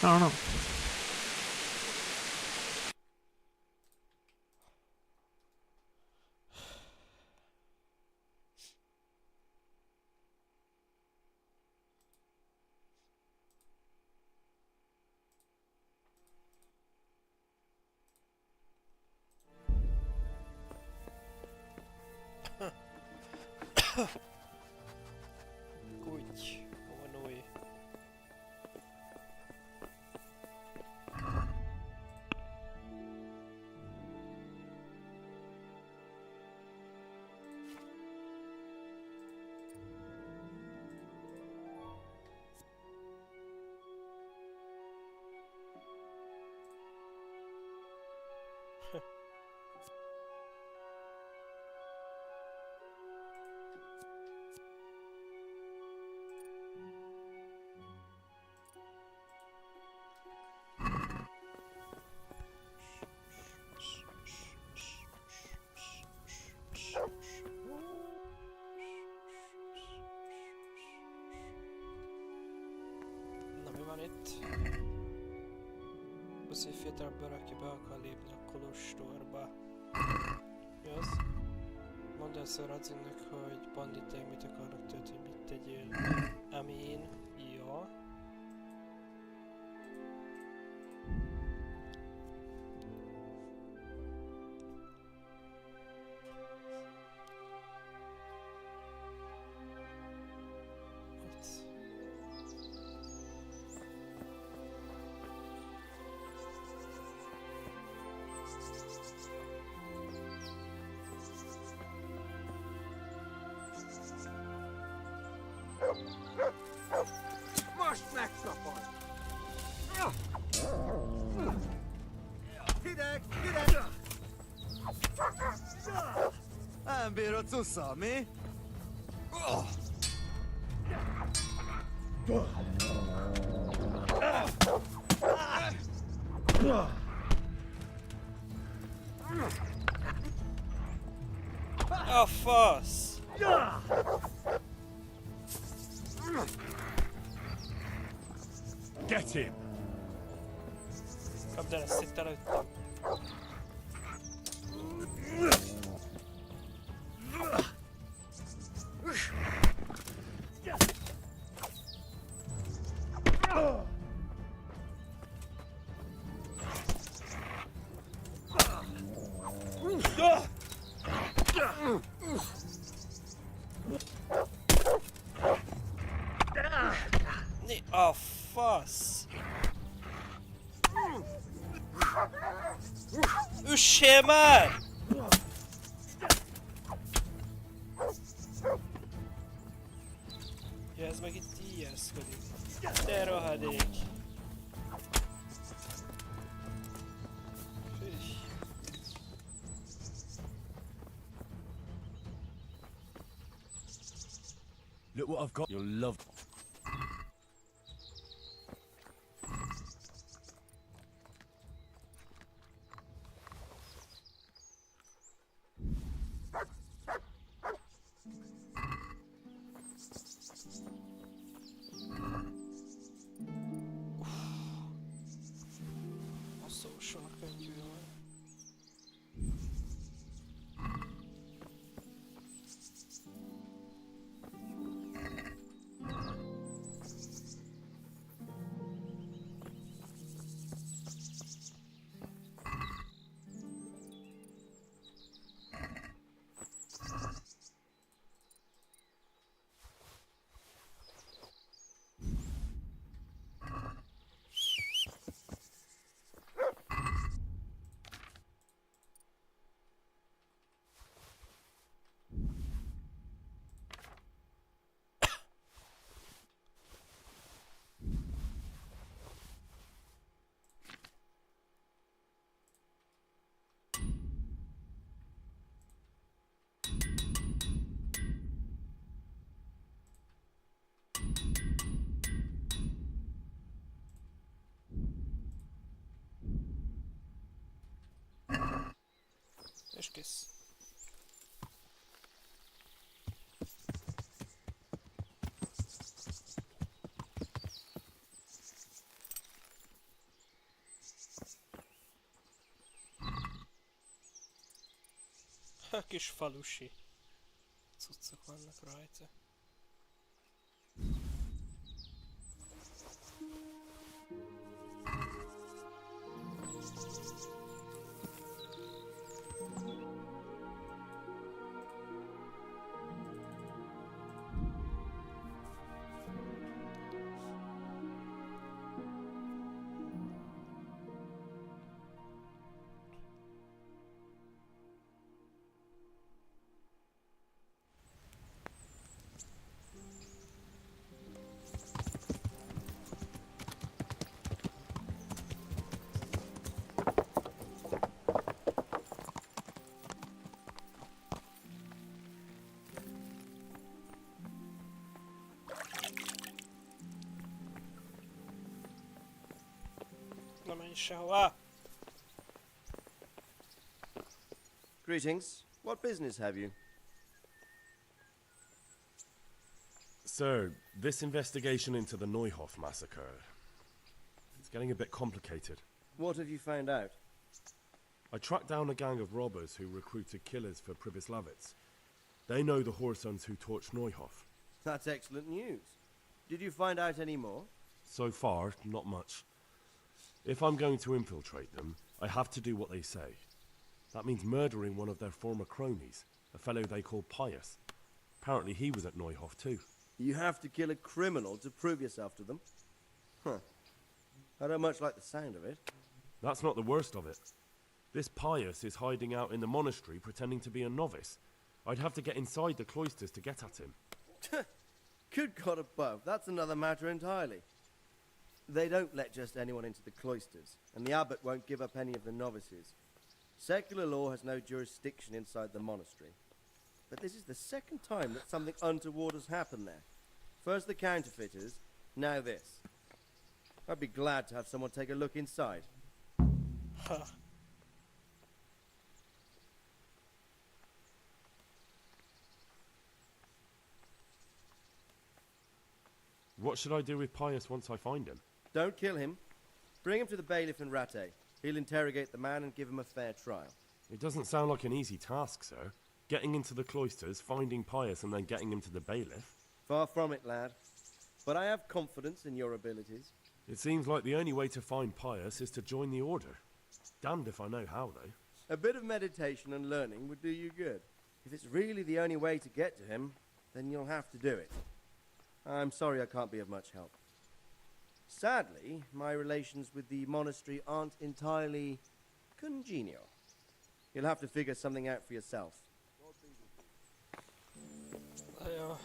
I don't know. Úgy, vonulj. Na, mi van itt? Buszi fiatalabb aki be akar lépni a kolostorba. Mi az? Mondd el Sir Hazinnek, hogy banditaim mit akarnak történni, mit tegyél. Amin. Jó. Most megkapod! Hideg! Hideg! Nem bírod szusza, mi? A fasz! Get him! Kapd el ezt itt előttem. Mi a fasz? Üssél már! Ja, ez meg itt ijeszkodik. De rohadék! Fűs. Look what I've got. You'll love. A social könyvű van. És kész. A kis falusi cuccok vannak rajta. Na menj sehová! Greetings. What business have you? Sir, this investigation into the Neuhof massacre, it's getting a bit complicated. What have you found out? I tracked down a gang of robbers who recruited killers for Pribyslavitz. They know the Horsons who torched Neuhof. That's excellent news. Did you find out any more? So far, not much. If I'm going to infiltrate them, I have to do what they say. That means murdering one of their former cronies, a fellow they call Pius. Apparently he was at Neuhof too. You have to kill a criminal to prove yourself to them? Huh. I don't much like the sound of it. That's not the worst of it. This Pius is hiding out in the monastery pretending to be a novice. I'd have to get inside the cloisters to get at him. Good God above, that's another matter entirely. They don't let just anyone into the cloisters, and the abbot won't give up any of the novices. Secular law has no jurisdiction inside the monastery. But this is the second time that something untoward has happened there. First the counterfeiters, now this. I'd be glad to have someone take a look inside. Ha. What should I do with Pius once I find him? Don't kill him. Bring him to the bailiff in Rattay. He'll interrogate the man and give him a fair trial. It doesn't sound like an easy task, sir. Getting into the cloisters, finding Pius, and then getting him to the bailiff. Far from it, lad. But I have confidence in your abilities. It seems like the only way to find Pius is to join the order. Damned if I know how, though. A bit of meditation and learning would do you good. If it's really the only way to get to him, then you'll have to do it. I'm sorry I can't be of much help. Sadly, my relations with the monastery aren't entirely congenial. You'll have to figure something out for yourself. Ja.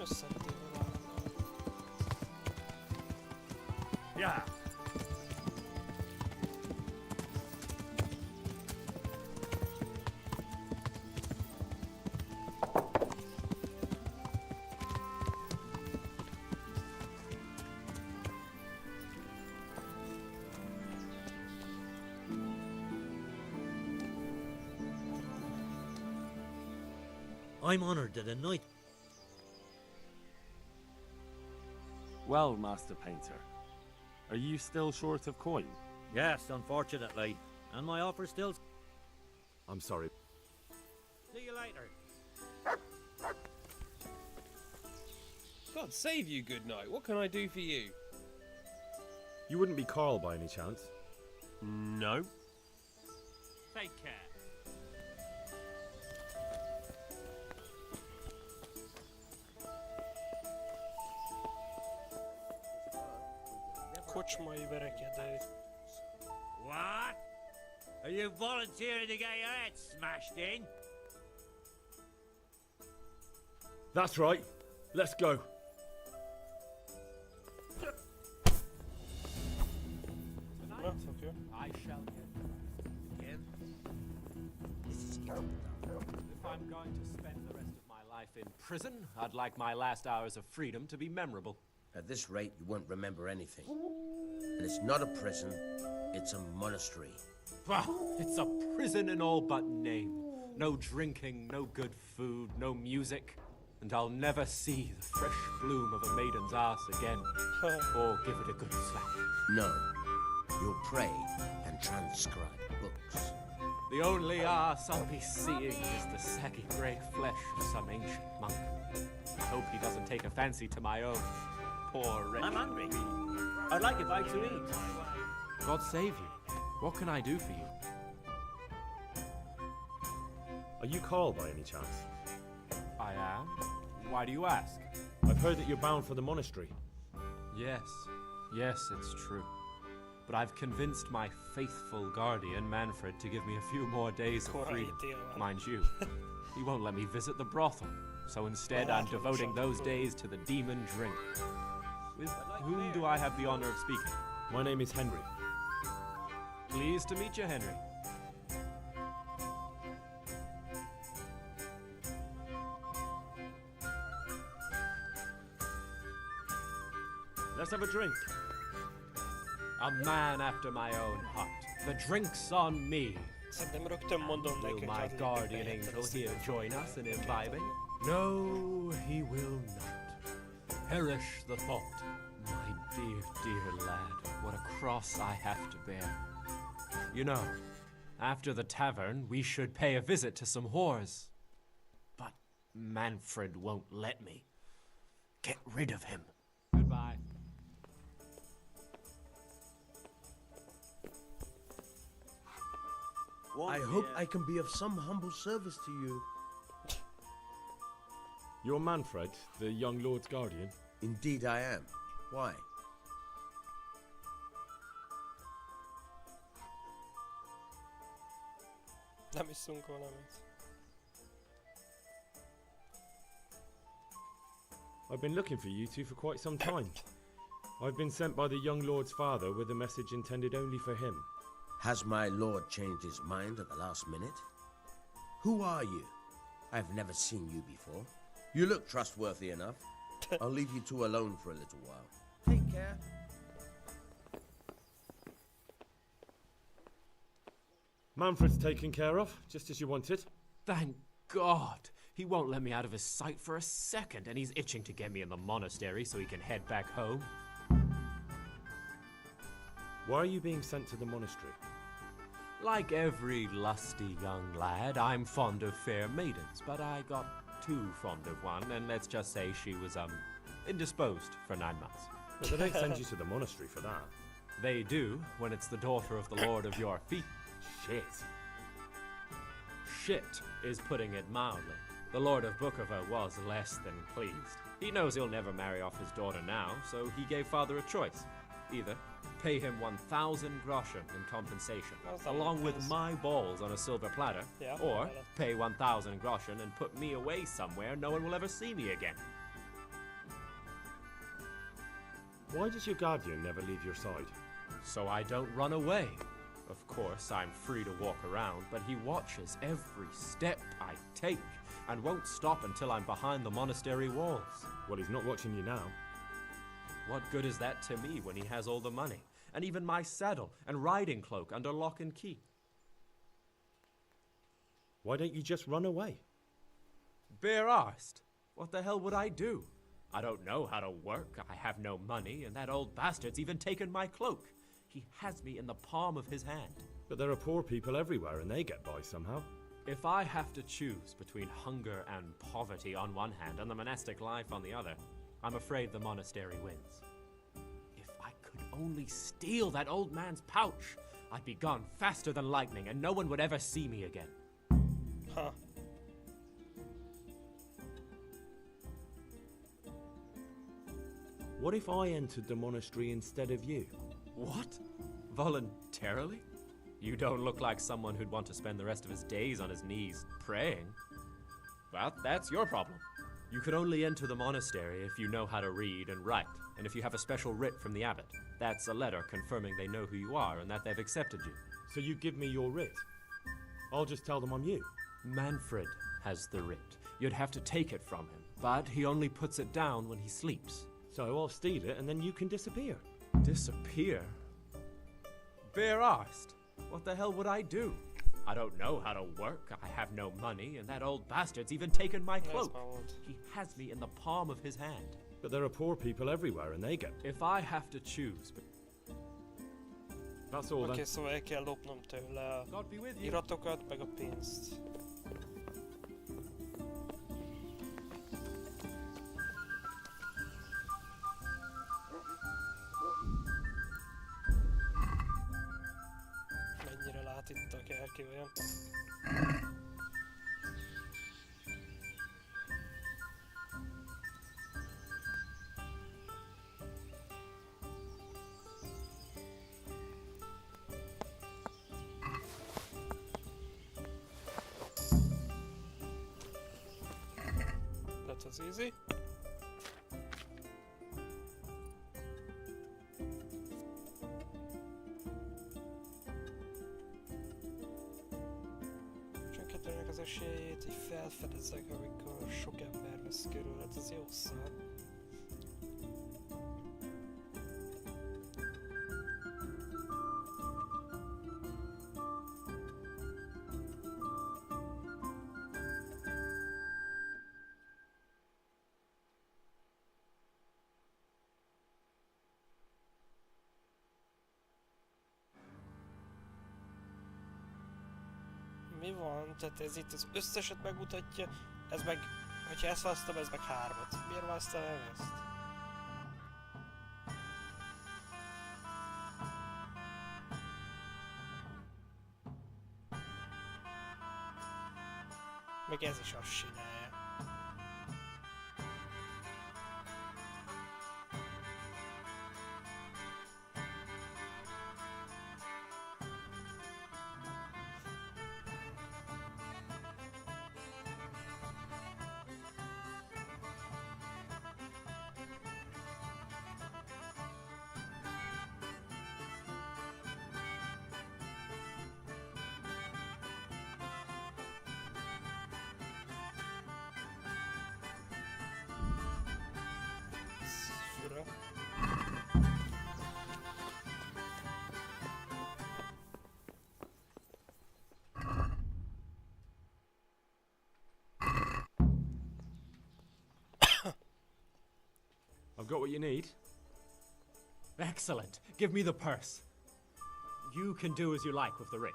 Összedtél velem. Yeah. I'm honored that a knight. Well, Master Painter, are you still short of coin? Yes, unfortunately. And my offer still. I'm sorry. See you later. God save you, good night. What can I do for you? You wouldn't be Carl by any chance? No. Take care. Kocsmai verekedő. Are you volunteering to get your head smashed in? That's right. Let's go. Ja, fuck you. I shall get again. If I'm going to spend the rest of my life in prison, I'd like my last hours of freedom to be memorable. At this rate, you won't remember anything. And it's not a prison, it's a monastery. Bah, it's a prison in all but name. No drinking, no good food, no music. And I'll never see the fresh bloom of a maiden's ass again. Or give it a good slap. No. You'll pray and transcribe books. The only ass I'll be seeing is the saggy grey flesh of some ancient monk. I hope he doesn't take a fancy to my own. Poor wretch. I'm hungry. I'd like a bite to eat. God save you. What can I do for you? Are you Carl by any chance? I am. Why do you ask? I've heard that you're bound for the monastery. Yes, it's true. But I've convinced my faithful guardian, Manfred, to give me a few more days of freedom. Mind you, he won't let me visit the brothel. So instead, I'm devoting those days to the demon drink. With whom do I have the honor of speaking? My name is Henry. Pleased to meet you, Henry. Let's have a drink. A man after my own heart. The drink's on me. Szerintem rögtön mondom Will nekünk, my hogy guardian lépjünk be, angel ezt here így join us in imbibing? No, he will not. Perish the thought. My dear, dear lad, what a cross I have to bear. You know, after the tavern, we should pay a visit to some whores. But Manfred won't let me. Get rid of him. Goodbye. I hope I can be of some humble service to you. You're Manfred, the young lord's guardian? Indeed I am. Why? Nem iszunk valamit. I've been looking for you two for quite some time. I've been sent by the young lord's father with a message intended only for him. Has my lord changed his mind at the last minute? Who are you? I've never seen you before. You look trustworthy enough. I'll leave you two alone for a little while. Take care. Manfred's taken care of, just as you wanted. Thank God! He won't let me out of his sight for a second, and he's itching to get me in the monastery so he can head back home. Why are you being sent to the monastery? Like every lusty young lad, I'm fond of fair maidens, but I got too fond of one, and let's just say she was, indisposed for 9 months. But they don't send you to the monastery for that. They do, when it's the daughter of the lord of your feet. Shit. Shit is putting it mildly. The Lord of Bukover was less than pleased. He knows he'll never marry off his daughter now, so he gave father a choice. Either pay him 1,000 groschen in compensation, along with my balls on a silver platter, Yeah, or yeah. pay 1,000 groschen and put me away somewhere no one will ever see me again. Why does your guardian never leave your side? So I don't run away. Of course, I'm free to walk around, but he watches every step I take and won't stop until I'm behind the monastery walls. Well, he's not watching you now. What good is that to me when he has all the money, and even my saddle and riding cloak under lock and key? Why don't you just run away? Bare arsed. What the hell would I do? I don't know how to work, I have no money, and that old bastard's even taken my cloak. He has me in the palm of his hand. But there are poor people everywhere and they get by somehow. If I have to choose between hunger and poverty on one hand and the monastic life on the other, I'm afraid the monastery wins. If I could only steal that old man's pouch, I'd be gone faster than lightning and no one would ever see me again. Ha. What if I entered the monastery instead of you? What? Voluntarily? You don't look like someone who'd want to spend the rest of his days on his knees praying. Well, that's your problem. You can only enter the monastery if you know how to read and write, and if you have a special writ from the abbot. That's a letter confirming they know who you are and that they've accepted you. So you give me your writ? I'll just tell them I'm you. Manfred has the writ. You'd have to take it from him, but he only puts it down when he sleeps. So I'll steal it and then you can disappear. Disappear? Bare arsed. What the hell would I do? I don't know how to work, I have no money, and that old bastard's even taken my Ez cloak. már volt. He has me in the palm of his hand. But there are poor people everywhere and they get... If I have to choose... That's all Oké, then. szóval el kell lopnom tőle a God be with you. iratokat, meg a pénzt. Mennyire lát itt a kerki olyan? That was easy. Csökkentőnek az esélyét, hogy felfedezzek, amikor sok ember vesz körül, hát ez jó szar. Mi van? Tehát ez itt az összeset megmutatja, ez meg, hogyha ezt választom, ez meg 3-at. Miért választom el ezt? Meg ez is azt csinálja. Ez fura. I've got what you need. Excellent. Give me the purse. You can do as you like with the writ.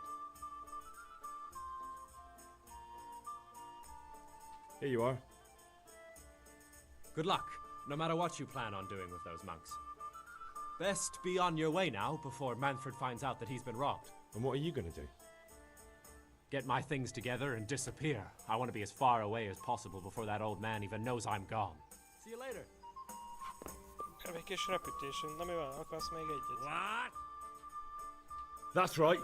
Here you are. Good luck, no matter what you plan on doing with those monks. Best be on your way now before Manfred finds out that he's been robbed. And what are you going to do? Get my things together and disappear. I want to be as far away as possible before that old man even knows I'm gone. See you later. Egy kis reputation. Na mi van? Akarsz még egyet? What? That's right.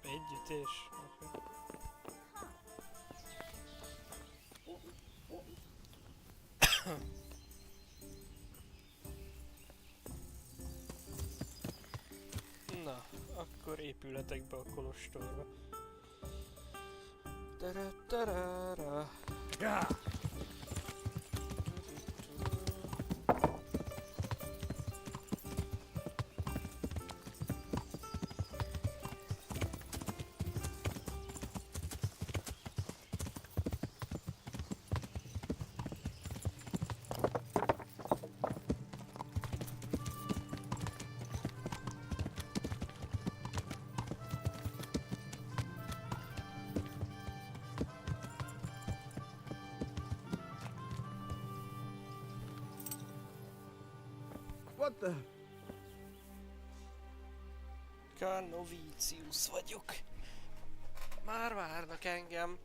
Egy ütés. Okay. Na, akkor épületekbe a kolostorba. Tara-tara-ra. What the? Karnovicius vagyok. Már várnak engem.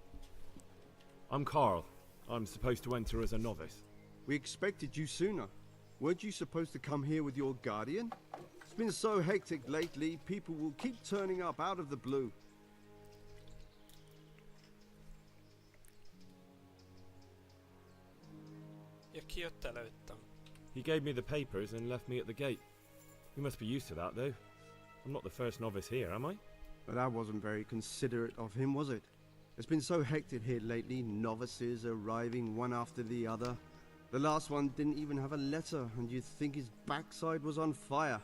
I'm Carl. I'm supposed to enter as a novice. We expected you sooner. Weren't you supposed to come here with your guardian? It's been so hectic lately, people will keep turning up out of the blue. Ja, ki jött előttem? He gave me the papers and left me at the gate. You must be used to that, though. I'm not the first novice here, am I? But that wasn't very considerate of him, was it? It's been so hectic here lately, novices arriving one after the other. The last one didn't even have a letter, and you'd think his backside was on fire,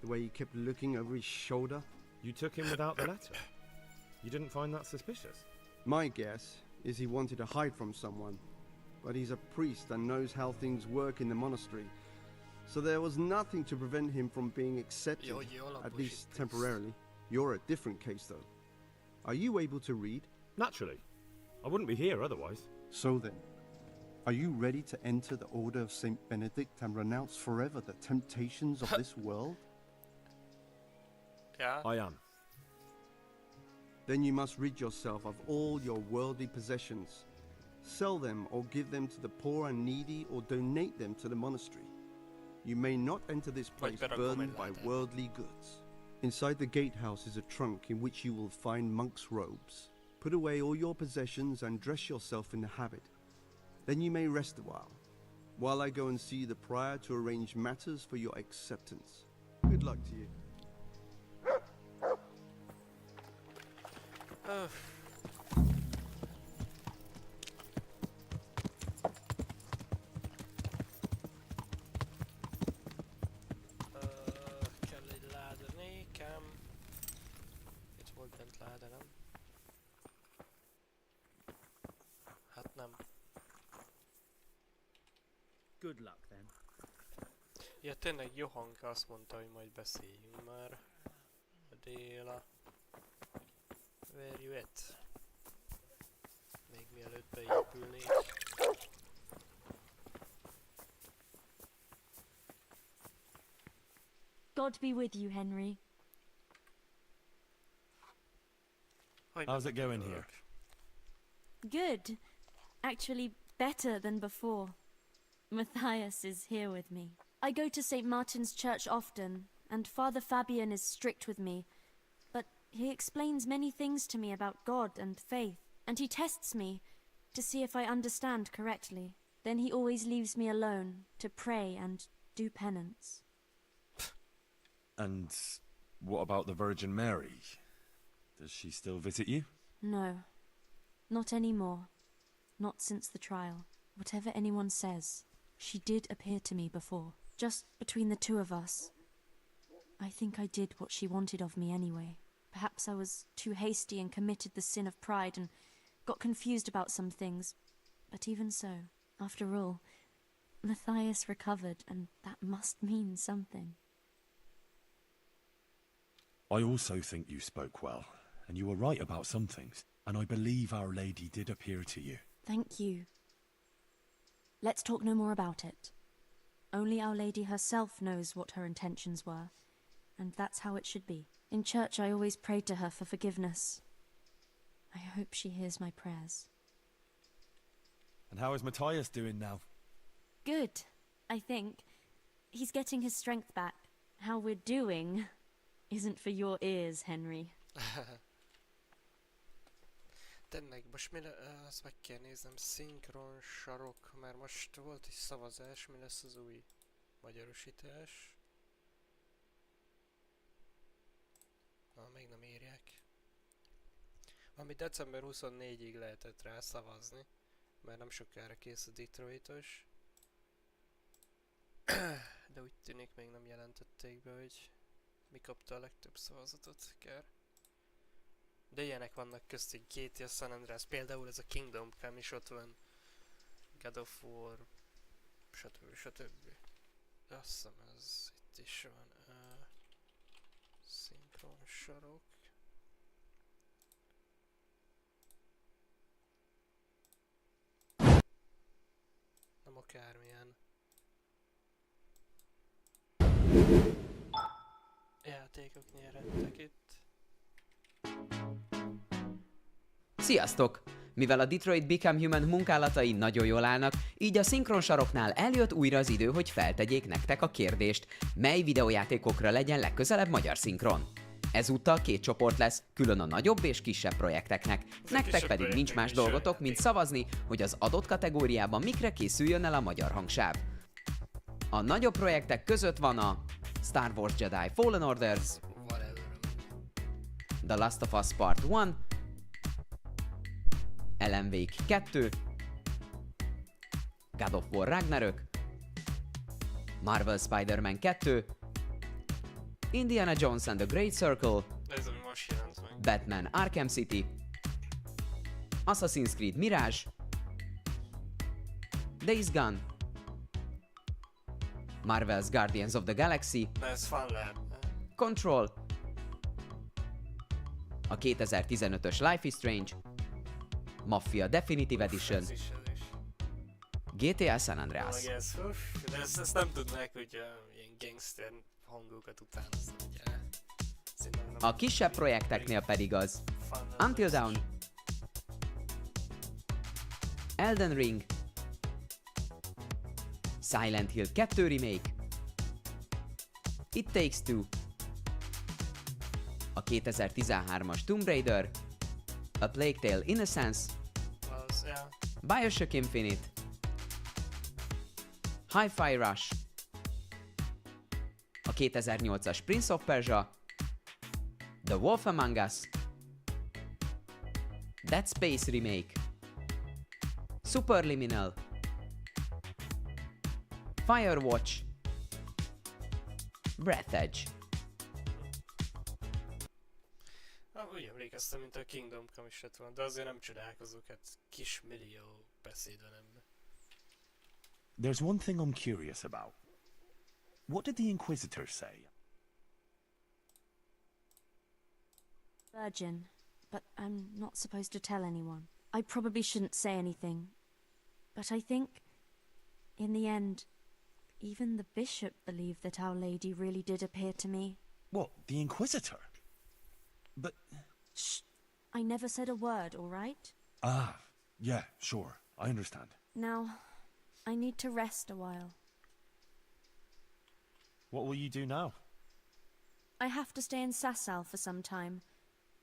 the way he kept looking over his shoulder. You took him without the letter? You didn't find that suspicious? My guess is he wanted to hide from someone, but he's a priest and knows how things work in the monastery, so there was nothing to prevent him from being accepted, at least temporarily. You're a different case, though. Are you able to read? Naturally. I wouldn't be here otherwise. So then, are you ready to enter the Order of Saint Benedict and renounce forever the temptations of this world? Ja. I am. Then you must rid yourself of all your worldly possessions. Sell them or give them to the poor and needy or donate them to the monastery. You may not enter this place burdened by worldly goods. Inside the gatehouse is a trunk in which you will find monk's robes. Put away all your possessions and dress yourself in the habit. Then you may rest a while I go and see the prior to arrange matters for your acceptance. Good luck to you. Kell egy láda nékem. Itt volt bent láda, nem? Hát nem. Good luck then. Ja, tényleg Johanka azt mondta, hogy majd beszéljünk már. A Déla. Where you at? Még mielőtt beépülnék. God be with you, Henry. How's it going here? Good. Actually, better than before. Matthias is here with me. I go to St. Martin's Church often, and Father Fabian is strict with me. But he explains many things to me about God and faith, and he tests me to see if I understand correctly. Then he always leaves me alone to pray and do penance. And what about the Virgin Mary? Does she still visit you? No, not anymore. Not since the trial. Whatever anyone says, she did appear to me before. Just between the two of us. I think I did what she wanted of me anyway. Perhaps I was too hasty and committed the sin of pride and got confused about some things. But even so, after all, Matthias recovered, and that must mean something. I also think you spoke well, and you were right about some things, and I believe Our Lady did appear to you. Thank you. Let's talk no more about it. Only Our Lady herself knows what her intentions were, and that's how it should be. In church I always prayed to her for forgiveness. I hope she hears my prayers. And how is Matthias doing now? Good, I think. He's getting his strength back. How we're doing isn't for your ears, Henry. Tényleg, most mi azt meg kell néznem, szinkron sarok, mert most volt egy szavazás, mi lesz az új magyarosítás. Még nem írják. Ami december 24-ig lehetett rá szavazni, mert nem sokára kész a Detroitos. De úgy tűnik még nem jelentették be, hogy mi kapta a legtöbb szavazatot, kár. De ilyenek vannak köztük GTA San Andreas, például ez a Kingdom Come is ott van. God of War, stb. De azt hiszem ez itt is van. Szinkron sarok. Nem akármilyen. Játékok nyerhettek itt. Sziasztok! Mivel a Detroit Become Human munkálatai nagyon jól állnak, így a szinkronsaroknál eljött újra az idő, hogy feltegyék nektek a kérdést, mely videójátékokra legyen legközelebb magyar szinkron. Ezúttal 2 csoport lesz, külön a nagyobb és kisebb projekteknek. Nektek pedig nincs más dolgotok, mint szavazni, hogy az adott kategóriában mikre készüljön el a magyar hangsáv. A nagyobb projektek között van a Star Wars Jedi Fallen Orders, The Last of Us Part 1, Alan Wake 2, God of War Ragnarök, Marvel Spider-Man 2, Indiana Jones and the Great Circle, Ez ami most jelent meg. Batman Arkham City, Assassin's Creed Mirage, Days Gone, Marvel's Guardians of the Galaxy, Na ez fun lehetne. Control, a 2015-ös Life is Strange, Mafia Definitive Edition, Ez is. GTA San Andreas. Meg ez, de ezt nem tudnák, hogy ilyen gangster hangokat utánozni, ugye? Szerintem nem A kisebb projekteknél pedig az fun az Until összes. Dawn, Elden Ring, Silent Hill 2 Remake, It Takes Two, a 2013-as Tomb Raider, A Plague Tale Innocence, Az, ja. Bioshock Infinite, Hi-Fi Rush, a 2008-as Prince of Persia, The Wolf Among Us, Dead Space Remake, Superliminal, Firewatch, Breath Edge. Úgy emlékeztem, mint a Kingdom Come is lett volna, de azért nem csodálkozok, hát kismillió beszéd van ebben. There's one thing I'm curious about. What did the Inquisitors say? Virgin, but I'm not supposed to tell anyone. I probably shouldn't say anything. But I think, in the end, even the bishop believed that Our Lady really did appear to me. What, the Inquisitor? But... Shh! I never said a word, all right? Ah, yeah, sure. I understand. Now, I need to rest a while. What will you do now? I have to stay in Sasau for some time,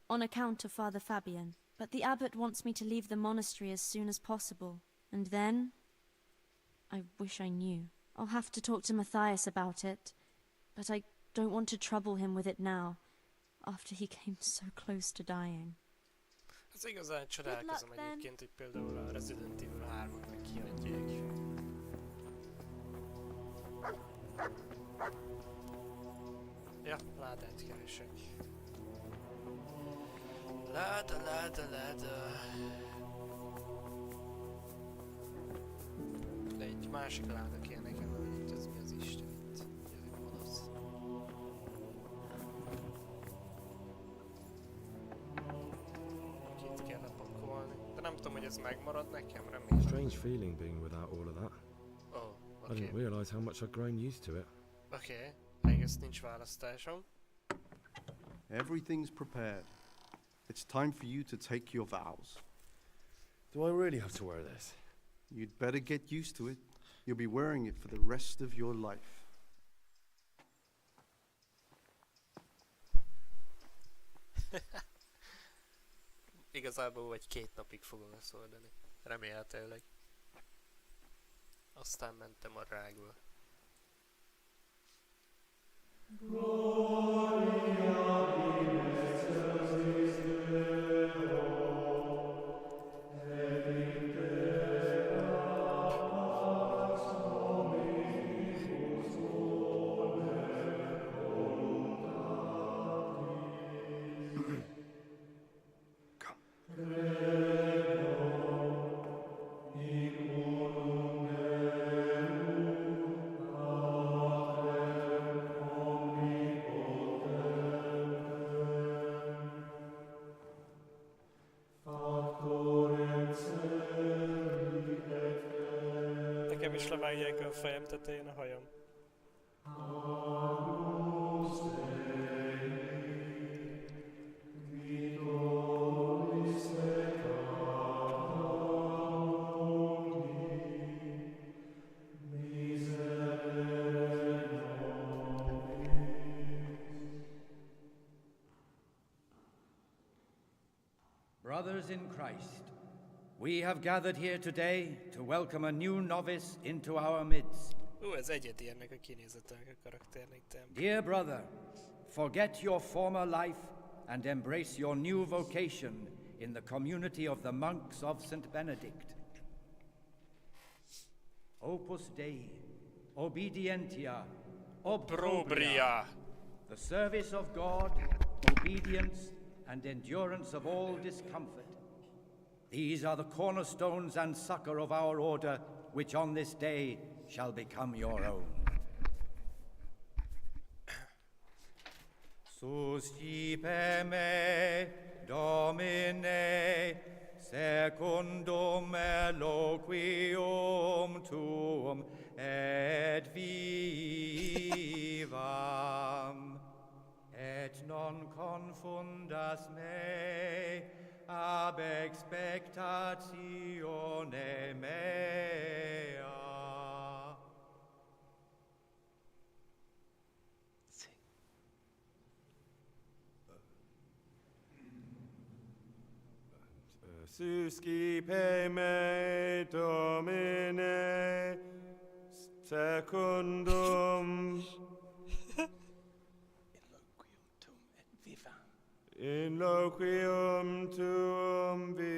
on account of Father Fabian. But the abbot wants me to leave the monastery as soon as possible. And then... I wish I knew. I'll have to talk to Matthias about it. But I don't want to trouble him with it now, after he came so close to dying. Az igazán csodálkozom luck, then. egyébként, hogy például a Resident Evil 3-at meg kiadják. Ja, ládát keresek. Láda. De egy másik láda kéne nekem, hogy itt ez mi az Isten itt. Ez egy gonosz. Itt kell lepakolni. De nem tudom, hogy ez megmarad nekem, remélem. Strange feeling being without all of that. Oh, I didn't okay. realise how much I'd grown used to it. Okay, I guess nincs választásom. Everything's prepared. It's time for you to take your vows. Do I really have to wear this? You'd better get used to it. You'll be wearing it for the rest of your life. Igazából vagy 2 napig fogom ezt oldani. Remélhetőleg. Aztán mentem a rágba. Nekem is levágják a fejem tetején a hajam. in Christ, we have gathered here today to welcome a new novice into our midst. Ez egyedi ennek a kinézetelnek a karakternek, de... Dear brother, forget your former life and embrace your new vocation in the community of the monks of St. Benedict. Opus Dei, obedientia, obprobria. The service of God, obedience, and endurance of all discomfort. These are the cornerstones and succor of our order, which on this day shall become your own. Suscipe me, Domine, secundum eloquium tuum et vivam, et non confundas me ab expectatione mea. Suscipe me, Domine, secundum in loquium tuum vivam,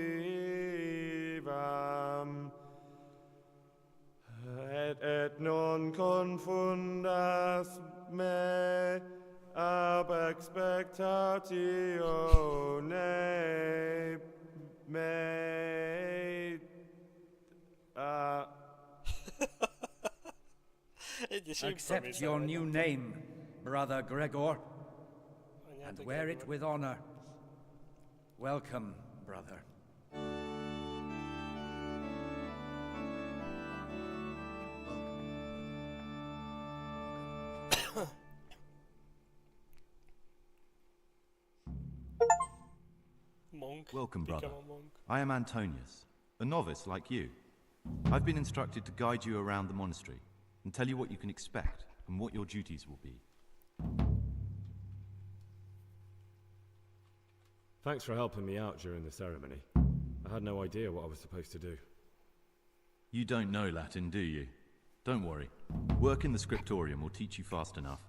et non confundas me ab expectatione mea. Accept your new name, Brother Gregor, and wear it with honor. Welcome, brother. Monk. Welcome, brother. Become a monk. I am Antonius, a novice like you. I've been instructed to guide you around the monastery and tell you what you can expect and what your duties will be. Thanks for helping me out during the ceremony. I had no idea what I was supposed to do. You don't know Latin, do you? Don't worry. Work in the scriptorium will teach you fast enough.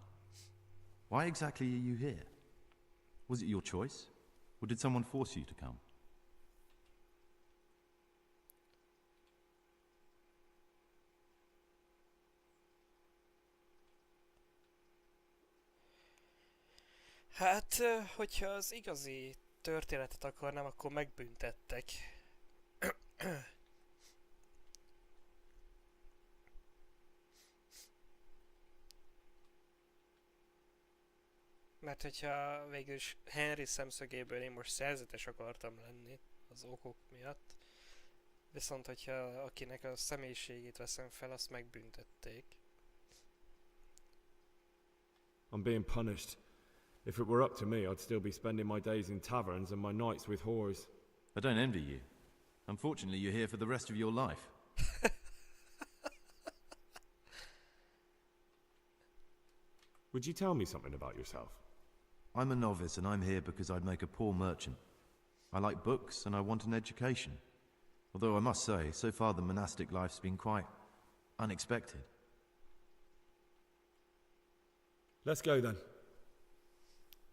Why exactly are you here? Was it your choice? Or did someone force you to come? Hát, hogyha az igazi történetet akarnám, akkor megbüntettek. Mert hogyha végülis Henry szemszögéből én most szerzetes akartam lenni az okok miatt, viszont hogyha akinek a személyiségét veszem fel, azt megbüntették. I'm being punished. If it were up to me, I'd still be spending my days in taverns and my nights with whores. I don't envy you. Unfortunately, you're here for the rest of your life. Would you tell me something about yourself? I'm a novice and I'm here because I'd make a poor merchant. I like books and I want an education. Although I must say, so far the monastic life's been quite unexpected. Let's go then.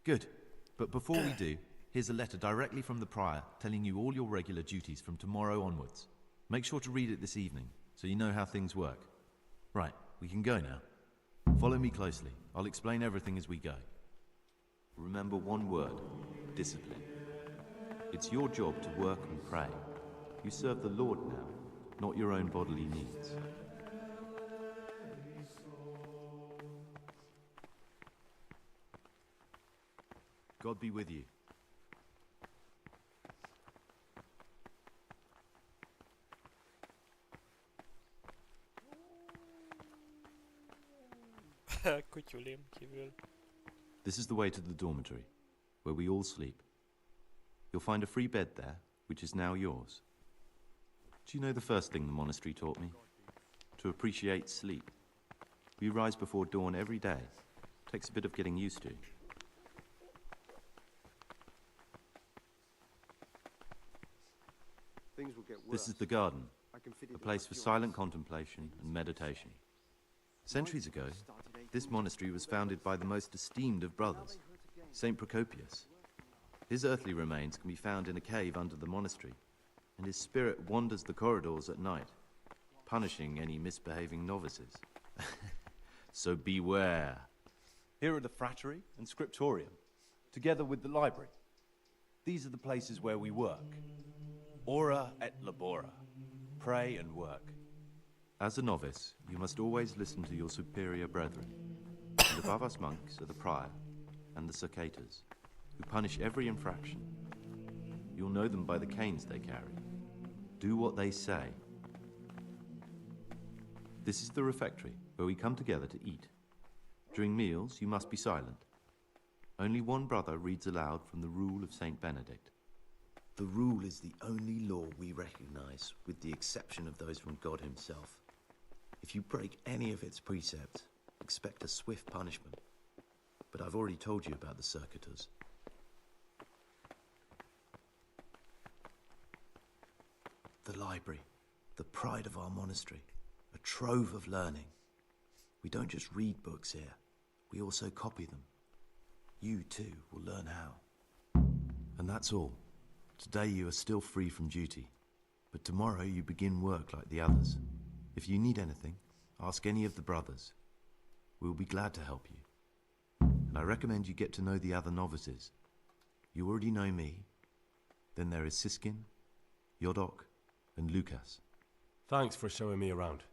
Good. But before we do, here's a letter directly from the prior telling you all your regular duties from tomorrow onwards. Make sure to read it this evening, so you know how things work. Right, we can go now. Follow me closely. I'll explain everything as we go. Remember one word, discipline. It's your job to work and pray. You serve the Lord now, not your own bodily needs. God be with you. Kutyulém kívül. This is the way to the dormitory, where we all sleep. You'll find a free bed there, which is now yours. Do you know the first thing the monastery taught me? To appreciate sleep. We rise before dawn every day. Takes a bit of getting used to. things will get worse. This is the garden, I can fit it a in place my for joints. silent contemplation and meditation. Centuries ago, this monastery was founded by the most esteemed of brothers, Saint Procopius. His earthly remains can be found in a cave under the monastery, and his spirit wanders the corridors at night, punishing any misbehaving novices. So beware. Here are the frattery and scriptorium, together with the library. These are the places where we work. Ora et labora. Pray and work. As a novice, you must always listen to your superior brethren. And above us monks are the prior and the circators, who punish every infraction. You'll know them by the canes they carry. Do what they say. This is the refectory, where we come together to eat. During meals, you must be silent. Only one brother reads aloud from the Rule of Saint Benedict. The rule is the only law we recognize, with the exception of those from God himself. If you break any of its precepts, expect a swift punishment. But I've already told you about the circuitors. The library, the pride of our monastery, a trove of learning. We don't just read books here, we also copy them. You too will learn how. And that's all. Today you are still free from duty, but tomorrow you begin work like the others. If you need anything, ask any of the brothers. We'll be glad to help you. And I recommend you get to know the other novices. You already know me. Then there is Siskin, Yodok, and Lucas. Thanks for showing me around.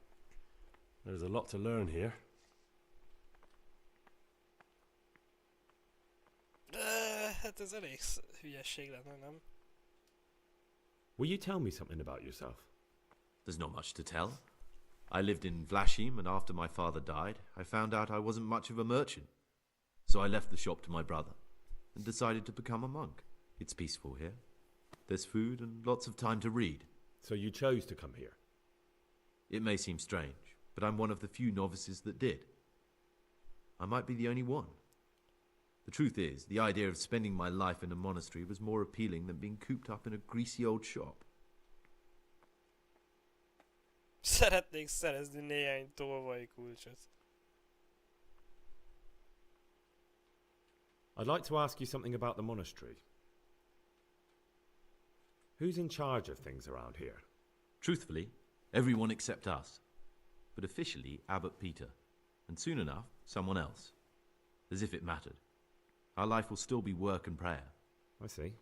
There's a lot to learn here. Hát ez elég hülyeség lenne, nem? Will you tell me something about yourself? There's not much to tell. I lived in Vlashim, and after my father died, I found out I wasn't much of a merchant. So I left the shop to my brother, and decided to become a monk. It's peaceful here. There's food and lots of time to read. So you chose to come here? It may seem strange, but I'm one of the few novices that did. I might be the only one. The truth is, the idea of spending my life in a monastery was more appealing than being cooped up in a greasy old shop. Szeretnék szerezni néhány tolvaj kulcsot. I'd like to ask you something about the monastery. Who's in charge of things around here? Truthfully, everyone except us. But officially, Abbot Peter. And soon enough, someone else. As if it mattered. Our life will still be work and prayer. I see.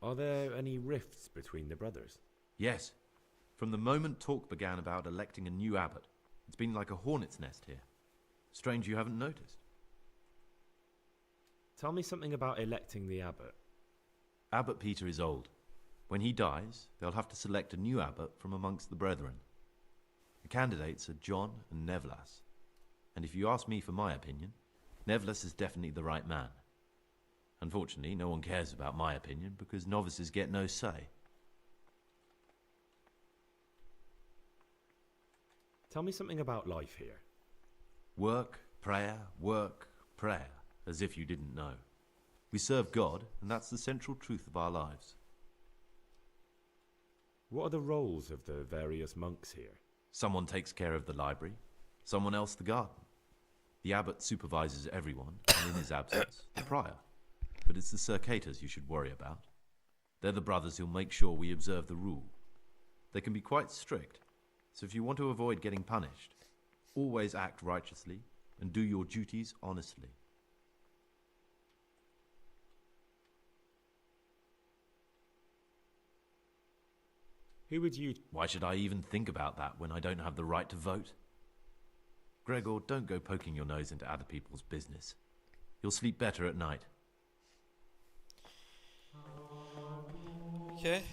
Are there any rifts between the brothers? Yes. From the moment talk began about electing a new abbot, it's been like a hornet's nest here. Strange you haven't noticed. Tell me something about electing the abbot. Abbot Peter is old. When he dies, they'll have to select a new abbot from amongst the brethren. The candidates are John and Nevlas. And if you ask me for my opinion, Nevlas is definitely the right man. Unfortunately, no one cares about my opinion because novices get no say. Tell me something about life here. Work, prayer, as if you didn't know. We serve God, and that's the central truth of our lives. What are the roles of the various monks here? Someone takes care of the library, someone else the garden. The abbot supervises everyone, and in his absence, the prior. But it's the circators you should worry about. They're the brothers who'll make sure we observe the rule. They can be quite strict, so if you want to avoid getting punished, always act righteously and do your duties honestly. Who would you... Why should I even think about that when I don't have the right to vote? Gregor, don't go poking your nose into other people's business. You'll sleep better at night. Okay.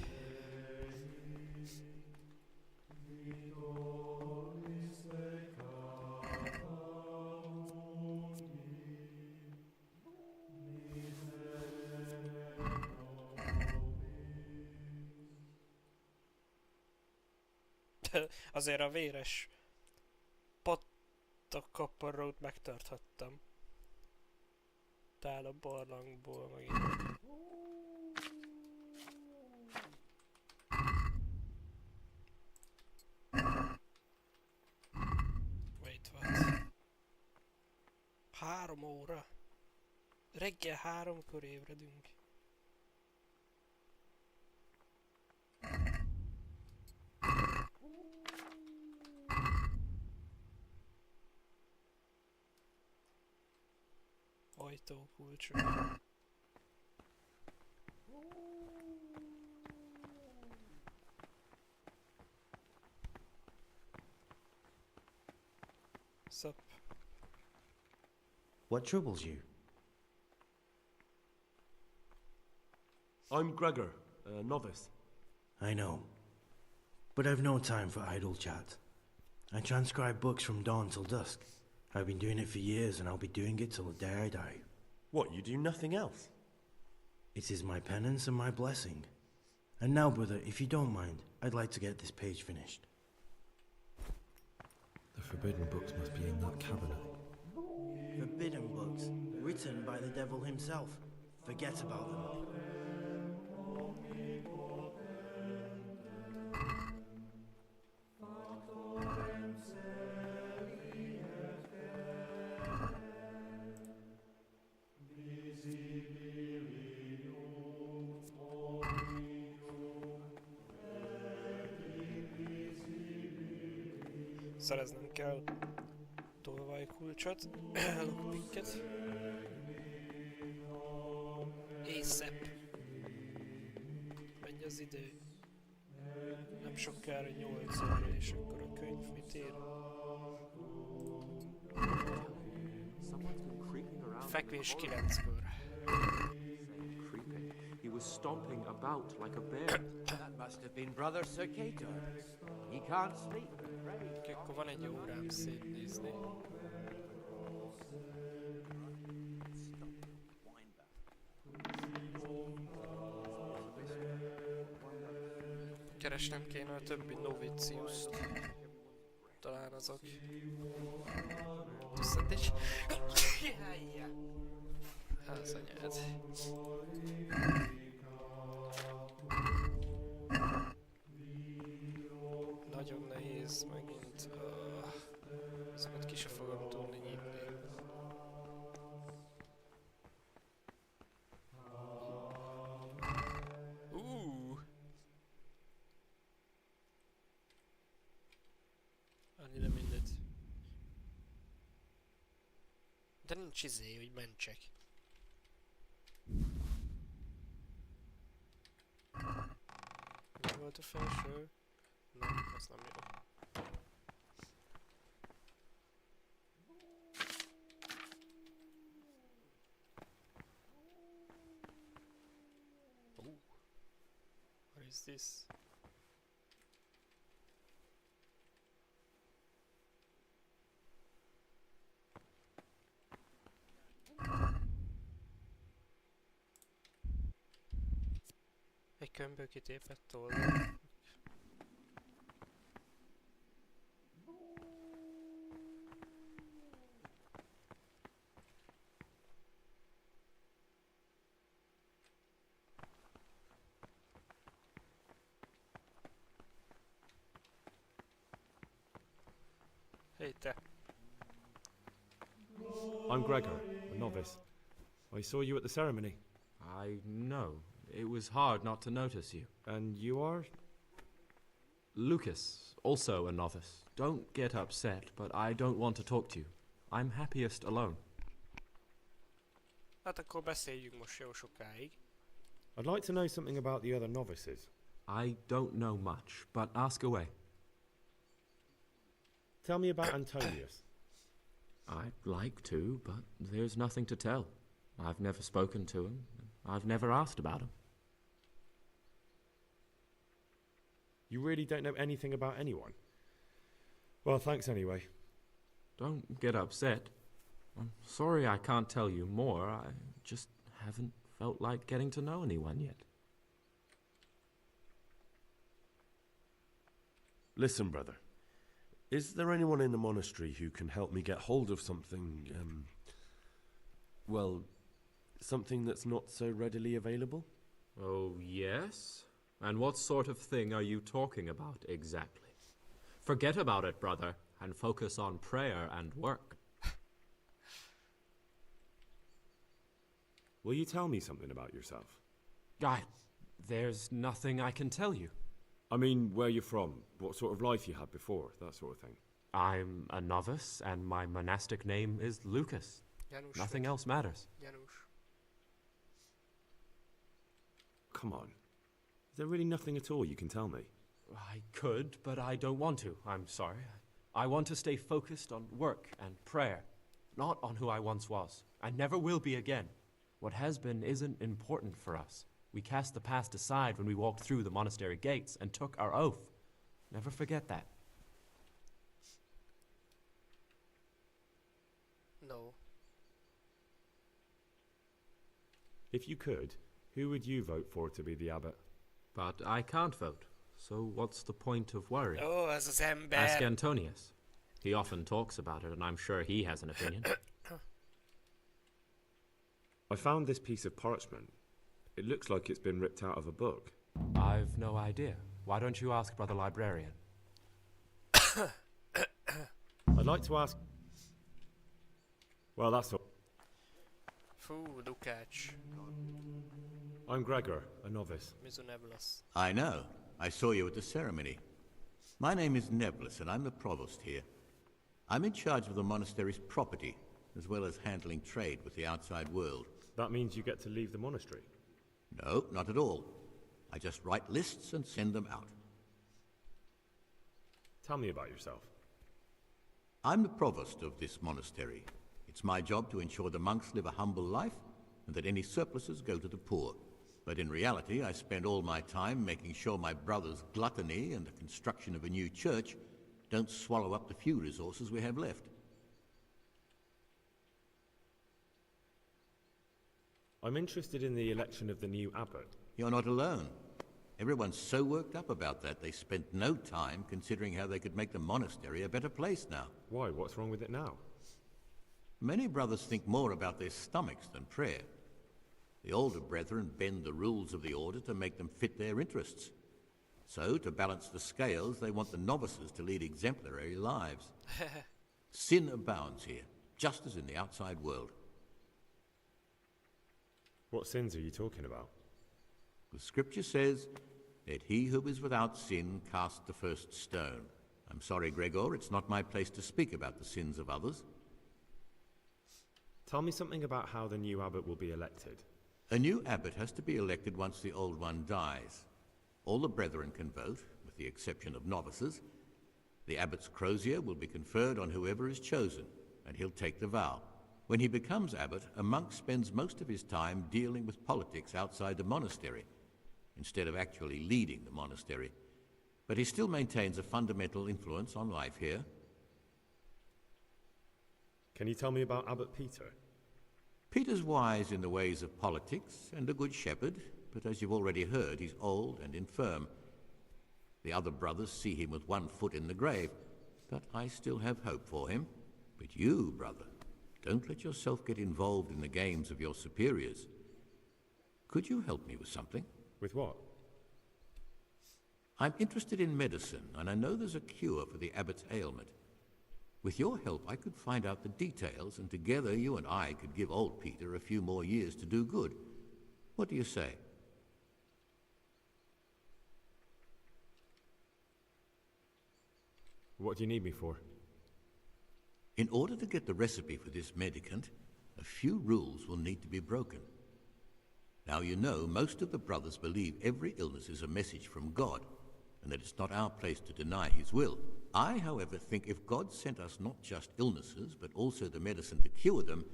Azért a véres pattakaparót megtarthattam. Tál a barlangból megint. 3 óra. Reggel 3-kor ébredünk. Ajtókulcsok. Sup? What troubles you? I'm Gregor, a novice. I know. But I've no time for idle chat. I transcribe books from dawn till dusk. I've been doing it for years, and I'll be doing it till the day I die. What, you do nothing else? It is my penance and my blessing. And now, brother, if you don't mind, I'd like to get this page finished. The forbidden books must be in that cabinet. Forbidden books, written by the devil himself. Forget about them. Szereznem kell tolvajkulcsot, lockpicket. Észep. Megy az idő. Nem sokára 8 óra, és akkor a könyv mit ír? Fekvés 9-kor. He was stomping about like a bear. That must have been Brother Sir Cato. He can't sleep. Akkor van egy órám szétnézni. Keresnem kéne a többi noviciuszt. Talán azok. Viszont egy... Az anyád. Nagyon nehéz megint. Azokat ki se fogom tudni nyitni. Annyira mindegy. De nincs izé, hogy mentsek. Mi volt a felső? Nem, az nem jó. What is this? Egy könyvből kitépett toll. Hey, te. I'm Gregor, a novice. I saw you at the ceremony. I know. It was hard not to notice you. And you are? Lucas, also a novice. Don't get upset, but I don't want to talk to you. I'm happiest alone. Hát akkor beszéljünk most jó sokáig. I'd like to know something about the other novices. I don't know much, but ask away. Tell me about Antonius. I'd like to, but there's nothing to tell. I've never spoken to him. I've never asked about him. You really don't know anything about anyone? Well, thanks anyway. Don't get upset. I'm sorry I can't tell you more. I just haven't felt like getting to know anyone yet. Listen, brother. Is there anyone in the monastery who can help me get hold of something, well, something that's not so readily available? Oh, yes? And what sort of thing are you talking about exactly? Forget about it, brother, and focus on prayer and work. Will you tell me something about yourself? There's nothing I can tell you. I mean, where you're from, what sort of life you had before, that sort of thing. I'm a novice, and my monastic name is Lucas. Janus. Nothing else matters. Janus. Come on. Is there really nothing at all you can tell me? I could, but I don't want to. I'm sorry. I want to stay focused on work and prayer, not on who I once was. I never will be again. What has been isn't important for us. We cast the past aside when we walked through the monastery gates and took our oath. Never forget that. No. If you could, who would you vote for to be the abbot? But I can't vote, so what's the point of worry? Oh, ez az ember. Ask Antonius. He often talks about it, and I'm sure he has an opinion. I found this piece of parchment. It looks like it's been ripped out of a book. I've no idea. Why don't you ask Brother Librarian? I'd like to ask... Well, that's all. Fú, Lukács. I'm Gregor, a novice. Nebulus. I know. I saw you at the ceremony. My name is Nebulus, and I'm the provost here. I'm in charge of the monastery's property, as well as handling trade with the outside world. That means you get to leave the monastery? No, not at all. I just write lists and send them out. Tell me about yourself. I'm the provost of this monastery. It's my job to ensure the monks live a humble life and that any surpluses go to the poor. But in reality, I spend all my time making sure my brother's gluttony and the construction of a new church don't swallow up the few resources we have left. I'm interested in the election of the new abbot. You're not alone. Everyone's so worked up about that, they spent no time considering how they could make the monastery a better place now. Why? What's wrong with it now? Many brothers think more about their stomachs than prayer. The older brethren bend the rules of the order to make them fit their interests. So, to balance the scales, they want the novices to lead exemplary lives. Sin abounds here, just as in the outside world. What sins are you talking about? The scripture says, "Let he who is without sin cast the first stone." I'm sorry, Gregor, it's not my place to speak about the sins of others. Tell me something about how the new abbot will be elected. A new abbot has to be elected once the old one dies. All the brethren can vote, with the exception of novices. The abbot's crozier will be conferred on whoever is chosen, and he'll take the vow. When he becomes abbot, a monk spends most of his time dealing with politics outside the monastery, instead of actually leading the monastery. But he still maintains a fundamental influence on life here. Can you tell me about Abbot Peter? Peter's wise in the ways of politics and a good shepherd, but as you've already heard, he's old and infirm. The other brothers see him with one foot in the grave, but I still have hope for him. But you, brother, don't let yourself get involved in the games of your superiors. Could you help me with something? With what? I'm interested in medicine, and I know there's a cure for the abbot's ailment. With your help, I could find out the details, and together you and I could give old Peter a few more years to do good. What do you say? What do you need me for? In order to get the recipe for this medicament, a few rules will need to be broken. Now you know most of the brothers believe every illness is a message from God, and that it's not our place to deny his will. I, however, think if God sent us not just illnesses, but also the medicine to cure them,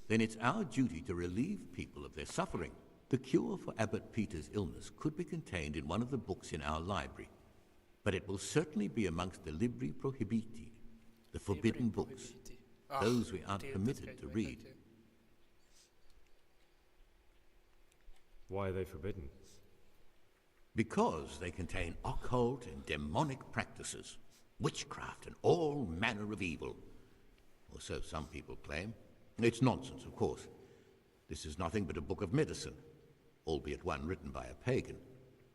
then it's our duty to relieve people of their suffering. The cure for Abbot Peter's illness could be contained in one of the books in our library, but it will certainly be amongst the Libri Prohibiti, the forbidden books, those we aren't permitted to read. Why are they forbidden? Because they contain occult and demonic practices, witchcraft and all manner of evil. Or so some people claim. It's nonsense, of course. This is nothing but a book of medicine, albeit one written by a pagan.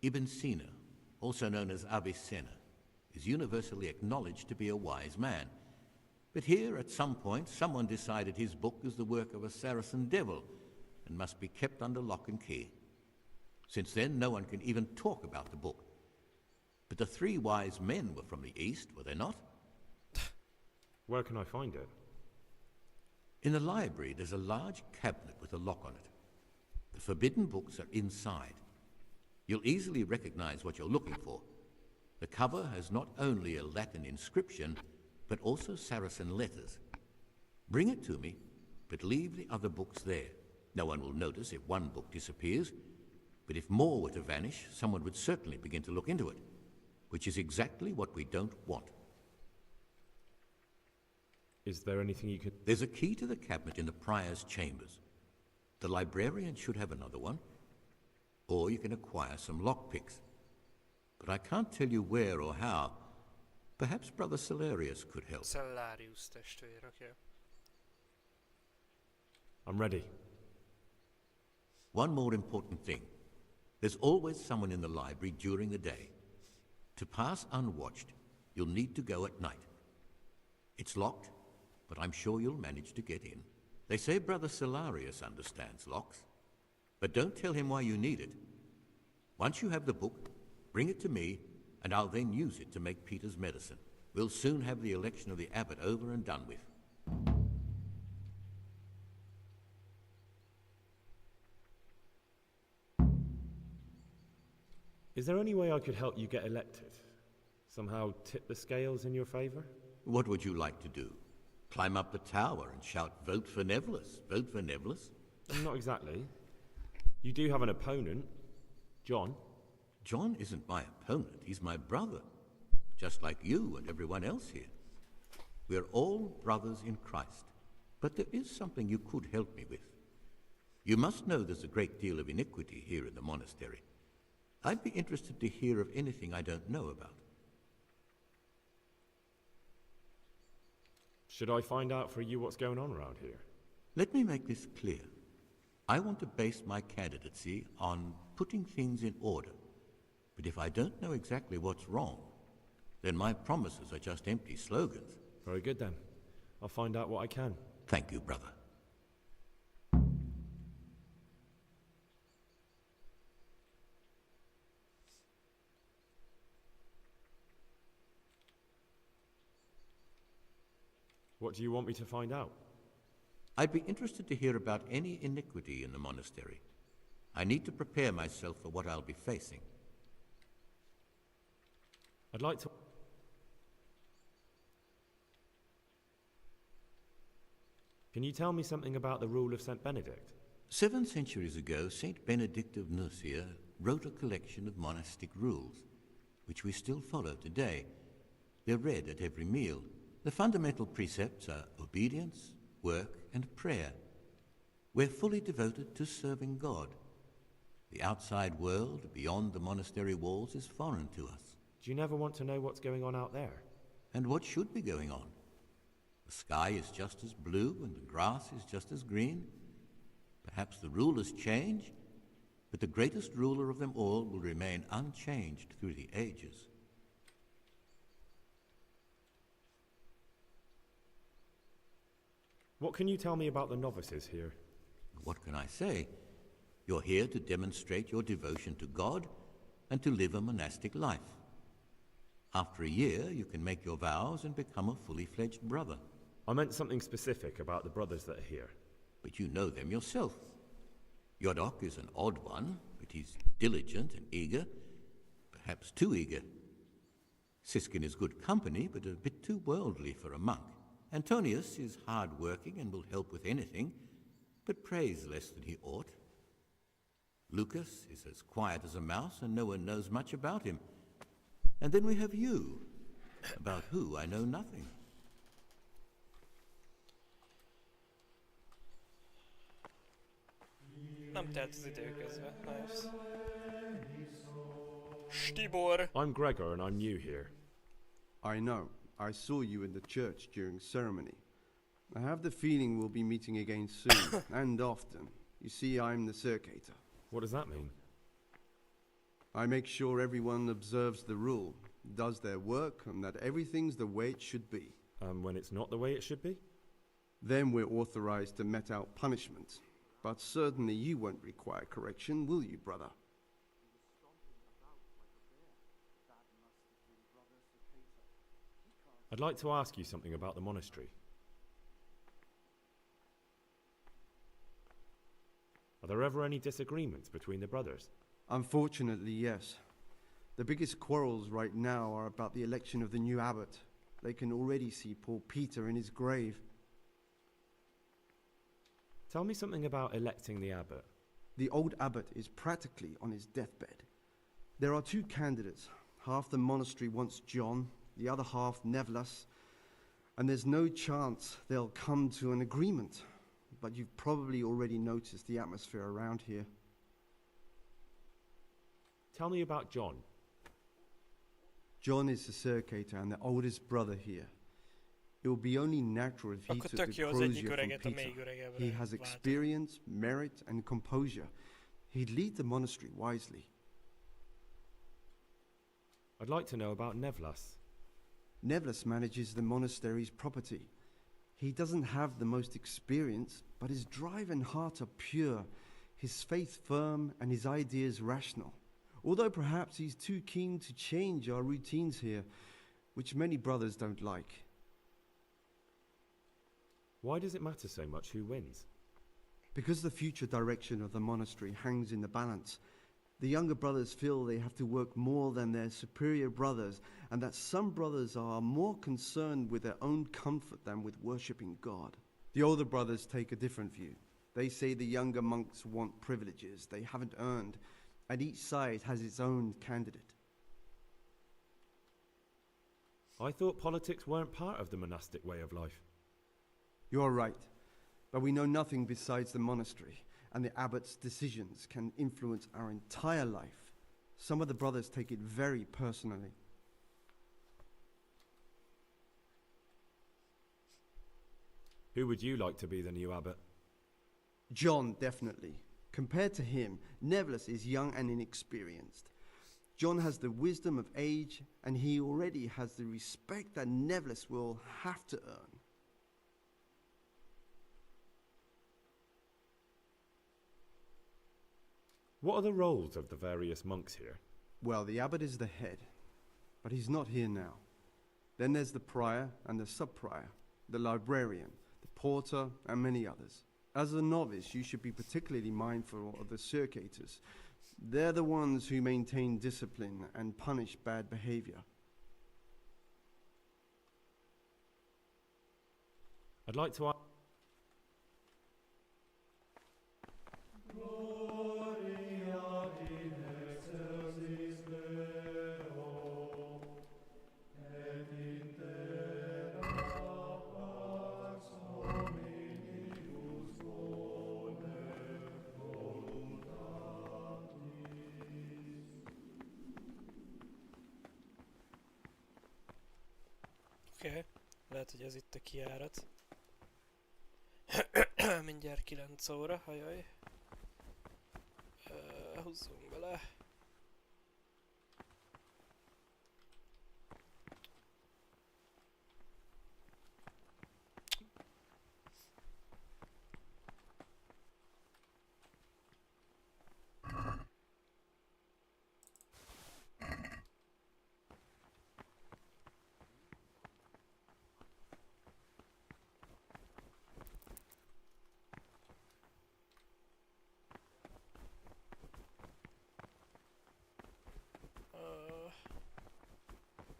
Ibn Sina, also known as Avicenna, is universally acknowledged to be a wise man. But here, at some point, someone decided his book is the work of a Saracen devil, and must be kept under lock and key. Since then, no one can even talk about the book. But the 3 wise men were from the East, were they not? Where can I find it? In the library, there's a large cabinet with a lock on it. The forbidden books are inside. You'll easily recognize what you're looking for. The cover has not only a Latin inscription, but also Saracen letters. Bring it to me, but leave the other books there. No one will notice if one book disappears, but if more were to vanish, someone would certainly begin to look into it, which is exactly what we don't want. Is there anything you could... There's a key to the cabinet in the prior's chambers. The librarian should have another one, or you can acquire some lockpicks. But I can't tell you where or how. Perhaps Brother Salarius could help. Salarius testvér, okay. I'm ready. One more important thing. There's always someone in the library during the day. To pass unwatched, you'll need to go at night. It's locked, but I'm sure you'll manage to get in. They say Brother Salarius understands locks, but don't tell him why you need it. Once you have the book, bring it to me, and I'll then use it to make Peter's medicine. We'll soon have the election of the abbot over and done with. Is there any way I could help you get elected? Somehow tip the scales in your favor? What would you like to do? Climb up the tower and shout, "Vote for Nevolis, vote for Nevolis"? Not exactly. You do have an opponent, John. John isn't my opponent, he's my brother. Just like you and everyone else here. We're all brothers in Christ. But there is something you could help me with. You must know there's a great deal of iniquity here in the monastery. I'd be interested to hear of anything I don't know about. Should I find out for you what's going on around here? Let me make this clear. I want to base my candidacy on putting things in order. But if I don't know exactly what's wrong, then my promises are just empty slogans. Very good then. I'll find out what I can. Thank you, brother. What do you want me to find out? I'd be interested to hear about any iniquity in the monastery. I need to prepare myself for what I'll be facing. I'd like to... Can you tell me something about the rule of St. Benedict? 7 centuries ago, Saint Benedict of Nursia wrote a collection of monastic rules, which we still follow today. They're read at every meal. The fundamental precepts are obedience, work, and prayer. We're fully devoted to serving God. The outside world, beyond the monastery walls, is foreign to us. Do you never want to know what's going on out there? And what should be going on? The sky is just as blue and the grass is just as green. Perhaps the rulers change, but the greatest ruler of them all will remain unchanged through the ages. What can you tell me about the novices here? What can I say? You're here to demonstrate your devotion to God and to live a monastic life. After a year, you can make your vows and become a fully fledged brother. I meant something specific about the brothers that are here. But you know them yourself. Yodok is an odd one, but he's diligent and eager, perhaps too eager. Siskin is good company, but a bit too worldly for a monk. Antonius is hard-working and will help with anything, but prays less than he ought. Lucas is as quiet as a mouse, and no one knows much about him. And then we have you, about who I know nothing. Nem telt az idő közben. Nice. Stibor! I'm Gregor and I'm new here. I know. I saw you in the church during ceremony. I have the feeling we'll be meeting again soon, and often. You see, I'm the circator. What does that mean? I make sure everyone observes the rule, does their work, and that everything's the way it should be. When it's not the way it should be? Then we're authorized to mete out punishment. But certainly you won't require correction, will you, brother? I'd like to ask you something about the monastery. Are there ever any disagreements between the brothers? Unfortunately, yes. The biggest quarrels right now are about the election of the new abbot. They can already see poor Peter in his grave. Tell me something about electing the abbot. The old abbot is practically on his deathbed. There are two candidates. Half the monastery wants John, the other half Nevlas, and there's no chance they'll come to an agreement. But you've probably already noticed the atmosphere around here. Tell me about John. John is the Circator and the oldest brother here. It will be only natural if he Akkor took tök the jó az egyik crozier from öreget a még Peter. öregebbre He has váltani. experience, merit, and composure. He'd lead the monastery wisely. I'd like to know about Nevlas. Nevlas manages the monastery's property. He doesn't have the most experience, but his drive and heart are pure, his faith firm, and his ideas rational. Although perhaps he's too keen to change our routines here, which many brothers don't like. Why does it matter so much who wins? Because the future direction of the monastery hangs in the balance. The younger brothers feel they have to work more than their superior brothers, and that some brothers are more concerned with their own comfort than with worshipping God. The older brothers take a different view. They say the younger monks want privileges they haven't earned, and each side has its own candidate. I thought politics weren't part of the monastic way of life. You're right, but we know nothing besides the monastery, and the abbot's decisions can influence our entire life. Some of the brothers take it very personally. Who would you like to be the new abbot? John, definitely. Compared to him, Nevlas is young and inexperienced. John has the wisdom of age, and he already has the respect that Nevlas will have to earn. What are the roles of the various monks here? Well, the abbot is the head, but he's not here now. Then there's the prior and the sub-prior, the librarian, the porter, and many others. As a novice, you should be particularly mindful of the circators. They're the ones who maintain discipline and punish bad behavior. I'd like to ask... Oké, lehet, hogy ez itt a kijárat. Mindjárt 9 óra, hajaj. Húzzunk bele.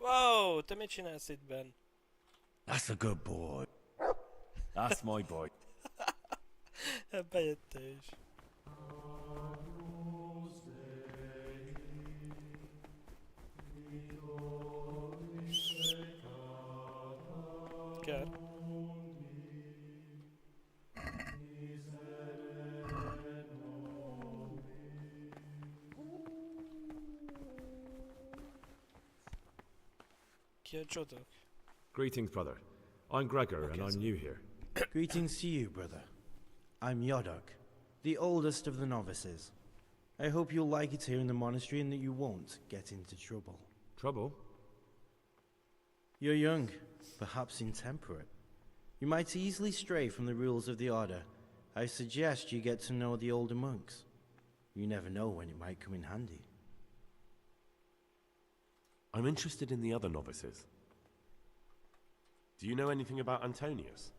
Wow, te mit csinálsz itt benn? That's a good boy. That's my boy. Bejött ő is. Kár. Ki a csodok? Greetings, brother. I'm Gregor, and I'm new here. Greetings to you, brother. I'm Yodok, the oldest of the novices. I hope you'll like it here in the monastery and that you won't get into trouble. Trouble? You're young, perhaps intemperate. You might easily stray from the rules of the Order, I suggest you get to know the older monks. You never know when it might come in handy. I'm interested in the other novices. Do you know anything about Antonius?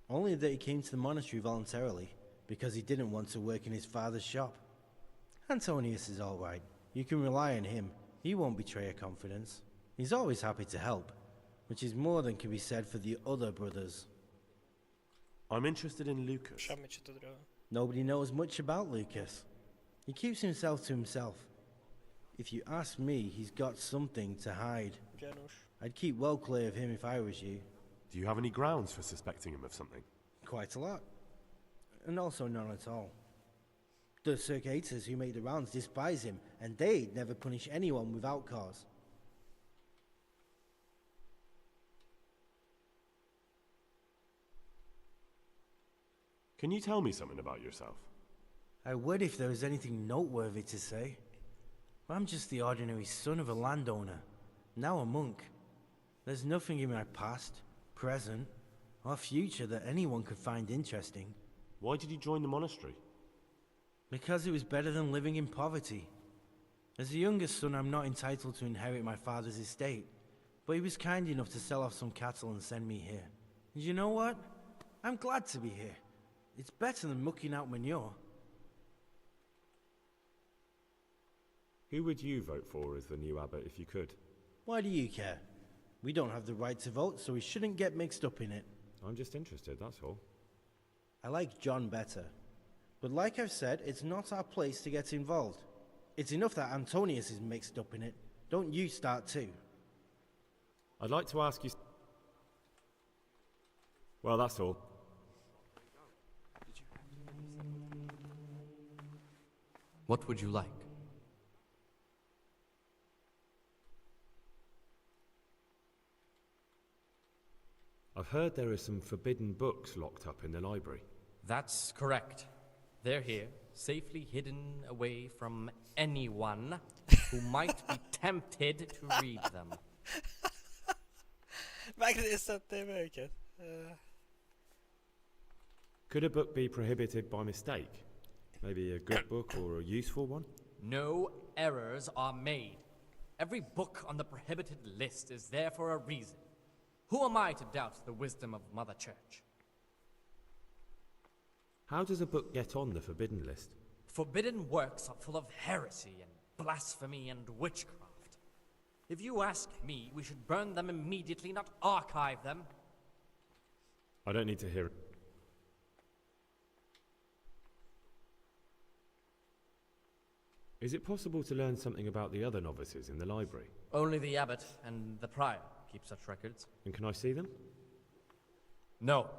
Only that he came to the monastery voluntarily, because he didn't want to work in his father's shop. Antonius is all right. You can rely on him. He won't betray your confidence. He's always happy to help, which is more than can be said for the other brothers. I'm interested in Lucas. Semmit se tud róla. Nobody knows much about Lucas. He keeps himself to himself. If you ask me, he's got something to hide. Gyanús. I'd keep well clear of him if I was you. Do you have any grounds for suspecting him of something? Quite a lot. And also none at all. The circators who make the rounds despise him, and they'd never punish anyone without cause. Can you tell me something about yourself? I would if there was anything noteworthy to say. But I'm just the ordinary son of a landowner, now a monk. There's nothing in my past, present, or future that anyone could find interesting. Why did you join the monastery? Because it was better than living in poverty. As the youngest son, I'm not entitled to inherit my father's estate, but he was kind enough to sell off some cattle and send me here. And you know what? I'm glad to be here. It's better than mucking out manure. Who would you vote for as the new abbot if you could? Why do you care? We don't have the right to vote, so we shouldn't get mixed up in it. I'm just interested, that's all. I like John better. But like I've said, it's not our place to get involved. It's enough that Antonius is mixed up in it. Don't you start too. I'd like to ask you... Well, that's all. What would you like? I've heard there are some forbidden books locked up in the library. That's correct. They're here, safely hidden away from anyone who might be tempted to read them. Megnéztettél őket? Could a book be prohibited by mistake? Maybe a good book or a useful one? No errors are made. Every book on the prohibited list is there for a reason. Who am I to doubt the wisdom of Mother Church? How does a book get on the forbidden list? Forbidden works are full of heresy and blasphemy and witchcraft. If you ask me, we should burn them immediately, not archive them. I don't need to hear it. Is it possible to learn something about the other novices in the library? Only the abbot and the prior keep such records. And can I see them? No.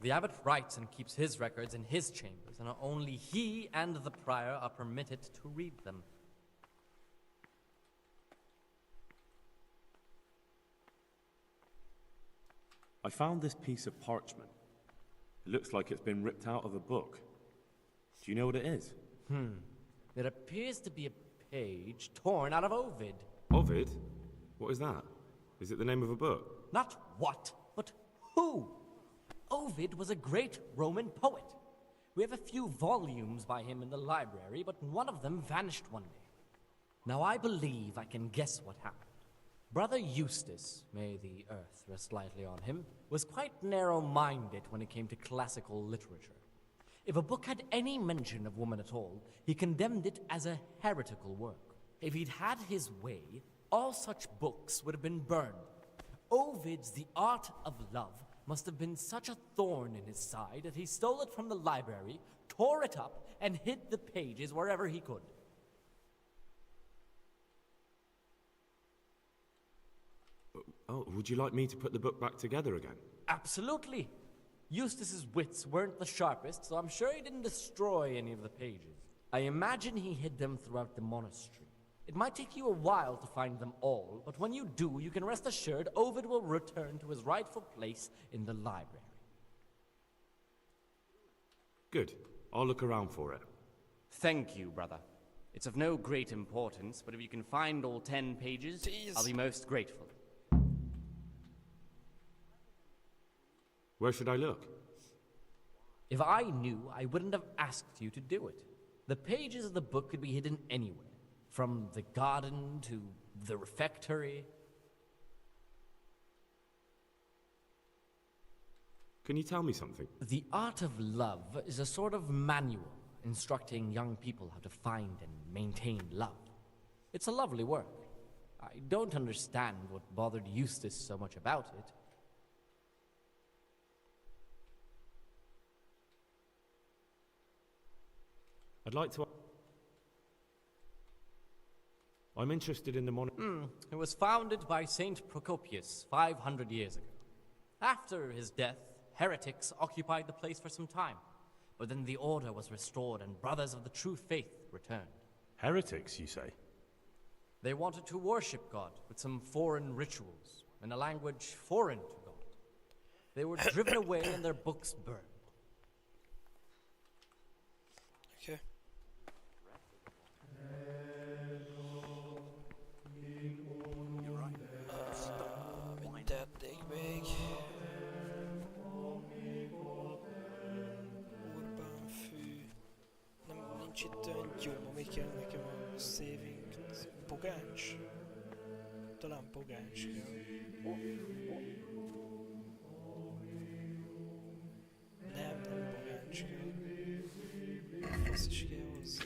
The abbot writes and keeps his records in his chambers, and only he and the prior are permitted to read them. I found this piece of parchment. It looks like it's been ripped out of a book. Do you know what it is? It appears to be a page torn out of Ovid. Ovid? What is that? Is it the name of a book? Not what, but who. Ovid was a great Roman poet. We have a few volumes by him in the library, but one of them vanished one day. Now I believe I can guess what happened. Brother Eustace, may the earth rest lightly on him, was quite narrow-minded when it came to classical literature. If a book had any mention of woman at all, he condemned it as a heretical work. If he'd had his way, all such books would have been burned. Ovid's The Art of Love must have been such a thorn in his side that he stole it from the library, tore it up, and hid the pages wherever he could. Oh, would you like me to put the book back together again? Absolutely. Eustace's wits weren't the sharpest, so I'm sure he didn't destroy any of the pages. I imagine he hid them throughout the monastery. It might take you a while to find them all, but when you do, you can rest assured Ovid will return to his rightful place in the library. Good. I'll look around for it. Thank you, brother. It's of no great importance, but if you can find all 10 pages, I'll be most grateful. Where should I look? If I knew, I wouldn't have asked you to do it. The pages of the book could be hidden anywhere, from the garden to the refectory. Can you tell me something? The Art of Love is a sort of manual instructing young people how to find and maintain love. It's a lovely work. I don't understand what bothered Eustace so much about it. I'd like to... I'm interested in the It was founded by Saint Procopius 500 years ago. After his death, heretics occupied the place for some time, but then the order was restored and brothers of the true faith returned. Heretics, you say? They wanted to worship God with some foreign rituals, in a language foreign to God. They were driven away and their books burned. Okay. Mit tették még? Urbán fű. Nem, nincs itt olyan gyom, ami kell nekem a saving. Pogáncs? Talán pogáncs kell. Nem pogáncs kell. Fasz is kell hozzá.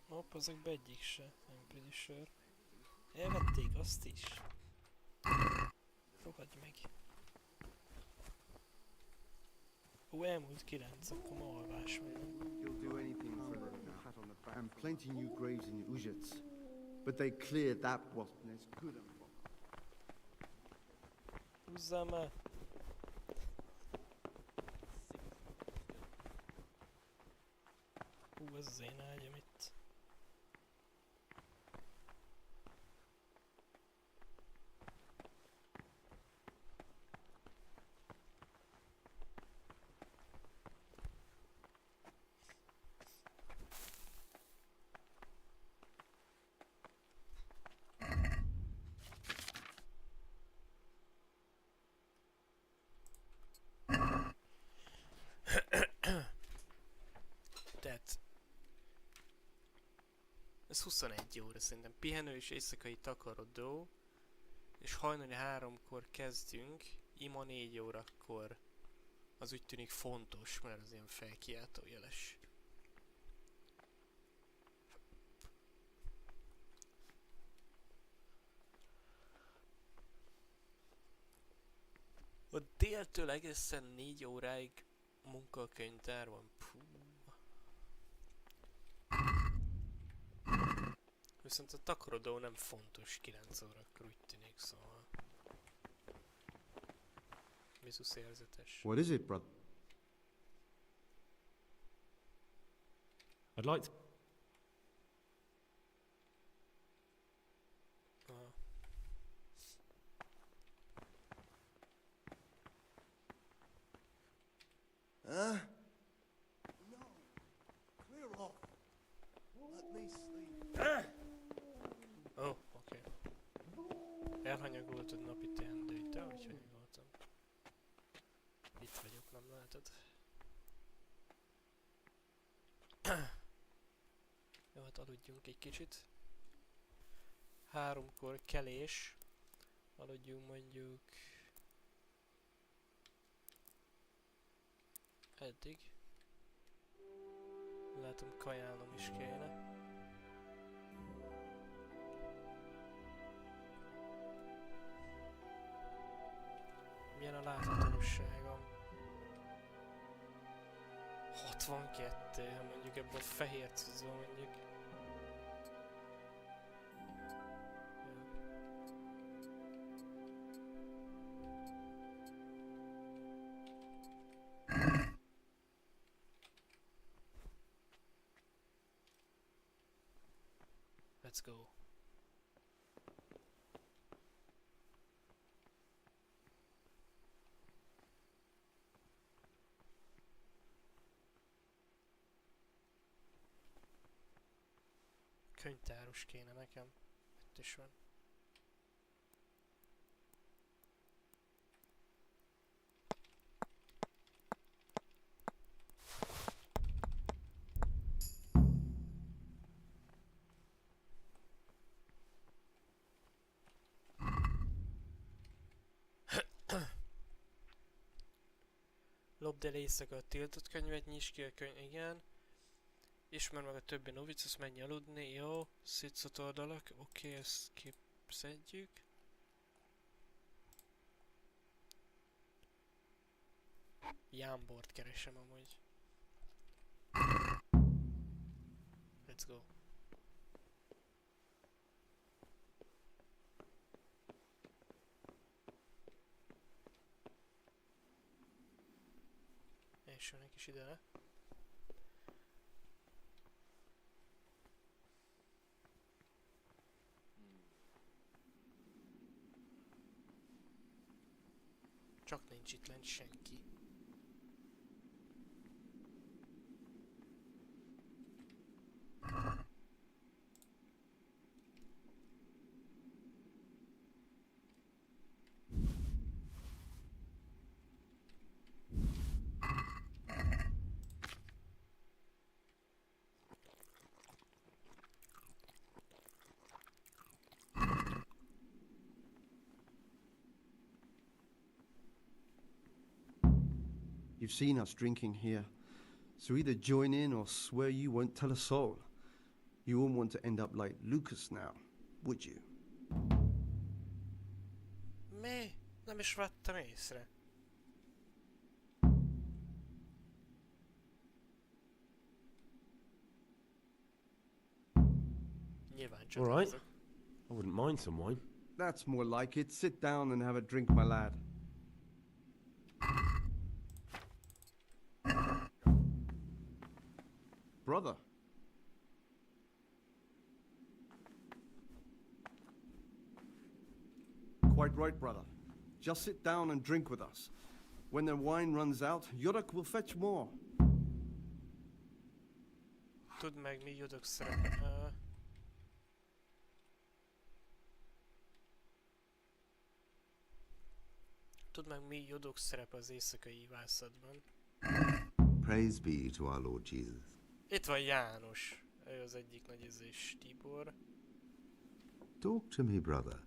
Hopp, ezekbe egyik se, I'm pretty sure. Elvették azt is. Fogadj meg. Ó, elmúlt 9, akkor ma alvás van. You'll do anything for the pat on the back. And plenty new graves in Uzhitz. But they cleared that wasp nest good and well. Húzzál már! Ez az én ágyam itt. Tehát ez 21 óra szerintem. Pihenő és éjszakai takarodó. És hajnali 3-kor kezdünk. Ima 4 órakor. Az úgy tűnik fontos, mert az ilyen felkiáltó jeles. A déltől egészen 4 óráig munkakönyvtár van. Puh. Viszont a takarodó nem fontos 9 órakor, úgy tűnik, szóval... Viszont érzetes. What is it, brother? I'd like to... Huh? No. Clear off. Let me sleep. Ó, oké. Elhanyagoltad napi teendőt, de hogy hanyagoltam. Itt vagyok, nem látod. Jó, hát aludjunk egy kicsit. 3-kor kelés. Aludjunk mondjuk... eddig. Látom, kajálnom is kéne. Milyen a láthatóságom? 22, ha mondjuk ebből fehér cuzzol mondjuk. Let's go. Könyvtáros kéne nekem. Itt is van. Lopd el éjszaka a tiltott könyvet, nyisd ki a könyv... Igen. Ismer meg a többi novicus, menj aludni, jó. Szitszot oldalak, oké, ezt kiszedjük. Jámbort keresem amúgy. Let's go. És jön egy kis ide le. Csak nincs itt lent senki. You've seen us drinking here, so either join in or swear you won't tell a soul. You wouldn't want to end up like Lucas now, would you? Mi? Nem is vettem észre. Nyilván csak All right. nézek. I wouldn't mind some wine. That's more like it. Sit down and have a drink, my lad. Brother. Quite right, brother. Just sit down and drink with us. When the wine runs out, Yodak will fetch more. Tudd meg, mi Jodok szerepe. Tudd meg, mi Jodok szerepe az éjszakai ivászatban. Praise be to our Lord Jesus. Itt van János. Ő az egyik nagy ízés Tibor. Talk to me, brother.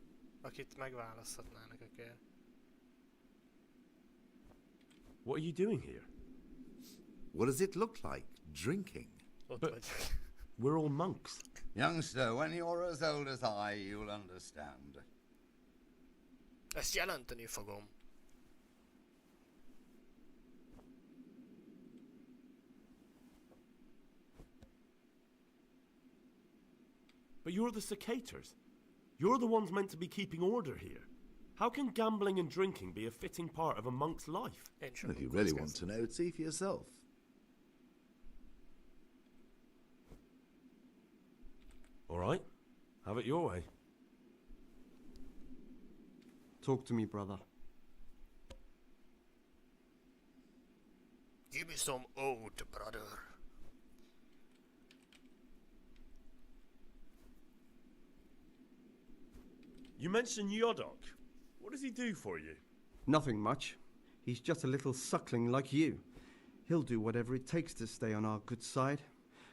Akit megválaszthatnának akár. What are you doing here? What does it look like? Drinking? We're all monks. Youngster, when you're as old as I, you'll understand. Ezt jelenteni fogom. But you're the cicators. You're the ones meant to be keeping order here. How can gambling and drinking be a fitting part of a monk's life? Well, if you really want to know, see for yourself. All right. Have it your way. Talk to me, brother. Give me some oat, brother. You mentioned Yodok. What does he do for you? Nothing much. He's just a little suckling like you. He'll do whatever it takes to stay on our good side.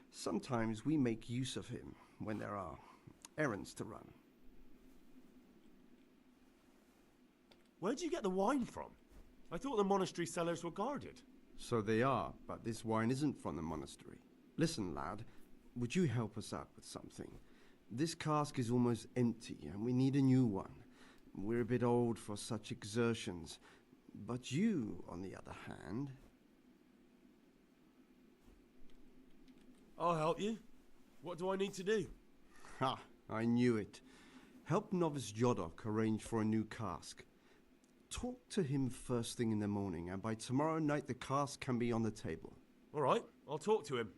Sometimes we make use of him when there are errands to run. Where'd you get the wine from? I thought the monastery cellars were guarded. So they are, but this wine isn't from the monastery. Listen, lad, would you help us out with something? This cask is almost empty, and we need a new one. We're a bit old for such exertions. But you, on the other hand... I'll help you. What do I need to do? Ha! I knew it. Help Novice Jodok arrange for a new cask. Talk to him first thing in the morning, and by tomorrow night the cask can be on the table. All right, I'll talk to him.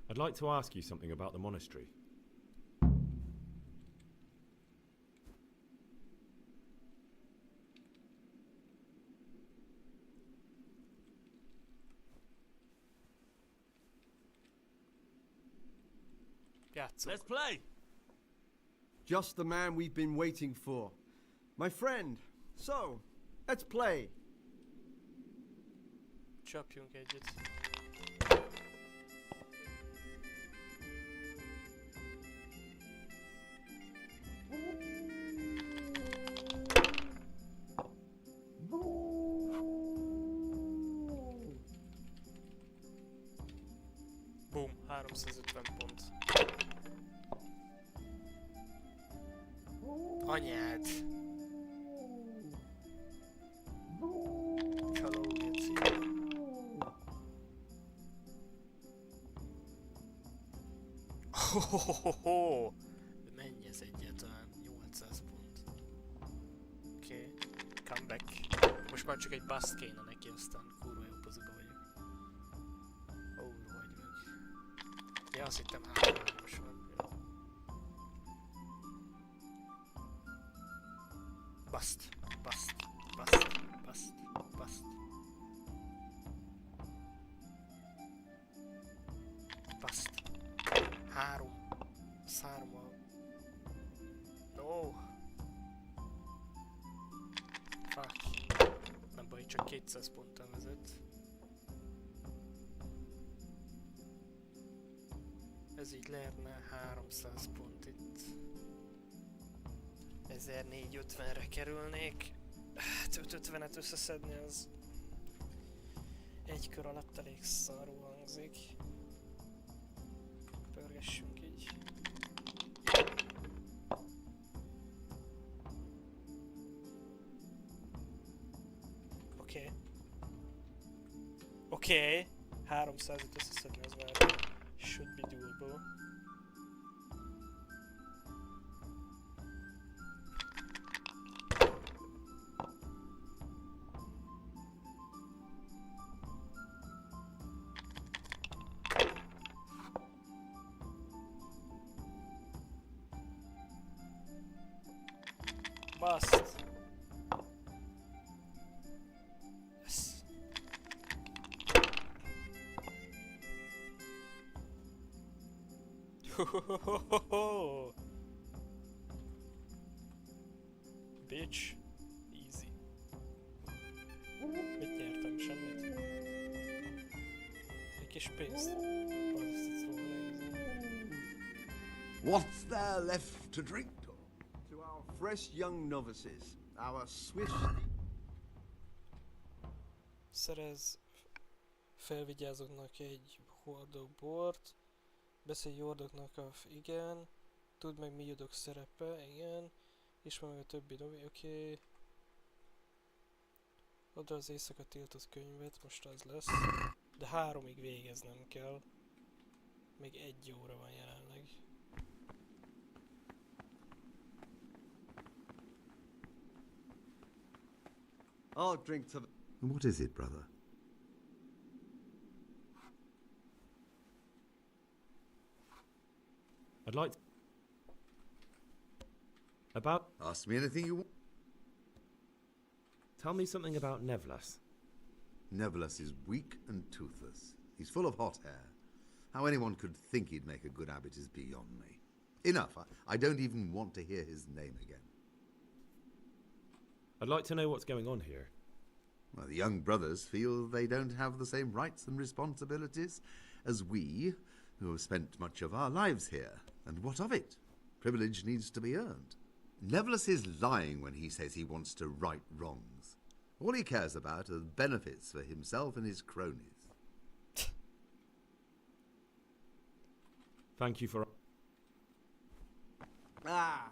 I'd like to ask you something about the monastery. Let's play! Just the man we've been waiting for. My friend, so, let's play. Csapjunk egyet. Boom, 350 pont. Anyád! Csaló, geci. Hohohoho! De mennyi ez egyáltalán? 800 pont. Oké. Come back. Most már csak egy bust kéne neki, aztán kurva jó poziba vagyok. Ó, rohagy meg. Ja, azt hittem 3-3-os van. Jó. Bust, bust, bust, bust, bust. Bust. 3. Szárma. No. Fuck. Nem baj, csak 200 ponttal vezet. Ez így lehetne 300 pont itt. 1450-re kerülnék. 550-et összeszedni az egy kör alatt elég szarul hangzik. Pörgessünk így. Oké. Oké. 300-et összeszedni az már should be doable. Bust. Yes. Bitch. Easy. Mit nyertem? Semmit. Egy kis pénzt. Basztatsz volna easy. What's there left to drink? To our fresh young novices, our swift... Szerez felvigyázóknak egy hordó bort, beszélj Jordoknak igen, tudd meg mi Jodok szerepe, igen, ismer meg a többi novi, oké. Oda az éjszaka tiltott könyvet, most az lesz, de 3-ig végeznem kell, még 1 óra van jelenleg. I'll drink to the... What is it, brother? I'd like to... About... Ask me anything you want. Tell me something about Nevlas. Nevlas is weak and toothless. He's full of hot hair. How anyone could think he'd make a good abbot is beyond me. Enough. I don't even want to hear his name again. I'd like to know what's going on here. Well, the young brothers feel they don't have the same rights and responsibilities as we, who have spent much of our lives here. And what of it? Privilege needs to be earned. Nevlas is lying when he says he wants to right wrongs. All he cares about are benefits for himself and his cronies. Thank you for... Ah,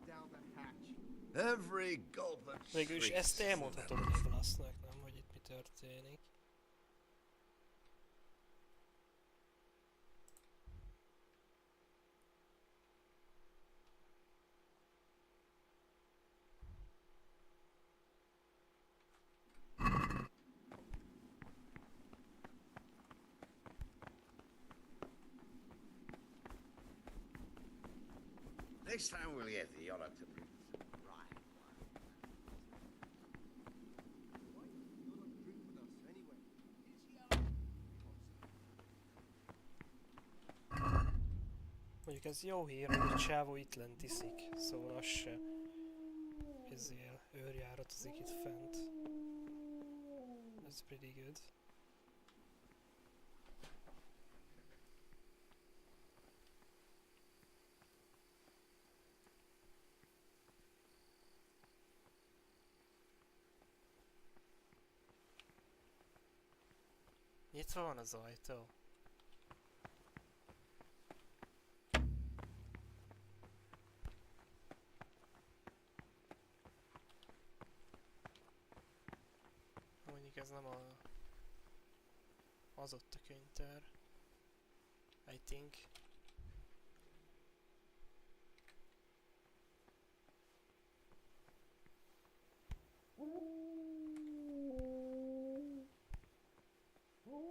down the hatch. Every gulp that Végül is ezt elmondhatom Nevlasnak, nem, hogy itt mi történik. This time we'll get the honor to bring Mondjuk ez jó hír, hogy a csávó itt lent iszik, szóval az se őrjáratozik itt fent. That's pretty good. Nyitva van az ajtó. Mondjuk ez nem az ott a könyvtár. I think.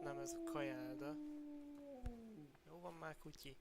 Nem ez a kajáda. Jó van már, kutyi.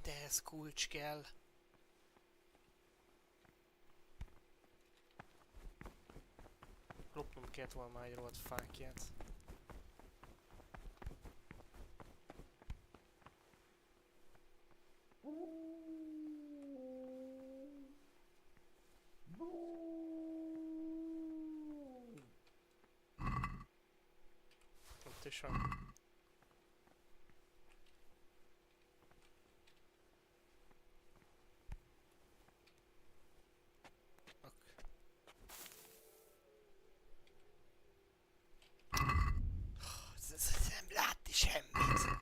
Mindenhez kulcs kell. Lopnom kellett volna már egy rohadt fákját. Ott is van. Nem látni semmit.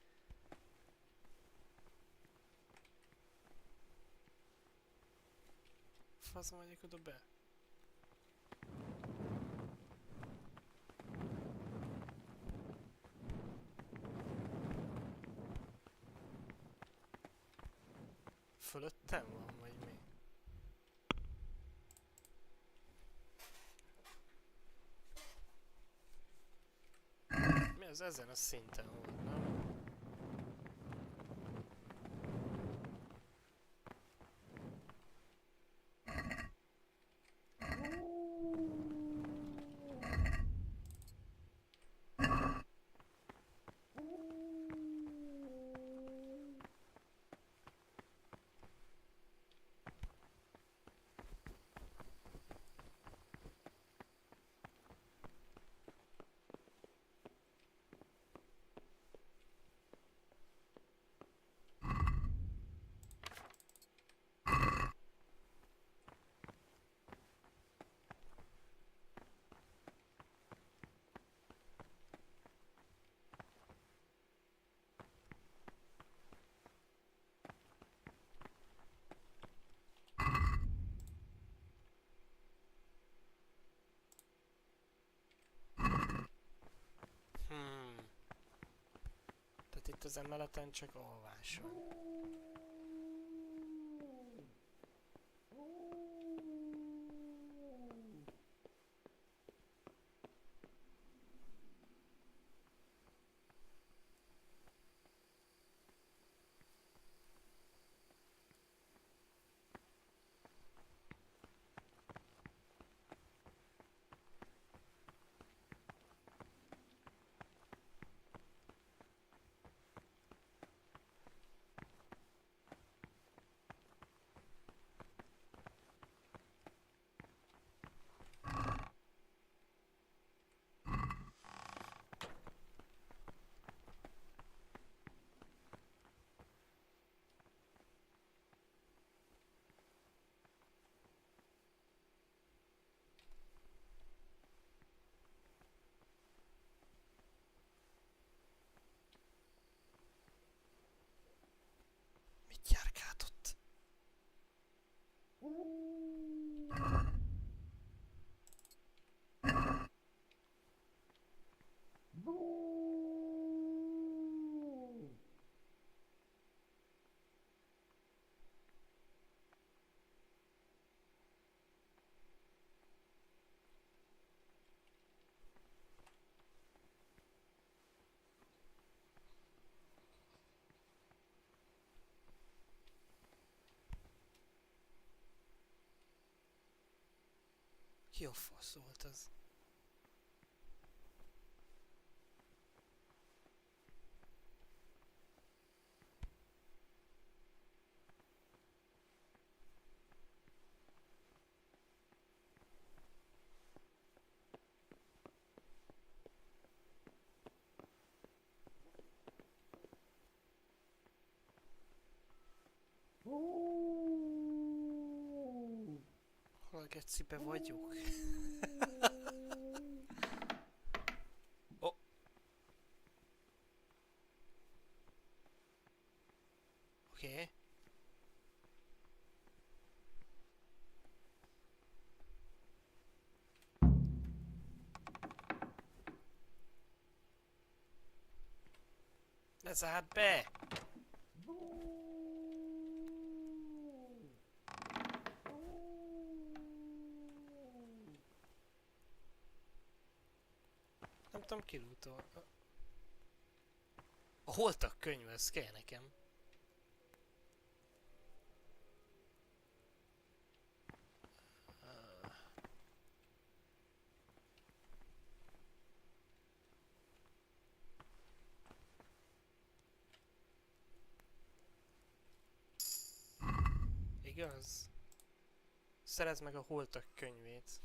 Faszom megyek oda be. Fölöttem van, vagy mi? Mi az ezen a szinten volt, nem? Tehát itt az emeleten csak alvás van. Ki a fasz volt az? Hol a gecibe vagyok? Oh. Oké. Ne zárd be! Nem tudom kilútol. A holtak könyve, ez kell nekem. Igaz? Szerezd meg a holtak könyvét.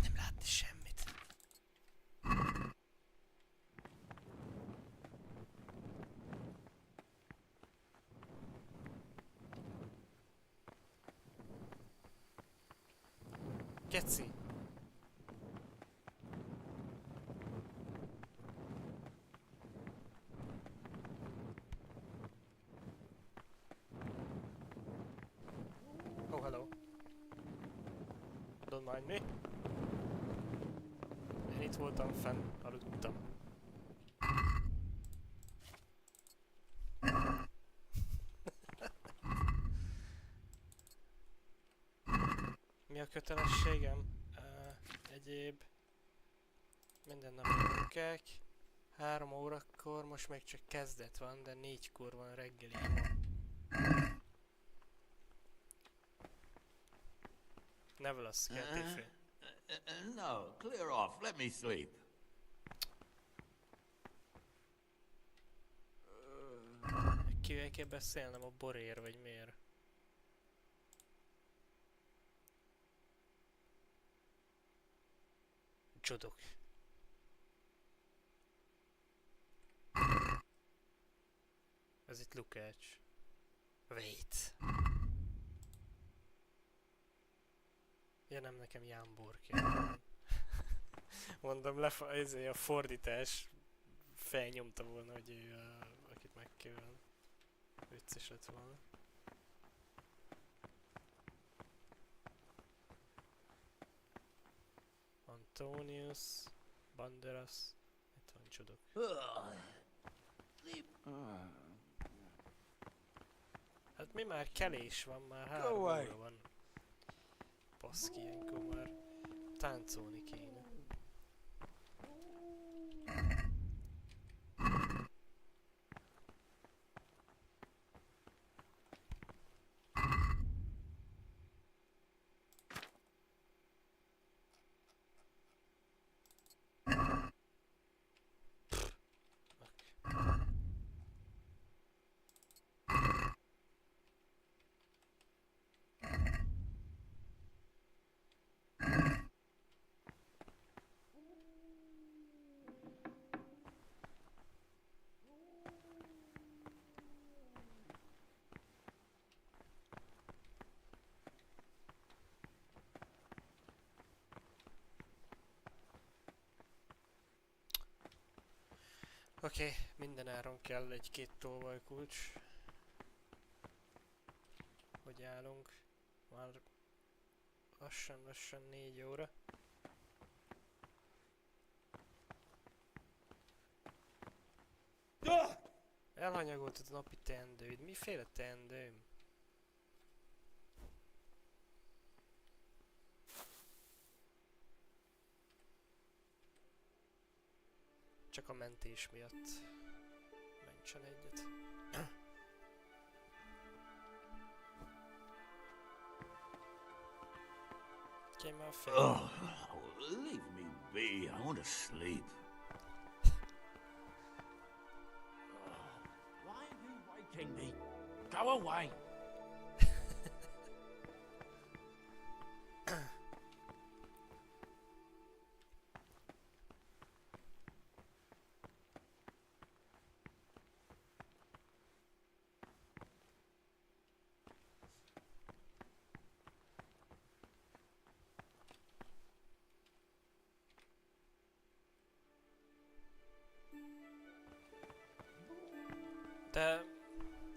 Nem látni semmit. Geci. Oh, hello. Don't mind me. Én itt voltam fenn, aludtam. Mi a kötelességem? Egyéb mindennapi munkák. 3 órakor, most még csak kezdet van, de 4-kor van reggeli ima. Ne velasz, keltél. No, clear off. Let me sleep. Kivel kell beszélnem, a borér vagy miért? Csodok. Ez itt Lukács. Wait. Ja, nem, nekem Jámbor kell. Mondom, a fordítás felnyomta volna, hogy ő akit meg kell. Vicces lett volna. Antonius, Banderas, itt van Csodok. Sleep. Hát mi már kelés van, már 3 óra van. Baszki, ilyenkor már táncolni kéne. Oké, minden áron kell egy-két tolvajkulcs. Hogy állunk? Már lassan 4 óra. Elhanyagoltad a napi teendőid. Miféle teendőm? Csak a mentés miatt mentsen egyet. Came out fair. Oh, leave me be. I want to sleep. Why are you waking me? Go away!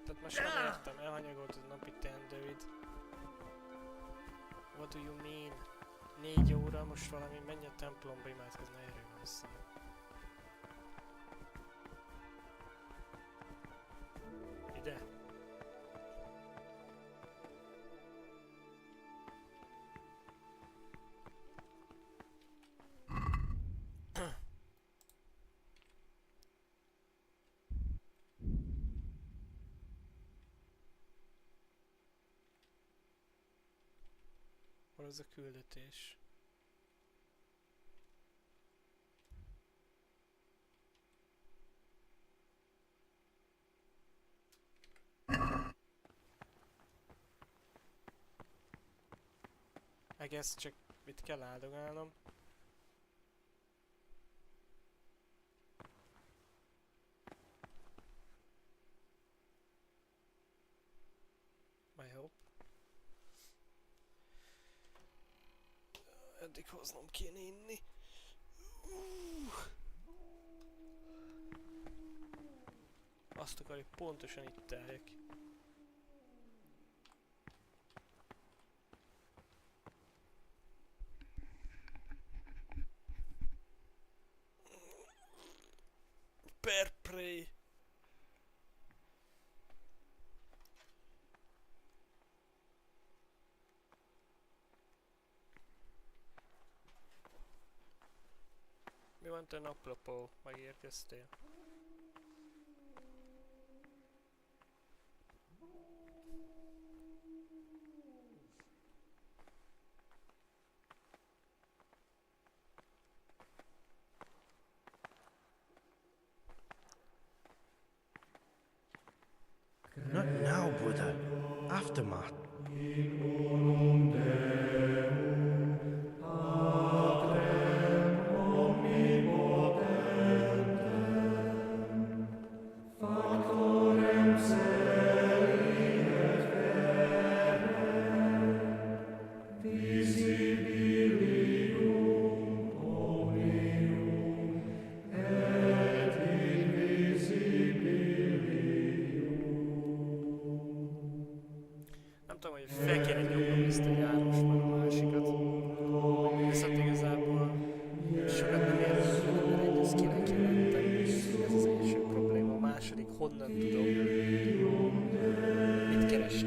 Tehát most nem értem, elhanyagoltad a napi teendőid. What do you mean? 4 óra, most valami menj a templomba imádkozni, erről van szó. Ide? Hol az a küldetés? I guess csak mit kell áldogálnom. I hope. Eddig hoznom kéne inni. Azt akarjuk, pontosan itt álljak. Per prey. Mi van te naplapó? Megérkeztél? Not now, brother. Aftermath. Nem tudom, hogy fel kéne nyomnom ezt a járos meg a másikat. Viszont igazából sokat nem érdekel, mert egy az kinek jelentem. Ez az első probléma. A második honnan tudom. Mit keresni?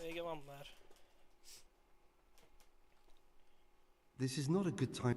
Vége van már. This is not a good time.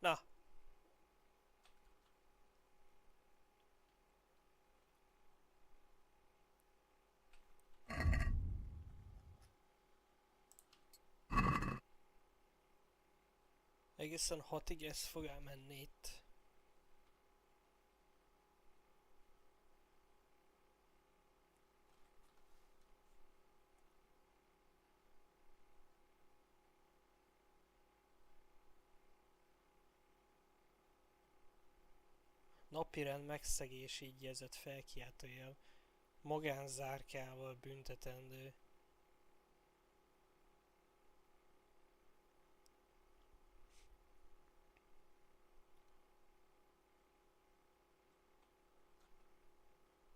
Na. Egészen 6-ig ez fog elmenni itt. Napirend megszegés, így jelzett felkiáltójel. Magánzárkával büntetendő.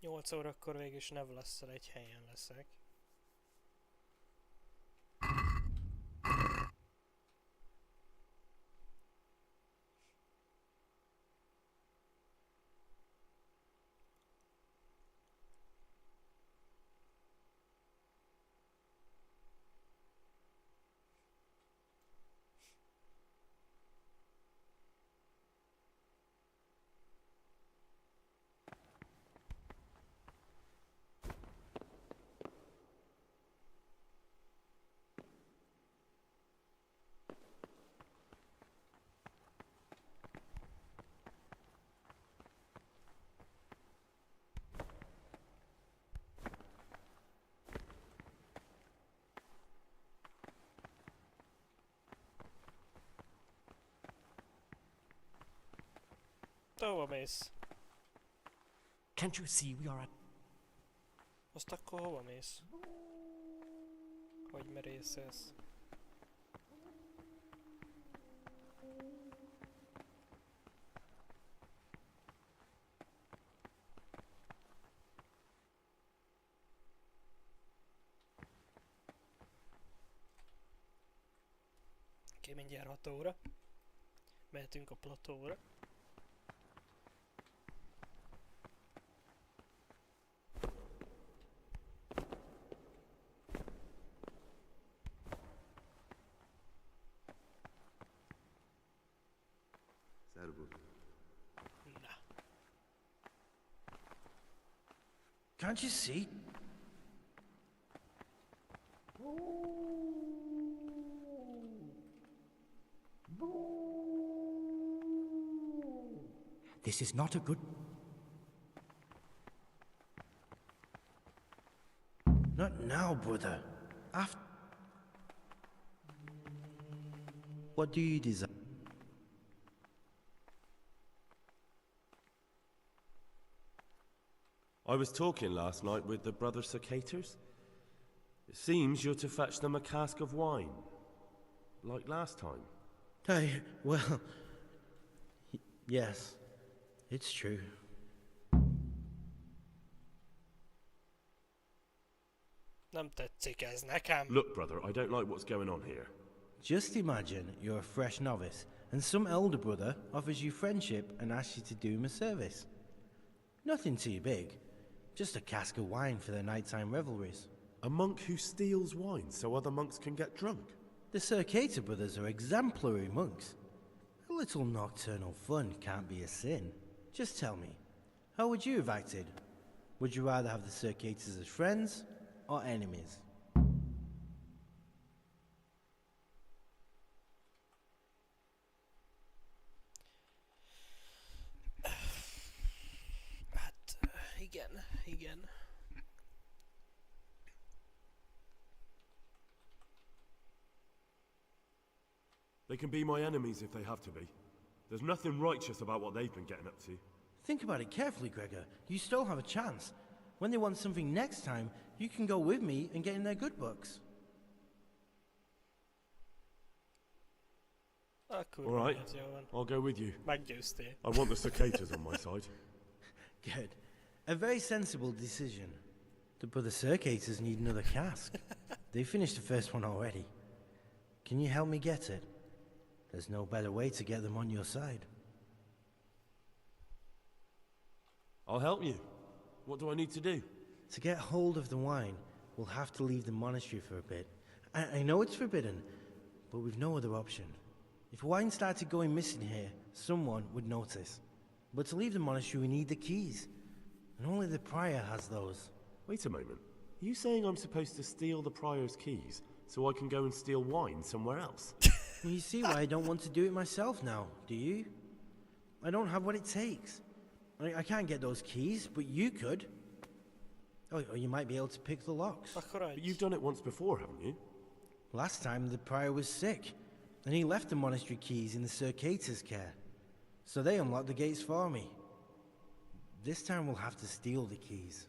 Nyolc órakor végülis Nevlasszal egy helyen leszek. Te hova mész? Can't you see we are at... Azt akkor hova mész? Hogy merészelsz? Oké, mindjárt 6 óra. Mehetünk a platóra. Can't you see? This is not a good... Not now, brother. After... What do you desire? I was talking last night with the Brother Cicators. It seems you're to fetch them a cask of wine. Like last time. Well... Yes. It's true. Nem tetszik ez nekem. Look, brother, I don't like what's going on here. Just imagine you're a fresh novice, and some elder brother offers you friendship and asks you to do him a service. Nothing too big. Just a cask of wine for their nighttime revelries. A monk who steals wine so other monks can get drunk? The Circator brothers are exemplary monks. A little nocturnal fun can't be a sin. Just tell me, how would you have acted? Would you rather have the Circators as friends or enemies? Igen. They can be my enemies if they have to be. There's nothing righteous about what they've been getting up to. Think about it carefully, Gregor. You still have a chance. When they want something next time, you can go with me and get in their good books. All right, I'll go with you. Meggyőztél. I want the cicadas on my side. Good. A very sensible decision. But the Circators need another cask. They finished the first one already. Can you help me get it? There's no better way to get them on your side. I'll help you. What do I need to do? To get hold of the wine, we'll have to leave the monastery for a bit. I know it's forbidden, but we've no other option. If wine started going missing here, someone would notice. But to leave the monastery, we need the keys. And only the prior has those. Wait a moment. Are you saying I'm supposed to steal the prior's keys so I can go and steal wine somewhere else? Well, you see why I don't want to do it myself now, do you? I don't have what it takes. I can't get those keys, but you could. Or you might be able to pick the locks. But you've done it once before, haven't you? Last time the prior was sick, and he left the monastery keys in the Circator's care. So they unlocked the gates for me. This time we'll have to steal the keys.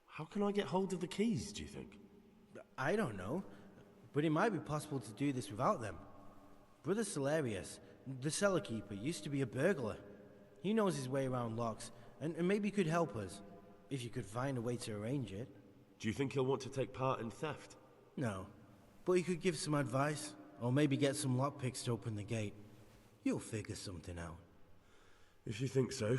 How can I get hold of the keys, do you think? I don't know, but it might be possible to do this without them. Brother Celerius, the cellar keeper, used to be a burglar. He knows his way around locks, and maybe could help us, if you could find a way to arrange it. Do you think he'll want to take part in theft? No, but he could give some advice, or maybe get some lockpicks to open the gate. You'll figure something out. If you think so,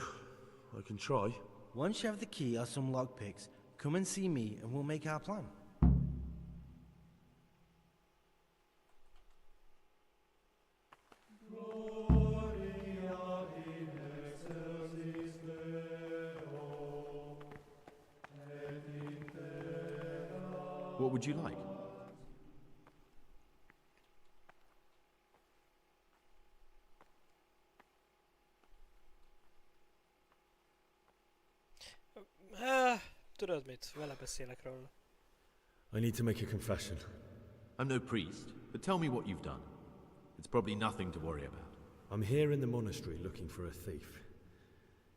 I can try. Once you have the key or some lockpicks, come and see me and we'll make our plan. What would you like? Tudod mit? Vele beszélek róla. I need to make a confession. I'm no priest, but tell me what you've done. It's probably nothing to worry about. I'm here in the monastery looking for a thief.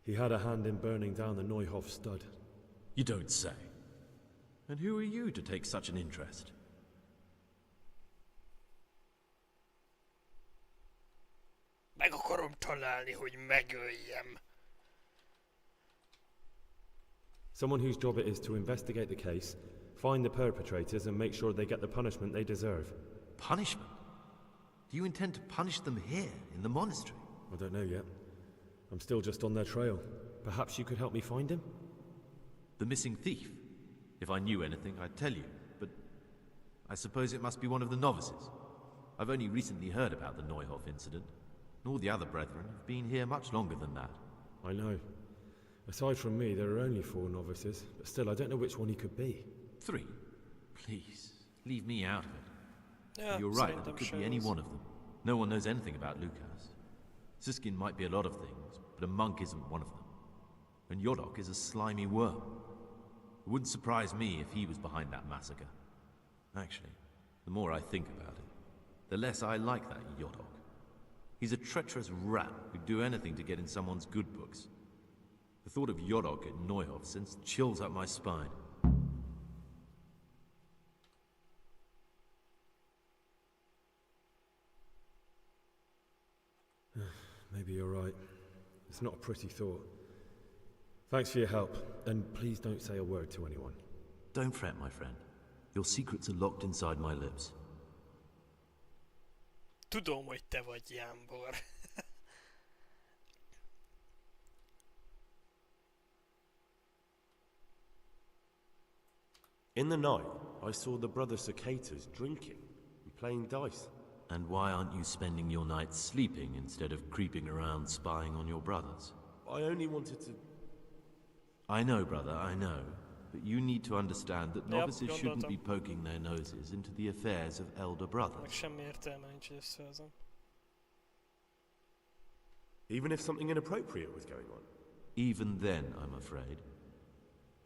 He had a hand in burning down the Neuhof stud. You don't say. And who are you to take such an interest? Meg akarom találni, hogy megöljem. Someone whose job it is to investigate the case, find the perpetrators and make sure they get the punishment they deserve. Punishment? Do you intend to punish them here, in the monastery? I don't know yet. I'm still just on their trail. Perhaps you could help me find him? The missing thief? If I knew anything, I'd tell you, but I suppose it must be one of the novices. I've only recently heard about the Neuhof incident, and all the other brethren have been here much longer than that. I know. Aside from me, there are only 4 novices, but still, I don't know which one he could be. 3? Please, leave me out of it. Yeah, you're right, it could be any one of them. No one knows anything about Lucas. Siskin might be a lot of things, but a monk isn't one of them. And Yodok is a slimy worm. It wouldn't surprise me if he was behind that massacre. Actually, the more I think about it, the less I like that Yodok. He's a treacherous rat who'd do anything to get in someone's good books. The thought of Yodok at Neuhof sends chills up my spine. Maybe you're right. It's not a pretty thought. Thanks for your help, and please don't say a word to anyone. Don't fret, my friend. Your secrets are locked inside my lips. Tudom, hogy te vagy, Jámbor. In the night, I saw the brother cicadas drinking and playing dice. And why aren't you spending your nights sleeping instead of creeping around spying on your brothers? I only wanted to... I know, brother, I know. But you need to understand that novices shouldn't gondoltam. be poking their noses into the affairs of elder brothers. Meg semmi értelme nincs, hogy összehozom. Even if something inappropriate was going on. Even then, I'm afraid.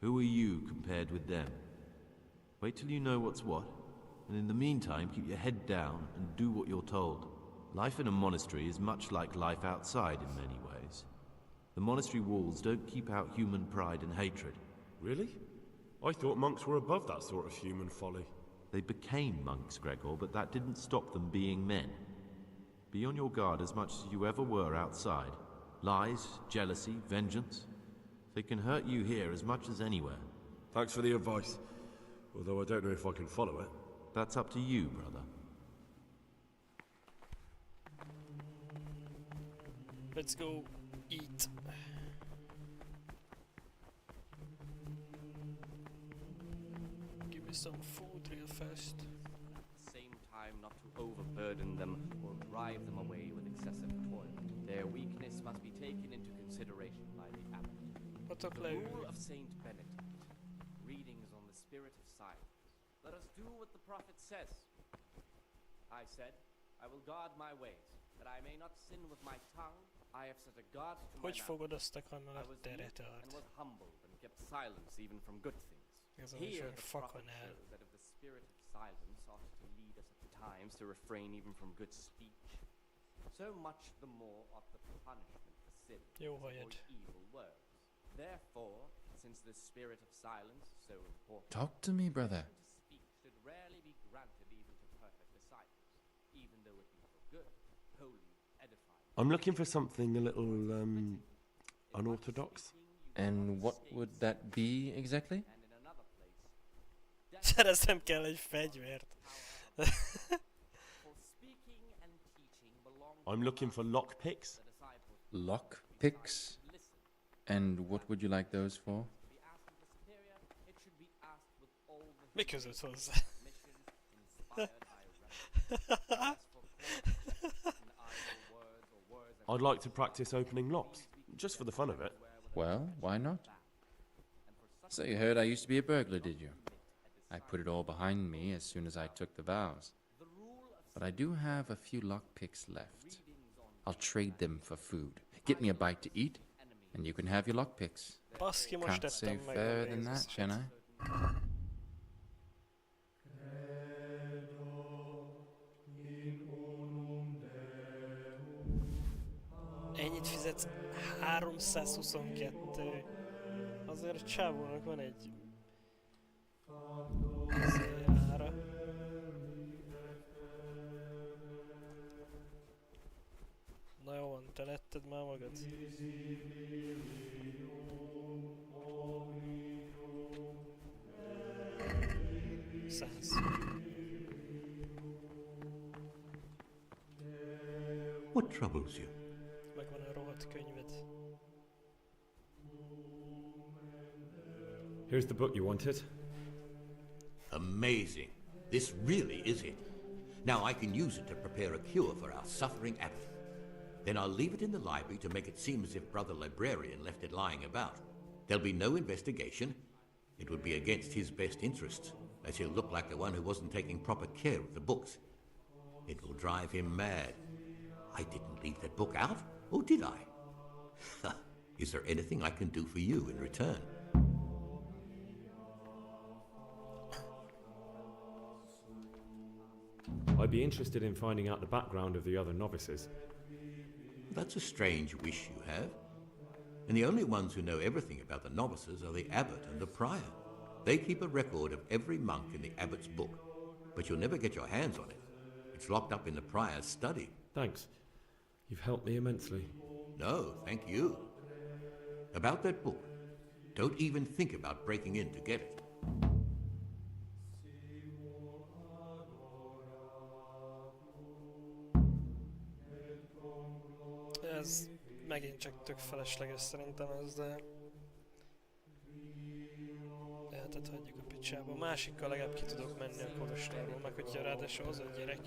Who are you compared with them? Wait till you know what's what, and in the meantime, keep your head down and do what you're told. Life in a monastery is much like life outside in many ways. The monastery walls don't keep out human pride and hatred. Really? I thought monks were above that sort of human folly. They became monks, Gregor, but that didn't stop them being men. Be on your guard as much as you ever were outside. Lies, jealousy, vengeance. They can hurt you here as much as anywhere. Thanks for the advice. Although I don't know if I can follow it. That's up to you, brother. Let's go eat. Give me some food real fast. At the same time, not to overburden them or drive them away with excessive toil. Their weakness must be taken into consideration by the abbot. The rule of Saint Benedict. Readings on the spirit of silence. Let us do what the prophet says. I said, I will guard my ways, that I may not sin with my tongue. I have set a guard to my Hogy mouth. fogod azt a kanalat I was meek teretart? and was humbled and kept silence even from good things. Ez a Here műsor the fakon prophet el. shows that if the spirit of silence ought to lead us at times to refrain even from good speech, so much the more ought the punishment for sin Jó to avoid hajad. evil words. Therefore, since the spirit of silence is so important, Talk to me, brother. speech should rarely be granted even to perfect disciples, even though it be for good, holy, edifying. I'm looking for something a little, unorthodox. And what would that be exactly? Szereznem kell egy fegyvert. I'm looking for lockpicks. Lockpicks? And what would you like those for? Mi között hozzá? I'd like to practice opening locks, just for the fun of it. Well, why not? So you heard I used to be a burglar, did you? I put it all behind me as soon as I took the vows. But I do have a few lockpicks left. I'll trade them for food. Get me a bite to eat, and you can have your lockpicks. Baszki, most Can't say tettem meg fairer a than that, Jézusokat. can I? Ennyit fizetsz? 322. Azért a csávónak van egy... ára. Na jó van, te letted már magad? Száz. What troubles you? Megvan a rohadt könyved. Here's the book you wanted. Amazing. This really is it. Now I can use it to prepare a cure for our suffering abbot. Then I'll leave it in the library to make it seem as if Brother Librarian left it lying about. There'll be no investigation. It would be against his best interests, as he'll look like the one who wasn't taking proper care of the books. It will drive him mad. I didn't leave that book out, or did I? Is there anything I can do for you in return? I'd be interested in finding out the background of the other novices. That's a strange wish you have. And the only ones who know everything about the novices are the abbot and the prior. They keep a record of every monk in the abbot's book, but you'll never get your hands on it. It's locked up in the prior's study. Thanks. You've helped me immensely. No, thank you. About that book, don't even think about breaking in to get it. Ez megint csak tök felesleges szerintem ez, de... Lehet, abbétet hagyjuk a picsába. A másikkal legalább ki tudok menni a kolostorból, meg hogyha ráadásul az a gyerek,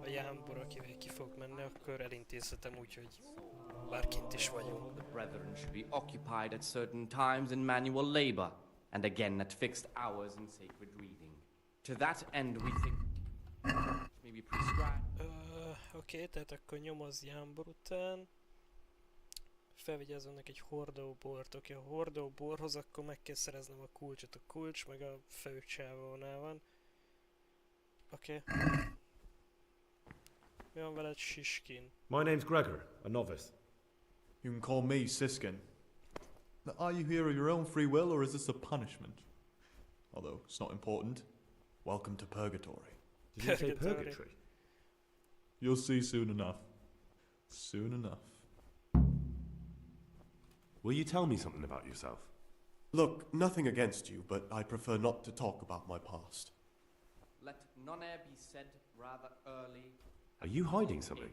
a jámbor, akivel ki fog menni, akkor elintézhetem úgy, hogy bár kint is vagyunk. The brethren should be occupied at certain times in manual labor, and again at fixed hours in sacred reading. To that end we think maybe prescribe. Oké, tehát akkor nyomoz jámbor után. Felvigyázzon neki egy hordóbort. Oké, a hordóborhoz akkor meg kell szereznem a kulcsot. A kulcs meg a főcsávónál van. Oké. Mi van veled, Siskin? My name's Gregor, a novice. You can call me Siskin. Now, are you here of your own free will, or is this a punishment? Although, it's not important. Welcome to Purgatory. Did you say purgatory? You'll see soon enough. Soon enough. Will you tell me something about yourself? Look, nothing against you, but I prefer not to talk about my past. Let none ere be said rather early. Are you hiding something?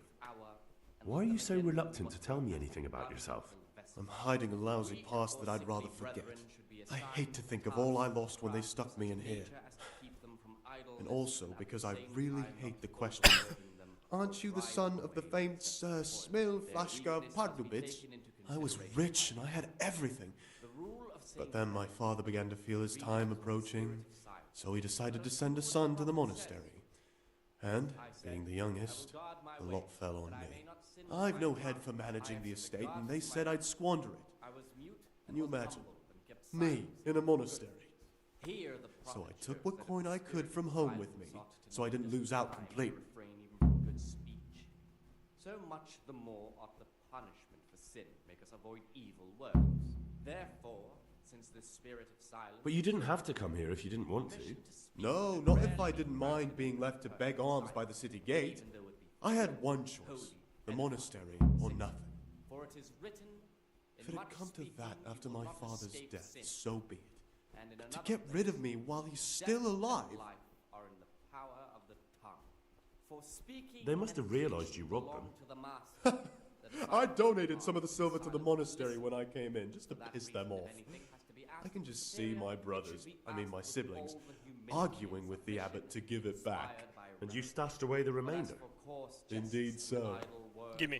Why are you so reluctant to tell me anything about yourself? I'm hiding a lousy past that I'd rather forget. I hate to think of all I lost when they stuck me in here. And also because I really hate the question, aren't you the son of the famed Sir Smil Flashka Pardubitz? I was rich and I had everything. But then my father began to feel his time approaching, so he decided to send a son to the monastery. And, being the youngest, the lot fell on me. I've no head for managing the estate, and they said I'd squander it. Can you imagine? Me, in a monastery. So I took what coin I could from home with me, so I didn't lose out completely. So much the more ought the punishment for sin make us avoid evil works. Therefore, since the spirit of silence... But you didn't have to come here if you didn't want to. No, not if I didn't mind being left to beg alms by the city gate. I had one choice, the monastery or nothing. For it is written, if it had come to that after my father's death, so be it. But to get rid of me while he's still alive... are in the power of the tongue. For speaking They must have realised you robbed them. I donated some of the silver to the monastery when I came in, just to piss them off. I can just see my brothers, my siblings, arguing with the abbot to give it back. And you stashed away the remainder? Indeed so. Gimme.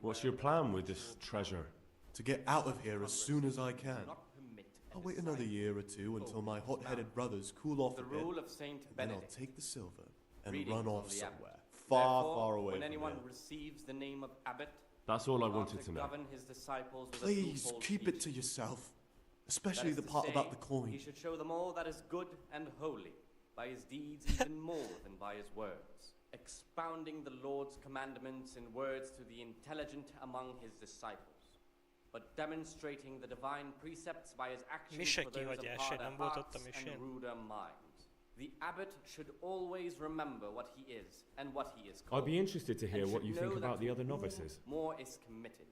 What's your plan with this treasure? To get out of here as soon as I can. I'll wait another year or two until my hot-headed brothers cool off a bit, and then I'll take the silver and run off somewhere, far away when anyone from here. receives the name of abbot, that's all I wanted to know. Please, keep it to yourself. Especially the part about the coin. He should show them all that is good and holy, by his deeds even more than by his words, expounding the Lord's commandments in words to the intelligent among his disciples, but demonstrating the divine precepts by his actions for those of harder hearts and ruder minds. The abbot should always remember what he is and what he is called. I'd be interested to hear what you think about the other novices. More is committed.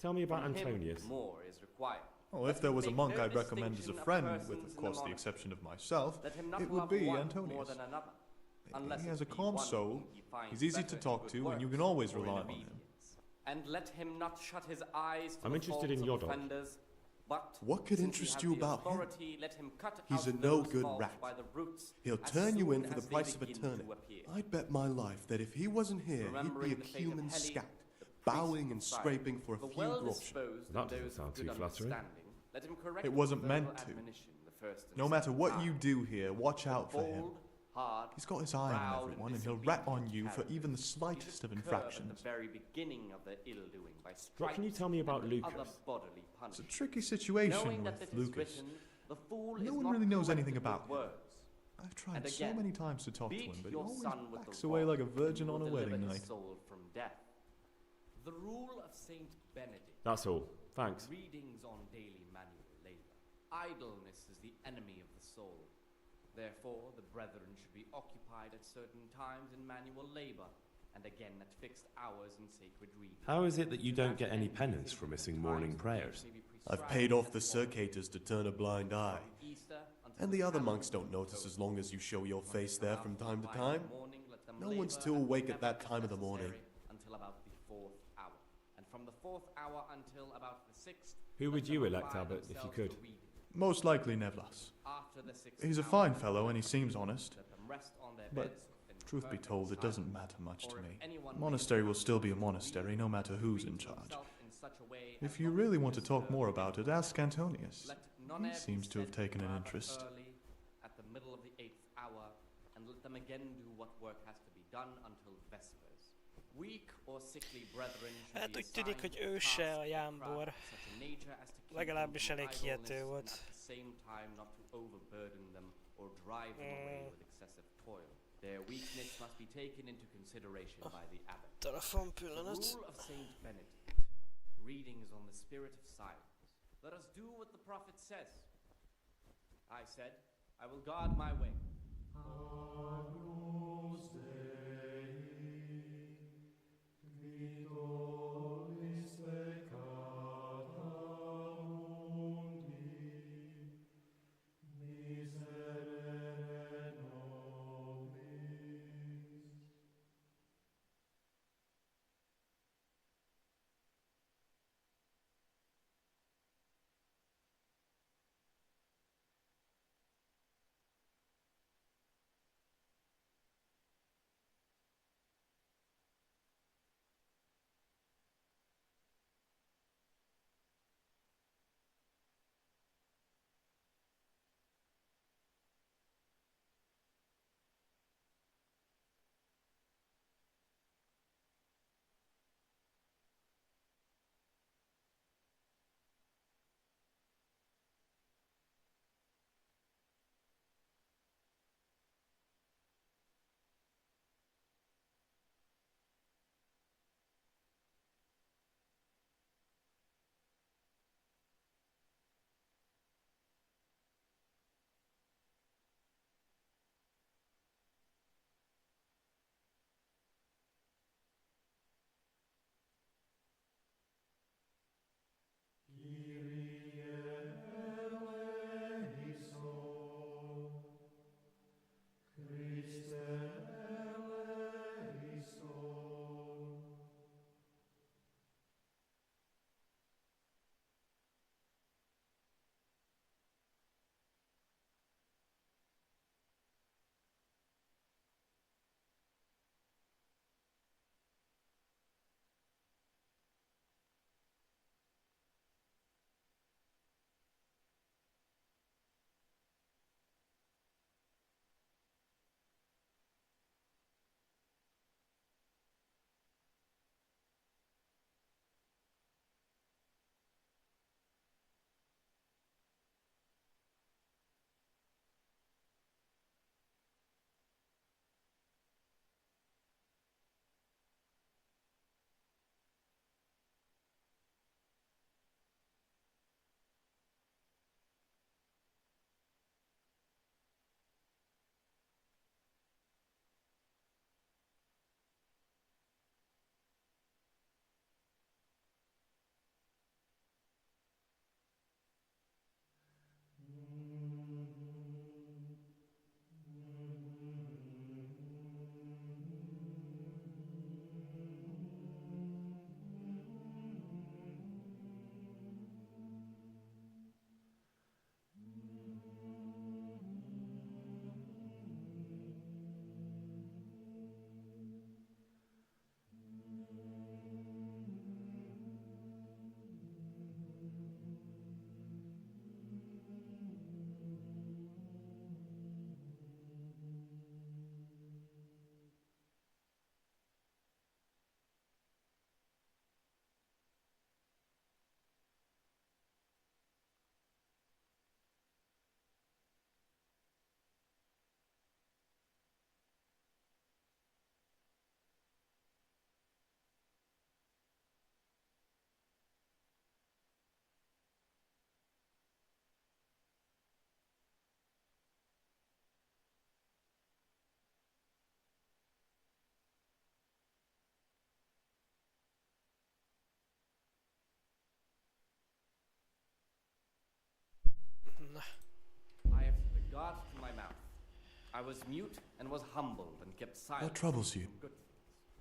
Tell me about From him, Antonius. more is required. Well, if there was a monk I'd recommend as a friend, with of course the exception of myself, it would be Antonius. He has a calm soul, he's easy to talk to, and you can always rely on him. And let him not shut his eyes to I'm the interested in faults your of dog. offenders, but What could since he interest has you the about him? authority, let him cut He's a out no those good faults rat. by the roots He'll as turn you in soon for the as they price of a begin turnip. to appear. I'd bet my life that if he wasn't here, he'd Remembering be the a fate of human Heli, scat, the priest bowing and of Cyrus. scraping for a The few well groschen. disposed That and doesn't those sound of good too flattering. understanding, let him correct It wasn't with meant verbal to. admonition the first and No matter second what time. you do here, watch out for him. Bold, hard, He's got his eye on proud, everyone, and and he'll rat on you for even the slightest of curb at infractions. the very beginning of their ill-doing by What can you stripes tell me about and Lucas? other bodily It's a punishment. tricky situation Knowing that with it is Lucas. written, the fool No is one not really knows corrected anything with about him. words. I've tried And so again, many times to talk to beat him, but he your always son with backs the away rod, like a and virgin you on a will deliver wedding his night. soul from death. The rule of Saint Benedict. That's all. Thanks. Readings on daily manual labor. Idleness is the enemy of the soul. Therefore, the brethren should be occupied at certain times in manual labor, and again at fixed hours in sacred reading. How is it that you don't get any penance for missing morning prayers? I've paid off the circators to turn a blind eye. And the other monks don't notice as long as you show your face there from time to time. No one's too awake at that time of the morning. Until about the 4th hour. And from the 4th hour until about the 6th, Who would you elect, Abbot, if you could? Most likely Nevlas. He's a fine fellow and he seems honest. But, truth be told, it doesn't matter much to me. Monastery will still be a monastery, no matter who's in charge. If you really want to talk more about it, ask Antonius. He seems to have taken an interest. At the middle of the 8th hour, and let them again do what work has to be done until Vespers. Weak or sickly brethren should Hát be úgy tűnik, hogy assigned ő to se a tasks of jámbor. craft of such a nature as to keep Legalábbis them from elég hihető idleness volt. and at the same time not to overburden them or drive them away with excessive toil. Their weakness must be taken into consideration by the abbot. Telefon The pillanat. rule of Saint Benedict. Readings on the spirit of silence. Let us do what the prophet says. I said, I will guard my way. I have the guard to my mouth. I was mute and was humbled and kept silent. What troubles you? Good.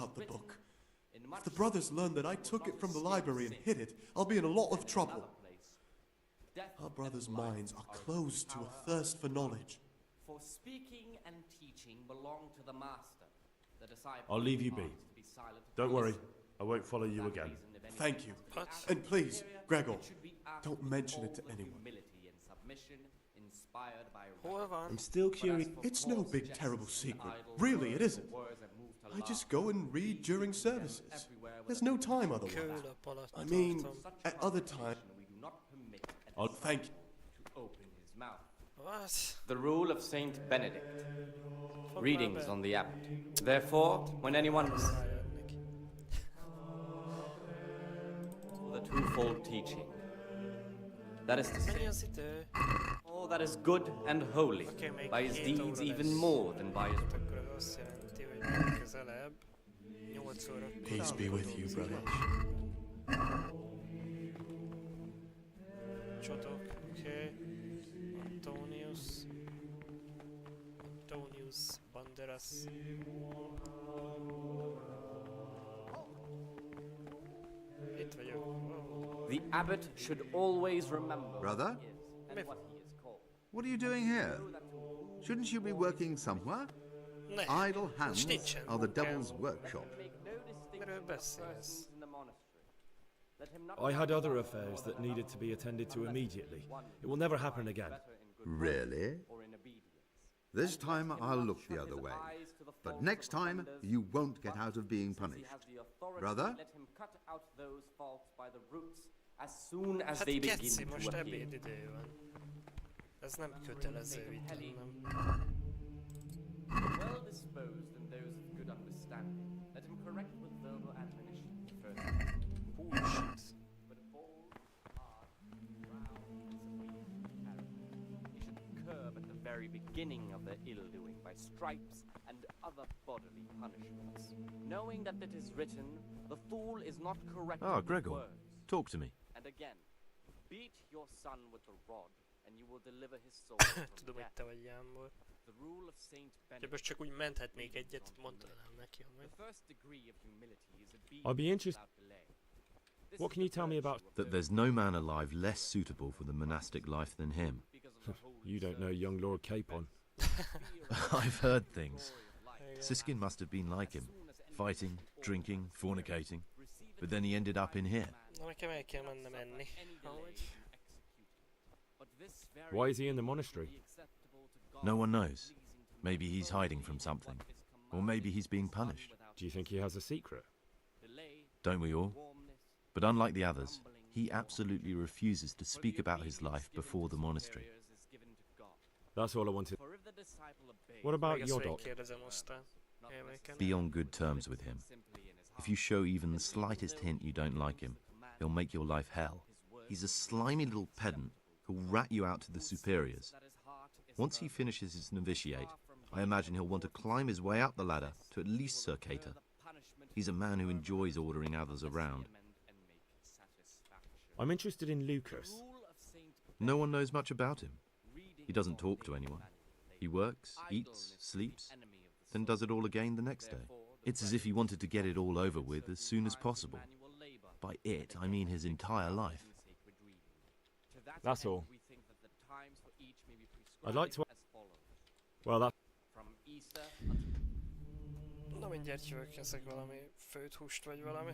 about the book. If the brothers learn that I took it from the library and hid it, I'll be in a lot of trouble. Our brothers' minds are closed to a thirst for knowledge. For speaking and teaching belong to the master. The disciple I'll leave you be. must be silent. Don't worry, I won't follow you again. Thank you. And please, Gregor, don't mention it to anyone. Humility and submission inspired by I'm still curious. It's no big, terrible secret. Really, it isn't. I just go and read during services. There's no time otherwise. I mean, at other times. I'll thank you. To open his mouth. What? The rule of Saint Benedict. Readings on the abbot. Therefore, when anyone... The twofold teaching. That is to say, all that is good and holy, by his deeds even more than by his... Peace be with you, brother. Csotok, oké. Antonius Banderas. Itt vagyok. Wow. The abbot should always remember Brother? who he is and what he is called. What are you doing here? Shouldn't you be working somewhere? Ne, Idle hands nincsen are the munkám. devil's workshop. Miről beszélsz? I had other affairs that needed to be attended to immediately. It will never happen again. Really? This time I'll look the other way. But next time, you won't get out of being punished. Brother? Let him cut out those faults by the roots as soon as Hát they begin geci, to most appear. ebédidő van. Ez nem kötelező itt, nem. Well disposed and those of good understanding, let him correct with verbal admonition first. Bullshit. But bold, hard, proud, and severe in character. He should curb at the very beginning of their ill-doing by stripes and other bodily punishments, knowing that it is written, the fool is not corrected Ah, with Gregor, words. talk to me. And again, beat your son with the rod, and you will deliver his soul from Tudom, hogy death. te vagy Jámbor. The rule of Saint De Benedict. most csak úgy menthetnék egyet, mondanám neki, The amúgy. first degree of humility is I'd be interested. without delay. What can you tell me about? That there's no man alive less suitable for the monastic life than him. You don't know young Lord Capon. I've heard things. Siskin must have been like him, fighting, drinking, fornicating. But then he ended up in here. Na, nekem el kell mennem enni. Amúgy. Why is he in the monastery? No one knows. Maybe he's hiding from something. Or maybe he's being punished. Do you think he has a secret? Don't we all? But unlike the others, he absolutely refuses to speak about his life before the monastery. That's all I wanted. What about Még ezt Yodok? végigkérdezem aztán. Élméken. Be on good terms with him. If you show even the slightest hint you don't like him, he'll make your life hell. He's a slimy little pedant who'll rat you out to the superiors. Once he finishes his novitiate, I imagine he'll want to climb his way up the ladder to at least Sir Cater. He's a man who enjoys ordering others around. I'm interested in Lucas. No one knows much about him. He doesn't talk to anyone. He works, eats, sleeps, then does it all again the next day. It's as if he wanted to get it all over with as soon as possible. By it, I mean his entire life. That's all. I'd like to. Well, that. Na, mindjárt jövök, ezek valami főtt húst vagy valami.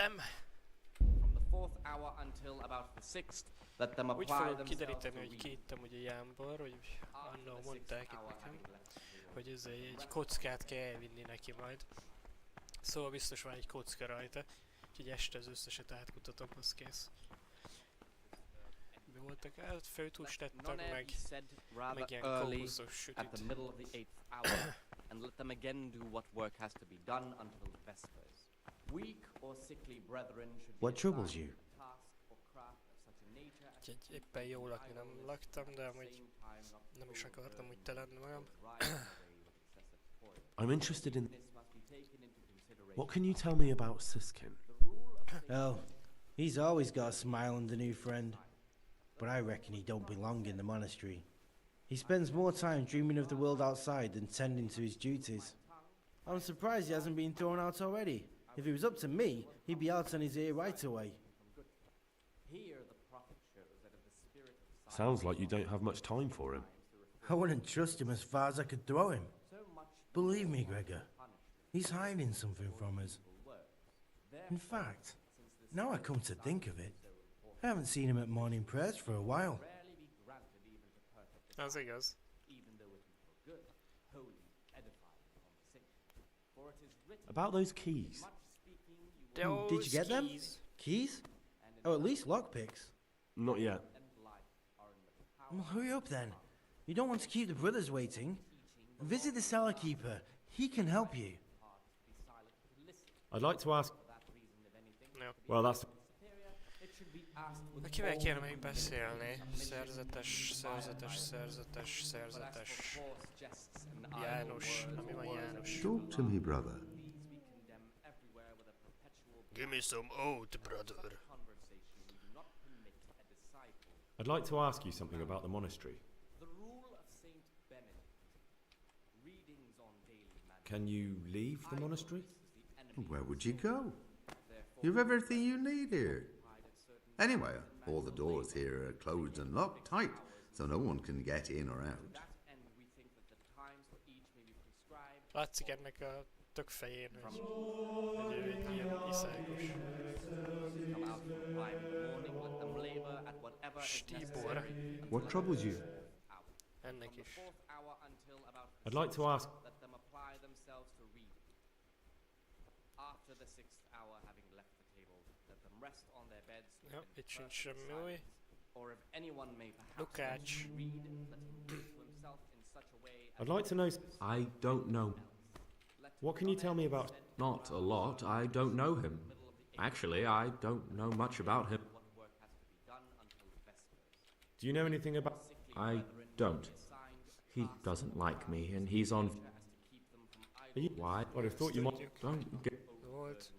Ettem. From the 4th hour until about the 6th, let them Úgy apply fogok themselves kideríteni, to hogy read. kiittem ugye Jámbor, hogy annól mondták itt nekem, hogy egy kockát kell elvinni neki majd. Szóval biztos van egy kocka rajta, úgyhogy este az összeset átkutatom, az kész. Mi voltak el? Főtús tettem, meg ilyen kókuszos sütít. At the middle of the 8th hour, and let them again do what work has to be done until vespers. Weak or sickly brethren should be What troubles you? Úgyhogy éppen jól lakni nem laktam, de amúgy nem is akartam úgy telenni magam. I'm interested in... What can you tell me about Siskin? Oh, he's always got a smile on the new friend. But I reckon he don't belong in the monastery. He spends more time dreaming of the world outside than tending to his duties. I'm surprised he hasn't been thrown out already. If it was up to me, he'd be out on his ear right away. Here the prophet shows that if the spirit of Sounds like you don't have much time for him. I wouldn't trust him as far as I could throw him. Believe me, Gregor, he's hiding something from us. In fact, now I come to think of it, I haven't seen him at morning prayers for a while. Az igaz. About those keys. Did you get them? Keys? Oh, at least lockpicks. Not yet. Well, hurry up then. You don't want to keep the brothers waiting. Visit the cellar keeper. He can help you. I'd like to ask... No. Well, that's... Kivel kéne még beszélni? Szerzetes. János. Ami van János? Talk to me, brother. Give me some oat, brother. I'd like to ask you something about the monastery. Can you leave the monastery? Where would you go? You've everything you need here. Anyway, all the doors here are closed and locked tight, so no one can get in or out. Látszik ennek a tök fején, hogy ő egy ilyen iszágos. Stibor. What troubles you? Ennek is. I'd like to ask... Ja, itt sincs semmi új. Lukács. I'd like to know... I don't know. What can you tell me about... Not a lot. I don't know him. Actually, I don't know much about him. Do you know anything about... I don't. He doesn't like me, and he's on... Why? I'd have thought you might... Don't get... Volt.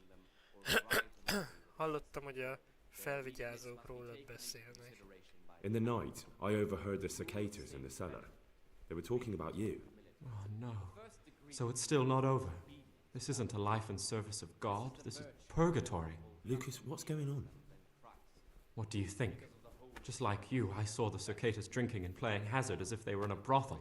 Hallottam, hogy a felvigyázók rólad beszélnek. In the night, I overheard the cicadas in the cellar. They were talking about you. Oh, no. So it's still not over. This isn't a life in service of God. This is purgatory. Lucas, what's going on? What do you think? Just like you, I saw the cicadas drinking and playing hazard as if they were in a brothel.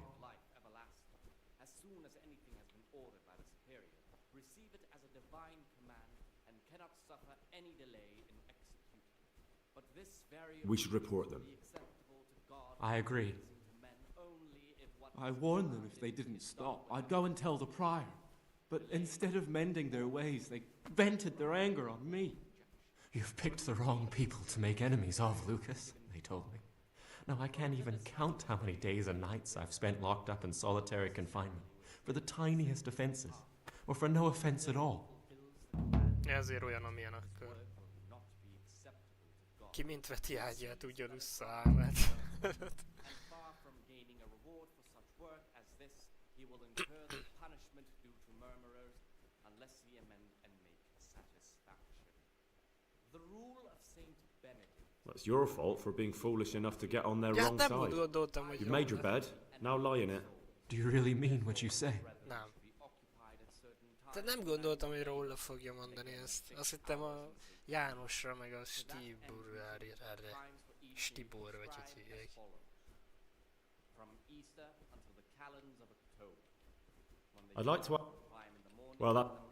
We should report them. I agree. I warned them if they didn't stop, I'd go and tell the prior. But instead of mending their ways, they vented their anger on me. You've picked the wrong people to make enemies of, Lucas, they told me. Now I can't even count how many days and nights I've spent locked up in solitary confinement for the tiniest offences, or for no offence at all. Ezért olyan, amilyen akkor. Ki mint veti ágyát, úgy alussza álmát. That's your fault for being foolish enough to get on their wrong side. You've made your bed, now lie in it. Do you really mean what you say? Nem. Tehát nem gondoltam, hogy róla fogja mondani ezt. Azt hittem a Jánosra, meg a Stibor, vagy hogy hívják. I'd like to... Well, that...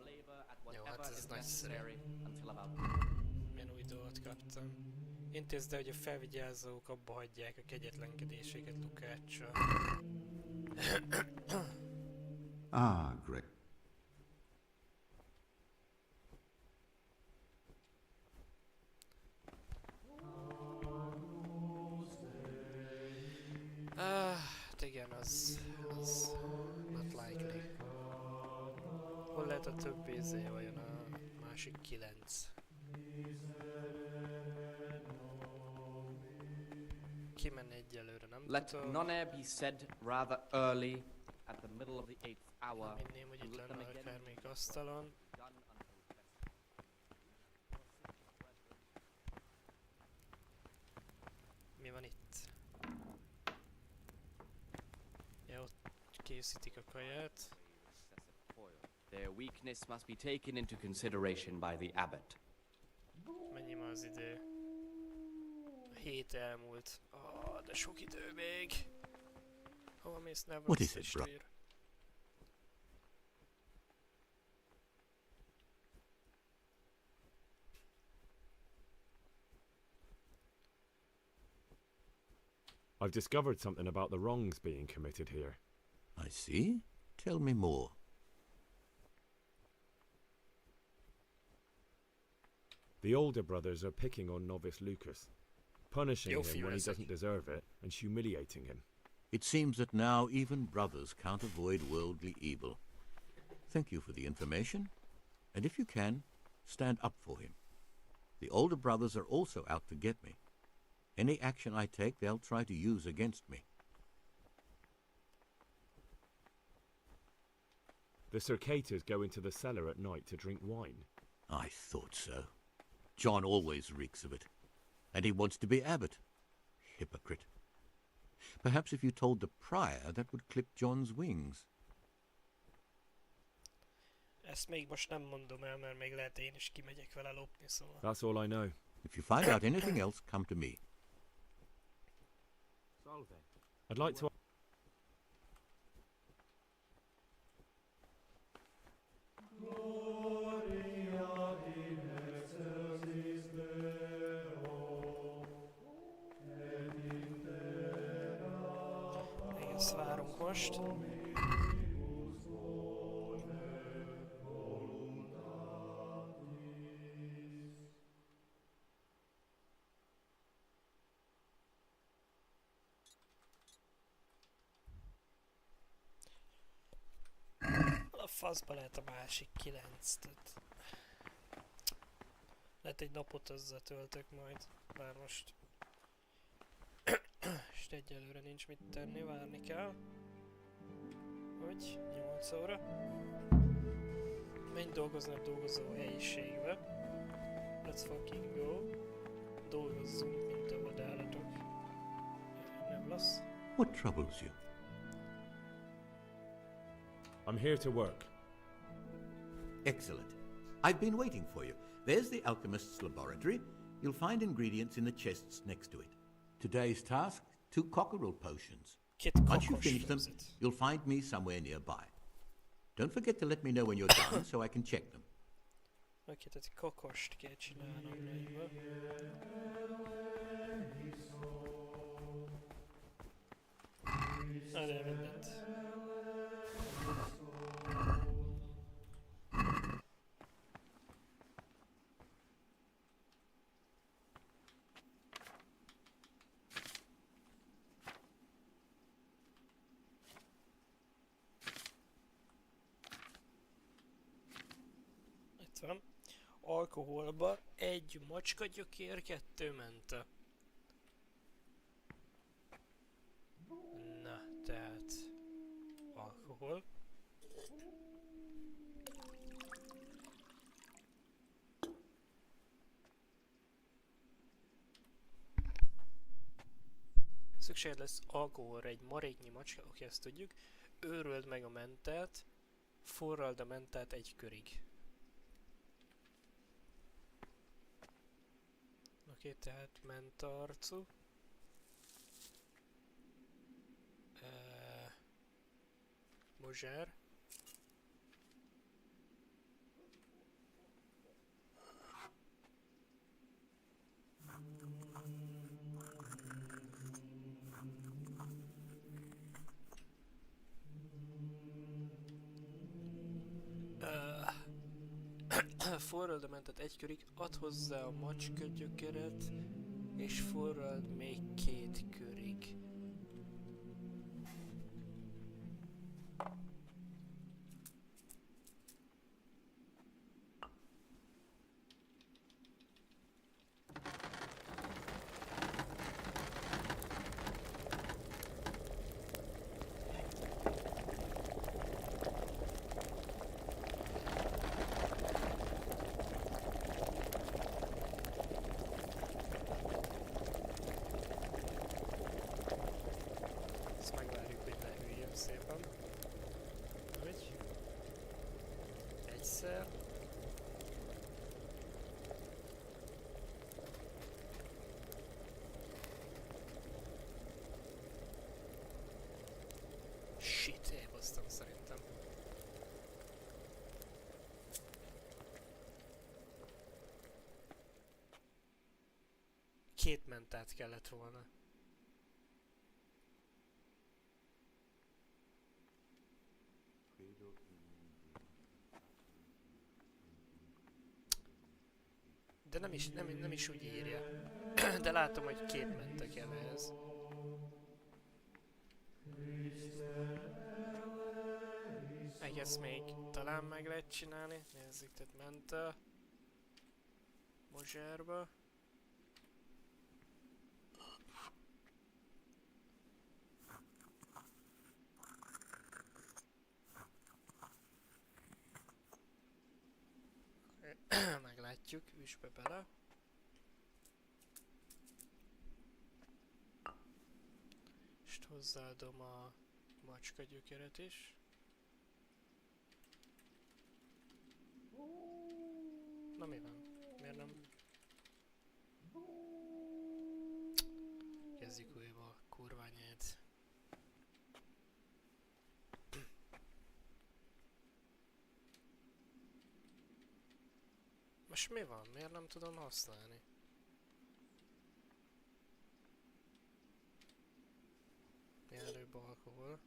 Jó, hát ez nagyszerű. Milyen új dolgot kaptam. Intézd el, hogy a felvigyázók abba hagyják a kegyetlenkedéseket Lukáccsal. Ah, great. Igen, az not likely. Hol lehet a több vajon a másik 9? Kimenni egyelőre, nem Let tudom. none be said rather early at the middle of the 8th hour. Minném, hogy itt lenne akár még asztalon. Mi van itt? Ja, ott készítik a kaját. Their weakness must be taken into consideration by the abbot. Mennyi már az idő? A hét elmúlt. De sok idő még. Hova mész, What is Nevrosz it, bro? testvér? I've discovered something about the wrongs being committed here. I see. Tell me more. The older brothers are picking on novice Lucas, punishing You'll him feel when he it. doesn't deserve it and humiliating him. It seems that now even brothers can't avoid worldly evil. Thank you for the information, and if you can, stand up for him. The older brothers are also out to get me. Any action I take, they'll try to use against me. The Circators go into the cellar at night to drink wine. I thought so. John always reeks of it. And he wants to be abbot. Hypocrite. Perhaps if you told the prior, that would clip John's wings. Ezt még most nem mondom el, mert még lehet én is kimegyek vele lopni, szóval. That's all I know. If you find out anything else, come to me. I'd like to... Még ezt várunk most. A faszba lehet a másik 9, tehát... Lehet egy napot azzal töltök majd, bár most... És egyelőre nincs mit tenni, várni kell. Hogy? 8 óra. Menj dolgozni a dolgozó helyiségbe. Let's fucking go. Dolgozzunk, mint a vadállatok. Nem lesz. What troubles you? I'm here to work. Excellent. I've been waiting for you. There's the alchemist's laboratory. You'll find ingredients in the chests next to it. Today's task, 2 cockerel potions. Once you finish them, you'll find me somewhere nearby. Don't forget to let me know when you're done so I can check them. Oké, tehát kokost kell csinálnom négyből. Na de mindent. Itt van. Alkoholba 1 macskagyökér, 2 mente. Na, tehát... Alkohol. Szükség lesz alkoholra egy maréknyi macska, oké, ezt tudjuk. Őröld meg a mentát, forrald a mentát 1 körig. Oké, tehát mentarcú. Mozsár. Forrald a mentet 1 körig, add hozzá a macska gyökeret, és forrald még 2 körig. 2 mentát kellett volna. De nem is úgy írja. De látom, hogy 2 menta kell ehhez. Ezt még talán meg lehet csinálni. Nézzük, tehát menta. Mozsárba. Meglátjuk, üsbe bele. És hozzáadom a macska gyökeret is. Na mi van? Miért nem? Kezdjük újra, kurva anyád. Most mi van? Miért nem tudom használni? Mielőbb alkohol.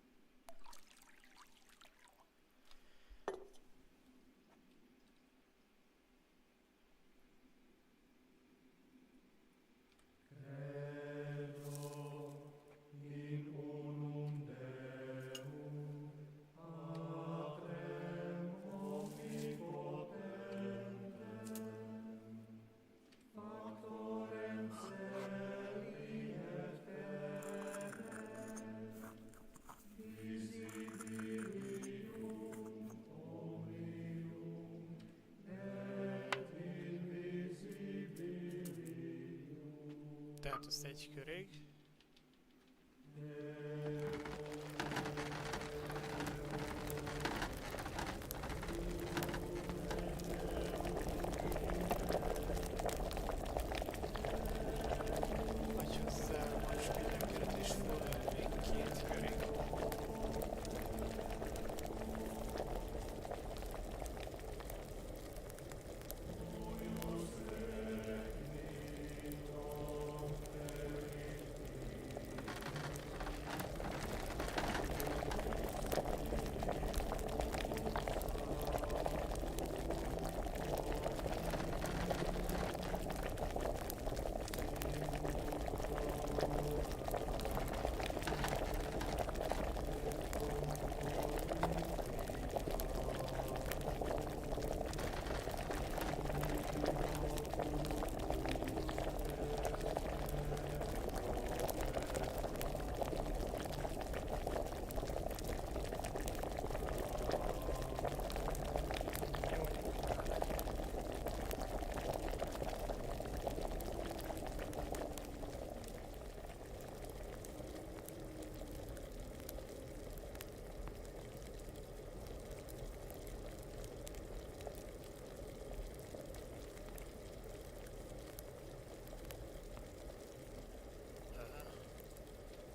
Tehát ezt egy körig. Vagy hozzá most mindenkeret is fordul még 2 körig.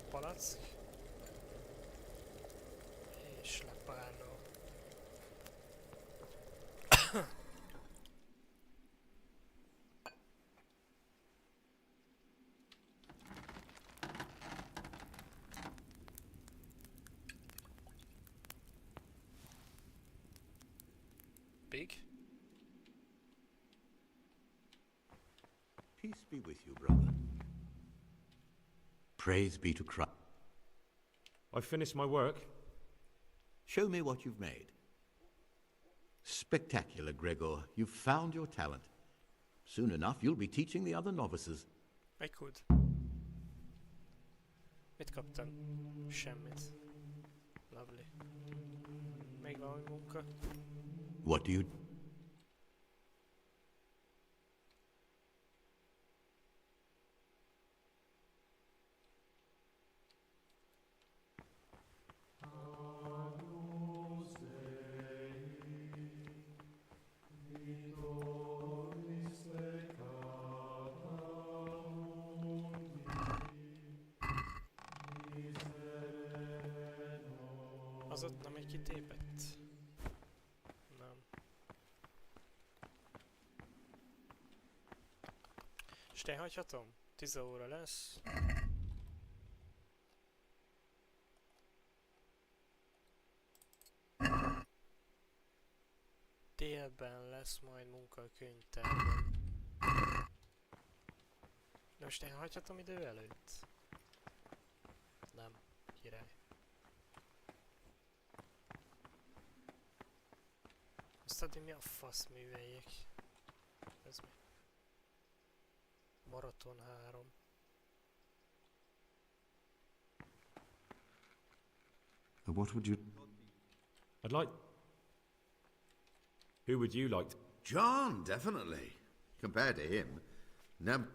Palack és lepárnó. Big. Peace be with you, brother. Praise be to Christ. I've finished my work. Show me what you've made. Spectacular, Gregor. You've found your talent. Soon enough, you'll be teaching the other novices. I could. Mit kaptam? Semmit. Lovely. Még valami munka. What do you... Az ott nem egy kitépett? Nem. És te hagyhatom? 10 óra lesz. Délben lesz majd munka a könyvtárban. De most én hagyhatom idő előtt? Nem, király. Azt addig mi a fasz műveljék? Ez mi? Maraton 3. What would you... I'd like... Who would you like to... John, definitely. Compared to him, Nam...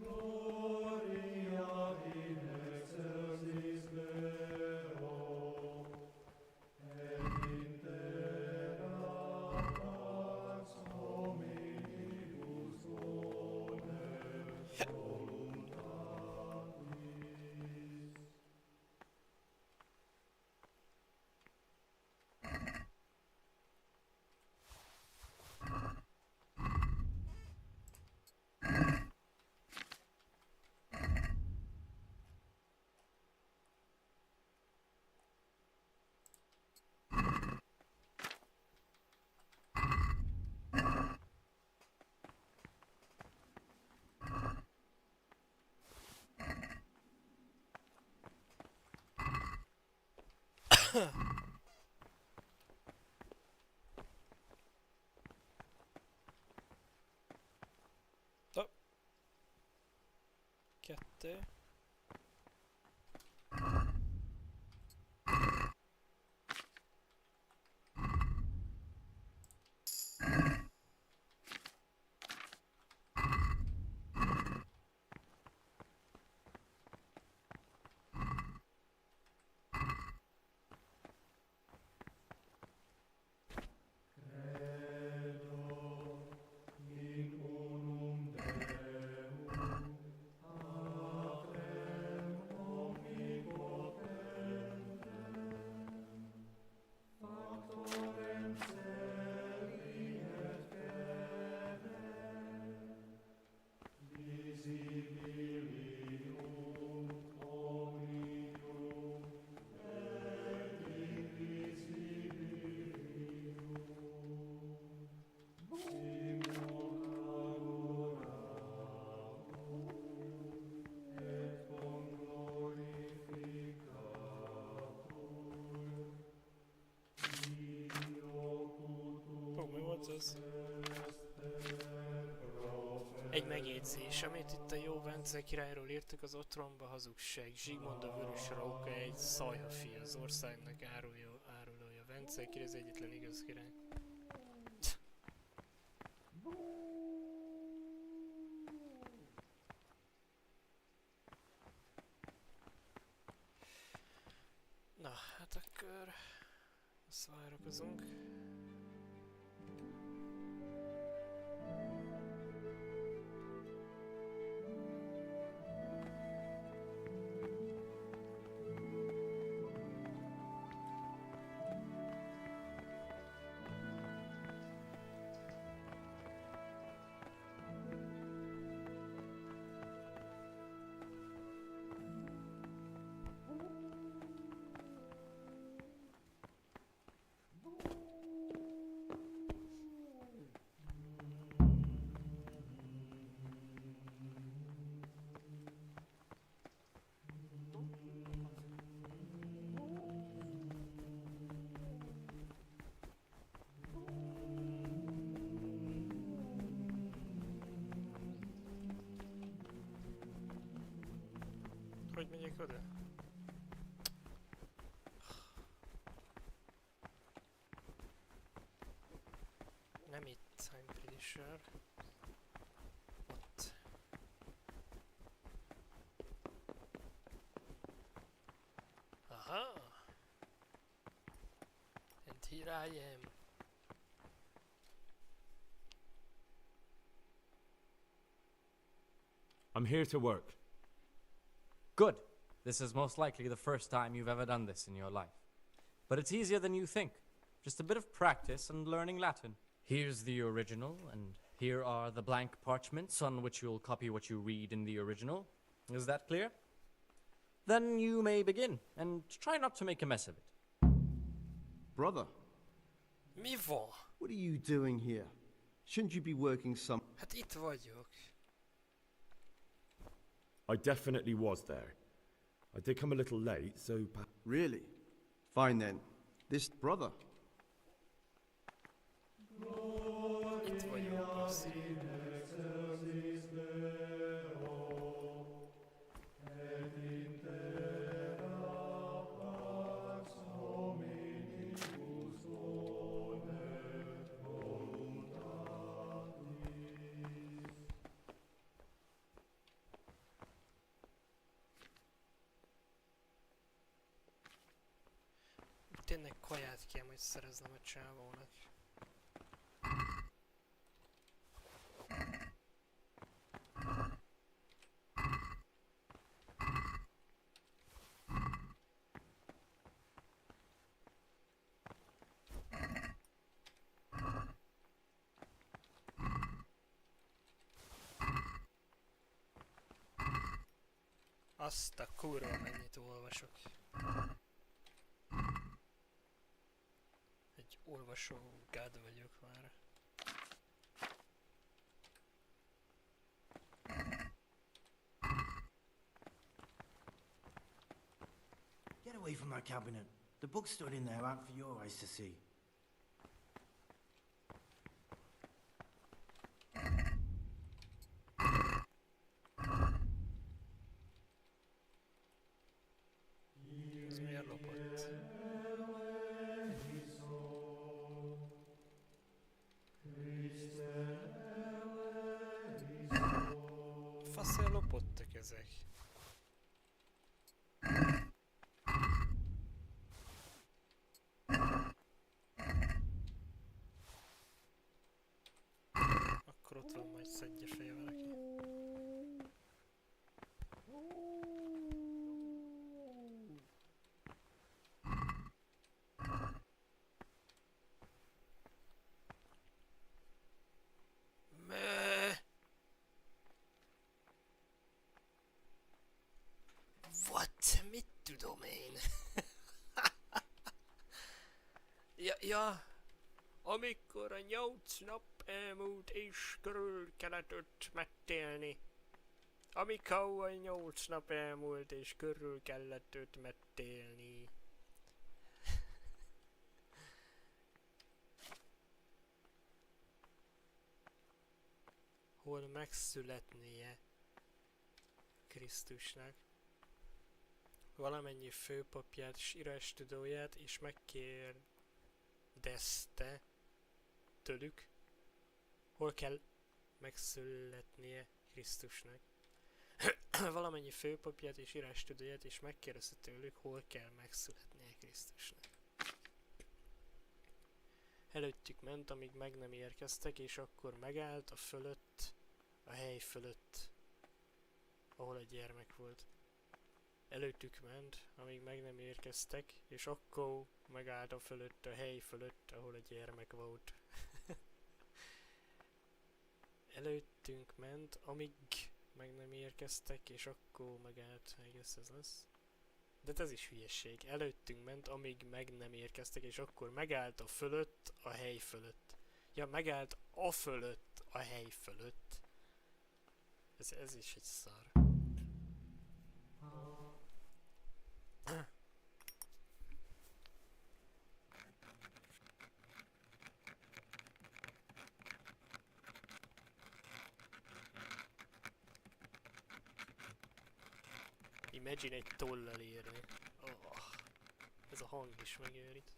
Oh. 2. Ez. Egy megjegyzés, amit itt a jó Vence királyról írtak, az otromba hazugság. Zsigmond a vörös róka egy szajhafi, az országnak árulója. Vence király az egyetlen igaz király. Na, hát akkor azt várakozunk. Hogy megyek oda? Nem itt, I'm pretty sure. Ott. Aha! And here I am. I'm here to work. Good. This is most likely the first time you've ever done this in your life. But it's easier than you think. Just a bit of practice and learning Latin. Here's the original, and here are the blank parchments on which you'll copy what you read in the original. Is that clear? Then you may begin, and try not to make a mess of it. Brother, Mi van? what are you doing here? Shouldn't you be working some... Hát itt vagyok. I definitely was there. I did come a little late, so... Really? Fine then. This brother. Itt vagyok, basszus. Tényleg kaját kell majd szereznem a csávónak. Azt a kurva mennyit olvasok. Egy olvasó gád vagyok már. Get away from that cabinet. The books stood in there aren't for your eyes to see. Ez miért lopott? Faszért lopottak ezek? Akkor ott van, majd szedje fel valaki. What? Mit tudom én? ja, amikor a 8 nap elmúlt és körül kellett ott megtélni. Amikor a 8 nap elmúlt és körül kellett ott megtélni. Hol megszületnie Krisztusnak. Valamennyi főpapját és írástudóját és megkérdezte tőlük, hol kell megszületnie Krisztusnak. Valamennyi főpapját és írástudóját és megkérdezte tőlük, hol kell megszületnie Krisztusnak. Előttük ment, amíg meg nem érkeztek, és akkor megállt a hely fölött, ahol a gyermek volt. Előttük ment, amíg meg nem érkeztek, és akkor megállt a hely fölött, ahol a gyermek volt. Előttünk ment, amíg meg nem érkeztek, és akkor megállt, egész ez lesz. De ez is hülyeség. Előttünk ment, amíg meg nem érkeztek, és akkor megállt a hely fölött. Ja, megállt a hely fölött. Ez is egy szar. Imagine egy tollal írni. Oh, ez a hang is megőrít.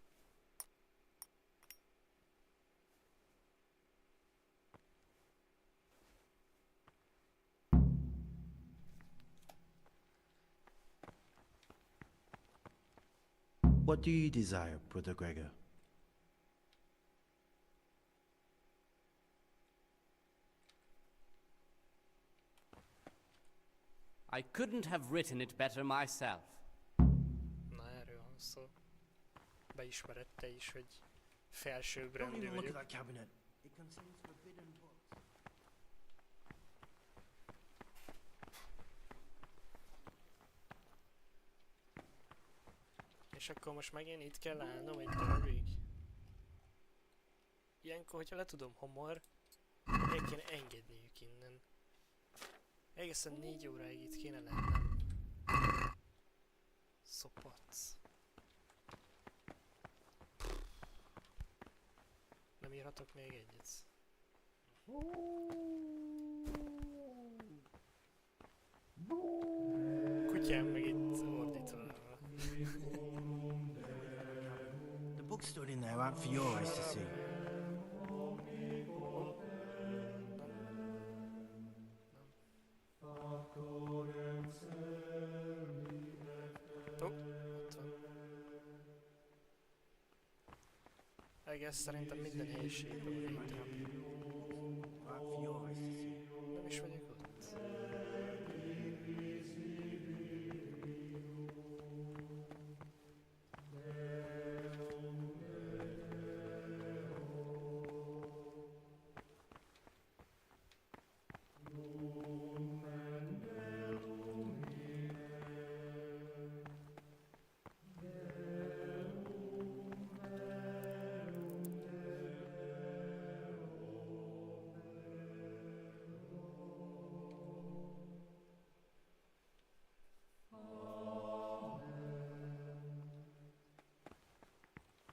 What do you desire, Brother Gregor? I couldn't have written it better myself. Na, erről van szó. Beismerette is, hogy felsőbbrendű Look at vagyok. that cabinet. It contains forbidden books. És akkor most megint itt kell állnom egy darabig. Ilyenkor, hogyha le tudom hamar, el kéne engedniük innen. Egészen 4 óráig itt kéne lennem. Szopac. Nem írhatok még egyet? Kutyám meg itt ordít valahol. The books stored in there aren't for your eyes to see. I guess szerintem minden helyiségben van egy darab. Nem is vagyok ott.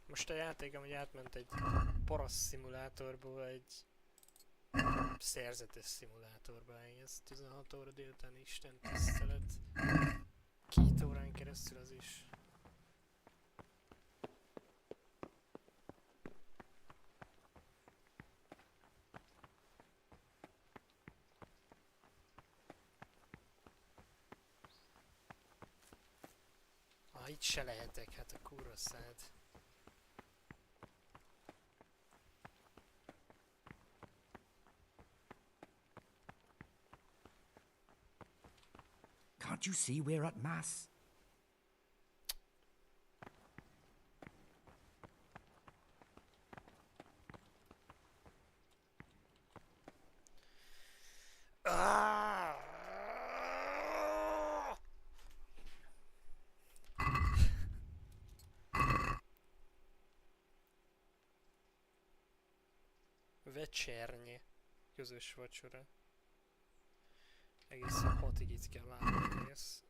Most a játék amúgy átment egy paraszt szimulátorból egy szerzetes szimulátorba, ez 16 óra délután Isten tisztelet. 2 órán keresztül az is. Itt se lehetek, hát a kurva szád. Can't you see we're at Mass? Vecsernye. Közös vacsora. Egészen 6-ig itt kell várni egész.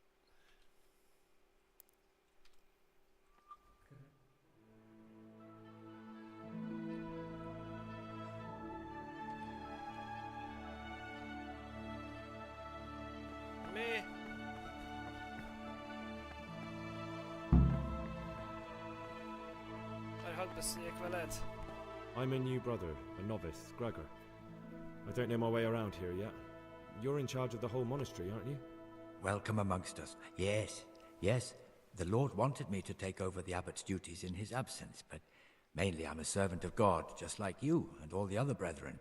Mi? Hadd beszéljek veled. I'm a new brother, a novice, Gregor. I don't know my way around here yet. You're in charge of the whole monastery, aren't you? Welcome amongst us. Yes, yes. The Lord wanted me to take over the abbot's duties in his absence, but mainly I'm a servant of God, just like you and all the other brethren.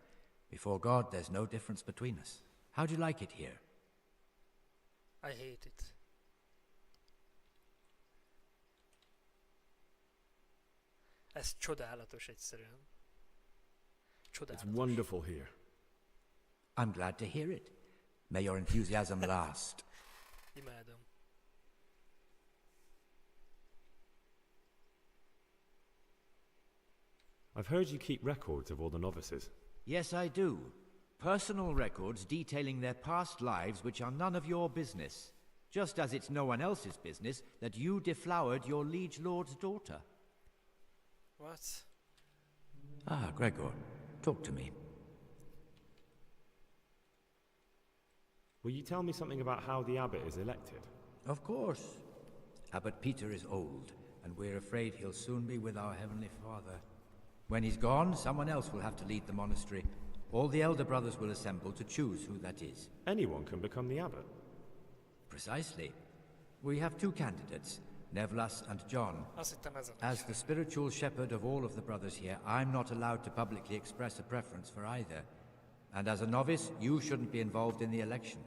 Before God, there's no difference between us. How do you like it here? I hate it. Ez csodálatos egyszerűen. Csodálatos. It's wonderful here. I'm glad to hear it. May your enthusiasm last. Imádom. I've heard you keep records of all the novices. Yes, I do. Personal records detailing their past lives which are none of your business. Just as it's no one else's business that you deflowered your liege lord's daughter. What? Ah, Gregor, talk to me. Will you tell me something about how the abbot is elected? Of course. Abbot Peter is old, and we're afraid he'll soon be with our Heavenly Father. When he's gone, someone else will have to lead the monastery. All the elder brothers will assemble to choose who that is. Anyone can become the abbot? Precisely. We have 2 candidates, Nevlas and John. As the spiritual shepherd of all of the brothers here, I'm not allowed to publicly express a preference for either. And as a novice, you shouldn't be involved in the election.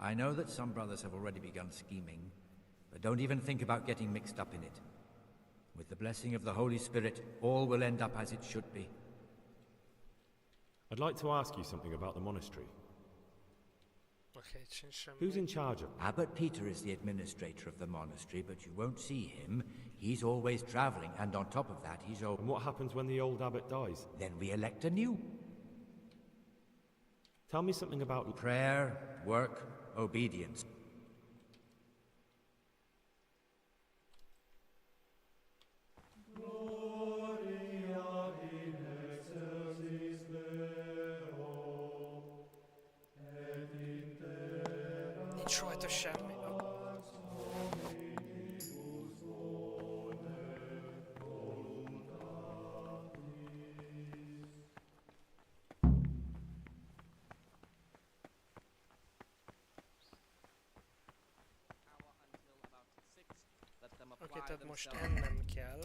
I know that some brothers have already begun scheming, but don't even think about getting mixed up in it. With the blessing of the Holy Spirit, all will end up as it should be. I'd like to ask you something about the monastery. Oké, sincs semmi. Who's in charge of it? Abbot Peter is the administrator of the monastery, but you won't see him. He's always traveling, and on top of that, he's old. And what happens when the old abbot dies? Then we elect a new. Tell me something about prayer, work, obedience. Nincs rajta semmi. Oké, tehát most ennem kell.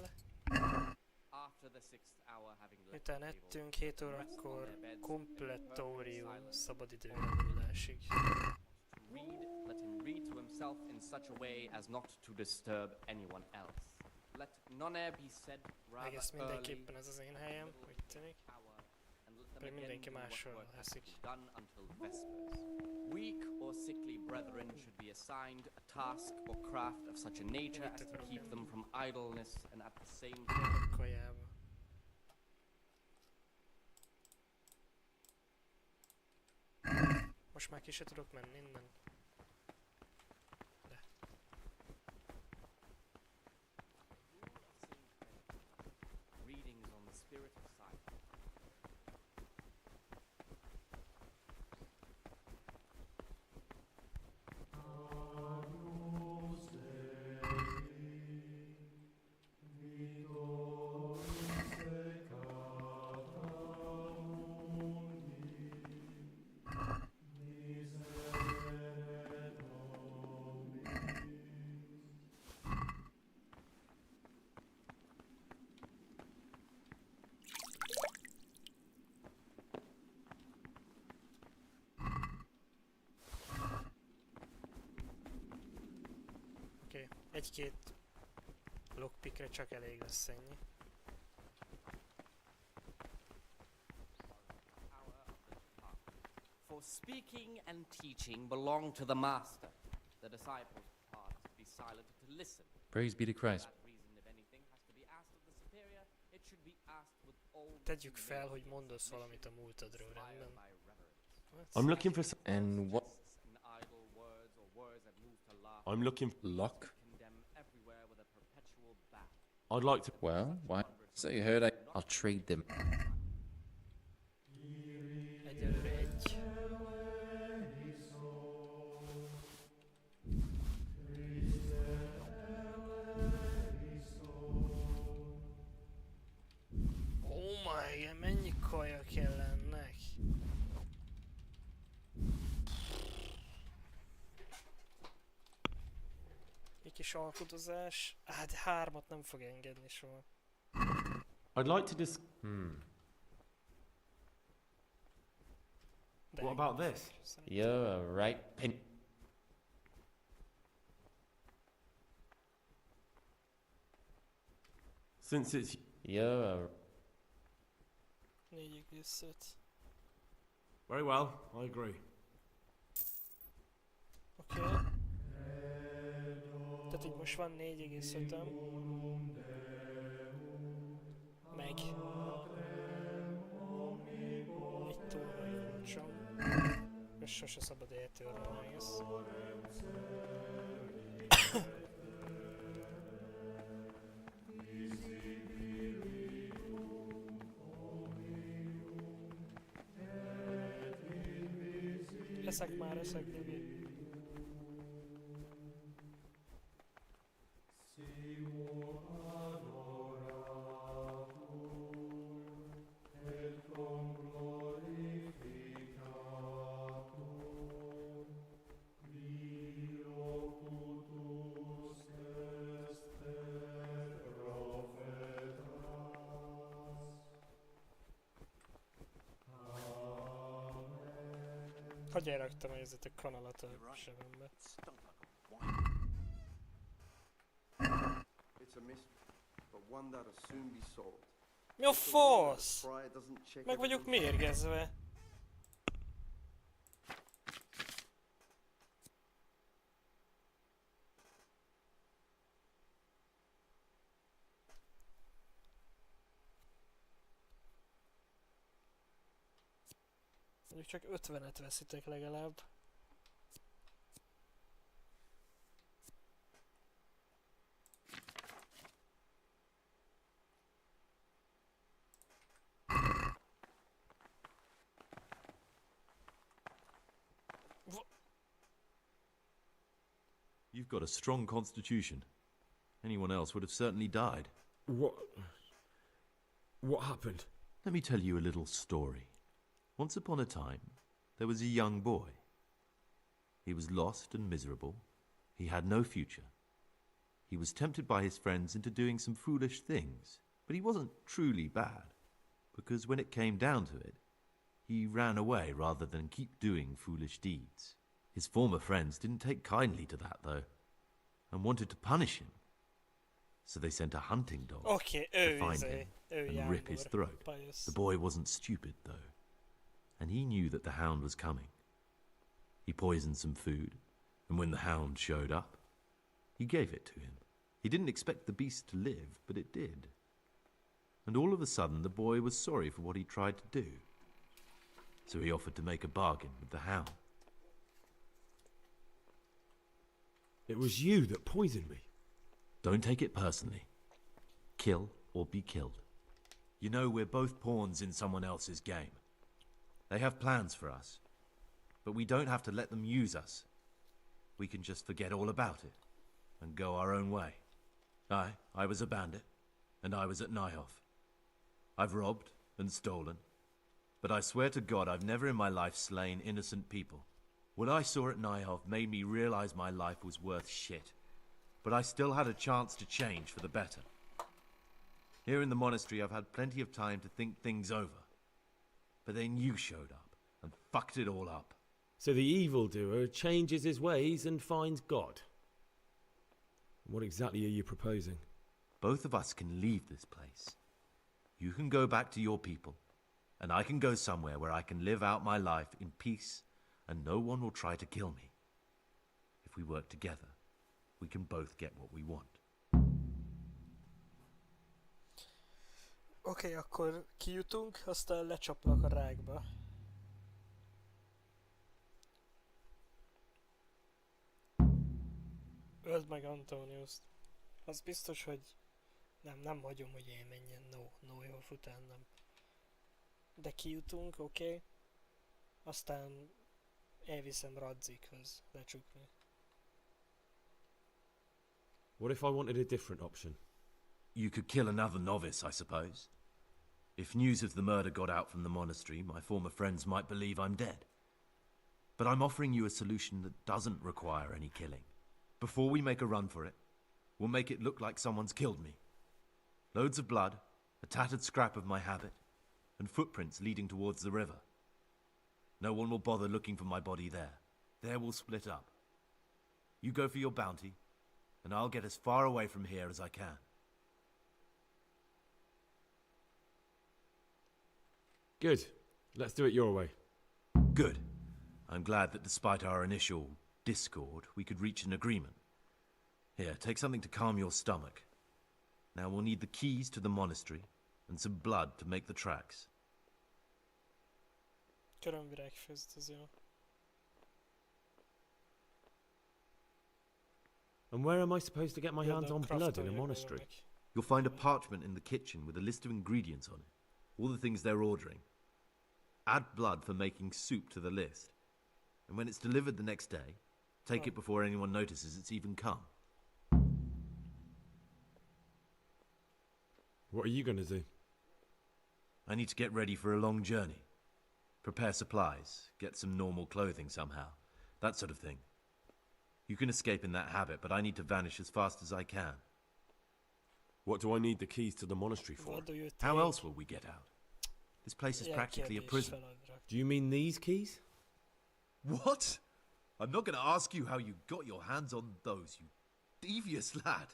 Miután ettünk 7 órakor komplettórium szabadidőelvulásig. Let him read to himself in such a way as not to disturb anyone else. Let none be said rather Egész mindenképpen ez az én helyem, úgy tűnik. Pedig mindenki máshol eszik. Weak or sickly brethren should be assigned a task or craft of such a nature as to keep them from idleness and at the same time kajába. Most már ki se tudok menni innen. De. Readings on the spirit of silence. Oké, egy-két lockpickre csak elég lesz ennyi. For speaking and teaching belong to the master. The disciples' part is to be silent and to listen. Praise be to Christ. Tegyük fel, hogy mondasz valamit a múltadról, rendben? I'm looking for some... And what? I'm looking... Luck? I'd like to... Well, why? So you heard I'll trade them. Egyelőre egy. Oh my, mennyi kaja kell ennek? Egy kis alkudozás. Hát 3-at nem fog engedni soha. I'd like to What about this? You're a right pin. Since it's... You're a... 4,5. Very well, I agree. Oké. Tehát így most van 4,5-öm. Meg. Egy tórai kulcsom. És sose szabad eltörni egész. Eszek már, Gabi. Hogy elraktam ezt a kanalat a zsebembe. It's a mystery, but one that'll soon be sold. Mi a fasz? Meg vagyok mérgezve. Mondjuk csak 50-et veszitek legalább. You've got a strong constitution. Anyone else would have certainly died. What happened? Let me tell you a little story. Once upon a time, there was a young boy. He was lost and miserable. He had no future. He was tempted by his friends into doing some foolish things, but he wasn't truly bad, because when it came down to it, he ran away rather than keep doing foolish deeds. His former friends didn't take kindly to that, though, and wanted to punish him. So they sent a hunting dog to find him and rip his throat. The boy wasn't stupid, though, and he knew that the hound was coming. He poisoned some food, and when the hound showed up, he gave it to him. He didn't expect the beast to live, but it did. And all of a sudden, the boy was sorry for what he tried to do. So he offered to make a bargain with the hound. It was you that poisoned me. Don't take it personally. Kill or be killed. You know, we're both pawns in someone else's game. They have plans for us, but we don't have to let them use us. We can just forget all about it and go our own way. I was a bandit, and I was at Nyhoff. I've robbed and stolen, but I swear to God I've never in my life slain innocent people. What I saw at Nyhoff made me realize my life was worth shit, but I still had a chance to change for the better. Here in the monastery I've had plenty of time to think things over, but then you showed up and fucked it all up. So the evildoer changes his ways and finds God. What exactly are you proposing? Both of us can leave this place. You can go back to your people, and I can go somewhere where I can live out my life in peace, and no one will try to kill me. If we work together, we can both get what we want. Oké, akkor kijutunk, aztán lecsaplak a rákba. Öld meg Antoniust. Az biztos, hogy nem hagyom, hogy elmenjen. No, jó fután nem. De kijutunk, oké. Aztán elviszem Radzikhoz lecsukni. What if I wanted a different option? You could kill another novice, I suppose. If news of the murder got out from the monastery, my former friends might believe I'm dead. But I'm offering you a solution that doesn't require any killing. Before we make a run for it, we'll make it look like someone's killed me. Loads of blood, a tattered scrap of my habit, and footprints leading towards the river. No one will bother looking for my body there. There we'll split up. You go for your bounty, and I'll get as far away from here as I can. Good. Let's do it your way. Good. I'm glad that despite our initial discord, we could reach an agreement. Here, take something to calm your stomach. Now we'll need the keys to the monastery and some blood to make the tracks. Körömvirágfüst, az jó. And where am I supposed to get my hands on blood in a monastery? You'll find a parchment in the kitchen with a list of ingredients on it. All the things they're ordering. Add blood for making soup to the list. And when it's delivered the next day, take it before anyone notices it's even come. What are you going to do? I need to get ready for a long journey. Prepare supplies, get some normal clothing somehow. That sort of thing. You can escape in that habit, but I need to vanish as fast as I can. What do I need the keys to the monastery for? How else will we get out? This place is practically a prison. Do you mean these keys? What? I'm not going to ask you how you got your hands on those, you devious lad.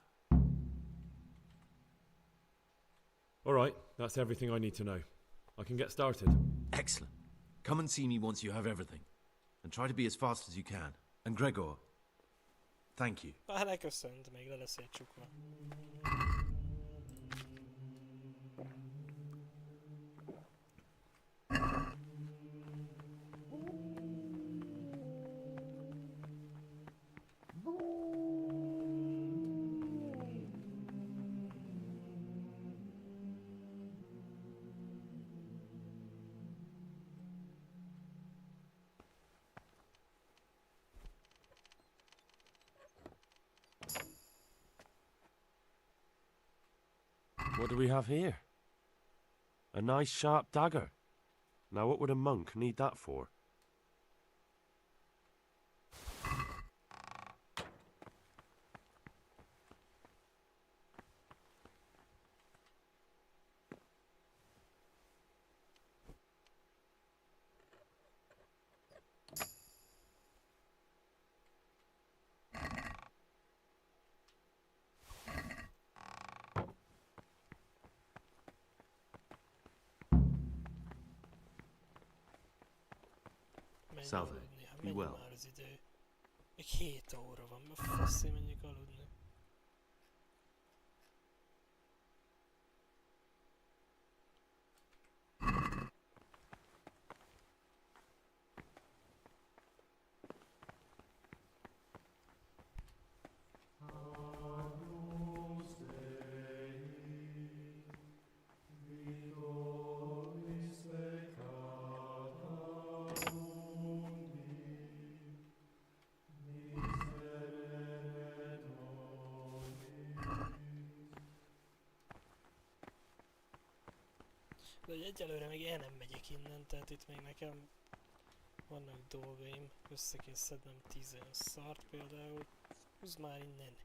All right, that's everything I need to know. I can get started. Excellent. Come and see me once you have everything. And try to be as fast as you can. And Gregor, thank you. Már leköszönt, még le lesz egy csukva. What do we have here? A nice sharp dagger. Now what would a monk need that for? Salve, be well. Már az idő. Még 7 óra van, mert faszé menjek aludni. De hogy egyelőre még el nem megyek innen, tehát itt még nekem vannak dolgaim, össze kell szednem 10 olyan szart például, húzd már innen.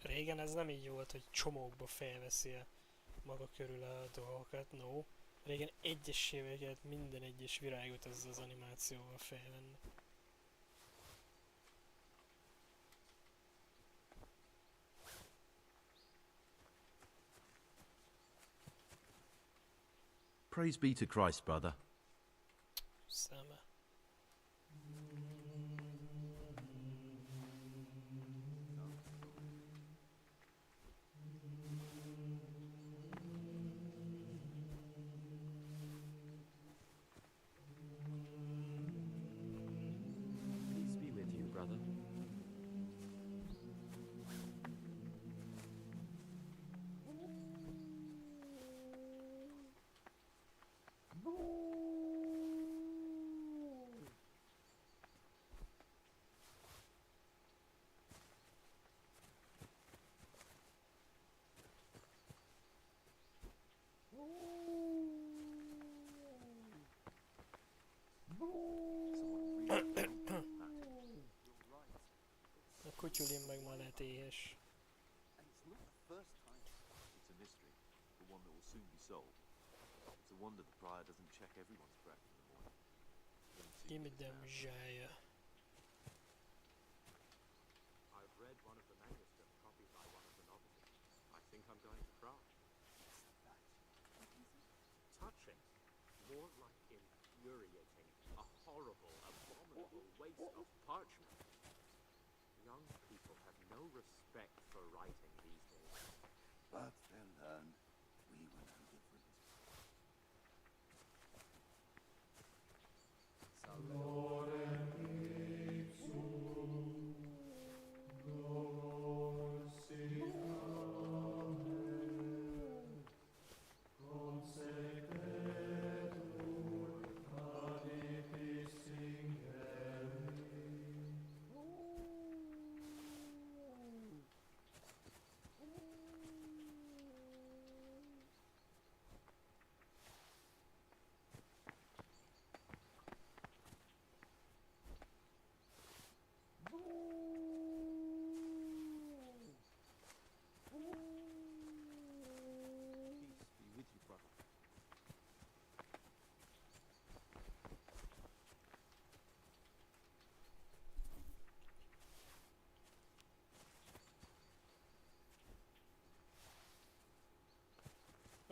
Régen ez nem így volt, hogy csomókba felveszi a maga körül a dolgokat, no. Régen egyesével kellett minden egyes virágot ezzel az animációval felvenni. Praise be to Christ, brother. Szeme. A kutyulin meg ma lehet éhes. It's a mystery, but one that will soon be solved. It's a wonder the prior doesn't check everyone's breath in the morning. Give me them Jaya. I've read one of the manuscripts copied by one of the novices. I think I'm going to cry. Touching, more like infuriating, a horrible, abominable waste of parchment. Young people have no respect for writing these days. But they'll learn. We were no different.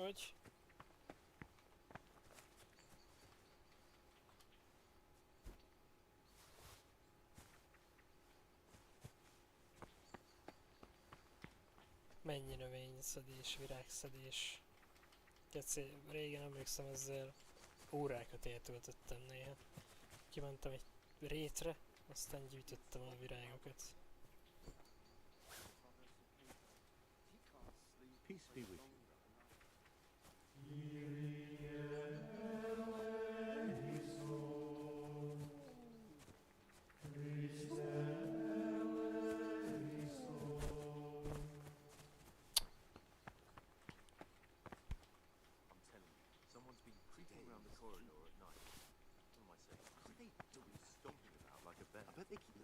Hogy? Mennyi növényszedés, virágszedés. Keci, régen emlékszem, ezzel órákat eltöltöttem néha. Kimentem egy rétre, aztán gyűjtöttem a virágokat. Peace be with you.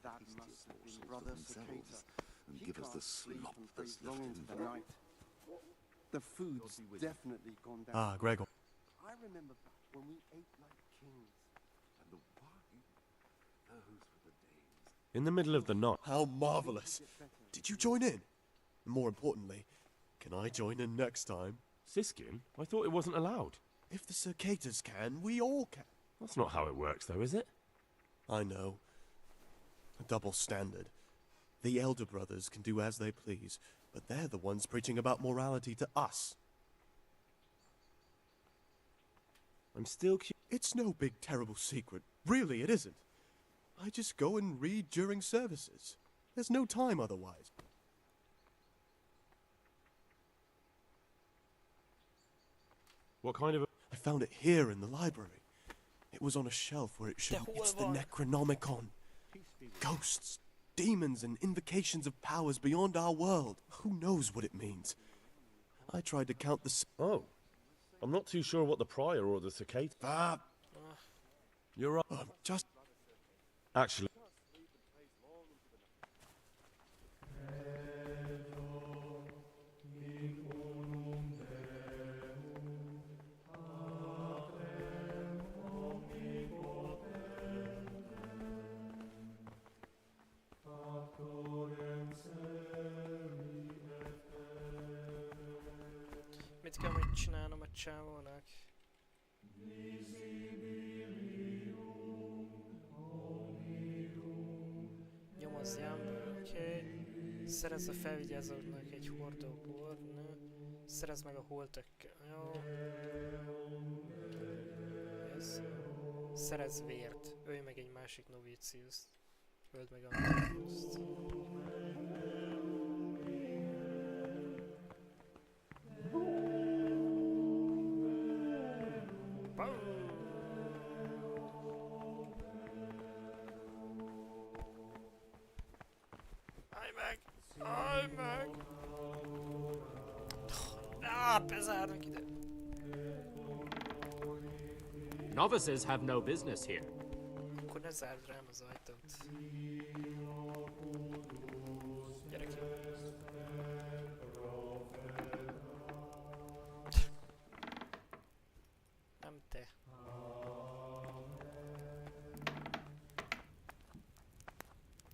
That must have been Brother Cicada. And give us the slop that's left in the night. The food's definitely gone down. Ah, Gregor. I remember back when we ate like kings. And the wine, those were the days. In the middle of the night. How marvelous! Did you join in? More importantly, can I join in next time? Siskin? I thought it wasn't allowed. If the Cicadas can, we all can. That's not how it works, though, is it? I know. A double standard. The elder brothers can do as they please, but they're the ones preaching about morality to us. I'm still It's no big terrible secret. Really, it isn't. I just go and read during services. There's no time otherwise. What kind of... I found it here in the library. It was on a shelf where it should be. It's the Necronomicon. Ghosts, demons, and invocations of powers beyond our world. Who knows what it means? I tried to count the... Oh. I'm not too sure what the Prior or the Cicada... You're right. Just... Actually... Mit kell majd csinálnom a csávónak? Nyomozzám, oké. Szerezz a felvigyázóknak egy hordó bort, ne. Szerezz meg a holtökkel, jó. Ez. Szerezz vért, ölj meg egy másik novíciuszt. Öld meg Antoniuszt. Állj meg! Bezárnak ide! Novices have no business here. Akkor ne zárd rám az ajtót. Gyere ki. Nem te.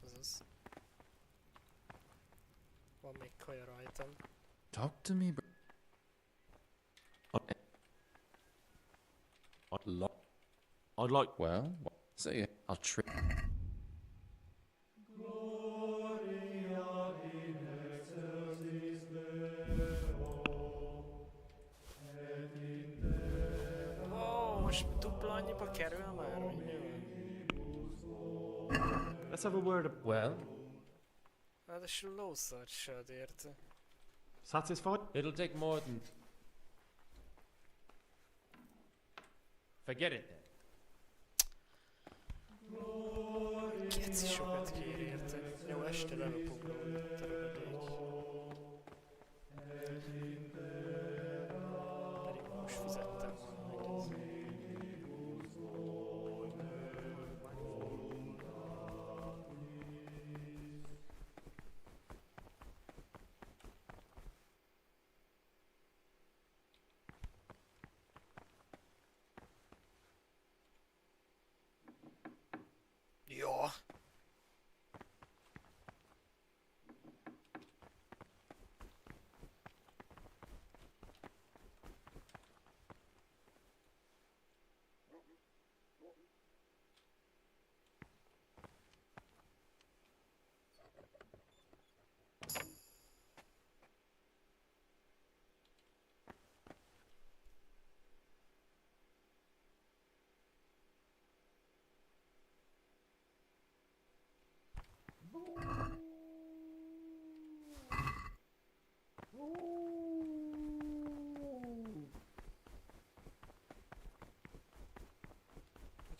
Azaz. Van még kaja rajtam. Talk to me, bro. I'd like... Well, say it. I'll trick. Ó, most dupla annyiba kerül már, vagy mi van? Let's have a word. Well? Ráadásul lószart se ad érte. Satisfied? It'll take more than... Forget it then. Keci sokat kér érte. Jó, este lelopom róla, területék. Pedig most fizettem volna egyet. Ja.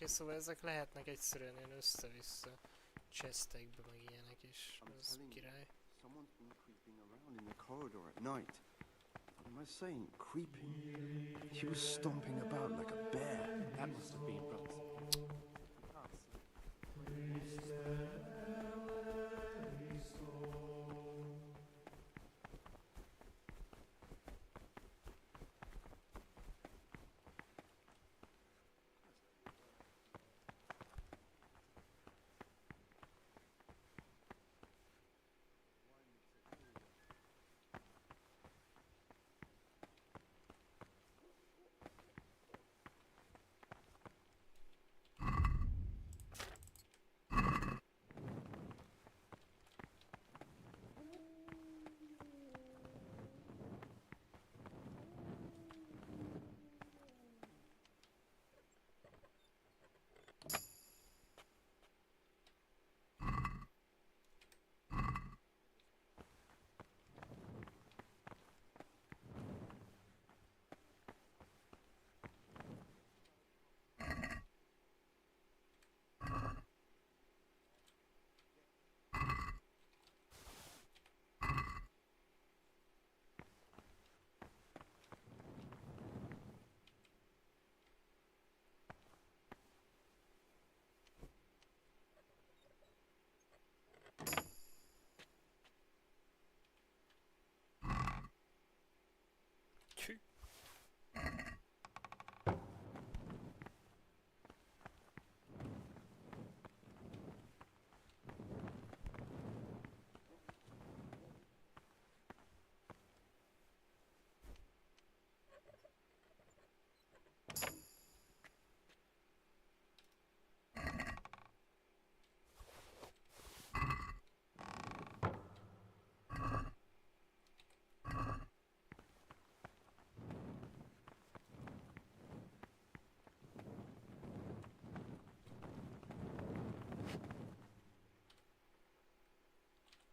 szóval ezek lehetnek egyszerűen ilyen össze-vissza chestekbe, meg ilyenek is. Ez király. Someone's been creeping around in the corridor at night. What am I saying? Creeping? He was stomping about like a bear. That must have been brothers.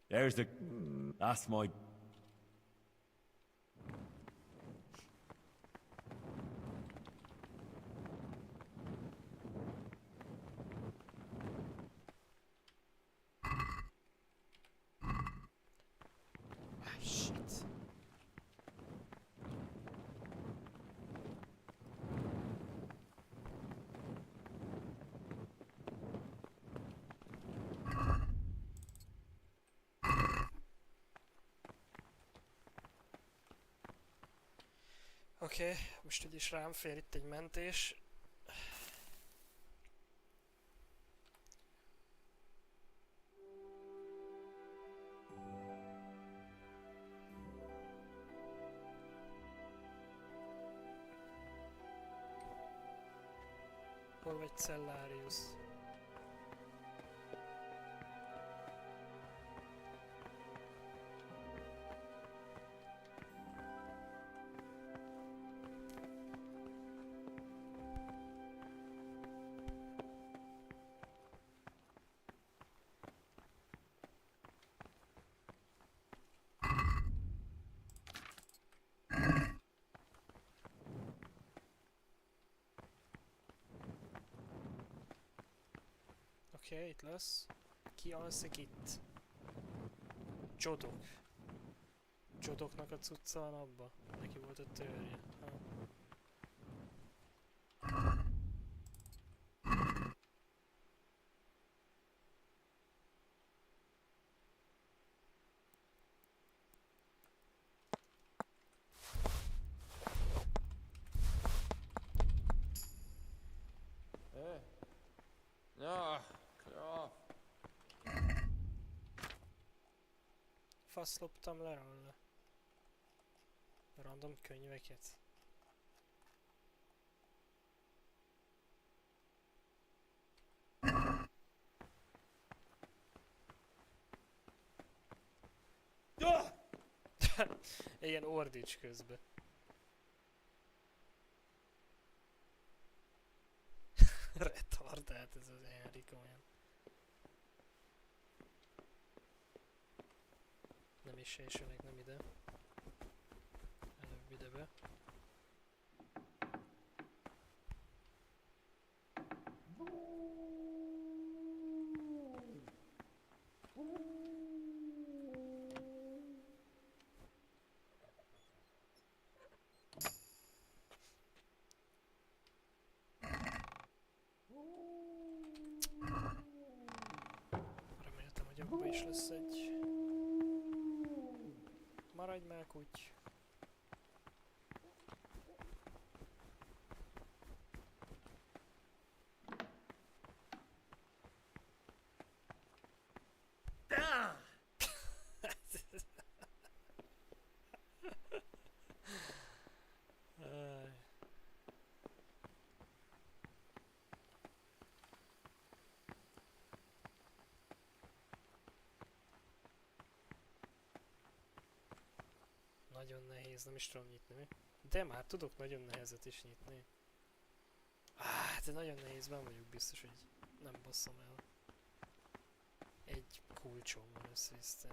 There's the... That's my... Oké, most úgyis rám fér itt egy mentés. Hol vagy Cellarius? Oké, itt lesz. Ki alszik itt? Jodok. Jodoknak a cucca van abba? Neki volt a törje. Ha. Fasz loptam le róla. Random könyveket. Igen, ordíts közbe. Retardált ez az Henrik olyan. Nem is sejsőnek, nem ide. Előbb ide be. is lesz egy. Maradj már, kuty. Nagyon nehéz, nem is tudom nyitni, mi? De már tudok nagyon nehezet is nyitni. De nagyon nehéz, nem vagyok biztos, hogy nem basszom el. Egy kulcsom van össze-vissza.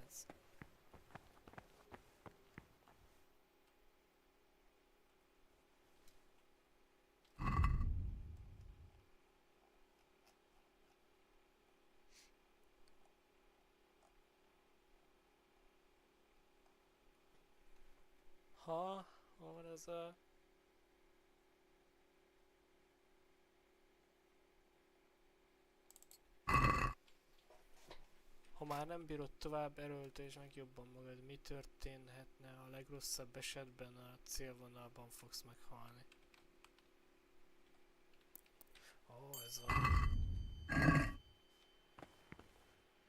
Hol van ez a... Ha már nem bírod tovább, erőltesd meg jobban magad. Mi történhetne a legrosszabb esetben? A célvonalban fogsz meghalni. Ez a...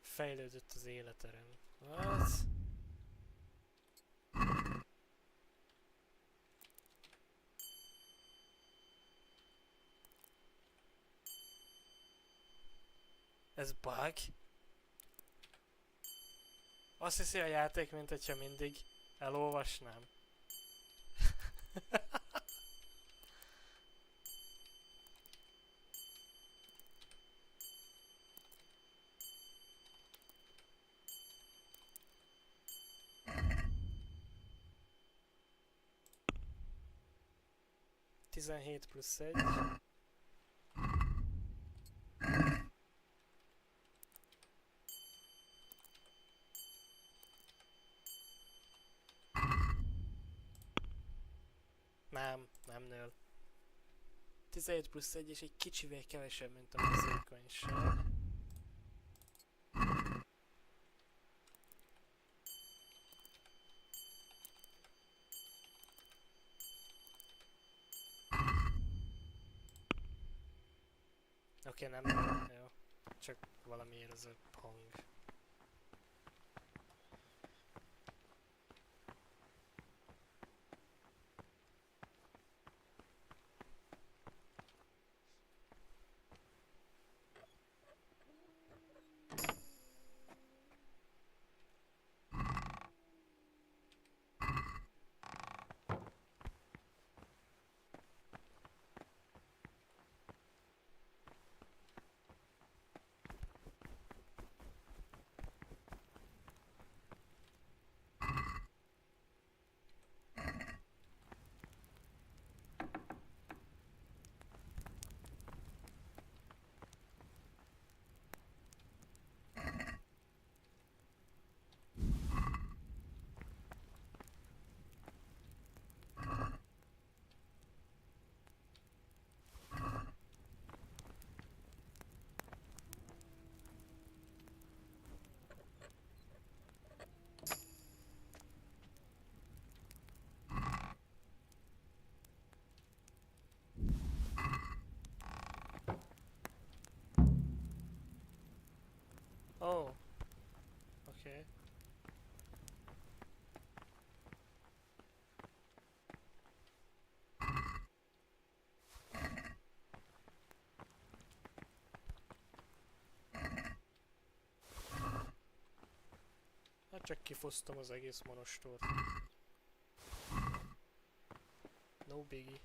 Fejlődött az életerem. Az... Ez bug? Azt hiszi a játék, mint hogyha mindig elolvasnám. Tizenhét plusz egy. Nem nől. 17 plusz 1 és egy kicsivel kevesebb, mint a mozékonyság. Oké, nem jó. Csak valamiért az a hang. Oh. Okay. Hát csak kifosztom az egész monostort. No biggie.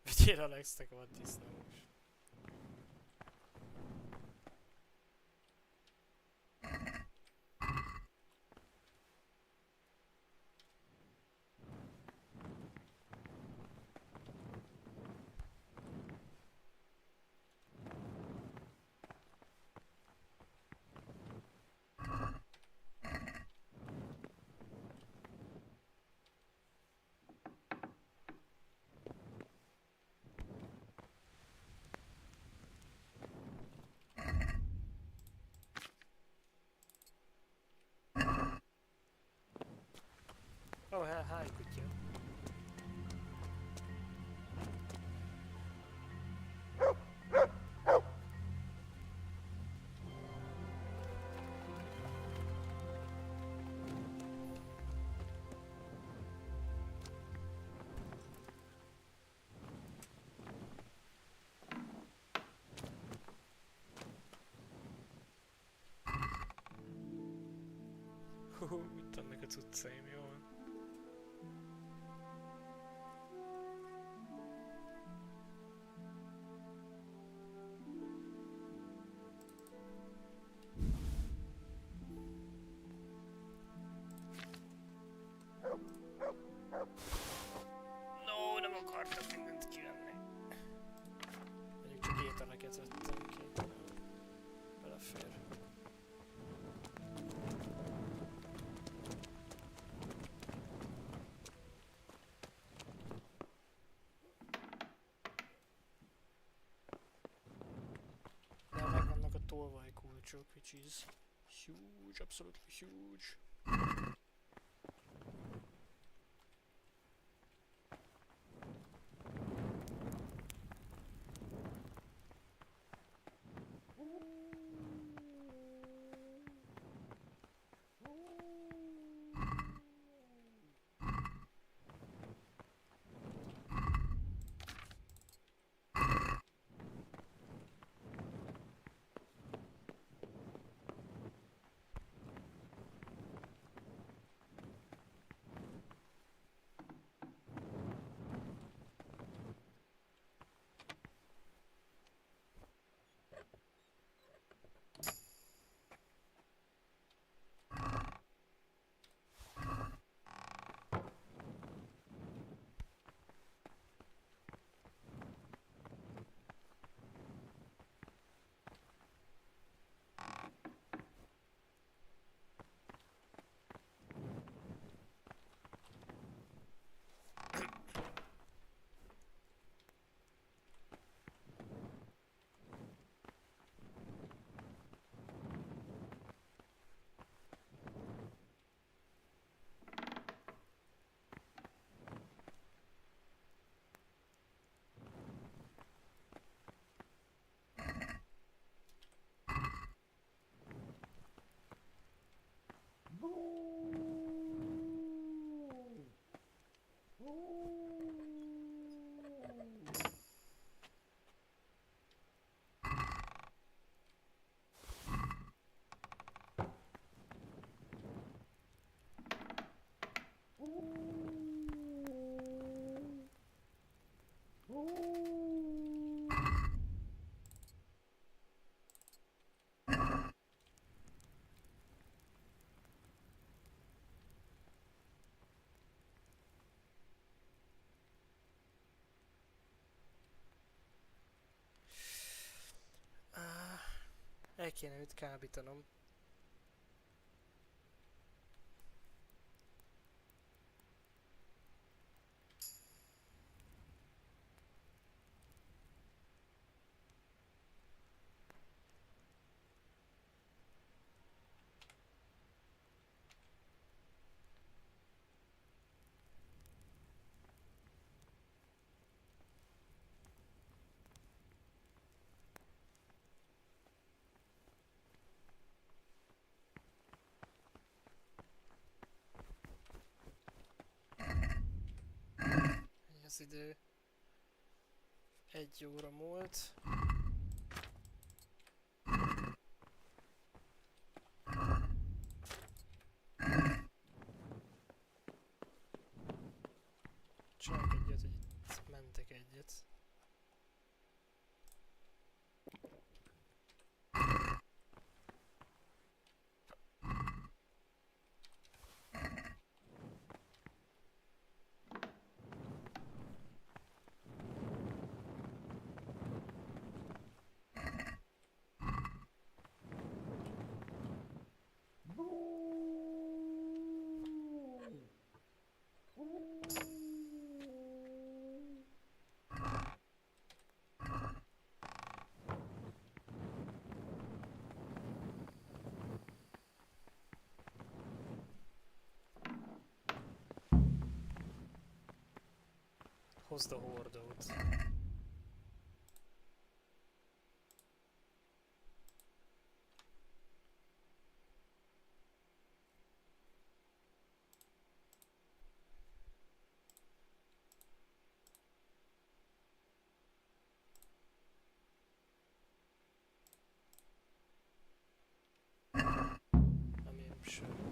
Vigyél Alexnek van disznós. Oh, hi, kutya. Mit annak a cuccaim, jó van. No, nem akartam mindent kivenni. Mondjuk csak ételeket vettem ki. Belefér. De megvannak a tolvaj kulcsok, which is huge, absolutely huge. El kéne őt kábítanom. Az idő 1 óra múlt. Csinálok egyet, hogy itt mentek egyet. Hozd a hordót. Amém sem.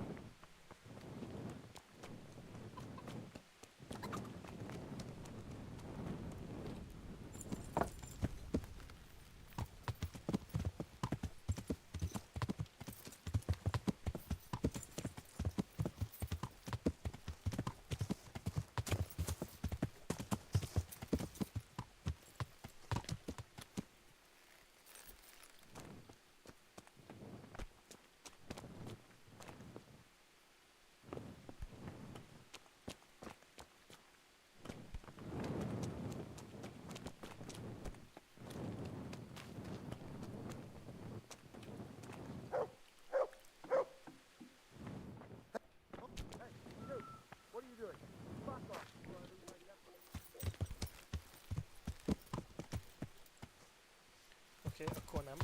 Oké, akkor nem.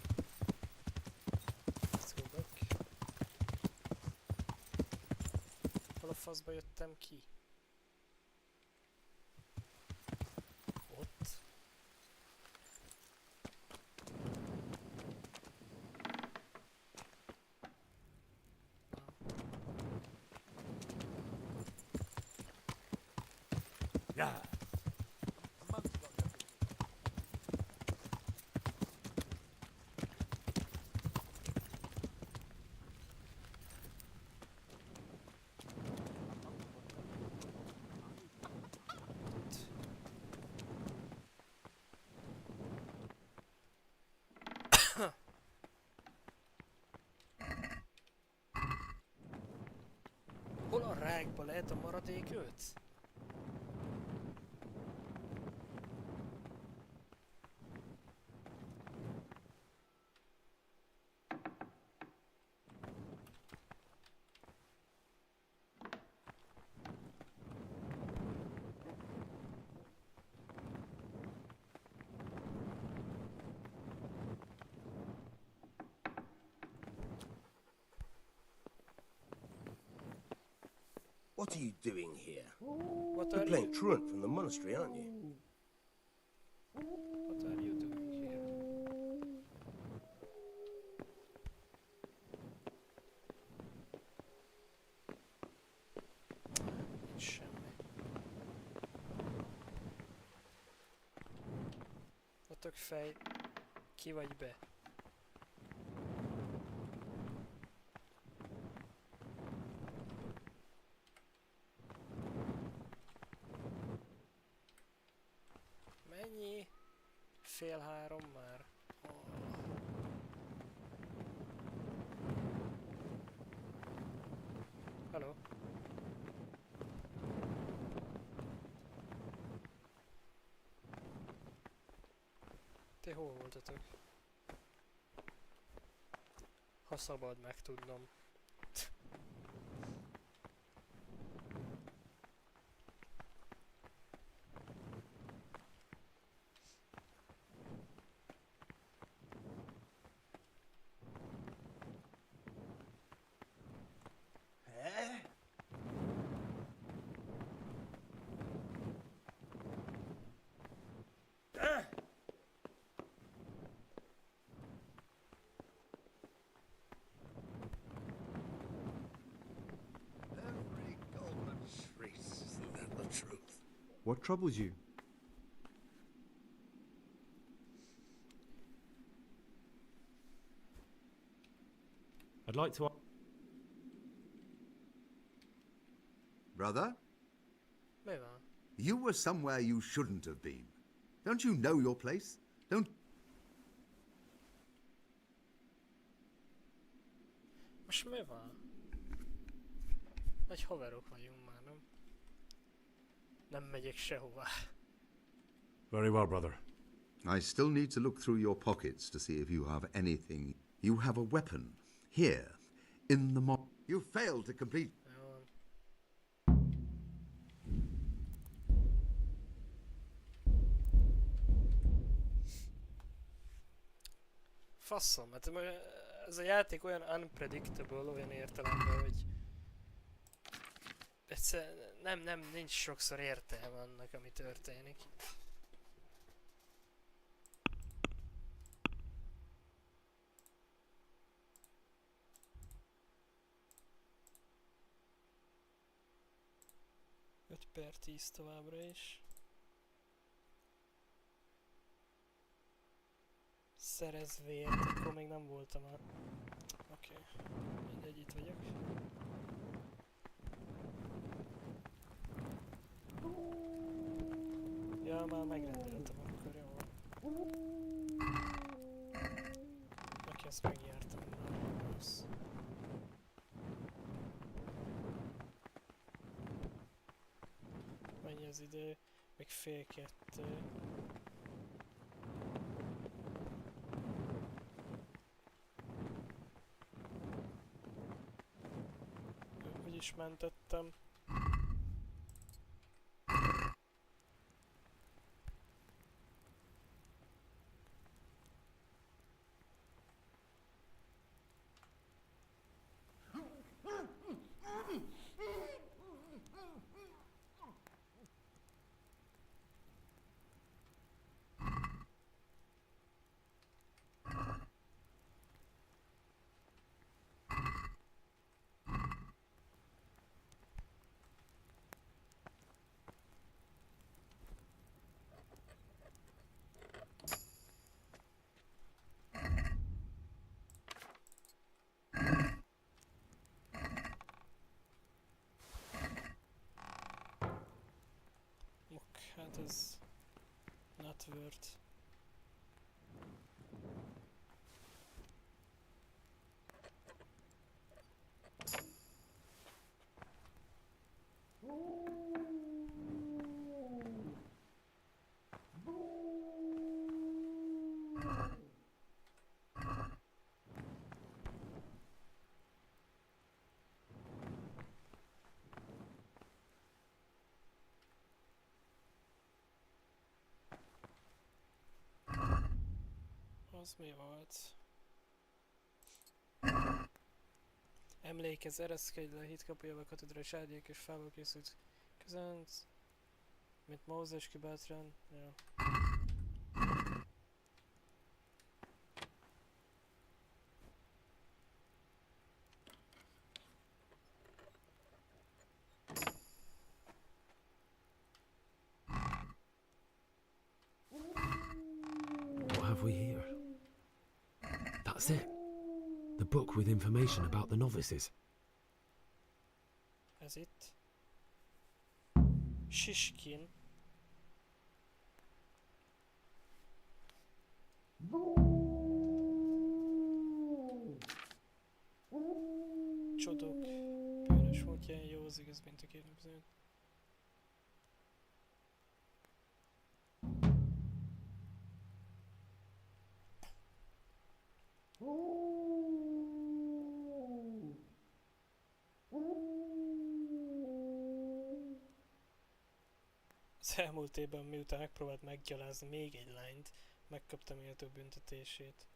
Let's go back. Hol a faszba jöttem ki? Ott. Yeah. Hol a rákba lehet a maradék őt? What are you doing here? What You're are playing you? truant from the monastery, aren't you? What are you doing here? Nincs semmi. A tök fej, ki vagy be? Mennyi? 2:30 már. Hello. Ti hol voltatok? Ha szabad megtudnom. What troubles you? I'd like to... Brother? Mi van? You were somewhere you shouldn't have been. Don't you know your place? Don't... Most mi van? Nagy haverok vagyunk már, nem? Nem megyek sehová. Very well, brother. I still need to look through your pockets to see if you have anything. You have a weapon. Here. In the You failed to complete... Faszom, hát ez a játék olyan unpredictable, olyan értelemben, hogy egyszerűen nincs sokszor értelme annak, ami történik. Öt per 10 továbbra is. Szerez vért, akkor még nem voltam a... Oké, mindegy, itt vagyok. Ja, már megrendeltem akkor, jó. Oké, ezt megjártam már, rossz. Mennyi az idő? Még fél 2. Is mentettem. Hát ez not worth. Az mi volt? Emlékezz, ereszkedj le a híd kapujába a katedrális ágyék és fából készült közönc, mint Mózes kibátran. Jó. What have we here? That's it. The book with information about the novices. Ez itt. Siskin. Csodok. Bűnös volt ilyen jó, az igaz, mint a képzőt. Az elmúlt évben, miután megpróbált meggyalázni még egy lányt, megkapta méltó büntetését.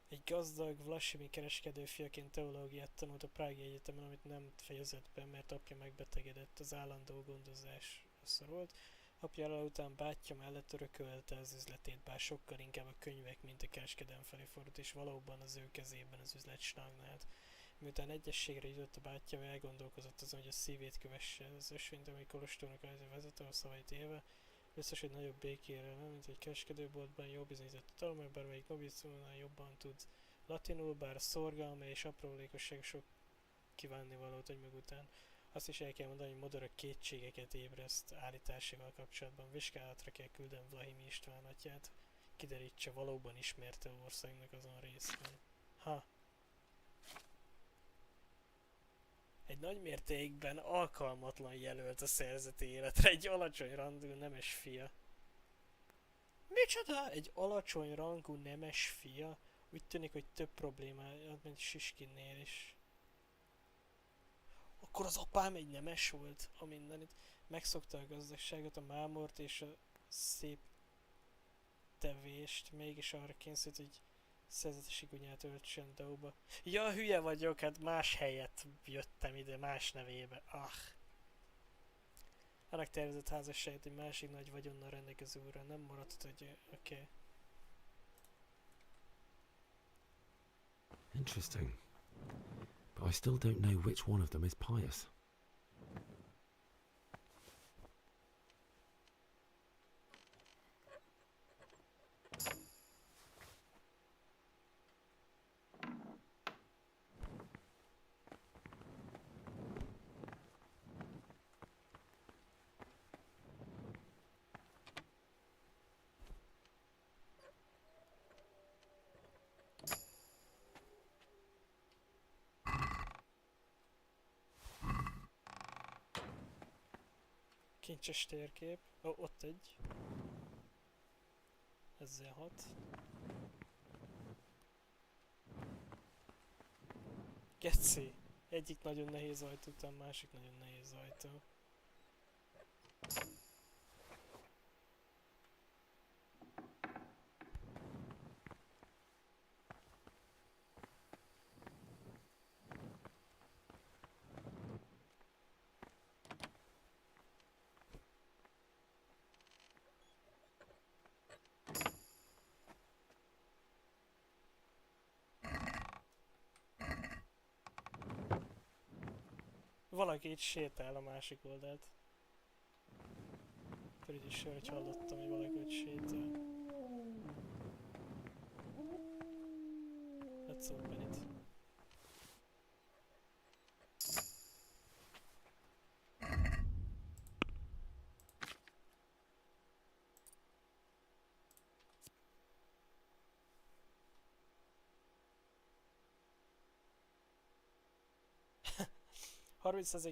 Egy gazdag Vlasimi kereskedő fiaként teológiát tanult a Prágai Egyetemen, amit nem fejezett be, mert apja megbetegedett, az állandó gondozásra szorult. Apja halála után bátyja mellett örökölte az üzletét, bár sokkal inkább a könyvek, mint a kereskedelem felé fordult, és valóban az ő kezében az üzlet stagnált. Miután egyességre jutott a bátyja, elgondolkozott azon, hogy a szívét kövesse. Az ösvénytemi kolostornak a vezető, a szavait élve, biztos, hogy nagyobb békére, mint egy kereskedőboltban, jól bizonyított a tanulmány, bármelyik noviszónál jobban tud latinul, bár szorgalma és aprólékosság sok kívánnivalót agy meg után. Azt is el kell mondani, hogy Modora kétségeket ébreszt állításával kapcsolatban. Vizsgálatra kell küldeni Vlahimi István atyát, kiderítse, valóban ismerte országnak azon részben. Ha. Egy nagy mértékben alkalmatlan jelölt a szerzeti életre, egy alacsony rangú nemes fia. Micsoda? Egy alacsony rangú nemes fia? Úgy tűnik, hogy több problémája, mint Siskinnél is. Akkor az apám egy nemes volt, a mindenit. Megszokta a gazdagságot, a mámort és a szép tevést, mégis arra kényszerült, hogy szerzetes igunyát öltsön Dauba. Ja, hülye vagyok, hát más helyet jöttem ide, más nevébe. Annak tervezett házasságot egy másik nagy vagyonnal rendelkező úrra nem maradt, hogy oké. Interesting. But I still don't know which one of them is pious. Kincses térkép. Ott egy. Ezzel 6. Geci. Egyik nagyon nehéz ajtó után, másik nagyon nehéz ajtó. Valaki itt sétál a másik oldalt. Pedig is hogy hallottam, hogy valaki ott sétál. Let's open it.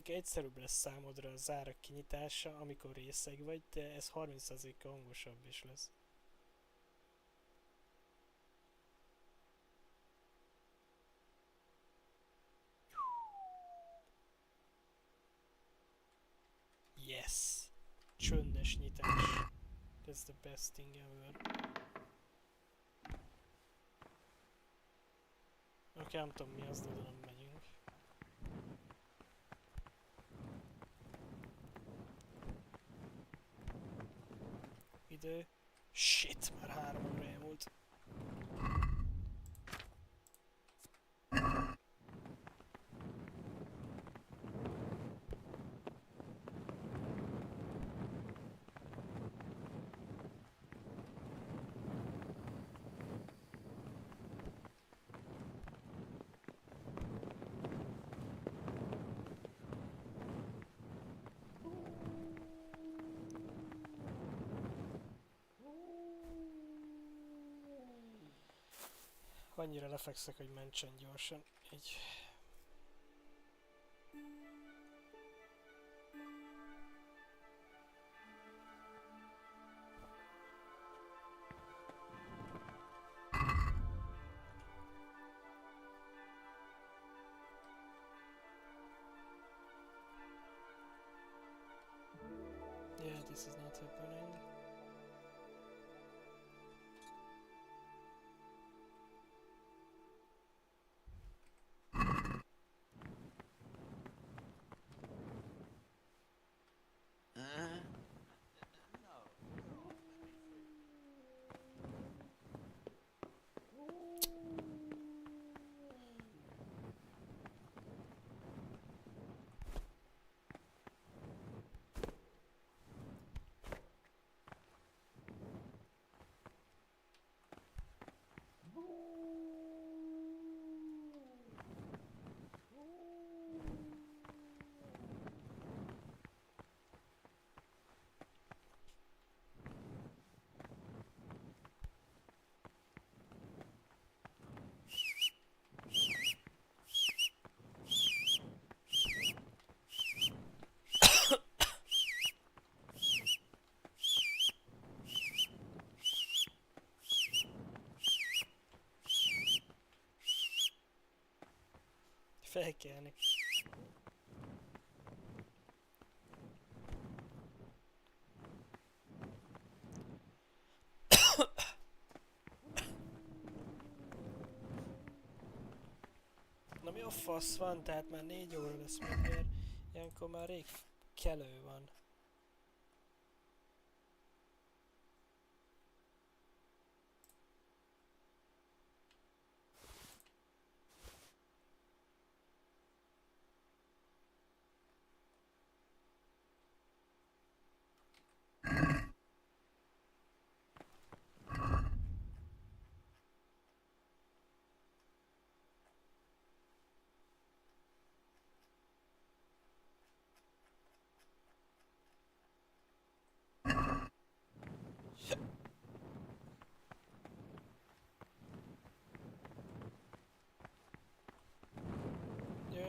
Egyszerűbb lesz számodra a zárak kinyitása, amikor részeg vagy, de ez 30%-kal hangosabb is lesz. Yes! Csöndes nyitás. That's the best thing ever. Oké, nem tudom mi az, de nem megyünk. Idő. Shit, már 3 óra elmúlt. Annyira lefekszek, hogy mentsen gyorsan. Így. Yeah, this is not happening. Felkelni. Na mi a fasz van? Tehát már 4 óra lesz mindjárt. Ilyenkor már rég kelő van.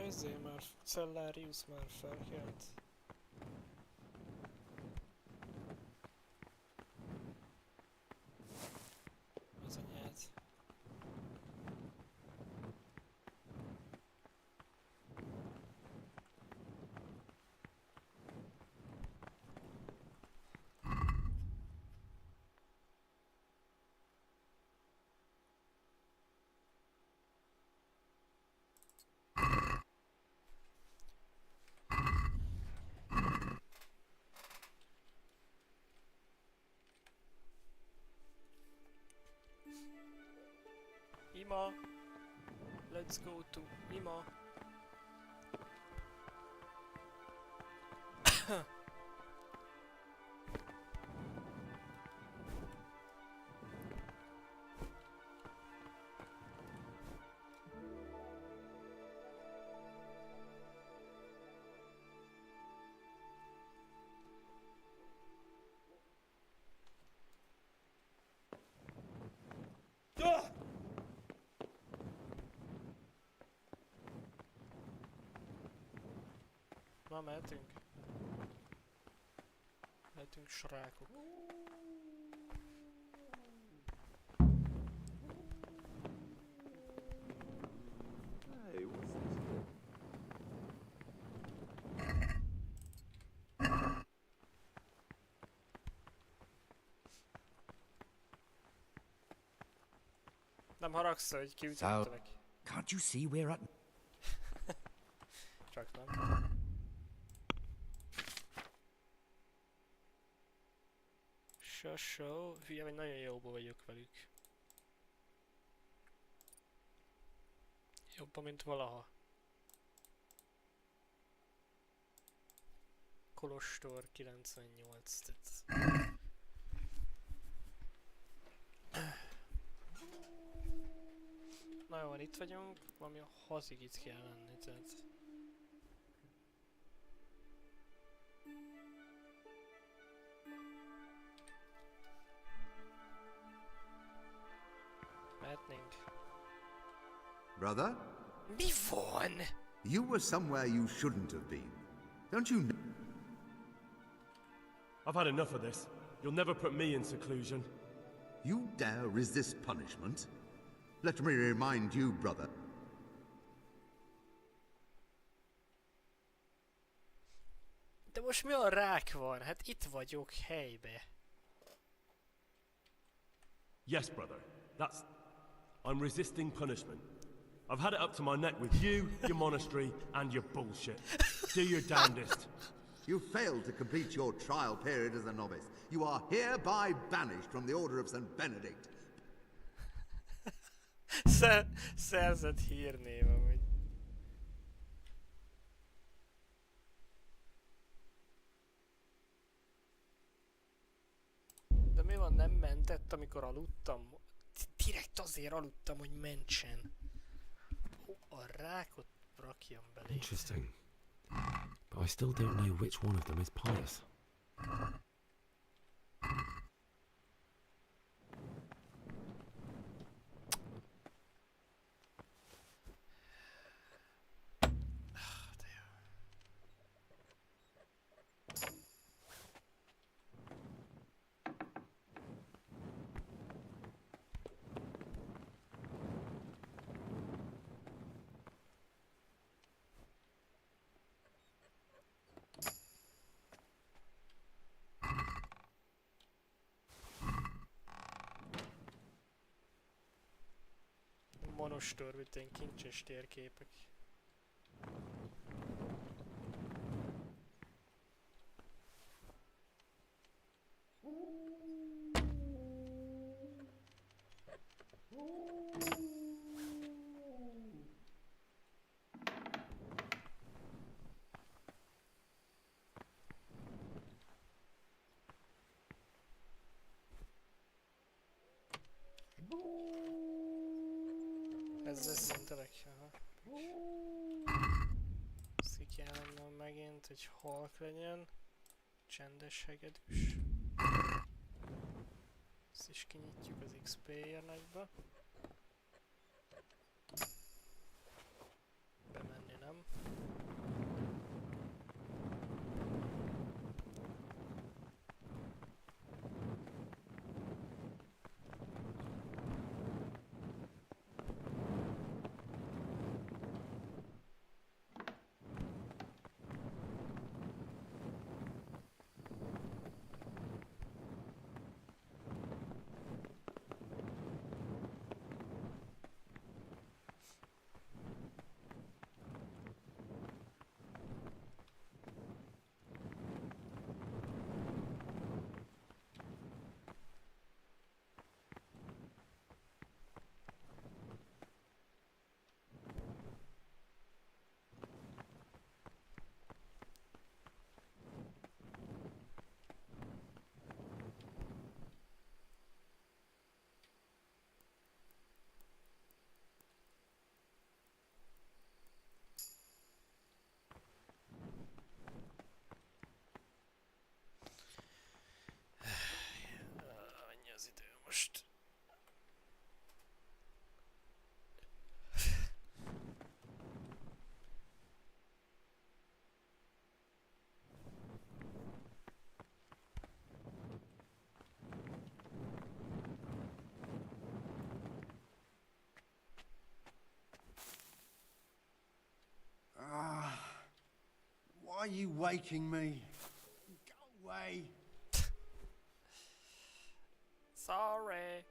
Ezért már Cellarius már felkelt. Az anyád. Ima, let's go to Ima. Na, mehetünk. Mehetünk, srákok. Hey, what's this? Nem haragsz, hogy kiütöttelek. Can't you see we're at... Csak nem. So, hülye, vagy nagyon jóban vagyok velük. Jobban, mint valaha. Kolostor 98. Na jó, itt vagyunk, valami a hazig itt kell lenni, tehát... Brother? Mi van? You were somewhere you shouldn't have been. Don't you know? I've had enough of this. You'll never put me in seclusion. You dare resist punishment? Let me remind you, brother. De most mi a rák van? Hát itt vagyok helybe. Yes, brother. I'm resisting punishment. I've had it up to my neck with you, your monastery, and your bullshit. Do your damnedest. You failed to complete your trial period as a novice. You are hereby banished from the Order of St. Benedict. Szerzett hírnév amúgy. De mi van, nem mentett, amikor aludtam? Direkt azért aludtam, hogy mentsen. A rákot rakjam belé. Interesting. But I still don't know which one of them is pious. kolostor, mint ilyen kincses térképek. Ezzel szintelek, aha. Ezt ki kell lennem megint, hogy halk legyen. Csendes hegedűs. Ezt is kinyitjuk az XP nagyba. Bemenni nem. Az idő most. Why are you waking me? Go away. Sorry.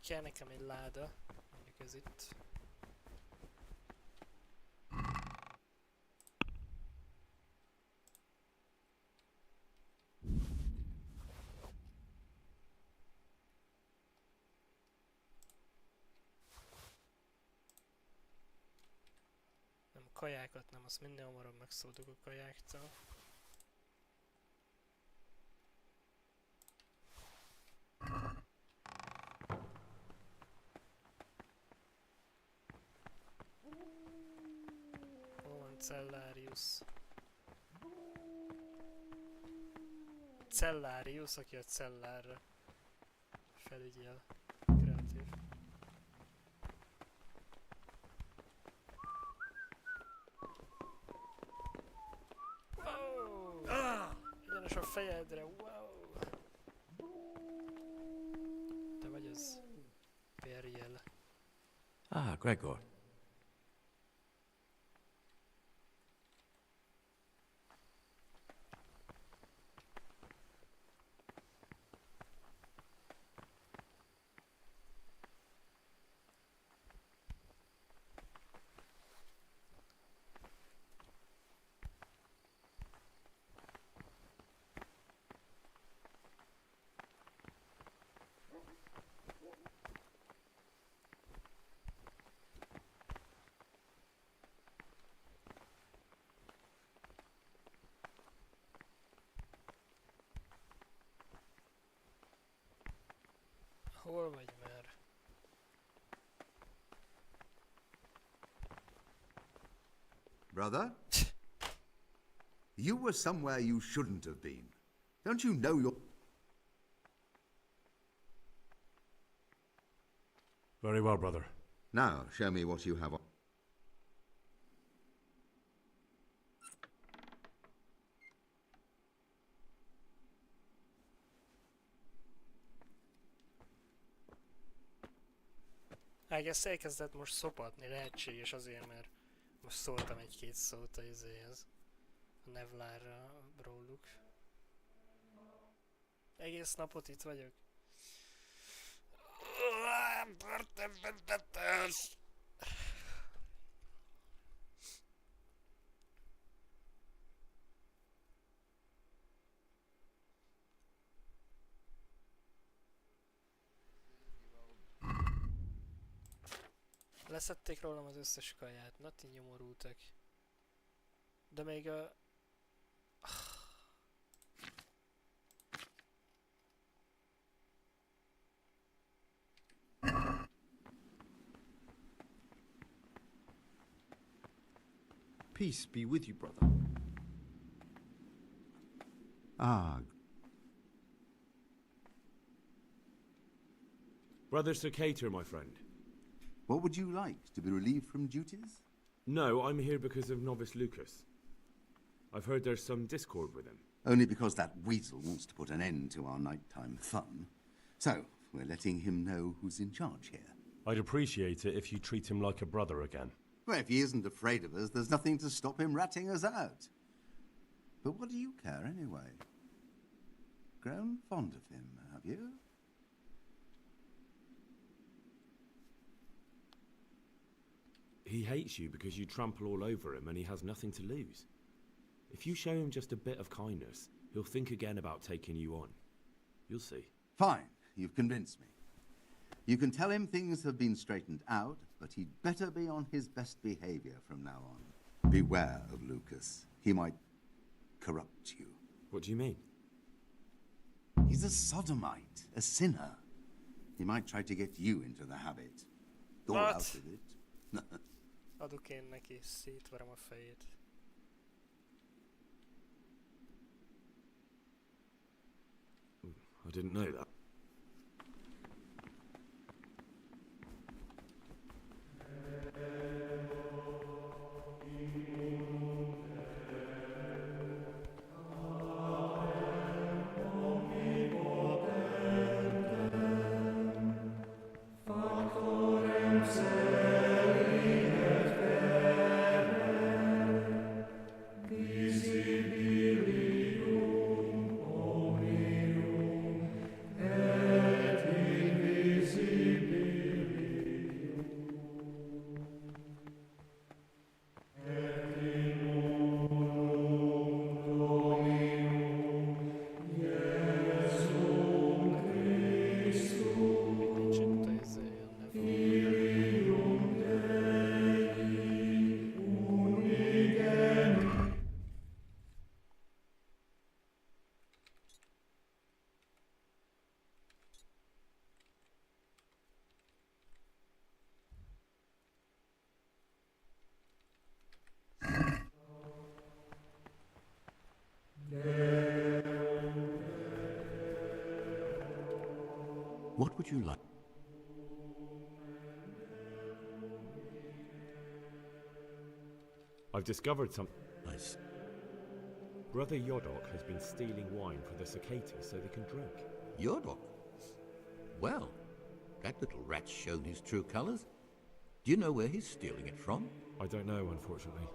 Kell nekem egy láda, mondjuk ez itt. Nem a kajákat, nem, azt minden hamarabb megszóltuk a kajáktól. Cellarius. Cellarius, aki a cellárra felügyel. Kreatív. Oh! Egyenes a fejedre, wow! Te vagy az Periel. Ah, Gregor. Hol vagy már? Brother? You were somewhere you shouldn't have been. Don't you know your... Very well, brother. Now, show me what you have on. Egész elkezdett most szopatni, lehetséges azért, mert most szóltam egy-két szót a izéhez. A Nevlárra róluk. Egész napot itt vagyok. Leszették rólam az összes kaját, na ti nyomorultak. De még a... Peace be with you, brother. Ah. Brother Cicator, my friend. What would you like? To be relieved from duties? No, I'm here because of Novice Lucas. I've heard there's some discord with him. Only because that weasel wants to put an end to our nighttime fun. So, we're letting him know who's in charge here. I'd appreciate it if you treat him like a brother again. Well, if he isn't afraid of us, there's nothing to stop him ratting us out. But what do you care anyway? Grown fond of him, have you? He hates you because you trample all over him and he has nothing to lose. If you show him just a bit of kindness, he'll think again about taking you on. You'll see. Fine, you've convinced me. You can tell him things have been straightened out, but he'd better be on his best behavior from now on. Beware of Lucas. He might corrupt you. What do you mean? He's a sodomite, a sinner. He might try to get you into the habit. Go out with it. Adok én neki, szétverem a fejét. I didn't know that. What would you like? I've discovered something. Nice. Brother Yodok has been stealing wine for the cicatas so they can drink. Yodok? Well, that little rat's shown his true colors. Do you know where he's stealing it from? I don't know, unfortunately.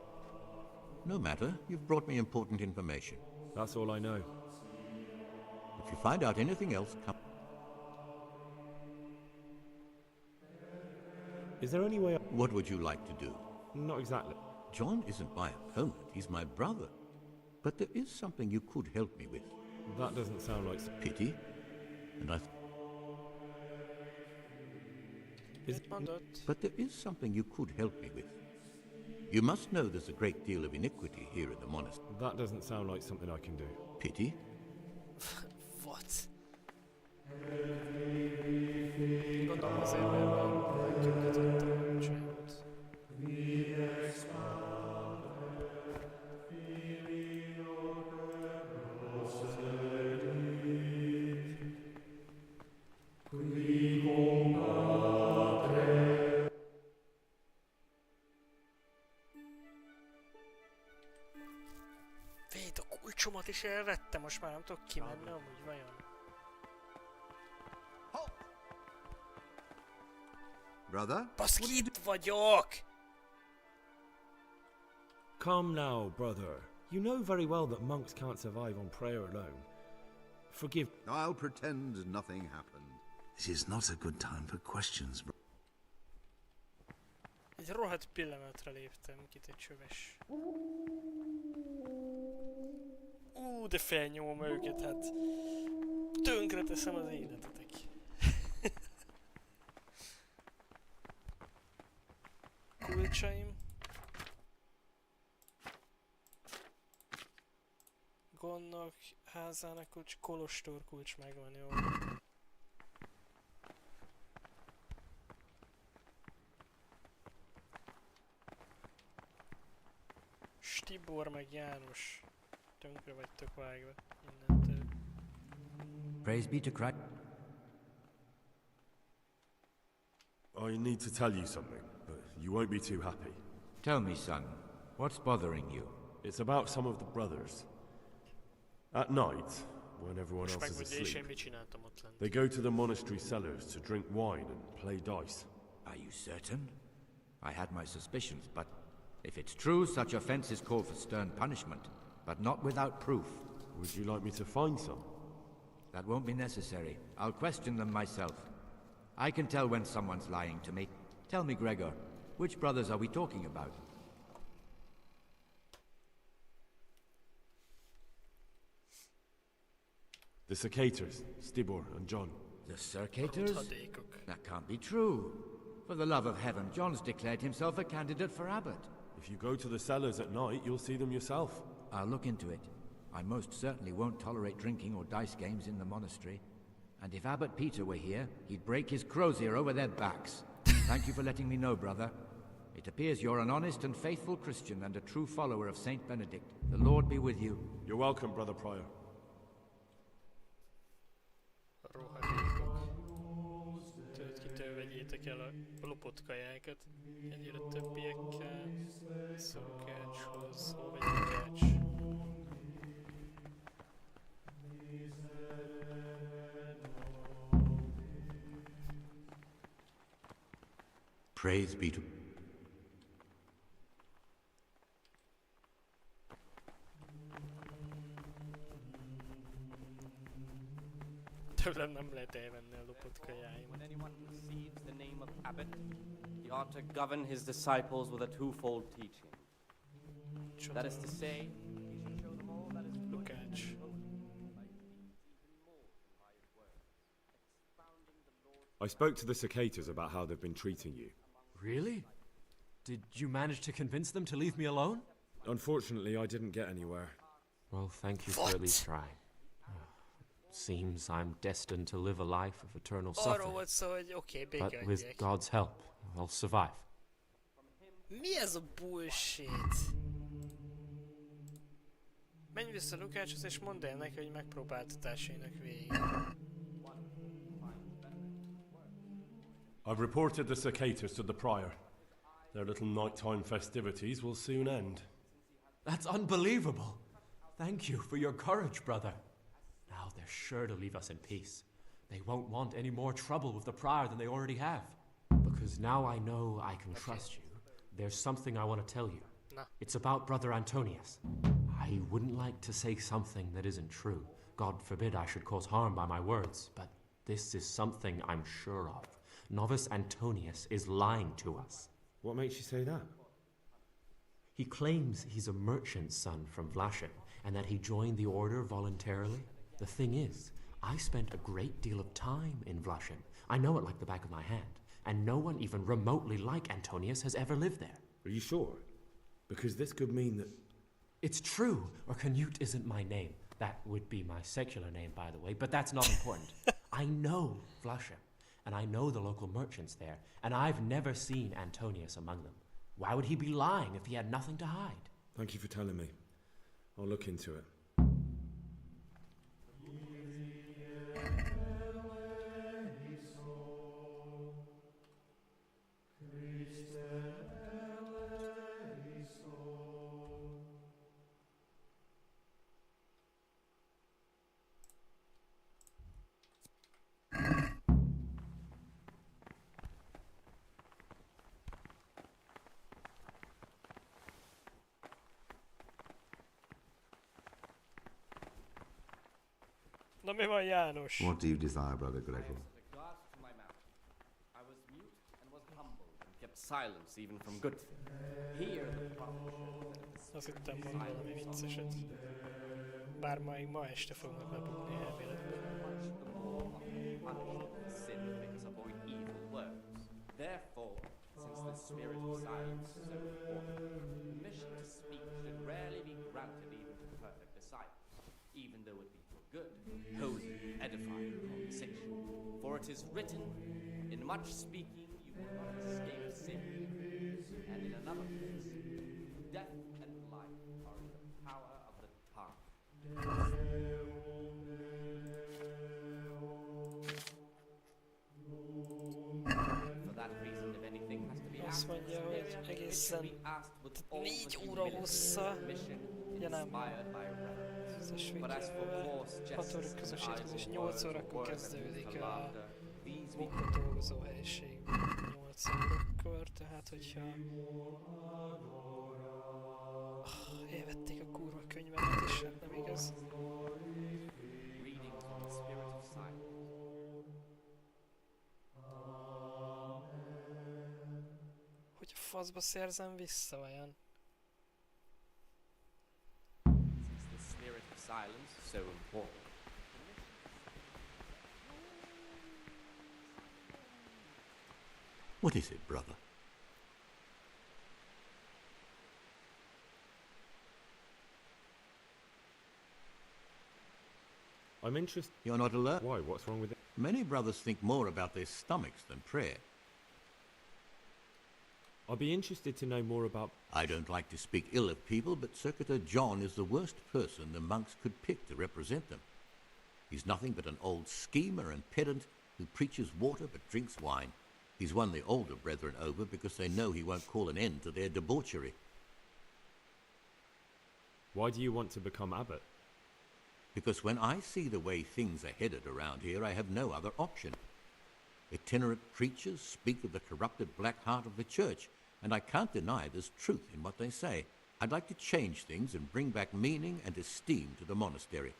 No matter. You've brought me important information. That's all I know. If you find out anything else, come. Is there any way... What would you like to do? Not exactly. John isn't my opponent. He's my brother. But there is something you could help me with. That doesn't sound like... Pity. And I... But there is something you could help me with. You must know there's a great deal of iniquity here in the monastery. That doesn't sound like something I can do. Pity? What? Gondolom azért, mert gyöngítottam a csávot. Véd, a kulcsomat is elvettem, most már nem tudok kimenni, amúgy vajon. Brother? Baszki, itt vagyok! Come now, brother. You know very well that monks can't survive on prayer alone. Forgive... I'll pretend nothing happened. This is not a good time for questions, Egy rohadt pillanatra léptem ki, egy csöves. De felnyomom őket, hát tönkre teszem az életetek. Kulcsaim. Gondok házának kulcs, kolostor kulcs megvan, jó. Tibor meg János. Tönkre vagytok vágva innentől. Praise be to Christ. I need to tell you something, but you won't be too happy. Tell me, son, what's bothering you? It's about some of the brothers. At night, when everyone else is asleep, they go to the monastery cellars to drink wine and play dice. Are you certain? I had my suspicions, but if it's true, such offenses call for stern punishment, but not without proof. Would you like me to find some? That won't be necessary. I'll question them myself. I can tell when someone's lying to me. Tell me, Gregor, which brothers are we talking about? The Circators, Stibor and John. The Circators? That can't be true. For the love of heaven, John's declared himself a candidate for abbot. If you go to the cellars at night, you'll see them yourself. I'll look into it. I most certainly won't tolerate drinking or dice games in the monastery. And if Abbot Peter were here, he'd break his crozier over their backs. Thank you for letting me know, brother. It appears you're an honest and faithful Christian and a true follower of Saint Benedict. The Lord be with you. You're welcome, Brother Prior. Vegyétek el a lopott kajákat. Ennyire többiekkel. Szokácshoz. Hol vagy Lukács? Praise be to... Tőlem nem lehet elvenni a lopott kajáim. When anyone receives the name of abbot, he ought to govern his disciples with a twofold teaching. That is to say, he should show them all that is Lukács. I spoke to the Circators about how they've been treating you. Really? Did you manage to convince them to leave me alone? Unfortunately, I didn't get anywhere. Well, thank you for at least trying. Seems I'm destined to live a life of eternal suffering. But with God's help, I'll survive. Mi ez a bullshit? Menj vissza Lukácshoz és mondd el neki, hogy megpróbáltatásainak vége. I've reported the Circators to the Prior. Their little nighttime festivities will soon end. That's unbelievable! Thank you for your courage, brother. Now they're sure to leave us in peace. They won't want any more trouble with the Prior than they already have. Because now I know I can trust you. There's something I want to tell you. It's about Brother Antonius. I wouldn't like to say something that isn't true. God forbid I should cause harm by my words, but this is something I'm sure of. Novice Antonius is lying to us. What makes you say that? He claims he's a merchant's son from Vlashim, and that he joined the order voluntarily. The thing is, I spent a great deal of time in Vlashim. I know it like the back of my hand, and no one even remotely like Antonius has ever lived there. Are you sure? Because this could mean that... It's true, or Canute isn't my name. That would be my secular name, by the way, but that's not important. I know Vlashim, and I know the local merchants there, and I've never seen Antonius among them. Why would he be lying if he had nothing to hide? Thank you for telling me. I'll look into it. Na mi van, János? What do you desire, Brother Gregor? I was mute and was humbled and kept silence even from good things. Here the prophet Azt hittem van valami vicceset. Bár ma este fognak bebukni elméletben. Sin makes avoid evil works. Therefore, since the spirit of silence is so important, permission to speak should rarely be granted even to perfect disciples, even though it be for good, holy, edifying conversation. For it is written, in much speaking you will not escape sin. And in another place, death and life are in the power of the tongue. For that reason, if anything has to be Azt asked, mondja, hogy egészen 4 óra hossza, ja nem, közös wiki, 6 óra közös étkezés, 8 órakor kezdődik a munkadolgozó helység, 8 órakor, tehát hogyha elvették a kurva könyvemet is, hát nem igaz. Hogy a faszba szerzem vissza olyan? Since the spirit of silence is so important. What is it, brother? I'm interested. You're not alert? Why? What's wrong with it? Many brothers think more about their stomachs than prayer. I'll be interested to know more about... I don't like to speak ill of people, but Circuitor John is the worst person the monks could pick to represent them. He's nothing but an old schemer and pedant who preaches water but drinks wine. He's won the older brethren over because they know he won't call an end to their debauchery. Why do you want to become abbot? Because when I see the way things are headed around here, I have no other option. Itinerant preachers speak of the corrupted black heart of the church, and I can't deny there's truth in what they say. I'd like to change things and bring back meaning and esteem to the monastery.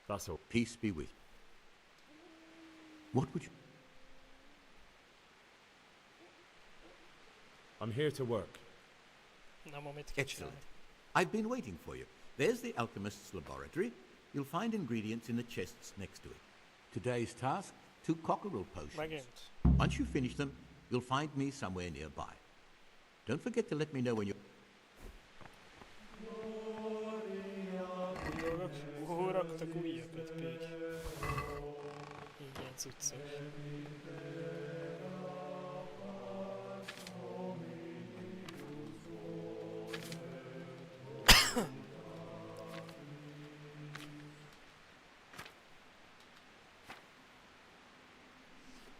That's all. Peace be with you. What would you... I'm here to work. Excellent. I've been waiting for you. There's the alchemist's laboratory. You'll find ingredients in the chests next to it. Today's task, 2 cockerel potions. Once you finish them, you'll find me somewhere nearby. Don't forget to let me know when you're... Raktak újakat még. Ingyen cuccok.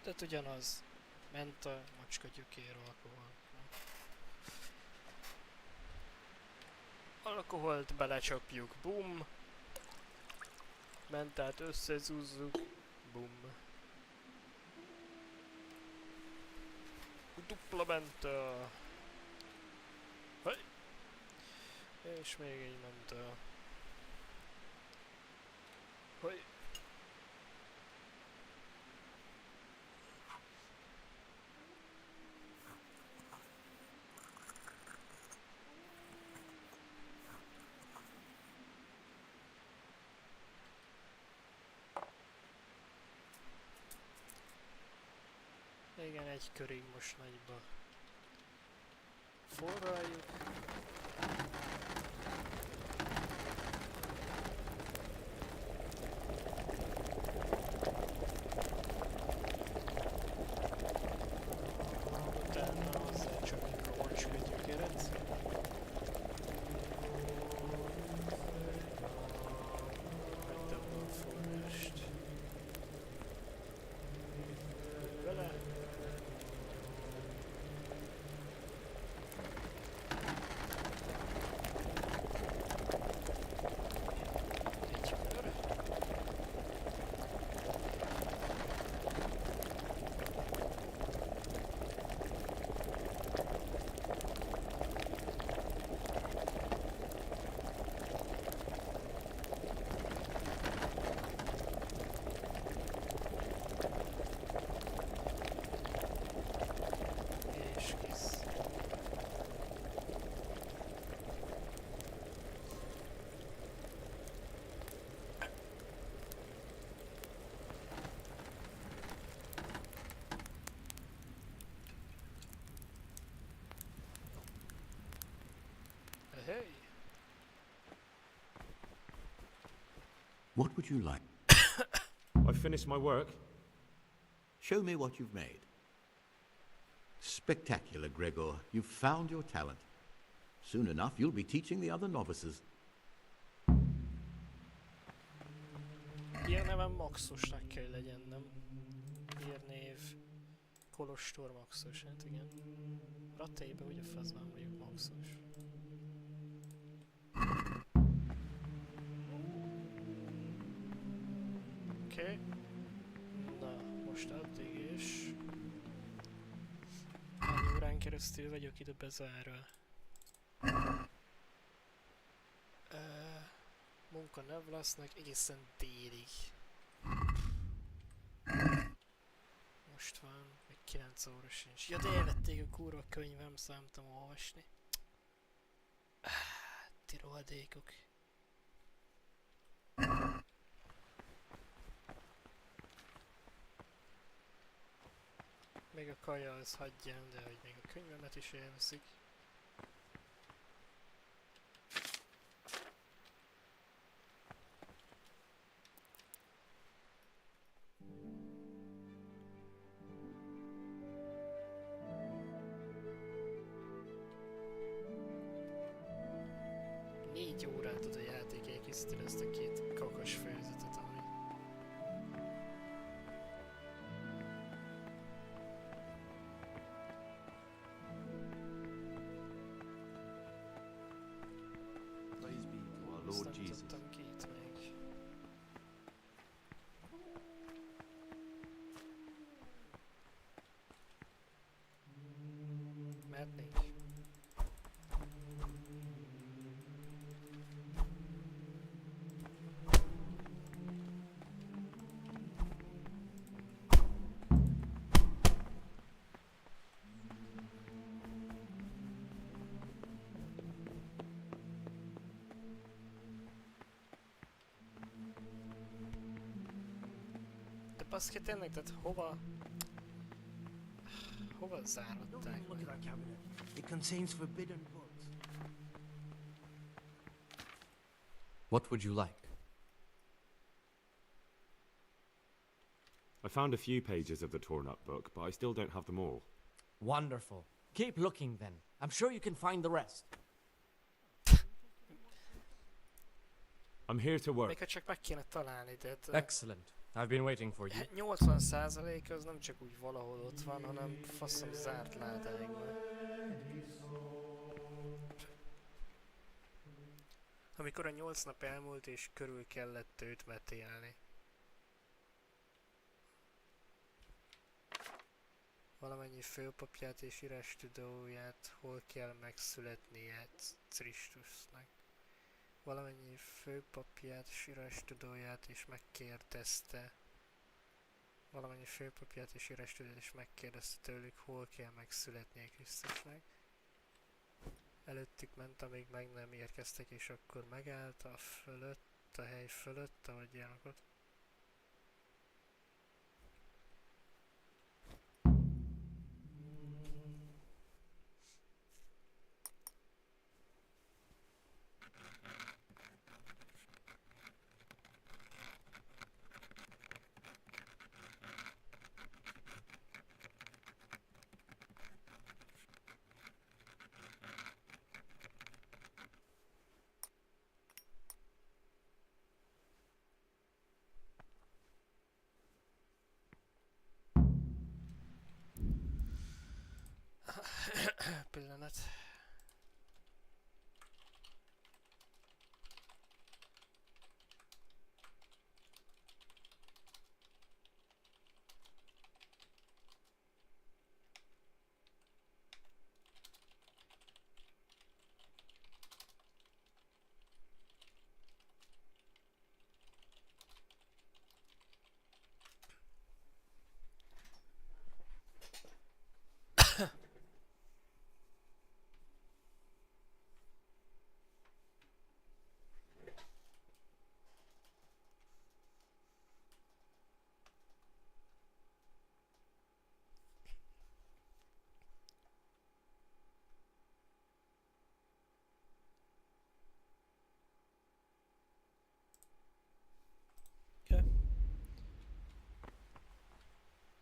Tehát ugyanaz. Ment a macska gyökér alkohol. Alkoholt belecsapjuk, bum! Mentát összezúzzuk, bum! Dupla menta! Haj! És még egy menta. Haj! Igen, egy körig most nagyba forraljuk. Utána hozzácsapjuk a macska gyökeret. Hagyd abba a forrást. Vele. Hey. What would you like? I've finished my work. Show me what you've made. Spectacular, Gregor. You've found your talent. Soon enough, you'll be teaching the other novices. Hírnevem Maxusnak kell, hogy legyen, nem? Hírnév... Kolostor Maxus, hát igen. Rattaiba ugye faszban vagyok Maxus. Oké. Na, most addig is. Hány órán keresztül vagyok ide bezárva? Munka nem lesznek egészen délig. Most van, még 9 óra sincs. Ja, de elvették a kurva könyvem, számítom olvasni. Ti rohadékok. Még a kaja az hagyján, de hogy még a könyvemet is elveszik. Órát ad a játék elkészíteni ezt a két kakas fejezetet, ami... Praise be to our Lord Jesus. Ki itt még. Mehetnénk. Baszki, tényleg, tehát hova zárodták? Look at our cabinet. It contains forbidden books. What would you like? I found a few pages of the torn up book, but I still don't have them all. Wonderful. Keep looking then. I'm sure you can find the rest. I'm here to work. Még ha csak meg kéne találni, de... Excellent. I've been waiting for you. 80% az nem csak úgy valahol ott van, hanem faszom zárt ládákban. Amikor a 8 nap elmúlt és körül kellett őt vetélni. Valamennyi főpapját és írástudóját hol kell megszületnie Tristusnak. Valamennyi főpapját és írástudóját is megkérdezte. Valamennyi főpapját és írástudóját is megkérdezte tőlük, hol kell megszületnie Krisztusnak. Előttük ment, amíg meg nem érkeztek, és akkor megállt a hely fölött, ahogy gyermekot. Pillanat.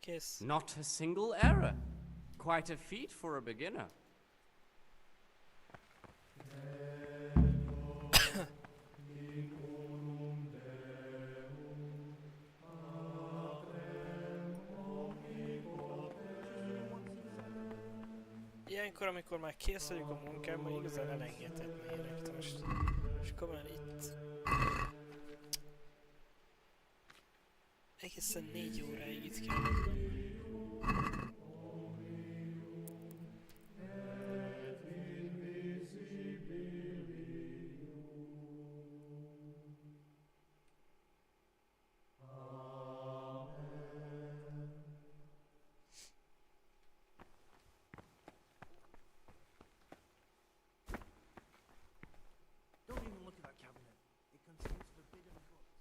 Kész. Not a single error. Quite a feat for a beginner. Ilyenkor, amikor már kész vagyok a munkámmal, igazán elengedhetnének most. És akkor már itt... Egészen 4 óráig itt kell lennem. Don't even look at that cabinet. It contains forbidden books.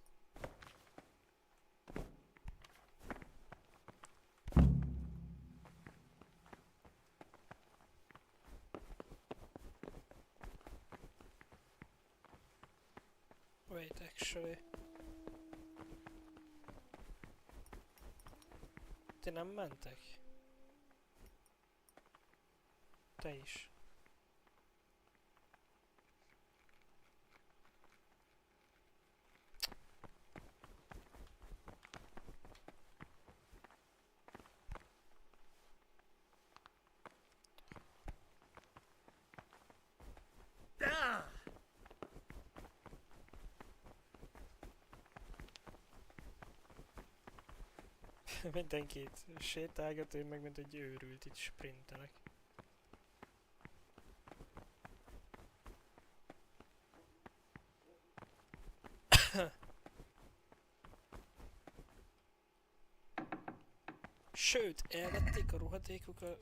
Wait, actually. Ti nem mentek? Te is. Mindenki itt sétálgat, én meg mint egy őrült itt sprintelek. Sőt, elvették a rohadékok a...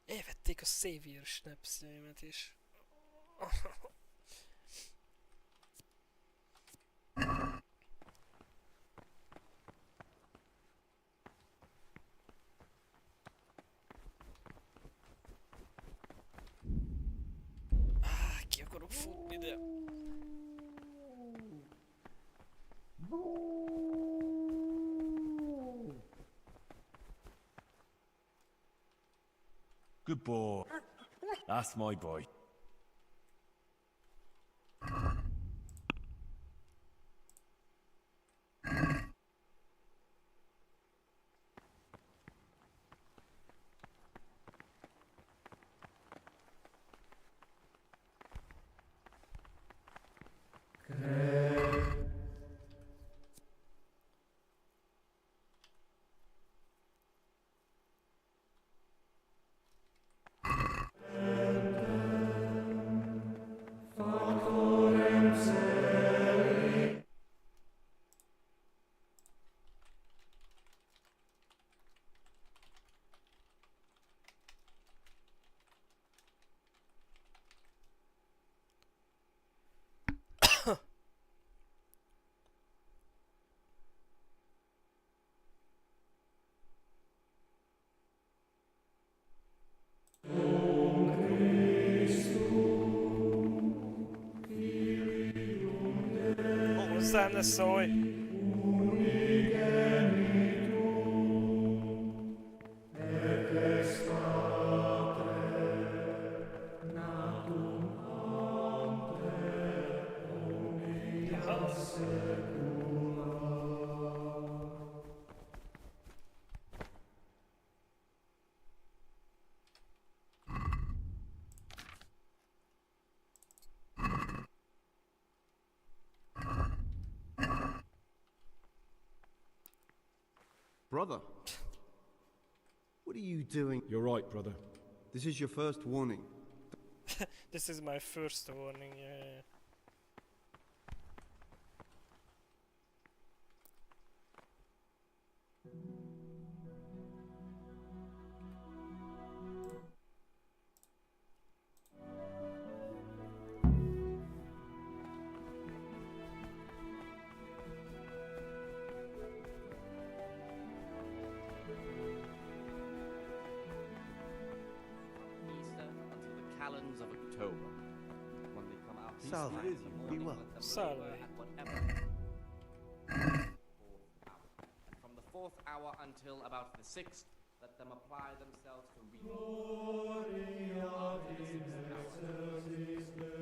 Elvették a Savior snapsjaimat is. Ki akarok futni, de... Good boy. That's my boy. Hozzám ne szólj! Brother, what are you doing? You're right, brother. This is your first warning. This is my first warning, yeah. Calends of October, when they come out. Salve, be well. Salve. And from the 4th hour until about the 6th, let them apply themselves to reading. After the 6th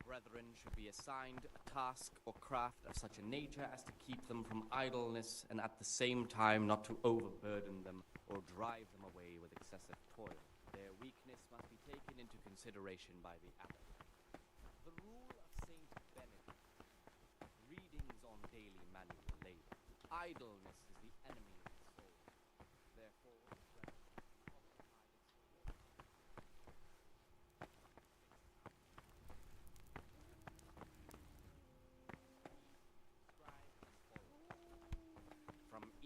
brethren should be assigned a task or craft of such a nature as to keep them from idleness and at the same time not to overburden them or drive them away with excessive toil. Their weakness must be taken into consideration by the abbot. The rule of Saint Benedict, readings on daily manual labor. Idleness is the enemy of the soul. Therefore,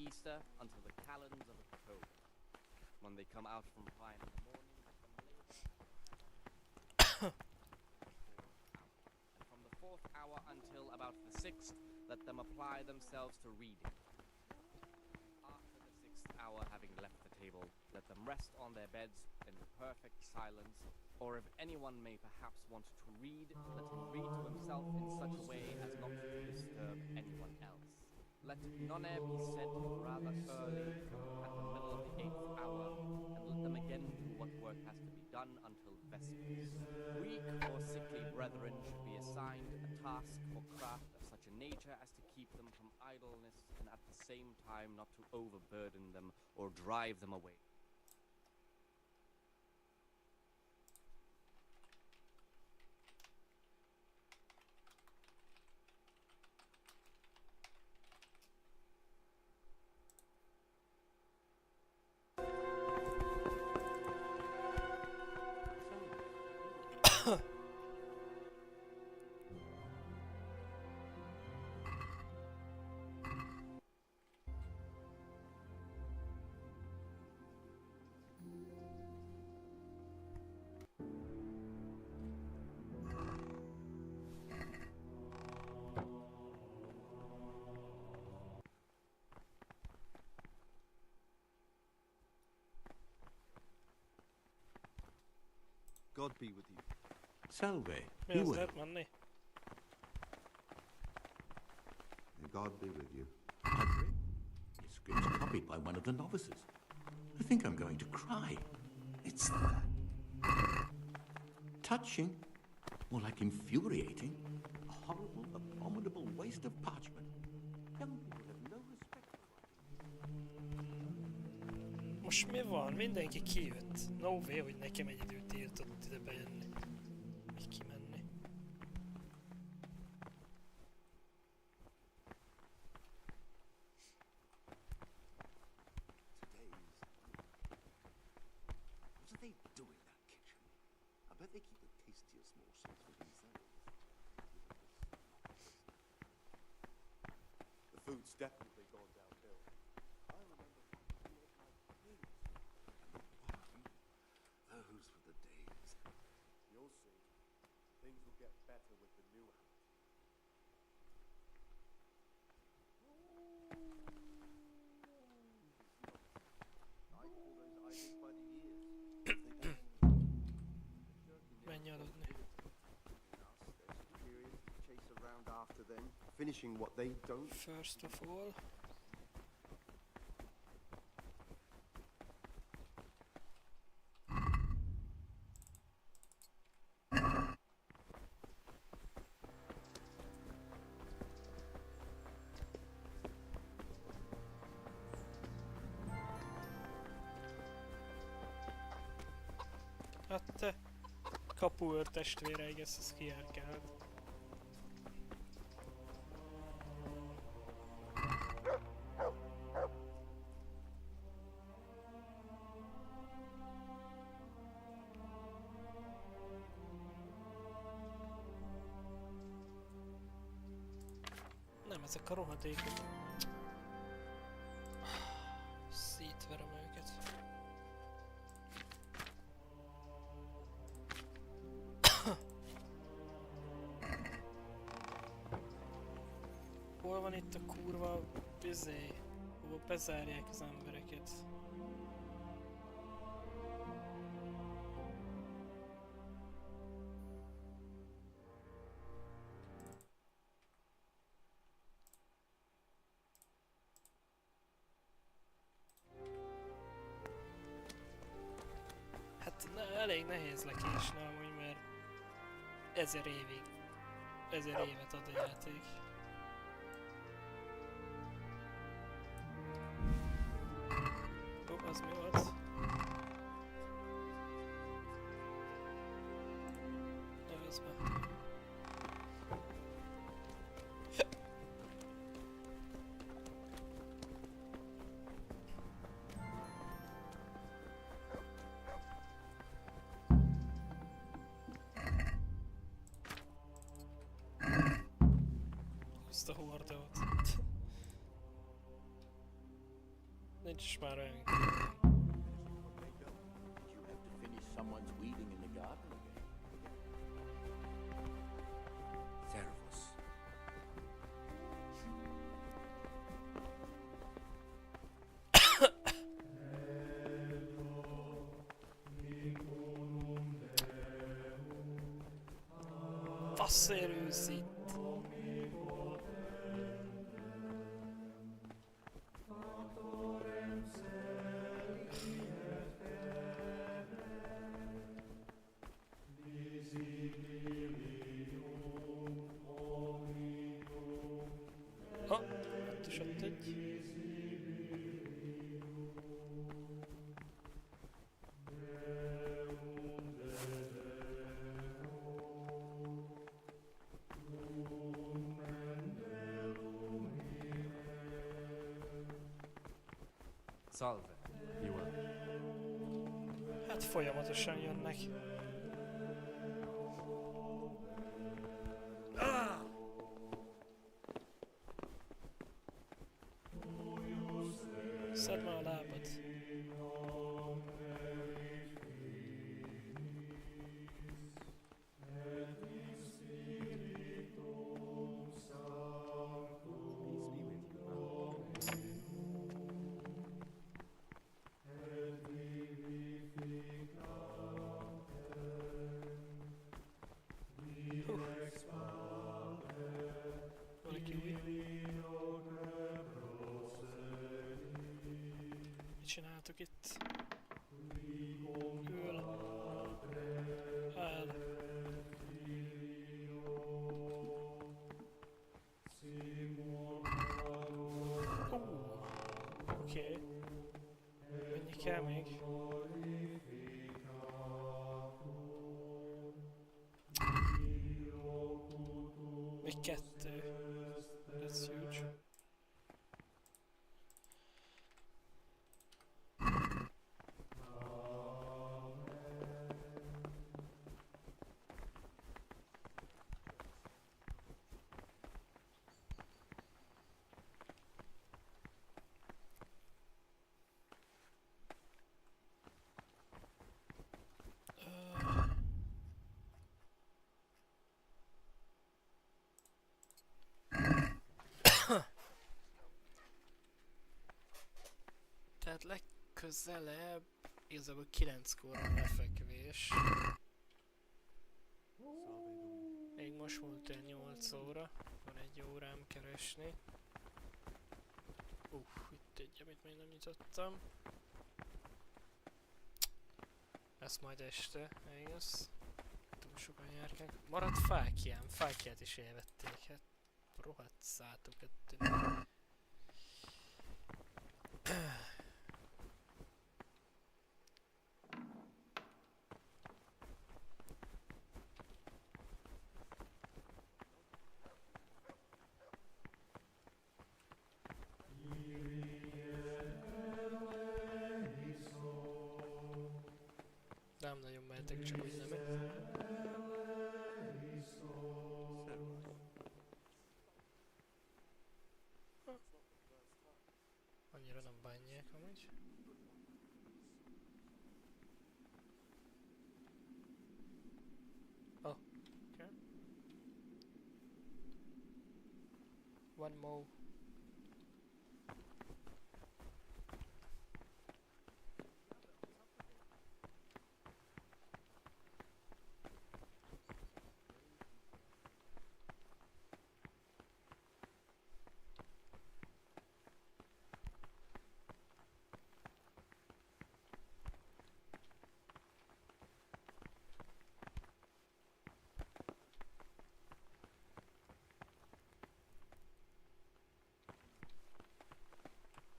Easter until the calends of October. When they come out from prime in the morning, let them labor. And from the 4th hour until about the 6th, let them apply themselves to reading. After the 6th hour, having left the table, let them rest on their beds in perfect silence, or if anyone may perhaps want to read, let him read to himself in such a way as not to disturb anyone else. Let none be sent rather early at the middle of the 8th hour, and let them again do what work has to be done until vespers. Weak or sickly brethren should be assigned a task or craft of such a nature as to keep them from idleness and at the same time not to overburden them or drive them away. God be with you. Salve. Mitäs Hue. Hetmanni? May God be with you. Padre, this script's copied by one of the novices. I think I'm going to cry. It's that touching, more like infuriating, a horrible, abominable waste of parchment. Young people have no respect for writing. Most mi van? Mindenki kijött. No way, hogy nekem egy időt írtott ide bejönni. Vagy kimenni. What do they do in that kitchen? I bet they keep the tastiest morsels for themselves. The food's definitely gone downhill. I remember packing up my kids. Those were the days. You'll see. Things will get better with the new abbot. I call those ideas by the years. Menj aludni. Their superiors chase around after them, finishing what they don't. First of all. Hát te kapuőr testvére, I guess ez kiárkált. Nem, ezek a rohadékok. Szétverem őket. van itt a kurva hova bezárják az embereket. Hát elég nehéz lekésni amúgy, mert 1000 évet ad a játék. Az mi volt? Nevezd be. Húzd a hordót. Nincs is már olyan. Someone's weeding in the garden again. Servus. Fasszér őszít. Salve. Jó. Hát folyamatosan jönnek. Szedd már a lábad. Csináltok itt? Ül. El. Oké. Mennyi kell még? Még 2. That's huge. Tehát legközelebb igazából 9-kor a lefekvés. Még most múlt el 8 óra, van 1 órám keresni. Itt egy, amit még nem nyitottam. Ez majd este, igaz? Túl sokan járkák. Maradt fákjám, fákját is elvették, hát rohadt szátok ettől. Nem nagyon mehetek, csak úgy nem. Annyira nem bánják amúgy. Oké. One more.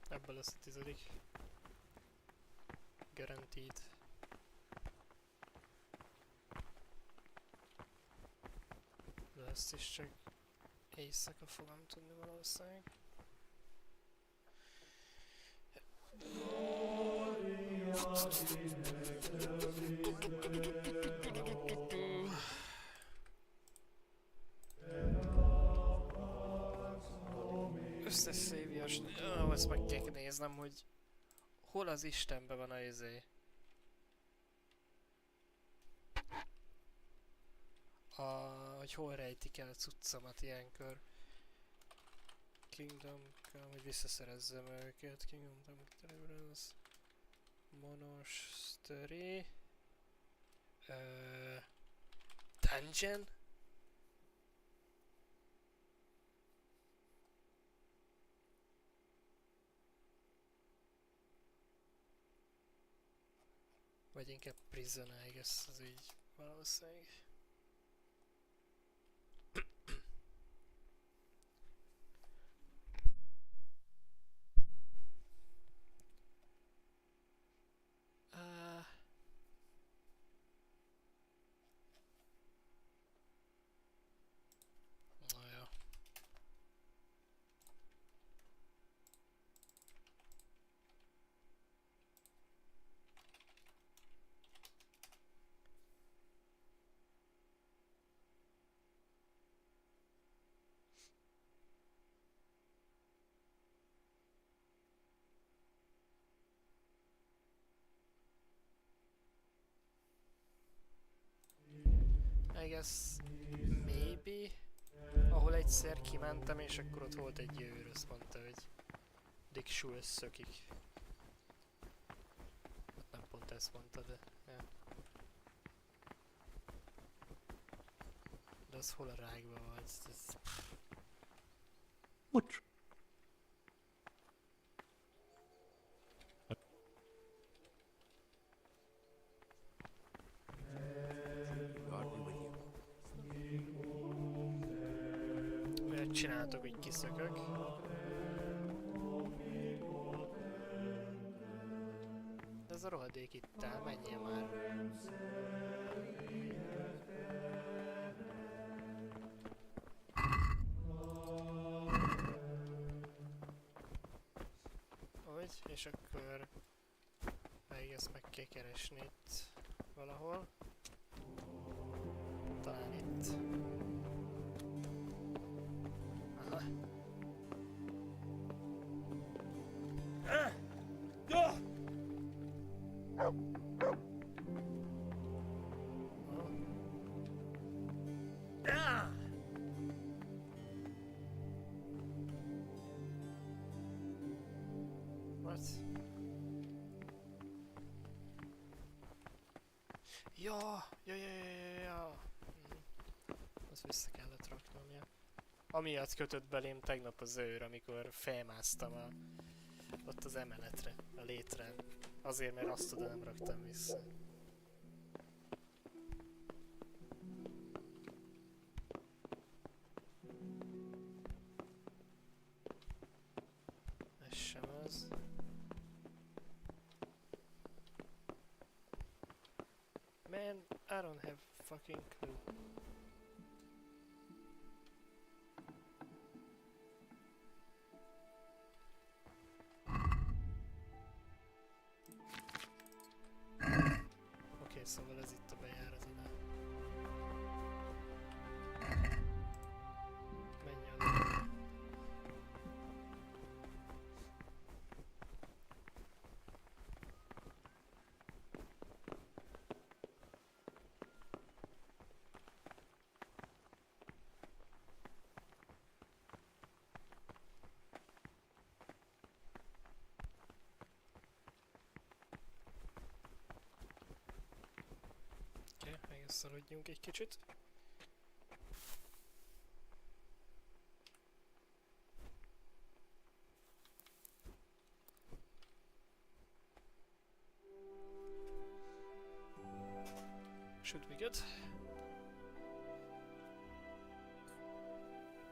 Ebből lesz a 10. Guaranteed. De ezt is csak éjszaka fogom tudni valószínűleg. Összeszévias... ezt meg kell néznem, hogy hol az Istenben van a izé. Hogy hol rejtik el a cuccamat ilyenkor. Kingdom Come, hogy visszaszerezzem őket. Kingdom Come Deliverance. Monastery. Dungeon. Vagy inkább Prison, I guess, az így valószínűleg. Na jó. I guess maybe, ahol egyszer kimentem és akkor ott volt egy őr, azt mondta, hogy Dick Schulz szökik. Hát nem pont ezt mondta, de... Ja. De az hol a rákban vagy? Ez... What? Csináltok, hogy kiszökök. De ez a rohadék itt áll, menjél már. Úgy, és akkor még ezt meg kell keresni itt valahol. Talán itt. What? Ja. Azt vissza kellett raknom, ja. Amiatt kötött belém tegnap az őr, amikor felmásztam ott az emeletre, a létre. Azért, mert azt oda nem raktam vissza. Ez sem az. Man, I don't have fucking clue. Szóval ez itt a bejárat ide. Menj oda. Szaladjunk egy kicsit. Should we get?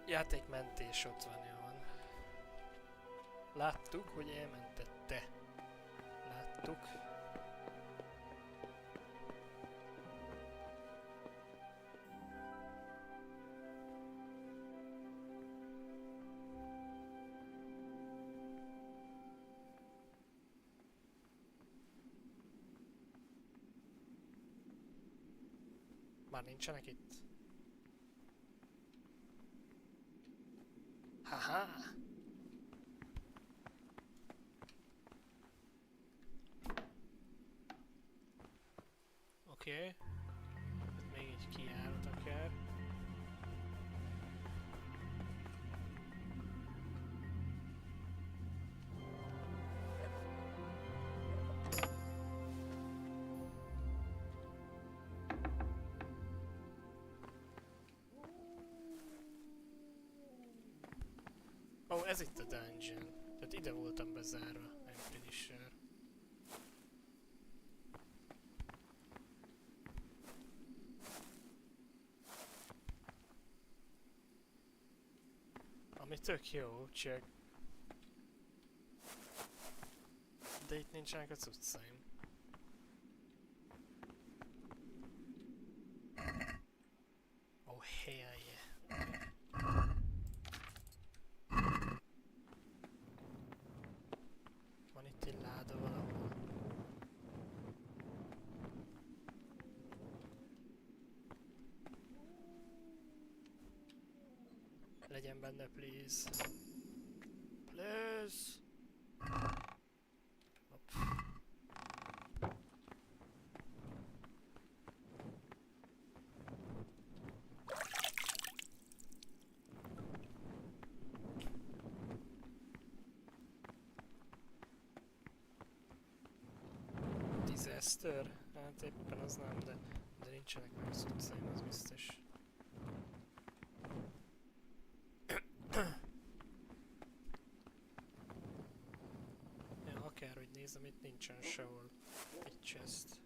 Játékmentés ott van, jó van. Láttuk, hogy elmentette. Láttuk. Már nincsenek itt. Haha! Oké. Okay. Még egy kijárat akár. Ó, ez itt a dungeon. Tehát ide voltam bezárva, I'm pretty sure. Ami tök jó, csak... De itt nincsenek a cuccaim. Oh, hell yeah. Van itt egy láda valahol. Legyen benne, please. Please! Hopp. Disaster? Hát éppen az nem, de nincsenek meg az utcaim, az biztos. Ja, akárhogy nézem, itt nincsen sehol egy chest.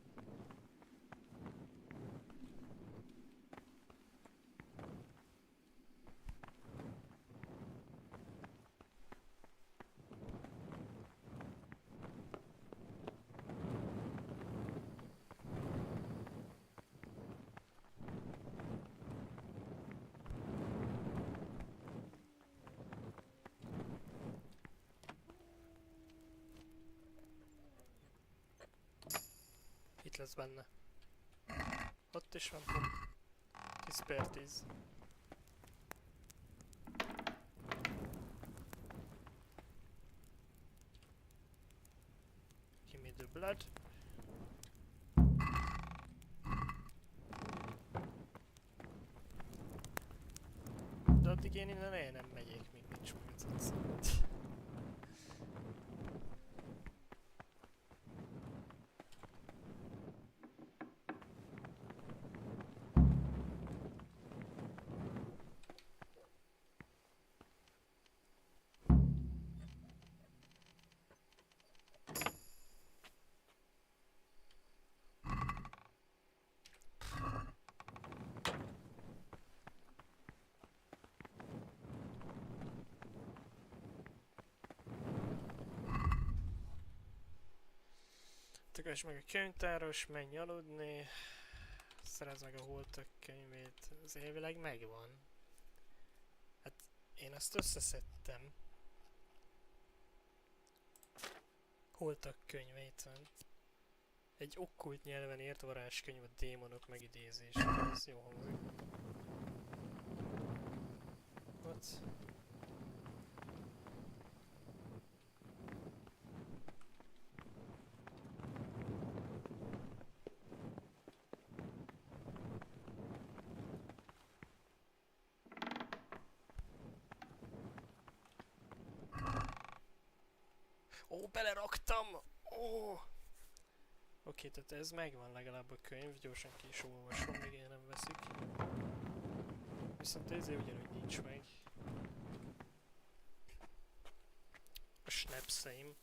Itt lesz benne. Ott is van. 10 per 10. Give me the blood. De addig én innen el nem megyek, még nincs meg az utcán. Tökös meg a könyvtáros, menj aludni, szerezd meg a holtak könyvét, az elvileg megvan. Hát én azt összeszedtem. Holtak könyvét van. Egy okkult nyelven írt varázskönyv a démonok megidézésére, ez jó hangzik. What? Ó, beleraktam! Ó! Oké, tehát ez megvan legalább a könyv, gyorsan ki is olvasom, még én nem veszik. Viszont ezért ugyanúgy nincs meg. A snapszeim.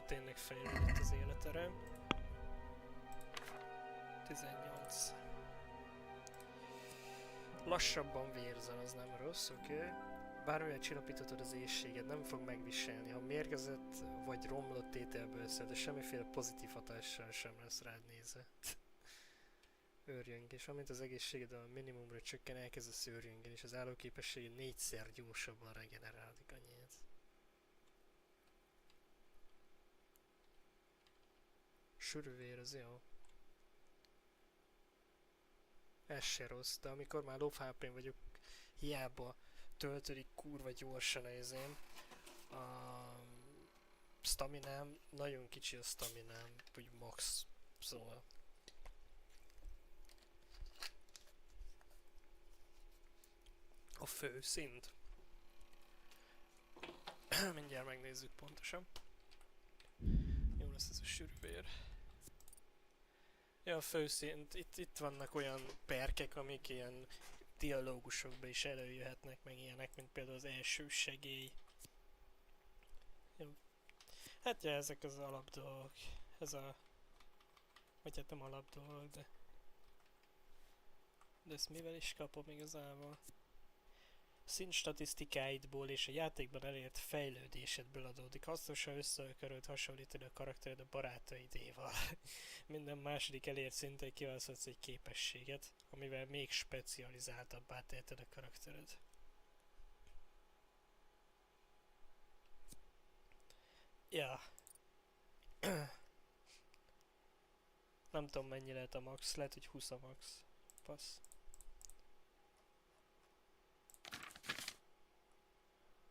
Tényleg fejlődött az életerőm. 18. Lassabban vérzel, az nem rossz, oké? Bármilyen csillapítatod az éhséged, nem fog megviselni. Ha mérgezett vagy romlott ételből szed, de semmiféle pozitív hatással sem lesz rád nézve. Őrjöngés. Amint az egészséged a minimumra csökken, elkezdesz őrjöngeni, és az állóképességed 4-szer gyorsabban regenerálódik annyit. Sűrűvér, az jó. Ez se rossz, de amikor már low HP-n vagyok, hiába töltődik kurva gyorsan ezém. A staminám, nagyon kicsi a staminám, úgy max, szóval. A fő szint. Mindjárt megnézzük pontosan. Jó lesz ez a sűrűvér. Ja, a főszint, itt vannak olyan perkek, amik ilyen dialógusokba is előjöhetnek, meg ilyenek, mint például az első segély. Ja. Hát ja, ezek az alapdolgok. Ez a... Vagy hát nem alapdolgok, de... De ezt mivel is kapom igazából? Szint statisztikáidból és a játékban elért fejlődésedből adódik. Hasznos, ha össze akarod hasonlítani a karaktered a barátaidéval. Minden második elért szinten kiválaszthatsz egy képességet, amivel még specializáltabbá teheted a karaktered. Ja. Nem tudom mennyi lehet a max, lehet hogy 20 a max. Passz.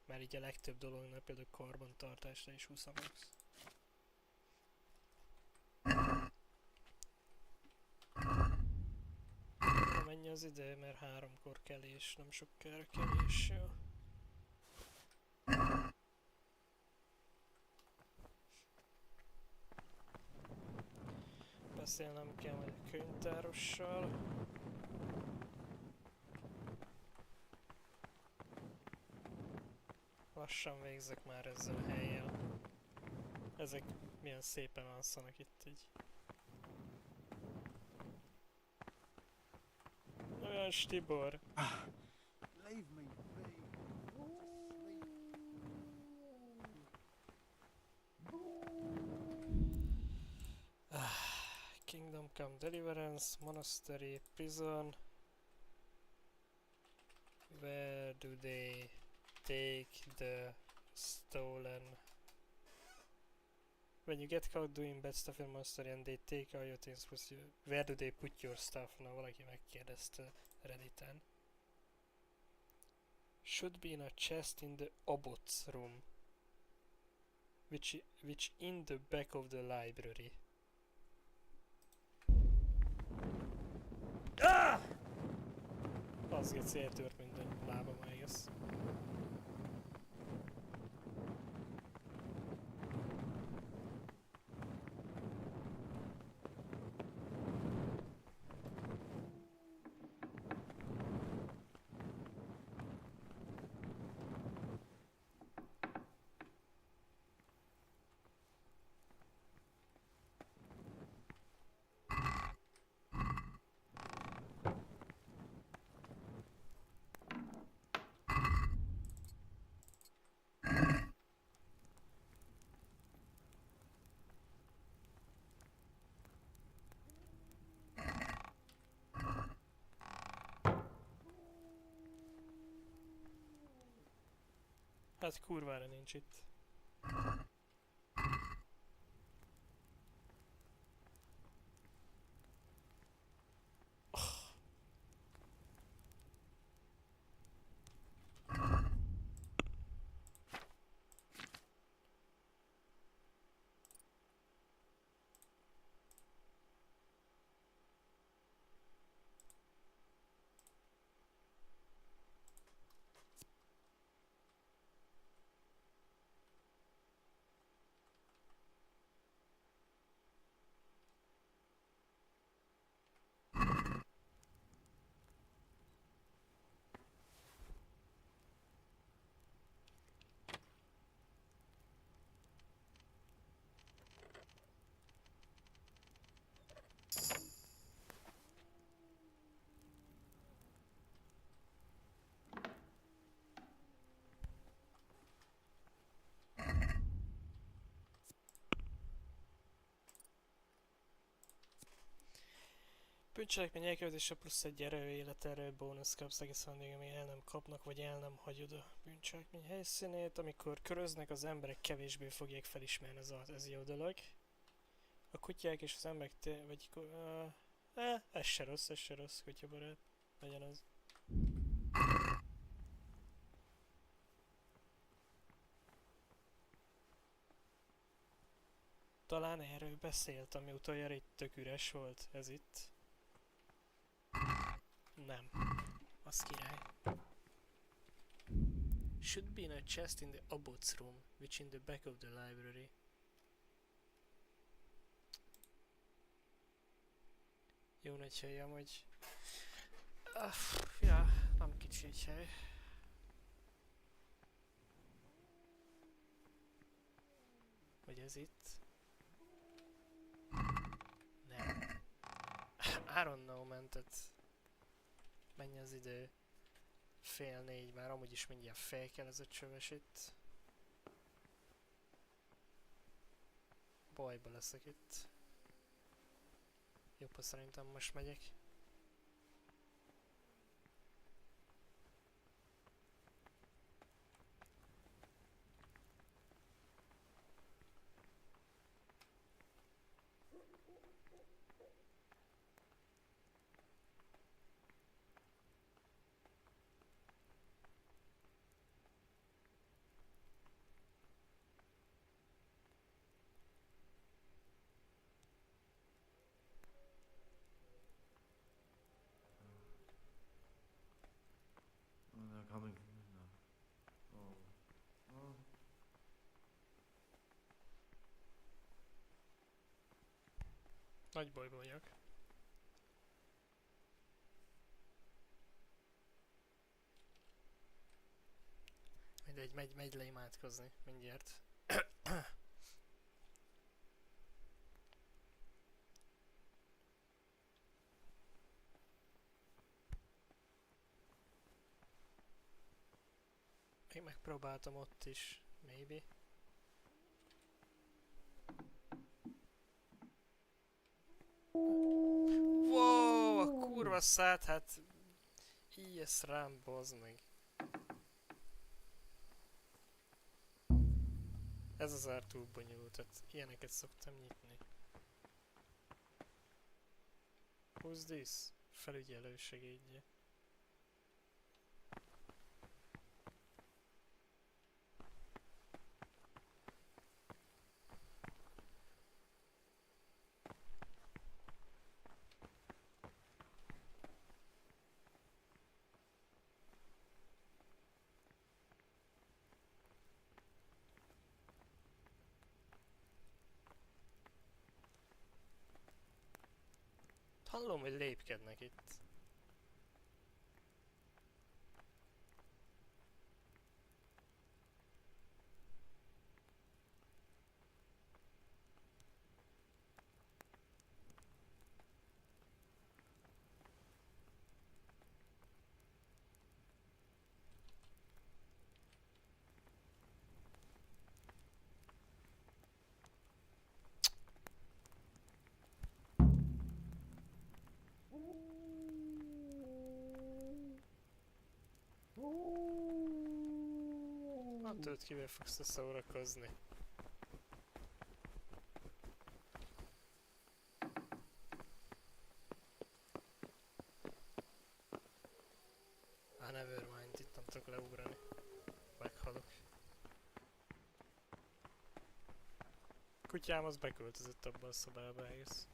Már így a legtöbb dolognál, például karbantartásra is 20 a max. Mennyi az idő, mert 3-kor kelés, nem sokára kelés, jó. Beszélnem kell majd a könyvtárossal. Lassan végzek már ezzel a helyen. Ezek milyen szépen alszanak itt így. Olyan Tibor. Leave me be. Kingdom Come Deliverance, Monastery, Prison. Where do they take the stolen? When you get caught doing bad stuff in Monastery and they take all your things with you, where do they put your stuff? Na, valaki megkérdezte Redditen. Should be in a chest in the Abbot's room, which in the back of the library. Ah! Az geci, eltört minden lábam, igaz. Hát kurvára nincs itt. Bűncselekmény elkövetése plusz egy életerő bónusz kapsz egészen addig, amíg el nem kapnak, vagy el nem hagyod a bűncselekmény helyszínét. Amikor köröznek, az emberek kevésbé fogják felismerni, ez jó dolog. A kutyák és az emberek ez se rossz, kutyabarát. Legyen az. Talán erről beszélt, ami utoljára itt tök üres volt, ez itt. Nem. Az király. Should be in a chest in the abbot's room, which in the back of the library. Jó nagy hely amúgy. Ja, nem kicsi egy hely. Vagy ez itt? Nem. I don't know, man, tehát mennyi az idő? 3:30 már, amúgy is mindjárt fel kell ez a csöves itt. Bajba leszek itt. Jobb, ha szerintem most megyek. Nagy bajban vagyok. Mindegy, megy le imádkozni, mindjárt. Még megpróbáltam ott is, maybe. Wow, a kurva szát, hát... Ilyesz rám, bazd meg. Ez az ár túl bonyolult, tehát ilyeneket szoktam nyitni. Who's this? Felügyelő segédje. Hallom, hogy lépkednek itt. Nem tudod, kivel fogsz szórakozni. Nevermind, itt nem tudok leugrani. Meghalok. Kutyám az beköltözött abba a szobába egész.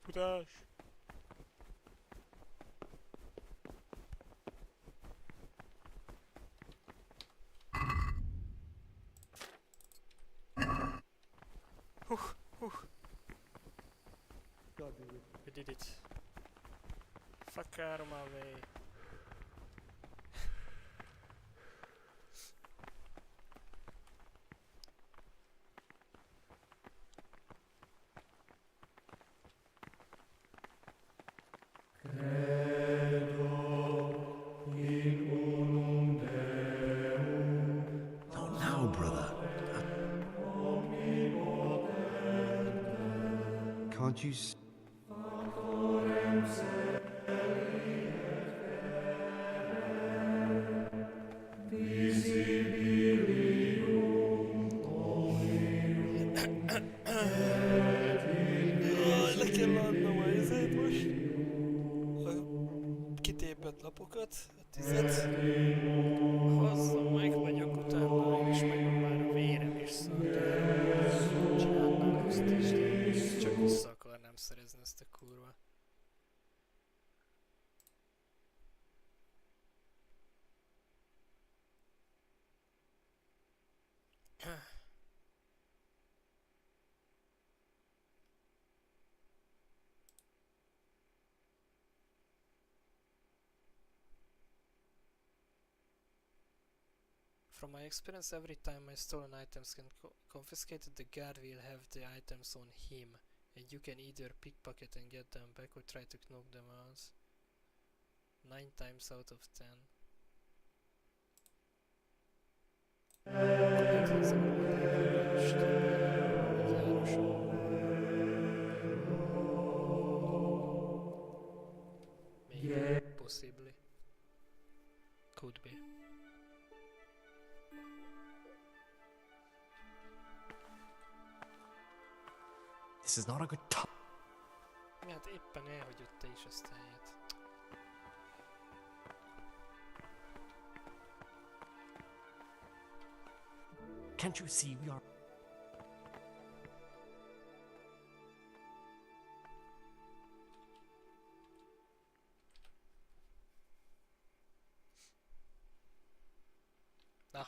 Futás! We did it. Fuck out of my way. Aren't you... Le kell adnom a izét most. A kitépett lapokat, a 10-et. Hozzam meg, vagyok utána, és megvan már a vérem is, szóval csinálnám azt is, de csak vissza akarnám szerezni ezt a kurva. From my experience, every time my stolen items can confiscated, the guard will have the items on him, and you can either pickpocket and get them back or try to knock them out. 9 times out of 10. Maybe, possibly, could be. This is not a good time. Hát éppen elhagyott te is ezt a helyet. Can't you see we are... Na.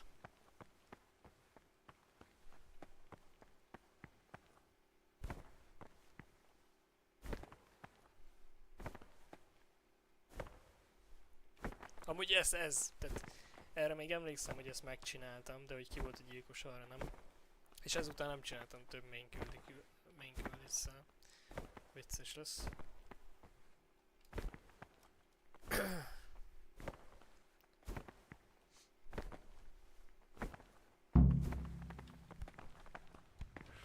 Amúgy ez, tehát erre még emlékszem, hogy ezt megcsináltam, de hogy ki volt a gyilkos, arra nem. És ezután nem csináltam több main küldésszel. Vicces lesz.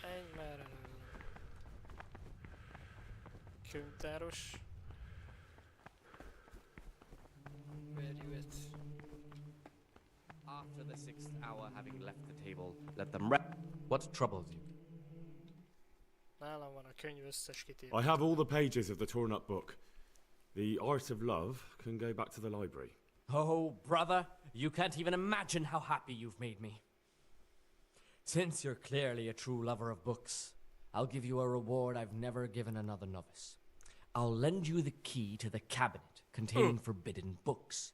Menj már előlem. Könyvtáros. Where you at? After the 6th hour, having left the table, let them What troubles you? Nálam van a könyv összes kitétel. I have all the pages of the torn up book. The Art of Love can go back to the library. Oh, brother, you can't even imagine how happy you've made me. Since you're clearly a true lover of books, I'll give you a reward I've never given another novice. I'll lend you the key to the cabinet containing forbidden books,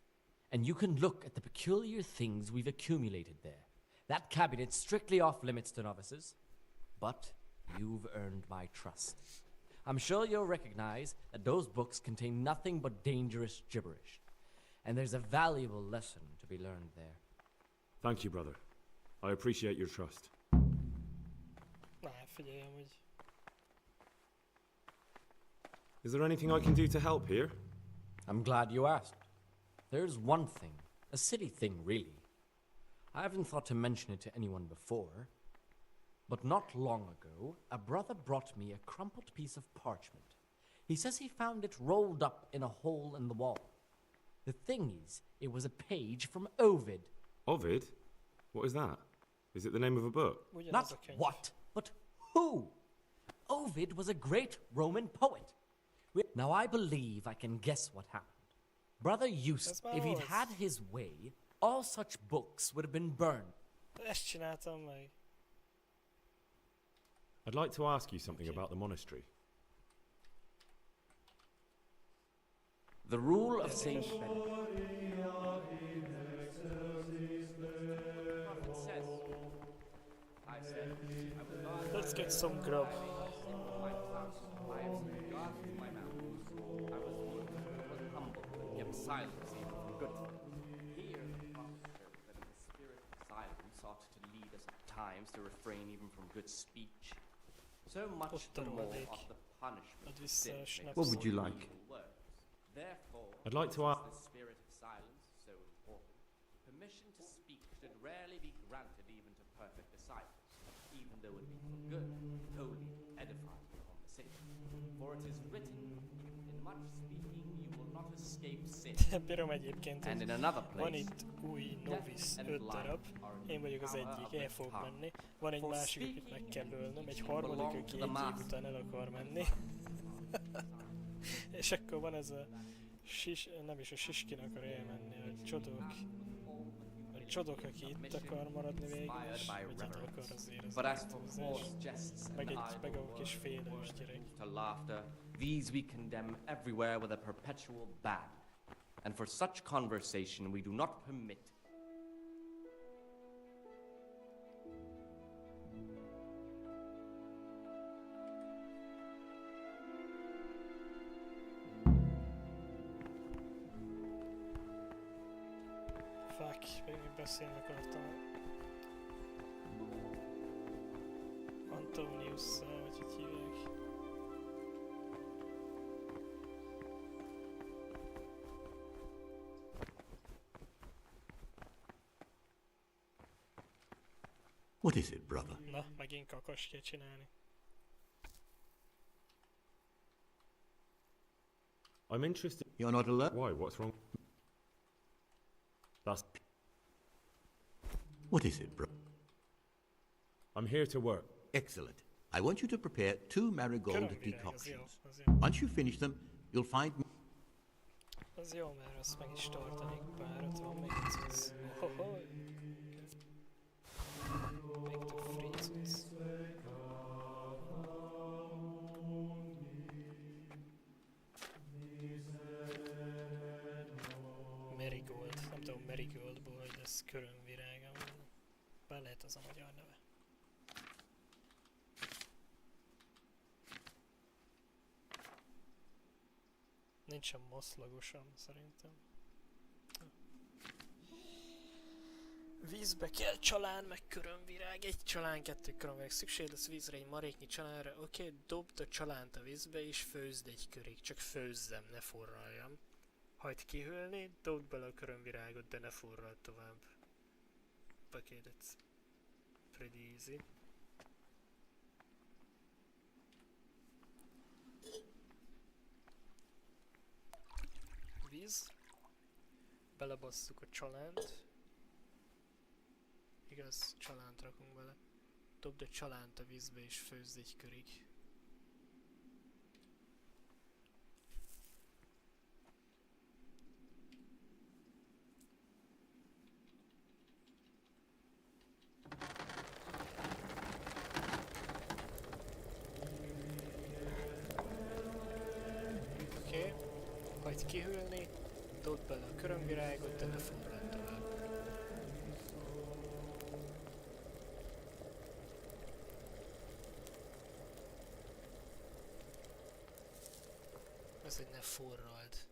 and you can look at the peculiar things we've accumulated there. That cabinet's strictly off limits to novices, but you've earned my trust. I'm sure you'll recognize that those books contain nothing but dangerous gibberish, and there's a valuable lesson to be learned there. Thank you, brother. I appreciate your trust. Na, figyelj amúgy. Is there anything I can do to help here? I'm glad you asked. There's one thing, a silly thing really. I haven't thought to mention it to anyone before, but not long ago, a brother brought me a crumpled piece of parchment. He says he found it rolled up in a hole in the wall. The thing is, it was a page from Ovid. Ovid? What is that? Is it the name of a book? Not what, but who? Ovid was a great Roman poet. Now I believe I can guess what happened. Brother Eustace, if he'd had his way, all such books would have been burned. Ezt csináltam meg. I'd like to ask you something about the monastery. The rule of Saint Benedict. Let's get some grub. Silence even from good. Here, the prophet showed that in the spirit of silence ought to lead us at times to refrain even from good speech. So much the more ought the punishment of sin make What would you like? worse. Therefore, I'd like to ask... the spirit of silence so important, permission to speak should rarely be granted even to perfect disciples, even though it be for good, holy, edifying conversation. For it is written, in much speaking you will not escape sin. Bírom egyébként, And in hogy another van place, itt új novice and 5 life darab, are in én vagyok az power egyik, of el the fog tongue. menni. Van egy For másik, akit speaking meg kell ölnöm, egy you harmadik, belong aki to egy the év master. után el akar menni. És akkor van ez a nem is a Siskin akar elmenni, a Csodok, aki itt akar maradni végül is, vagy itt akar azért az élethúzás. Meg a kis félős gyerek. To laughter, these we condemn everywhere with a perpetual ban. And for such conversation we do not permit. Fuck, még beszélni akartam. Antoniusszal, vagy hogy hívják. What is it, brother? Na, megint kakas kell csinálni. I'm interested. You're not alone? Why? What's wrong? That's. What is it, bro? I'm here to work. Excellent. I want you to prepare 2 marigold decoctions. az jó. Once you finish them, you'll find... Az jó, mert azt meg is tartanék párat, van még egy cucc. Hohohoy! Még több free cucc. Marigold. Nem tudom Marigoldból, hogy ez körömvirág. Bár lehet az a magyar neve. Nincsen maszlagosan, szerintem. Vízbe kell csalán, meg körömvirág. 1 csalán, 2 körömvirág. Szükség lesz vízre egy maréknyi csalánra. Oké, dobd a csalánt a vízbe és főzd egy körig. Csak főzzem, ne forraljam. Hagyd kihűlni, dobd bele a körömvirágot, de ne forrald tovább. Okay, that's pretty easy. Víz. Belebasszuk a csalánt. Igaz, csalánt rakunk bele. Dobd a csalánt a vízbe és főzd egy körig. Oké. Hagyd kihűlni, dobd bele a körömvirágot, de ne forrad tovább. Ez, hogy ne forrald.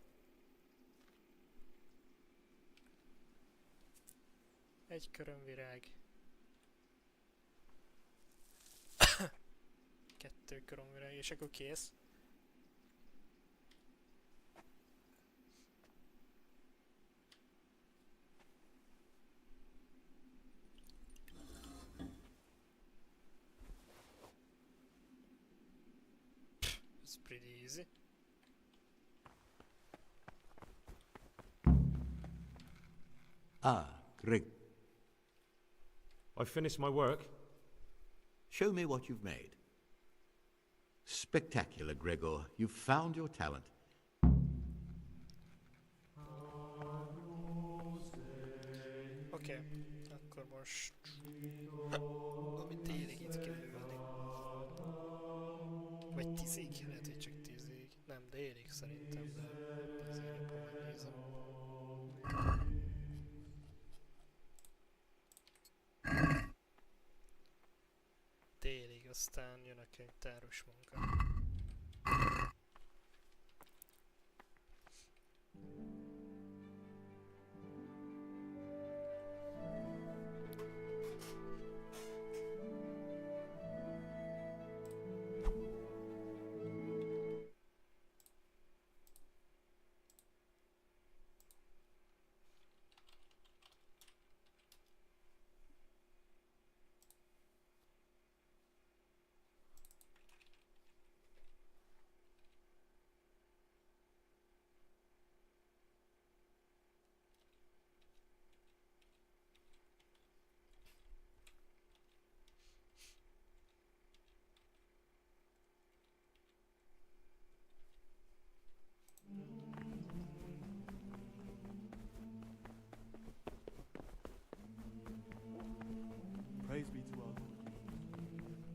Egy körömvirág. 2 körömvirág, és akkor kész. It's pretty easy. Ah, Greg. I've finished my work. Show me what you've made. Spectacular, Gregor. You've found your talent. Oké, akkor most... Amit télig itt kell ülni. Vagy 10-ig, lehet, hogy csak 10-ig. Nem, délig szerintem, de azért jobban megnézem. Délig, aztán jön a könyvtáros munka.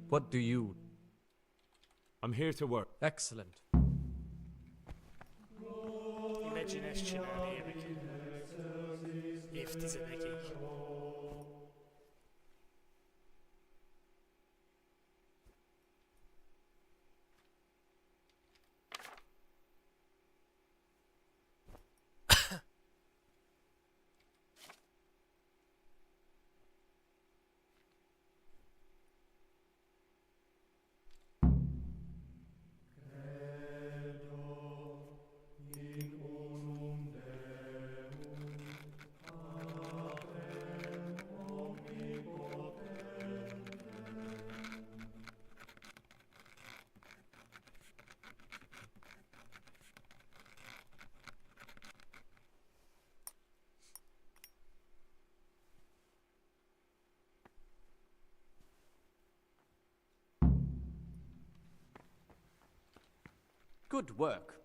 What do you... I'm here to work. Excellent. Imagine ezt csinálni évtizedekig. Good work.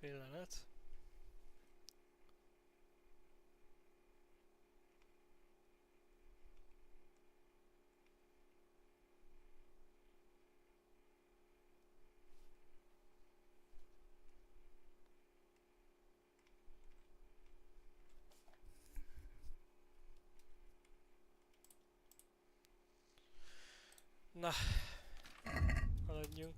Pillanat. Na, haladjunk.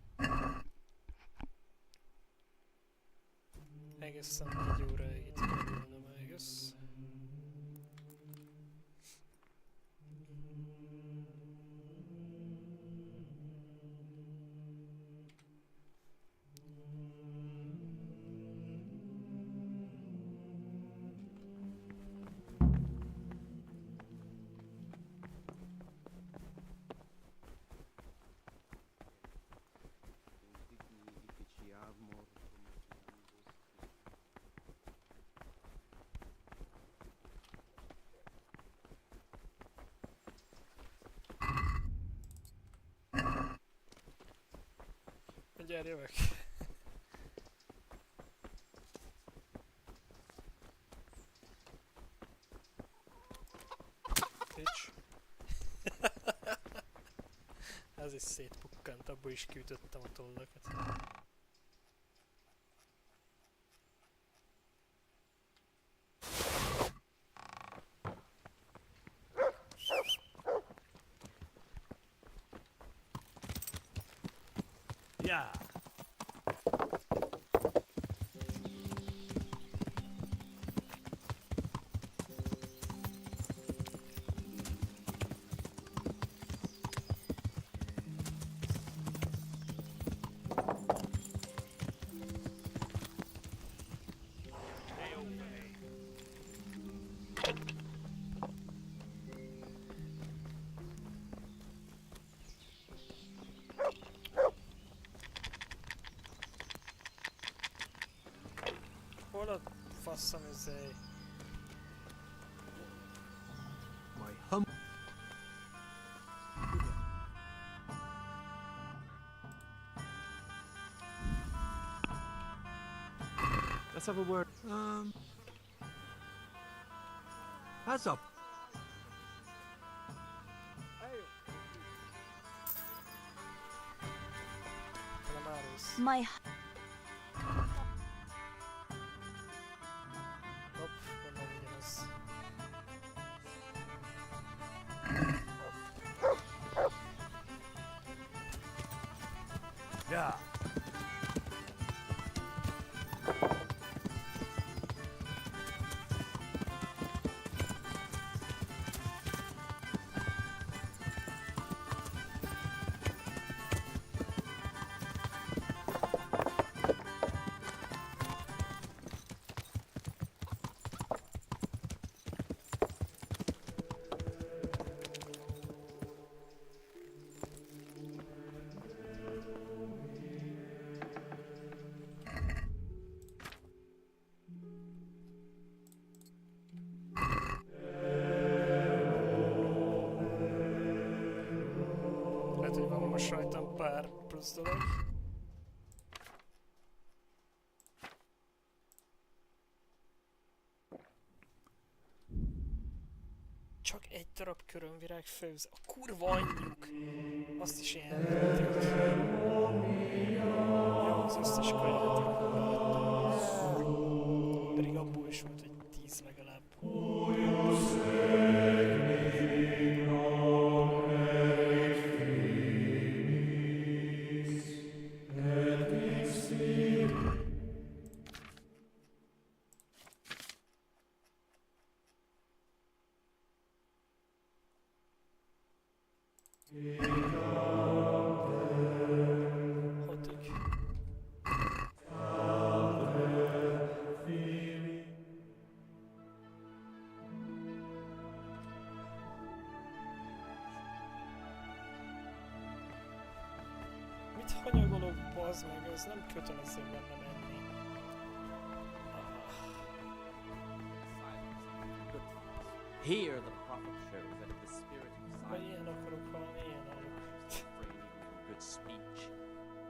Egészen 4 óráig itt kell ülnöm, egész. Mindjárt jövök. Pics. Ez is szétpukkant, abból is kiütöttem a tollakat. Yeah. Hol a faszom izé? Let's have a word. Heads up. Calamaris. My Hopp, nem ugyanaz. Yeah. Lehet, hogy van most rajtam pár plusz dolog. Csak egy darab körömvirág főz. A kurva anyjuk! Azt is ilyen lették. Jó, az összes kaját. Pedig abból is volt egy 10 legalább. Hatig. Mit hanyagolok, bazd meg, ez nem kötelező benne menni. Here the prophet shows that if the spirit of Ha silence ilyen akarok valami, ilyen vagyok. refrain even from good speech,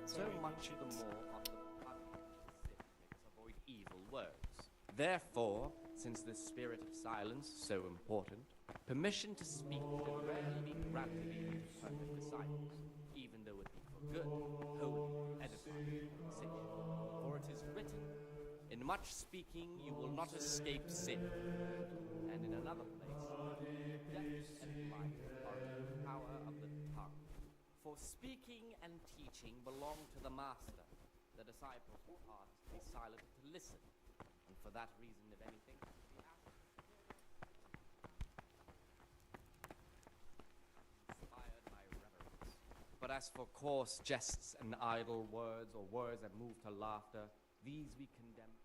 so much the more ought the punishment of sin make us avoid evil words. Therefore, since the spirit of silence is so important, permission to speak should rarely be granted even to perfect disciples, even though it be for good, holy, edifying conversation. For it is written, "In much speaking you will not escape sin." And in another place, "Death and life are in the power of the tongue." For speaking and teaching belong to the master. The disciples' part is to be silent to listen, and for that reason, if anything, to be asked. Inspired by reverence. But as for coarse jests and idle words, or words that move to laughter, these we condemn.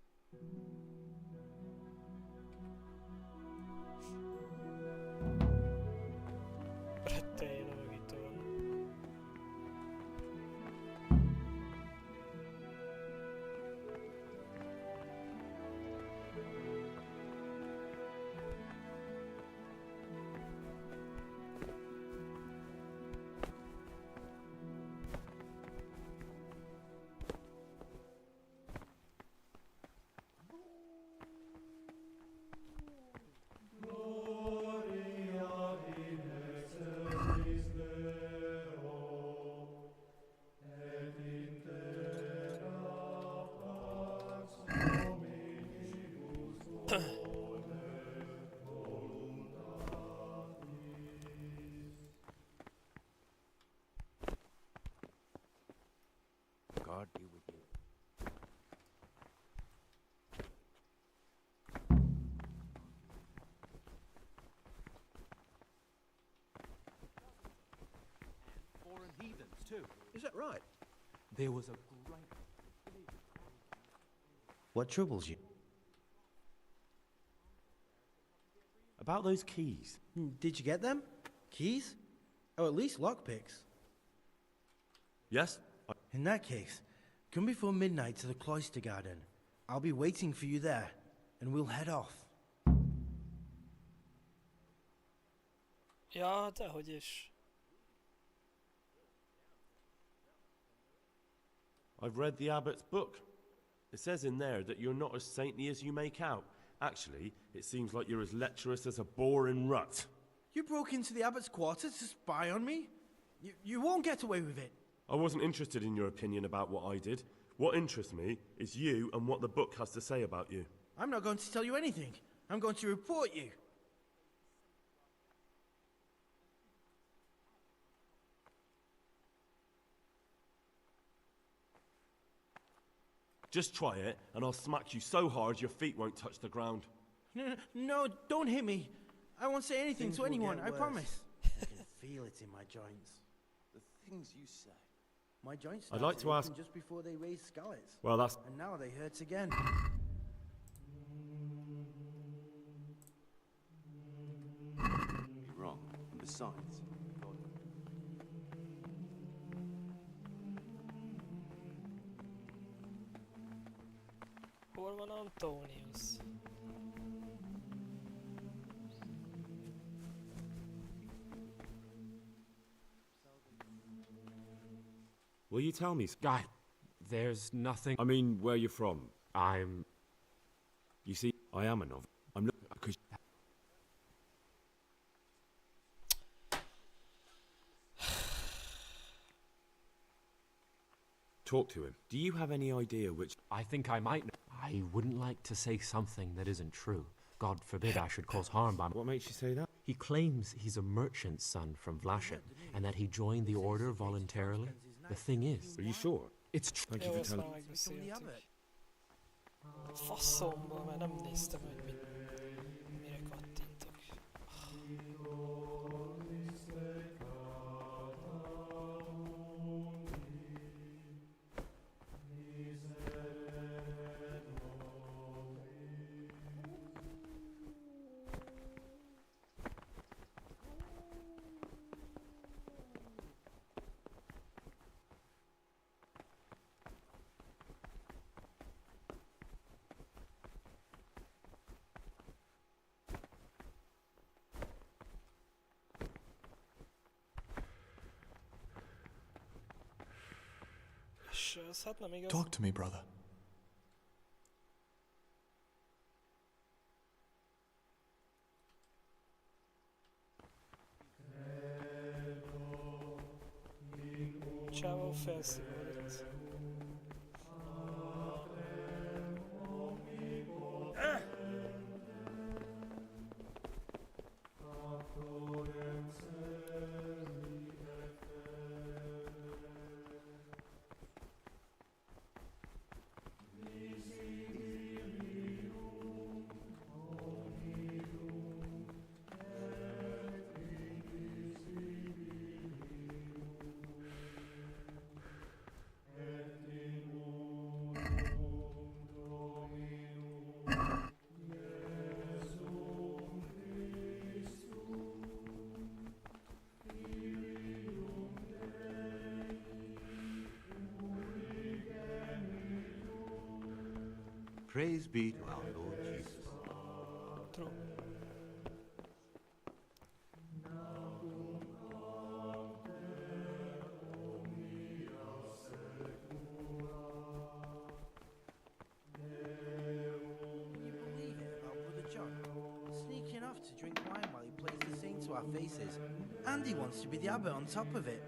Pretei lovagító van. Is that right? There was a great... What troubles you? About those keys. Did you get them? Keys? Oh, at least lockpicks. Yes? In that case, come before midnight to the Cloister Garden. I'll be waiting for you there, and we'll head off. Ja, dehogy is. I've read the abbot's book. It says in there that you're not as saintly as you make out. Actually, it seems like you're as lecherous as a boar in rut. You broke into the abbot's quarters to spy on me? You won't get away with it. I wasn't interested in your opinion about what I did. What interests me is you and what the book has to say about you. I'm not going to tell you anything. I'm going to report you. Just try it, and I'll smack you so hard your feet won't touch the ground. No, don't hit me. I won't say anything Things to will anyone, get I worse. promise. I can feel it in my joints. The things you say. My joints I'd started like to ask- aching just before they raised scallops. Well, that's... And now they hurt again. You're wrong. And besides, God... Hol van Antonius? Will you tell me? Guy, there's nothing... I mean, where you're from. I'm... You see, I am a novice. I'm not... Because... Talk to him. Do you have any idea which... I think I might know. I wouldn't like to say something that isn't true. God forbid I should cause harm by... What makes you say that? He claims he's a merchant's son from Vlashen, and that he joined the order voluntarily. The thing is... Are you sure? It's true. Thank you for telling... Megbeszéltük. Faszomból, mert nem néztem, hogy mire kattintok. És ez hát nem igaz. Talk to me, brother. Csávó felszívódott. Praise be to our Lord Jesus. True. Sneaking off to drink wine while he plays the saint to our faces. And he wants to be the abbot on top of it.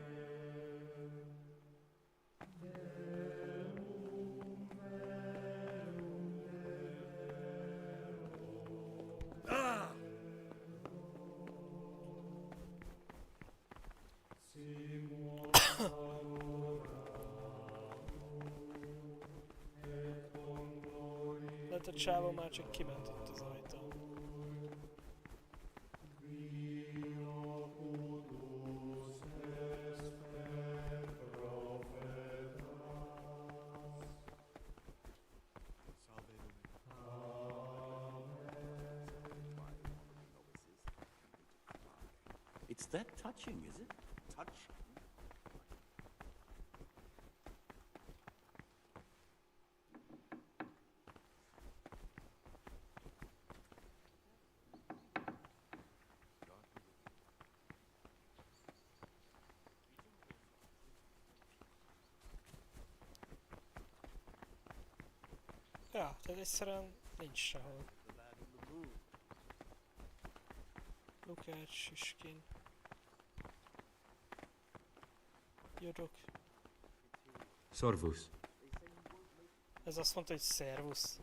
Lehet a csávó már csak kiment ott az ajtón. It's that touching, is it? Touching? Ja, tehát egyszerűen nincs sehol. Lukács, Siskin. Jodok. Sorvus. Ez azt mondta, hogy szervusz.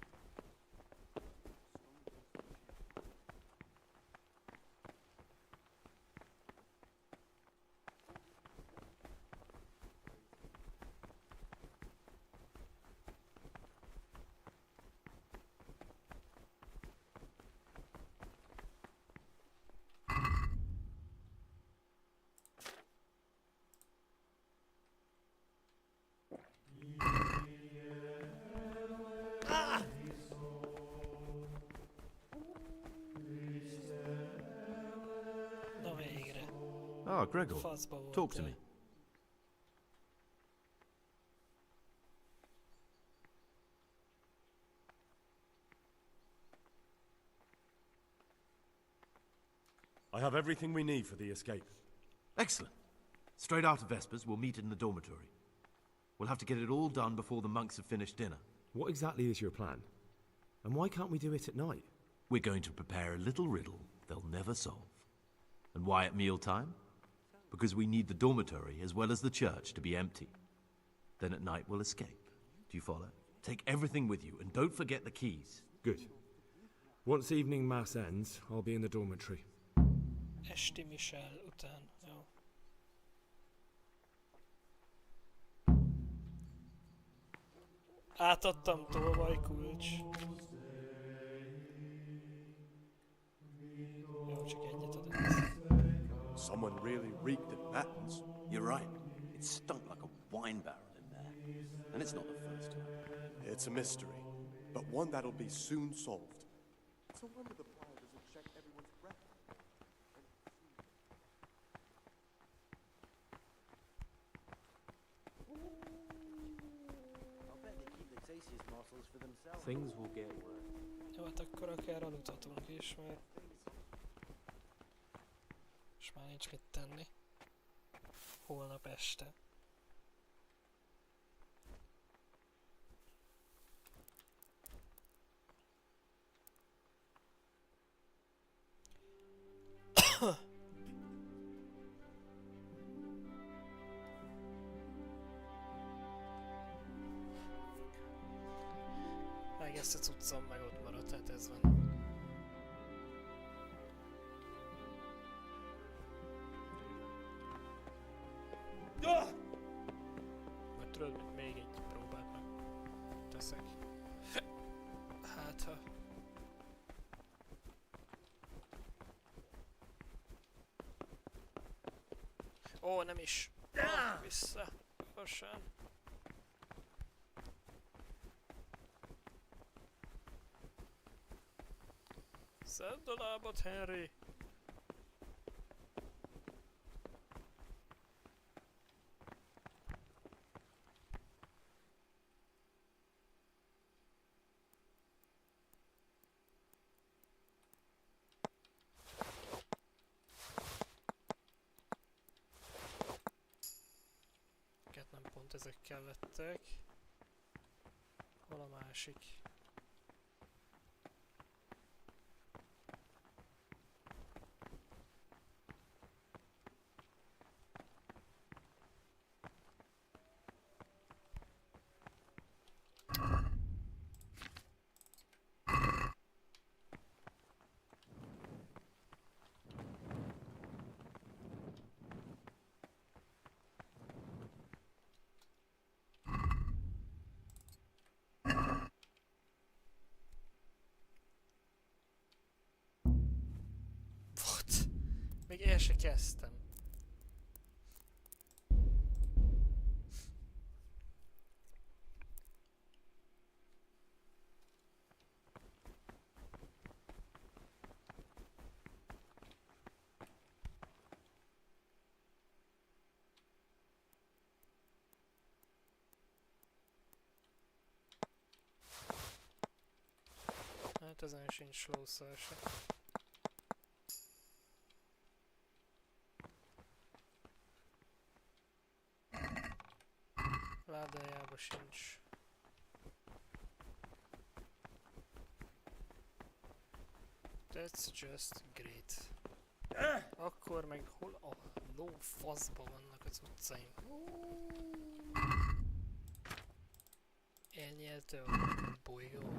Ah, Gregor, talk to me. I have everything we need for the escape. Excellent. Straight after Vespers, we'll meet in the dormitory. We'll have to get it all done before the monks have finished dinner. What exactly is your plan? And why can't we do it at night? We're going to prepare a little riddle they'll never solve. And why at mealtime? Because we need the dormitory as well as the church to be empty. Then at night we'll escape. Do you follow? Take everything with you and don't forget the keys. Good. Once evening mass ends, I'll be in the dormitory. Esti Michel után, jó. Átadtam tolvaj kulcs. Jó, csak egyet adott. Someone really reeked at Matins. You're right. It stunk like a wine barrel in there. And it's not the first time. It's a mystery, but one that'll be soon solved. It's a wonder the prior doesn't check everyone's breath. I'll bet they keep the tastiest morsels for themselves. Things will get worse. Jó, hát akkor akár aludhatunk is, mert... És már nincs mit tenni. Holnap este. Meg ezt a cuccom meg ott maradt, tehát ez van. Majd tudod, még egy próbát meg teszek. Hát ha... Ó, nem is. Vissza. Gyorsan. Szedd a lábad, Henry! Nem pont ezekkel lettek. Hol a másik? Még el se kezdtem. Hát ezen sincs lószal se. Ládájába sincs. That's just great. Akkor meg hol a ló faszba vannak az utcaim? Elnyelte a bolygó.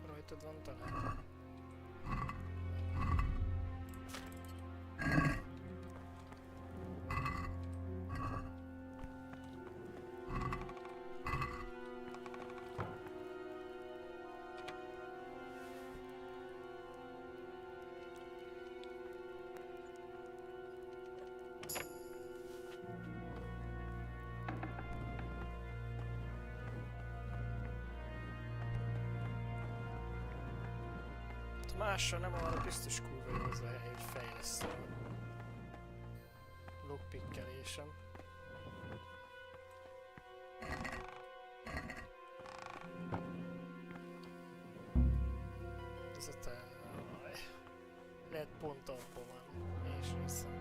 Rajtad van talán? Másra nem, arra biztos kurva jó az a hely, hogy fejlesztem. Lockpickelésem. Ez a te... Lehet pont abban van. Én is hiszem.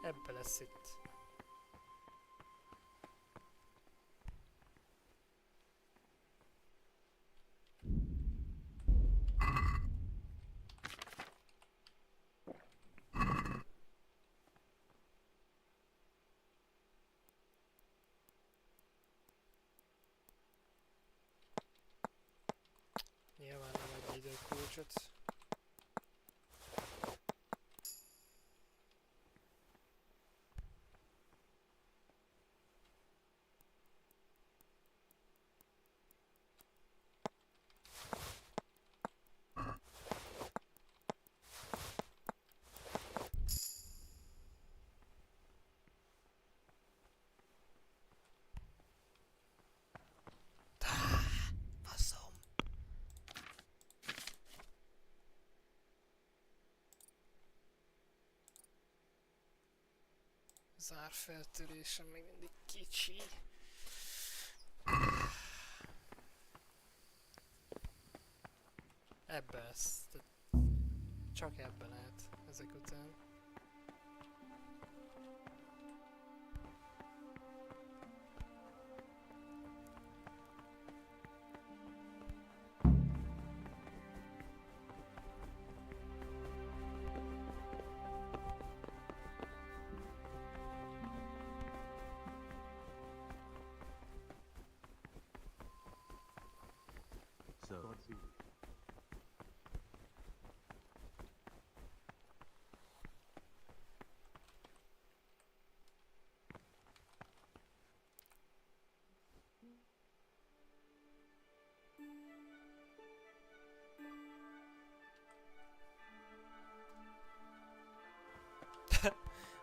Ebbe lesz itt. Nyilván nem egy időkulcsot. Zárfeltörésem még mindig kicsi. Ebbe ez. Csak ebbe lehet ezek után.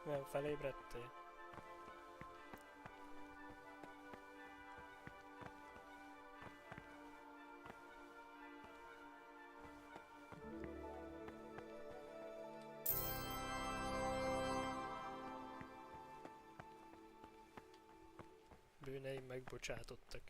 Nem felébredtél? Bűneim megbocsátottak.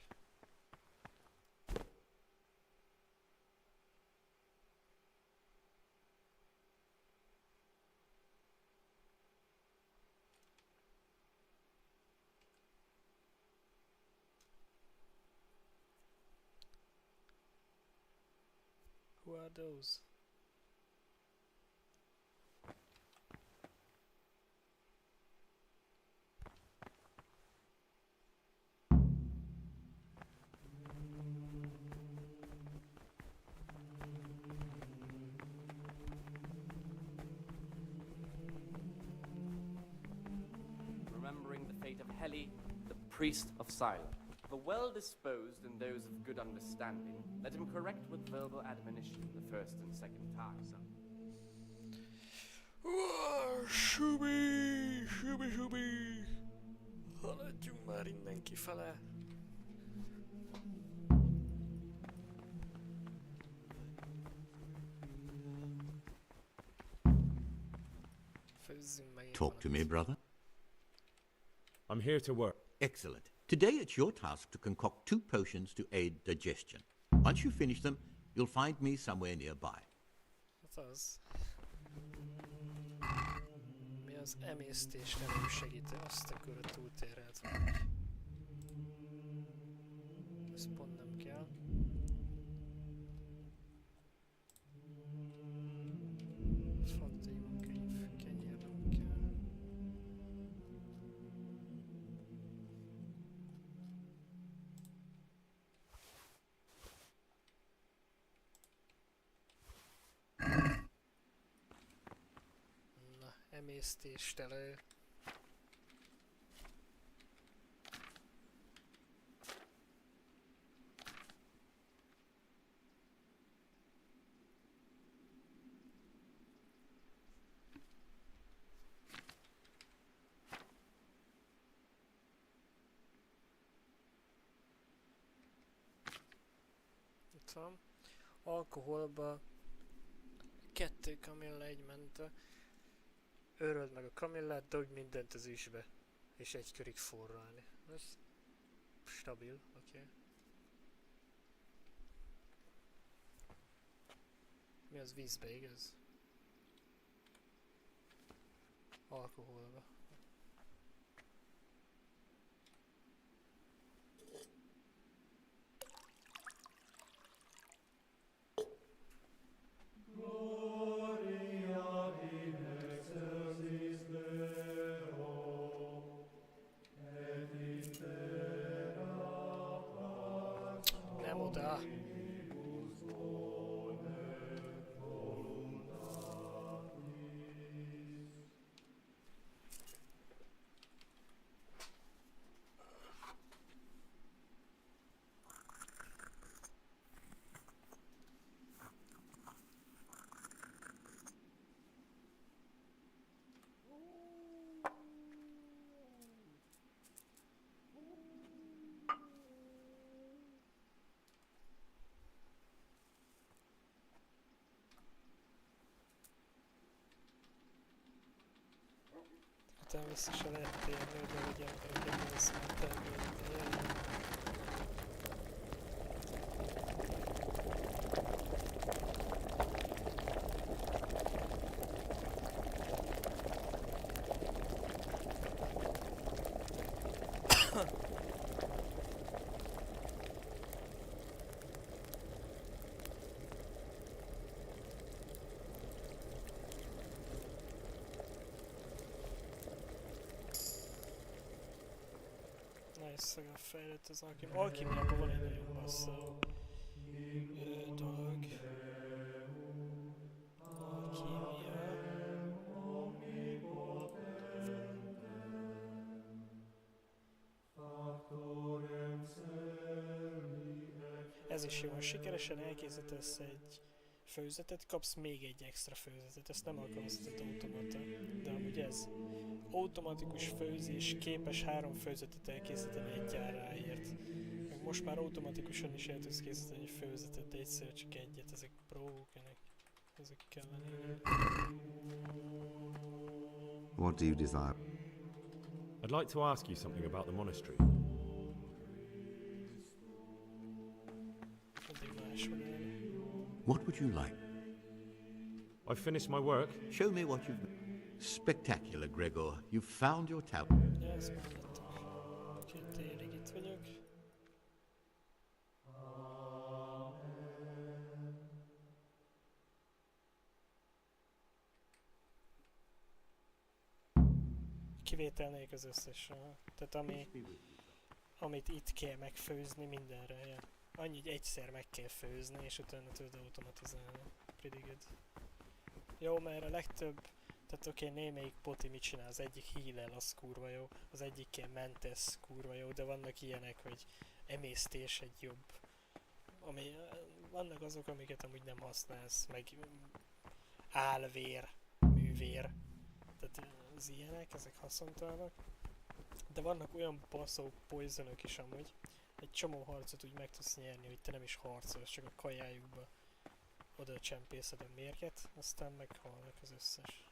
Who are those? Remembering the fate of Heli, the priest of Silence. The well-disposed and those of good understanding, let him correct with verbal admonition the first and second time. Subi! Subi, subi! Haladjunk már innen kifele! Főzzünk meg. Talk to me, brother. I'm here to work. Excellent. Today it's your task to concoct 2 potions to aid digestion. Once you finish them, you'll find me somewhere nearby. Hát az. Mi az emésztés elősegítő, azt a kurva túltérelt vagy. Ez pont nem kell. Faktaimkönyv, kenyér nem kell. Emésztéstelő. Itt van. Alkoholba 2 kamilla, 1 menta. Őröld meg a kamillát, dobj mindent az üsbe, és 1 körig forralni. Ez stabil, oké. Okay. Mi az vízbe, igaz? Alkoholba. Nem oda! Utána vissza se lehet térni, oda legyen, hogy egész már termélni. Nice, legalább fejlett az alkimiában van egy nagyon basszó dolog. Ez is jó, sikeresen elkészítesz egy főzetet, kapsz még egy extra főzetet, ezt nem alkalmazhatod automata, de amúgy ez automatikus főzés, képes 3 főzetet elkészíteni egy áráért. Meg most már automatikusan is el tudsz készíteni egy főzetet, de egyszer csak egyet, ezek brokenek, ezek kellene. What do you desire? I'd like to ask you something about the monastery. máshol élni. What would you like? I finished my work. Show me what you've... Spectacular, Gregor. You've found your talent. Ja, ezt már láttam. 2 évig itt vagyok. Kivételnék az összesre. Tehát amit itt kell megfőzni, mindenre. Ja. Annyi, hogy egyszer meg kell főzni, és utána tudod automatizálni. Pretty good. Jó, mert a legtöbb... Tehát oké, némelyik poti mit csinál, az egyik heal-el, az kurva jó, az egyikkel mentesz, kurva jó, de vannak ilyenek, hogy emésztés egy jobb. Vannak azok, amiket amúgy nem használsz, meg álvér, művér. Tehát az ilyenek, ezek haszontalanok. De vannak olyan baszó poisonok is amúgy, egy csomó harcot úgy meg tudsz nyerni, hogy te nem is harcolsz, csak a kajájukba oda csempészed a mérget, aztán meghalnak az összes.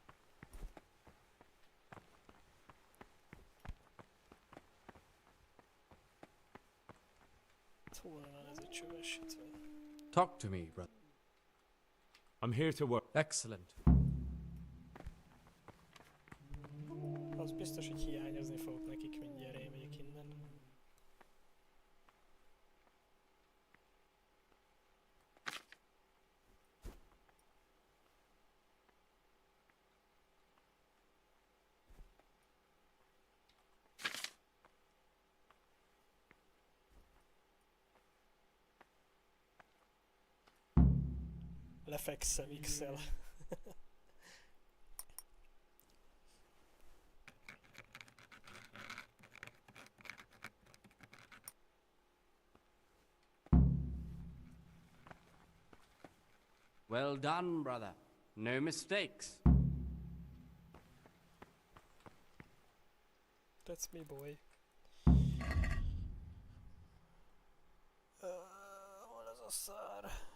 Hol van ez a csövesítve? Talk to me, brother. I'm here to work. Excellent. Az biztos, hogy hiányozni fogok nekik mindjárt, elmegyek innen. Lefekszem X-el. Well done, brother. No mistakes. That's me, boy. Hol az a szár?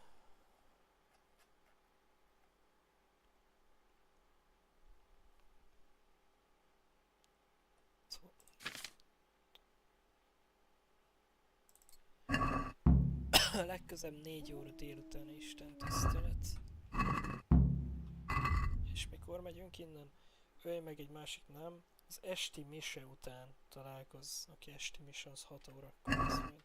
Legközebb 4 óra délután Isten tisztelet. És mikor megyünk innen? Ölj meg egy másik, nem? Az esti mise után találkozz. Aki esti mise, az 6 órakor lesz majd.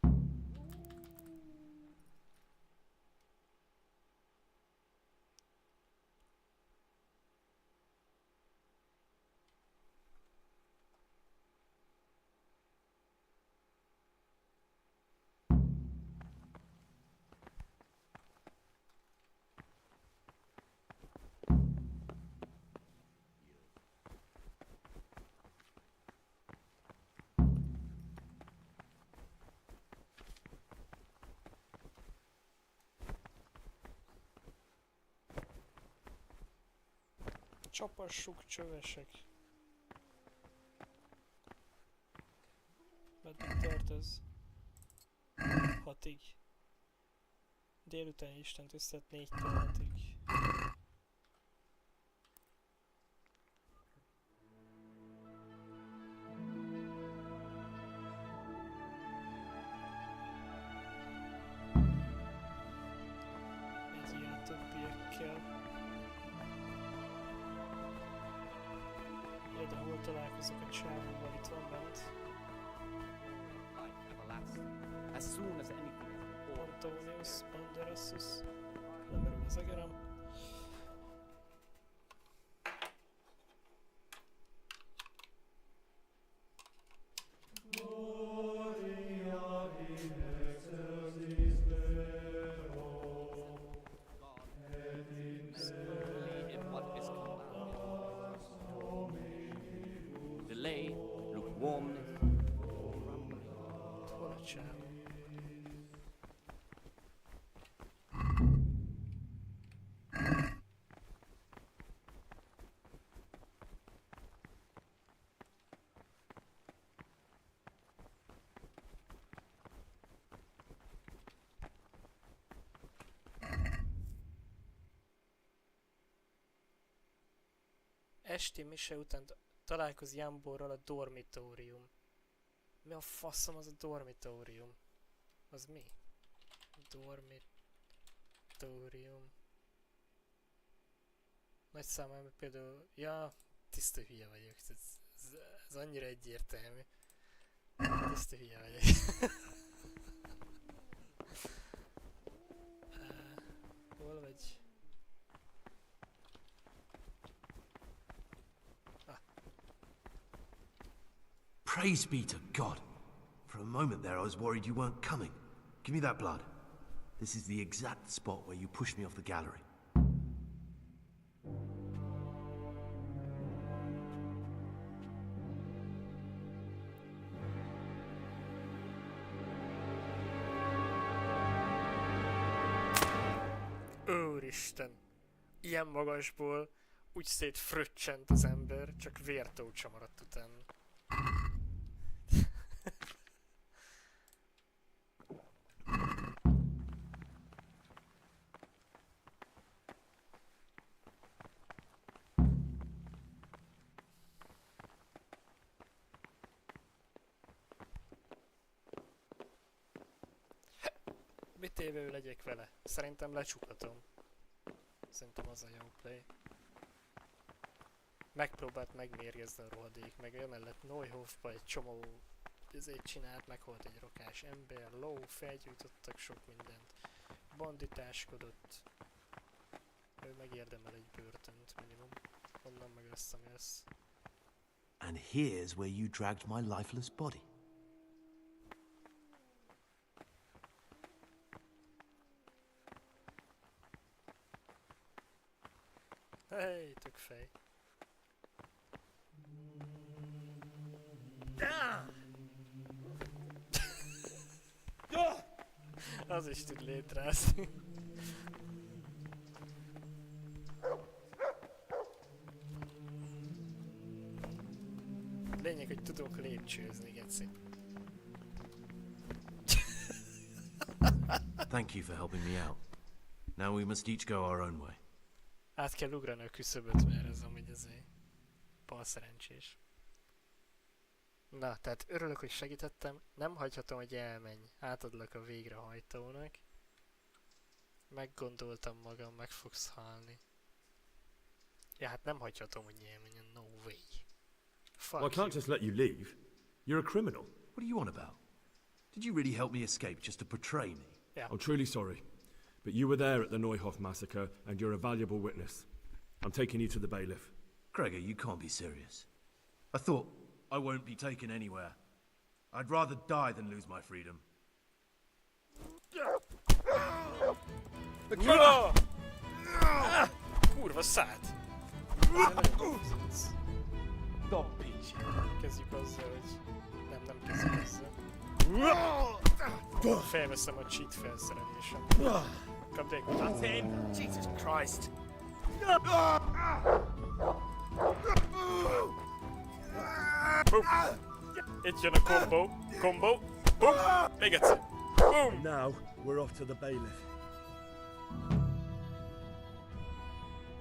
Csapassuk, csövesek. Meddig tart ez? 6-ig. Délután Isten tisztelt 4-től 6-ig. Egy ilyen többiekkel. De hol találkozok a csávóval, itt van bent. Antonius Banderassus. Lemerül az egerem. Esti mise után találkoz Jamborral a dormitórium. Mi a faszom az a dormitórium? Az mi? Laboratórium. Nagy számában például... Ja, tiszta hülye vagyok. Ez annyira egyértelmű. Tiszta hülye vagyok. Hol vagy? Praise be to God. For a moment there I was worried you weren't coming. Give me that blood. This is the exact spot where you pushed me off the gallery. Úristen! Ilyen magasból úgy szétfröccsent az ember, csak vértócsa maradt utána. Mit évő legyek vele? Szerintem lecsukhatom. Szerintem az a jó play. Megpróbált megmérgezni a rohadék, meg emellett Neuhofba egy csomó ezért csinált, meghalt egy rakás ember, ló, felgyújtottak sok mindent. Banditáskodott. Ő megérdemel egy börtönt minimum. Onnan meg lesz, ami lesz. And here's where you dragged my lifeless body. Hey, tök fej. Az is tud létrázni. Lényeg, hogy tudok lépcsőzni, geci. Thank you for helping me out. Now we must each go our own way. Át kell ugrani a küszöböt, mert ez amúgy azért bal szerencsés. Na, tehát örülök, hogy segítettem. Nem hagyhatom, hogy elmenj. Átadlak a végrehajtónak. Meggondoltam magam, meg fogsz halni. Ja, hát nem hagyhatom, hogy elmenjen. No way. Fuck Well, I can't just let you leave. You're a criminal. What are you on about? Did you really help me escape just to betray me? Yeah. I'm truly sorry. But you were there at the Neuhof massacre, and you're a valuable witness. I'm taking you to the bailiff. Gregor, you can't be serious. I thought I won't be taken anywhere. I'd rather die than lose my freedom. Kurva szád! Dobbics! Kezdjük azzal, hogy... Nem kezdjük azzal. Felveszem a cheat felszerelésem. Kapd egy kutat. Jesus Christ! Itt jön a combo. Combo. Boom! Még egyszer. Boom! Now we're off to the bailiff.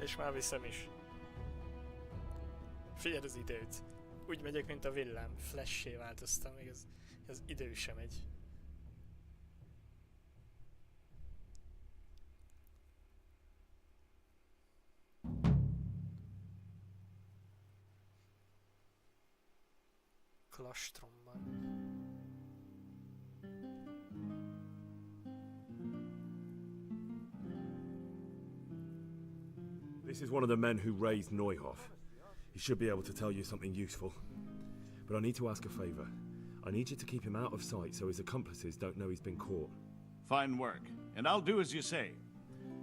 És már viszem is. Figyeld az időt. Úgy megyek, mint a villám. Flash-é változtam, még ez idő sem megy. Klastromban. This is one of the men who raised Neuhof. He should be able to tell you something useful. But I need to ask a favor. I need you to keep him out of sight so his accomplices don't know he's been caught. Fine work, and I'll do as you say.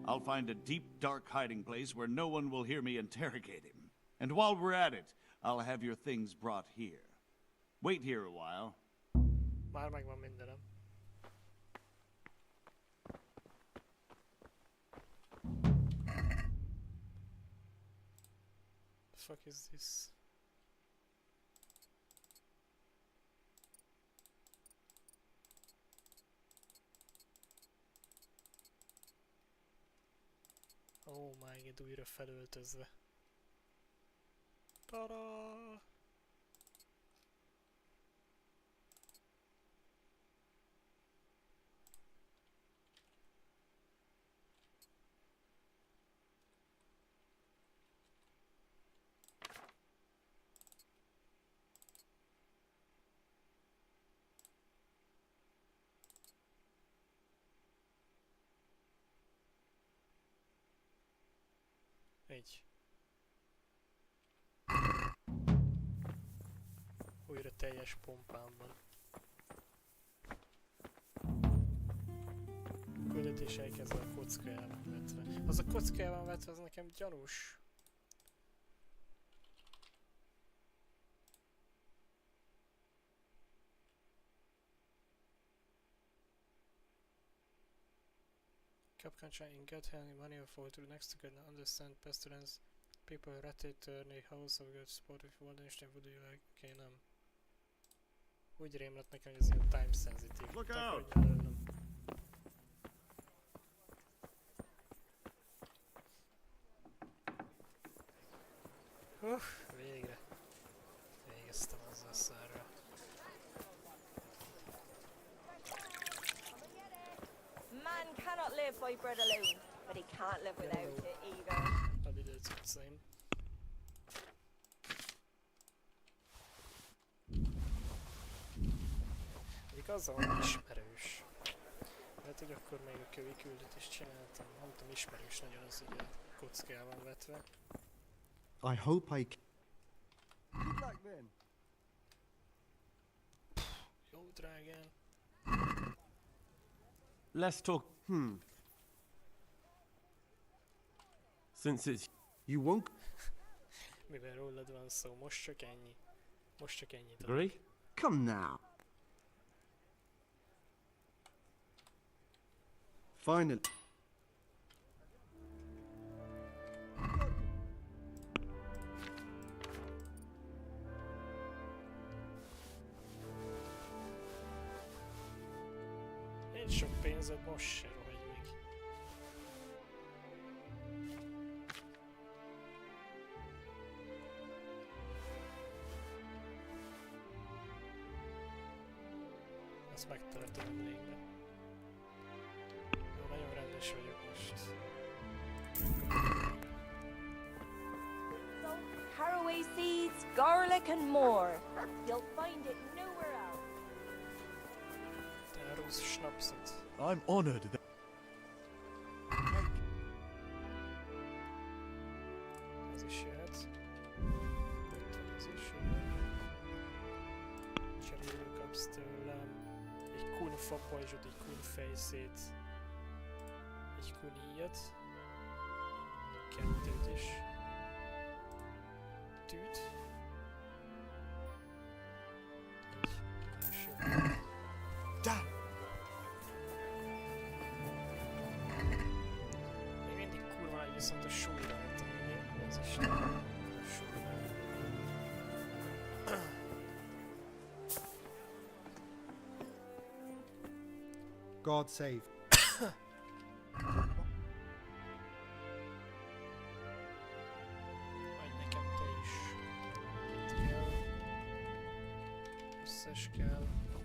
I'll find a deep, dark hiding place where no one will hear me interrogate him. And while we're at it, I'll have your things brought here. Wait here a while. Már megvan mindenem. The fuck is this? Oh my god, újra felöltözve. Tada! Így. Újra teljes pompámban. Küldetés elkezdve a kocka el van vetve. Az a kocka el van vetve, az nekem gyanús. Capcan in God handing money or fall to the next to get understand pestilence. People rotate turn a house of good spot if you want Einstein would you like? Okay, nem. Úgy rém lett nekem, hogy ez ilyen time sensitive. Look out! Végre. Végeztem azzal a szárral. Man cannot live by bread alone, but he can't live without it either. I'll do the same. Igazán ismerős. Lehet, hogy akkor még a kövi küldetést csináltam. Nem tudom, ismerős nagyon az, hogy a kocka el van vetve. I hope I Good luck then. Jó drágán. Let's talk. Since it's you won't. Mivel rólad van szó, most csak ennyi. Most csak ennyit. Agree? Come now. Finally. Nincs sok pénzed, most se rohagy meg. Ezt megtartom a lénybe. Jó, nagyon rendes vagyok most. So, caraway seeds, garlic and more. You'll find it nowhere else. Te árulsz snapszot. I'm honored that. Az is jöhet. Az is jöhet. Cserélő kapsz tőlem. Egy kun fapajzsot, egy kun fejszét. Egy kun íjat. Kettőt is. Tűt. Egy első. Da! Még mindig kurva nagy viszont a súly rajta. Mi az Isten? A súly. God save. Majd nekem te is. Itt kell. Összes kell. Jó.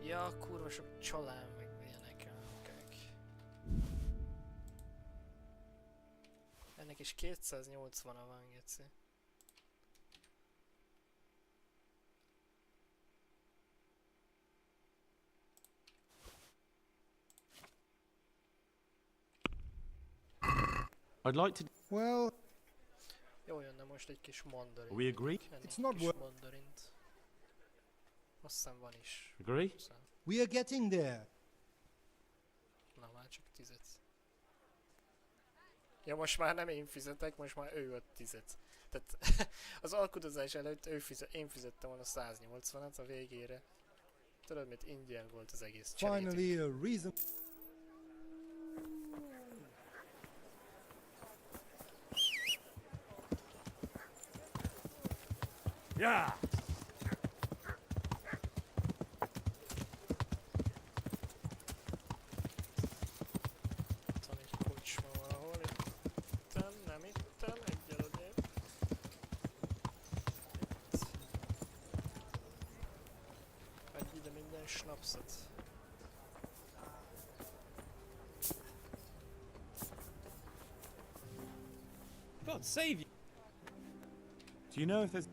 Ja, kurva sok csalán meg ilyenek elmokák. Ennek is 280-a van, geci. I'd like to. Well, Jó jönne most egy kis mandarin. We agree? It's not kis worth- mandarint. Azt hiszem van is. Agree? Aztán- we are getting there. Na már csak 10. Ja, most már nem én fizetek, most már ő ad 10. Tehát az alkudozás előtt én fizettem volna 180-at a végére. Tudod, mert ingyen volt az egész cserét. Finally, a reason. Yeah! Itt van egy kocsma valahol, itten, nem itten, egyel odébb. Itt. Adj ide minden snapszot. God save you! Do you know if there's.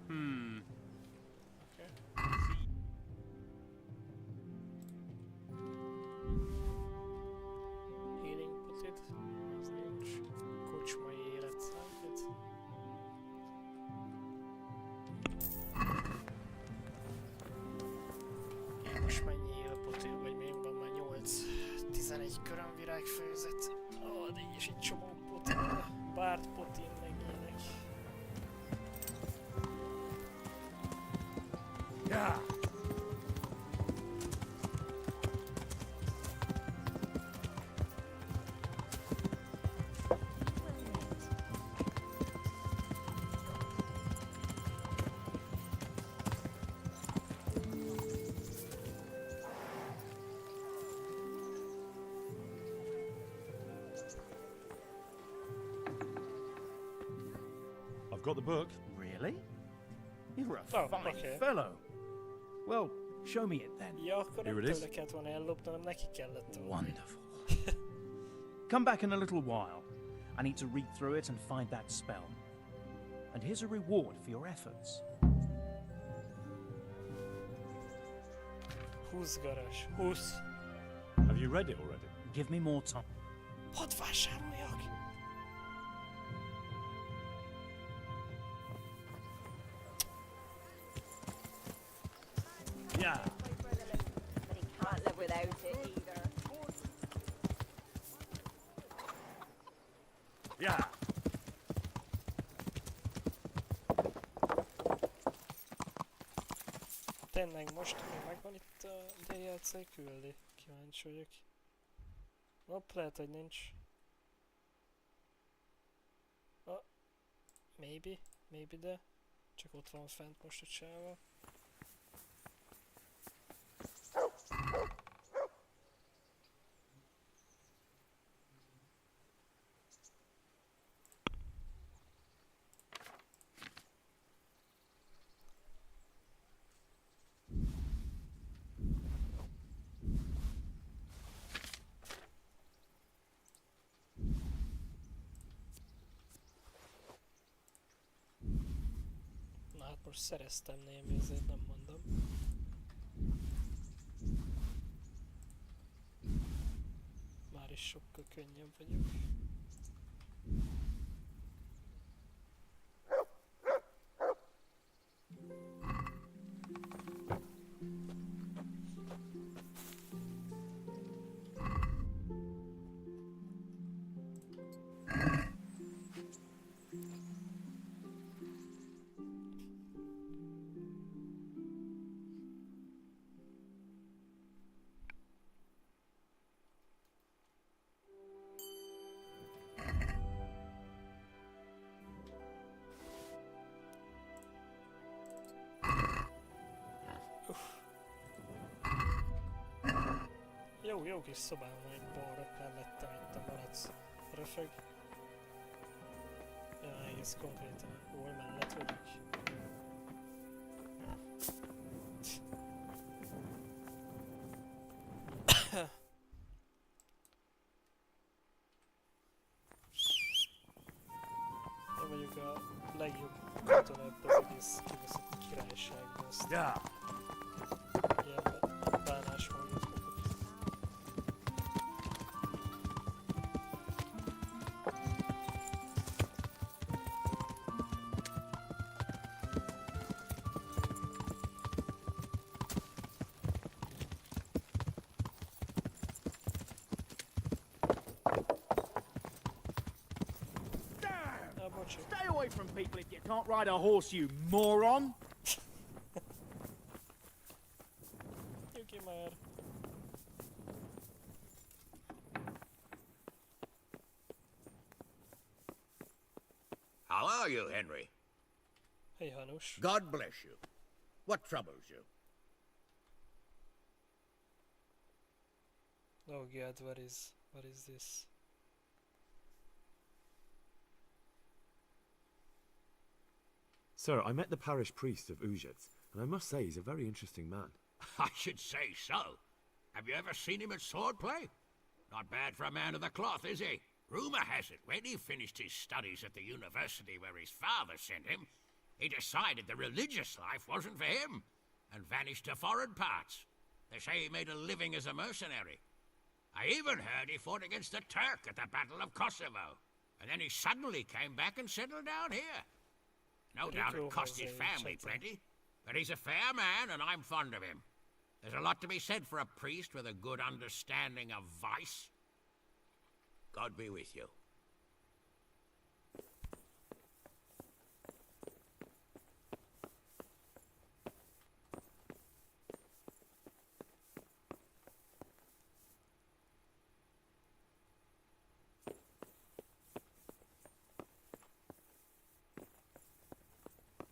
egy körömvirágfőzet. Ó, de így is egy csomó potin, bárt potin meg ilyenek. Yeah. I've got the book. Really? You're a Oh, fine okay. fellow. Well, show me it then. Ja, akkor nem Here it is. tőle kellett volna ellopni, hanem neki kellett volna. Wonderful. Come back in a little while. I need to read through it and find that spell. And here's a reward for your efforts. 20 garázs. 20. Have you read it already? Give me more time. Hadd vásároljak! Yeah. But he can't live without it either. Yeah. Tényleg most még megvan itt a DLC küldi? Kíváncsi vagyok. Hopp, lehet, hogy nincs. Maybe, de csak ott van fent most a csával. Na hát most szereztem némi, ezért nem mondom. Már is sokkal könnyebb vagyok. Jó kis szobám van egy balra mellettem, itt a malac röfög. Ja, egész konkrétan a hol mellett vagyok. Én vagyok a legjobb katona ebben az egész kibaszott királyságban, azt ilyen bánásmódot kapok. Stay away from people if you can't ride a horse, you moron! Nyugi már! How are you, Henry? Hey, Hanusz. God bless you. What troubles you? Oh god, what is this? Sir, I met the parish priest of Uzhitz, and I must say he's a very interesting man. I should say so. Have you ever seen him at swordplay? Not bad for a man of the cloth, is he? Rumor has it, when he finished his studies at the university where his father sent him, he decided the religious life wasn't for him, and vanished to foreign parts. They say he made a living as a mercenary. I even heard he fought against the Turk at the Battle of Kosovo, and then he suddenly came back and settled down here. No doubt it cost his family plenty, but he's a fair man and I'm fond of him. There's a lot to be said for a priest with a good understanding of vice. God be with you.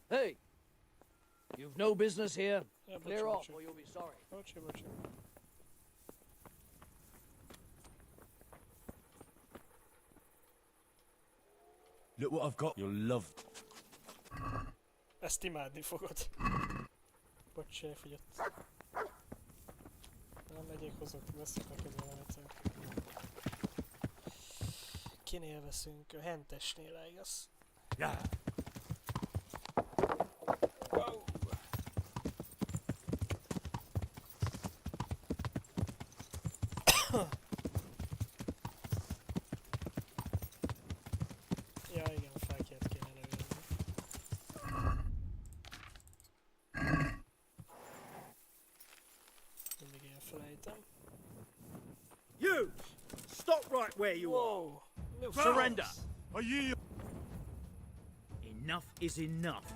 Hey! You've no business here. Ja, Clear bocsi, off bocsi. or you'll be sorry. Bocsi, bocsi. Look what I've got. You'll love. Ezt imádni fogod. Bocs, elfogyott. Nem megyek hozzá, veszek neked valamit. Kinél veszünk? A hentesnél, igaz? Yeah. Wow. Ja, igen, fákját kéne növelni. Mindig elfelejtem. You! Stop right where you Whoa! are. Surrender! Are you? Enough is enough.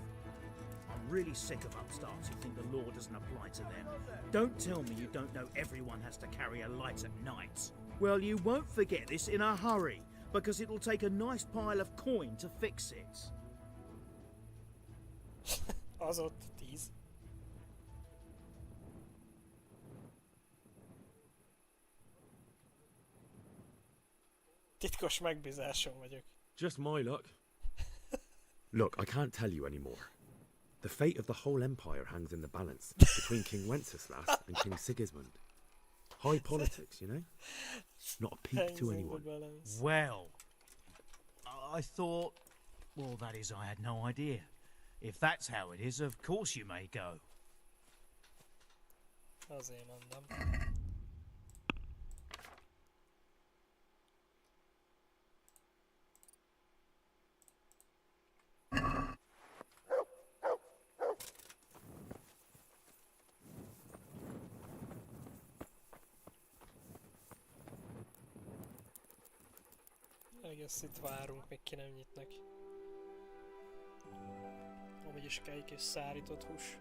I'm really sick of upstarts who think the law doesn't apply to them. Don't tell me you don't know everyone has to carry a light at night. Well, you won't forget this in a hurry, because it'll take a nice pile of coin to fix it. Az ott 10. Titkos megbízáson vagyok. Just my luck. Look, I can't tell you anymore. The fate of the whole empire hangs in the balance between King Wenceslas and King Sigismund. High politics, you know? Not a peep to anyone. Well, I thought... Well, that is, I had no idea. If that's how it is, of course you may go. Azért mondom. Egész itt várunk, még ki nem nyitnak. Amúgy is kajék és szárított hús.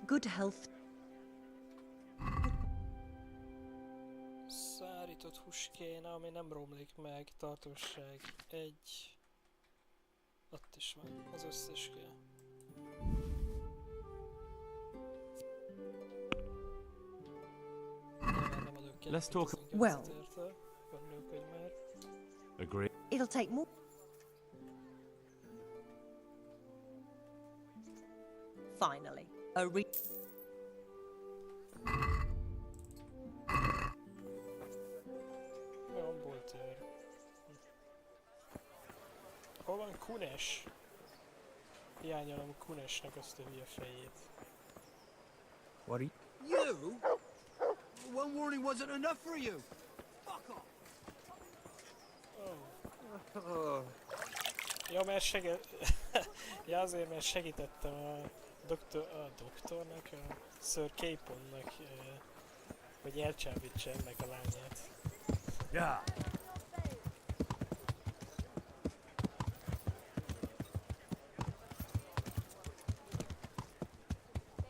Good health. Szárított hús kéne, ami nem romlik meg, tartóság 1. Ott is van, az összes kell. Nem adok ki. Let's talk. Well. Örülök, hogy már. Agree. It'll take more. Finally, a Olyan boltőr. Hol van Kunes? Hiányolom Kunesnek azt a hülye fejét. What are You? One warning wasn't enough for you. Fuck off. Oh. Ja, mert ja, azért, mert segítettem a doktornak, a Sir Caponnak, hogy elcsábítsa ennek a lányát. Yeah.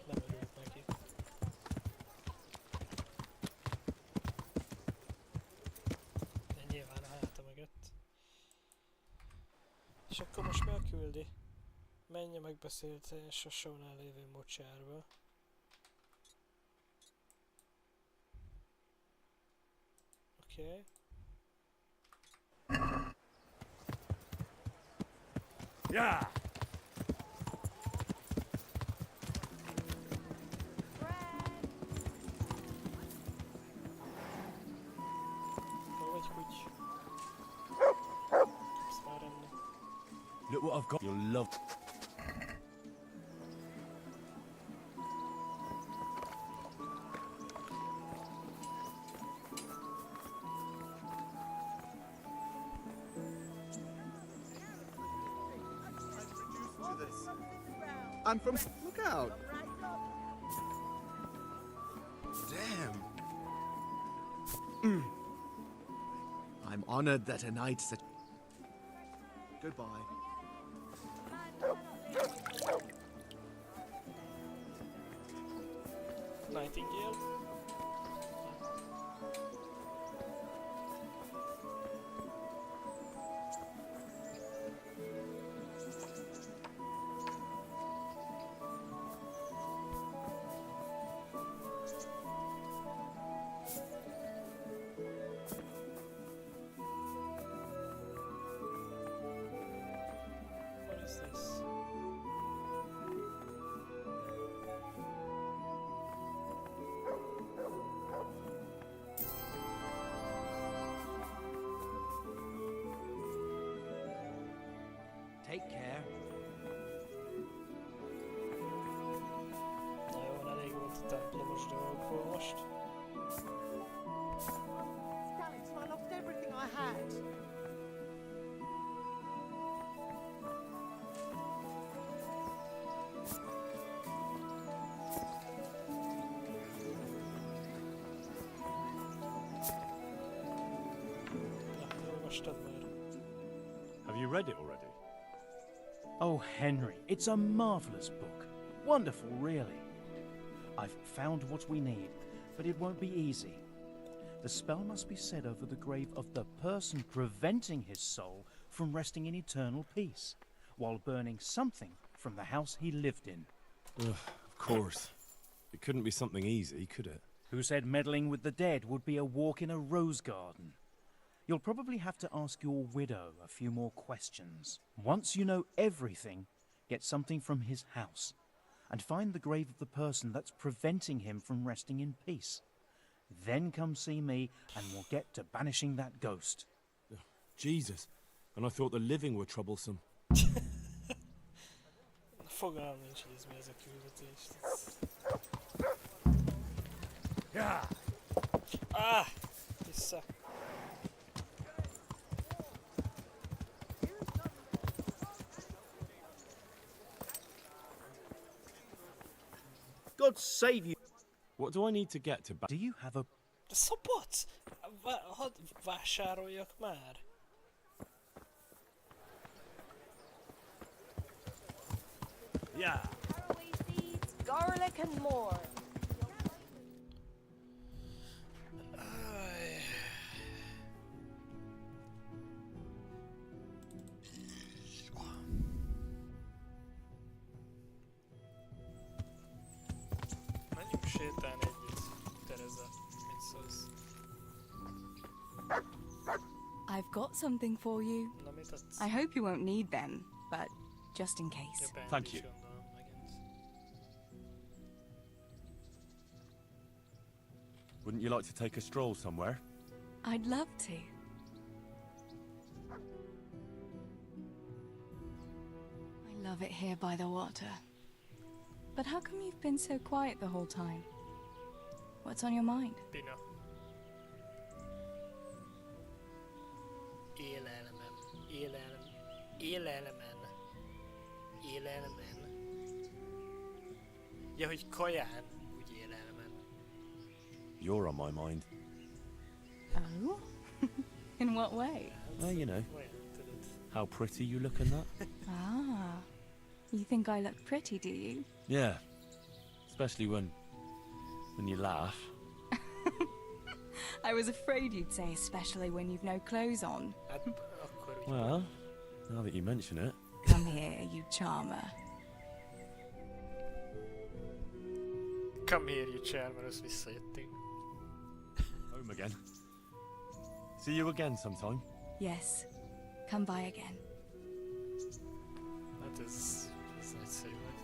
Nem örült neki. De nyilván a háta mögött. És akkor most mi a küldi? Menj a megbeszéltés a shownál lévő mocsárba. Oké. Yeah. Hol vagy kuty? Kapsz már enni. Look what I've got. You'll love. this. And from... Look out. Damn. I'm honored that a knight such... Goodbye. Nightingale. What is this? Take care. Na jó, elég volt a templomos dolgokból most. I lost everything I had. Olvastad már? Have you read it already? Oh, Henry, it's a marvellous book. Wonderful, really. I've found what we need, but it won't be easy. The spell must be said over the grave of the person preventing his soul from resting in eternal peace, while burning something from the house he lived in. Ugh, of course. It couldn't be something easy, could it? Who said meddling with the dead would be a walk in a rose garden? You'll probably have to ask your widow a few more questions. Once you know everything, get something from his house, and find the grave of the person that's preventing him from resting in peace. Then come see me, and we'll get to banishing that ghost. Jesus, and I thought the living were troublesome. Fogalmam nincs, hogy ez mi ez a küldetés. Ah! Vissza. God save you! What do I need to get to Do you have a... Szopot! Hadd vásároljak már! Yeah. Caraway seeds, garlic, and more. Menjünk sétálni együtt, Tereza. Mit szólsz? I've got something for you. Na, mit adsz? I hope you won't need them, but just in case. Thank you. Gondolom, megint. Wouldn't you like to take a stroll somewhere? I'd love to. I love it here by the water. But how come you've been so quiet the whole time? What's on your mind? Pina. Élelmem. Élelmen. Ja, hogy kaján, úgy élelmen. You're on my mind. Oh? In what way? Well, you know, how pretty you look in that. Ah. You think I look pretty, do you? Yeah, especially when you laugh. I was afraid you'd say especially when you've no clothes on. Well, now that you mention it. Come here, you charmer. Come here, you charmer, azt visszajöttünk. Home again. See you again sometime. Yes. Come by again. Hát ez nagyszerű volt.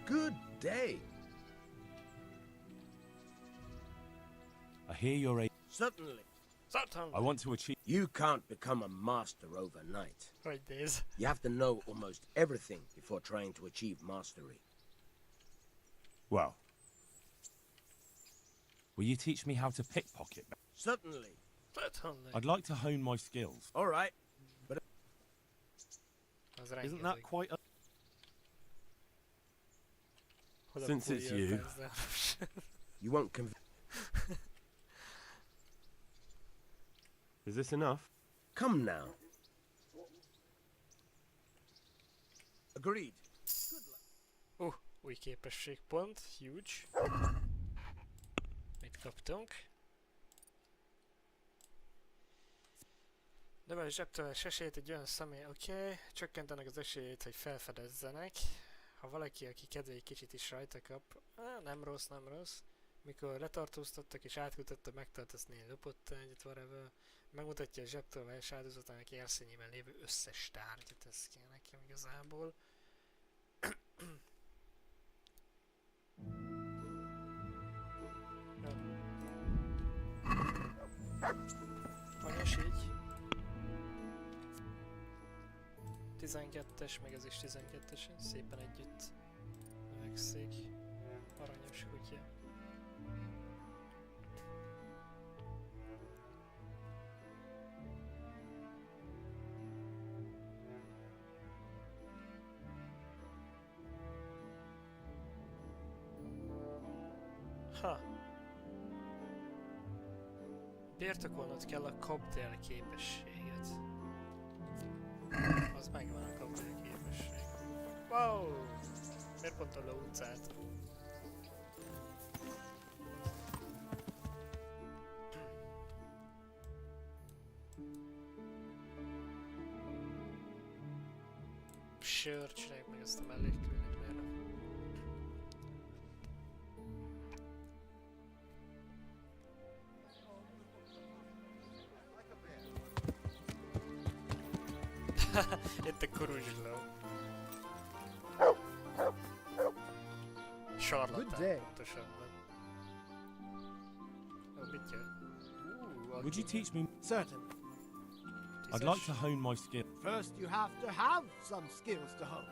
Good day. I hear you're a... Certainly. I want to achieve... You can't become a master overnight. Hogy néz? You have to know almost everything before trying to achieve mastery. Well. Will you teach me how to pickpocket? Certainly. I'd like to hone my skills. All right. But Isn't that quite a... Since it's you. You won't convince. Is this enough? Come now. Agreed. Új képességpont, huge. Mit kaptunk? Növel zsebtörés esélyét egy olyan személy, oké. Csökkentenek az esélyét, hogy felfedezzenek. Ha valaki, aki kedve egy kicsit is rajta kap, nem rossz, nem rossz. Mikor letartóztattak és átkutatta, megtartani lopott egyet, whatever. Megmutatja a zsebtörés áldozatának érszényében lévő összes tárgyat, ez kell nekem igazából. Anyas így. 12-es, meg ez is 12-es, szépen együtt növekszik. Aranyos kutya. Ha. Birtokolnod kell a cocktail képességet. Az megvan a cocktail képesség. Wow! Miért pont a ló utcát? Sure, csináljuk meg ezt a mellékkülnek, miért nem? Itt a kuruzsló. Sarlatán, pontosabban. Ó, mit jön? Would you teach me? Certainly. I'd like to hone my skill. First, you have to have some skills to hone.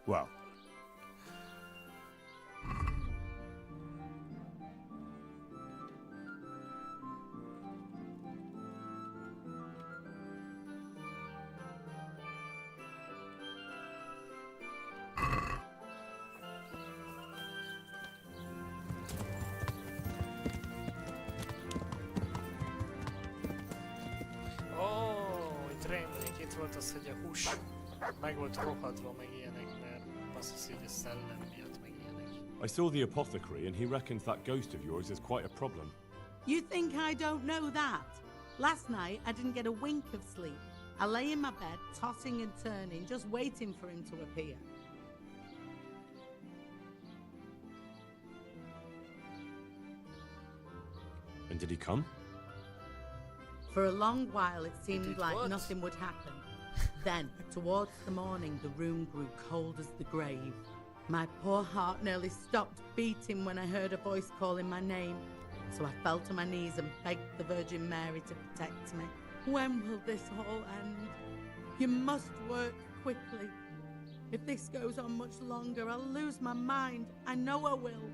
Well, az, hogy a hús meg volt rohadva, meg ilyenek, mert azt hiszi, hogy a szellem miatt, meg ilyenek. I saw the apothecary and he reckons that ghost of yours is quite a problem. You think I don't know that? Last night, I didn't get a wink of sleep. I lay in my bed, tossing and turning, just waiting for him to appear. And did he come? For a long while, it seemed did like what? nothing would happen. Then, towards the morning, the room grew cold as the grave. My poor heart nearly stopped beating when I heard a voice calling my name. So I fell to my knees and begged the Virgin Mary to protect me. When will this all end? You must work quickly. If this goes on much longer, I'll lose my mind. I know I will.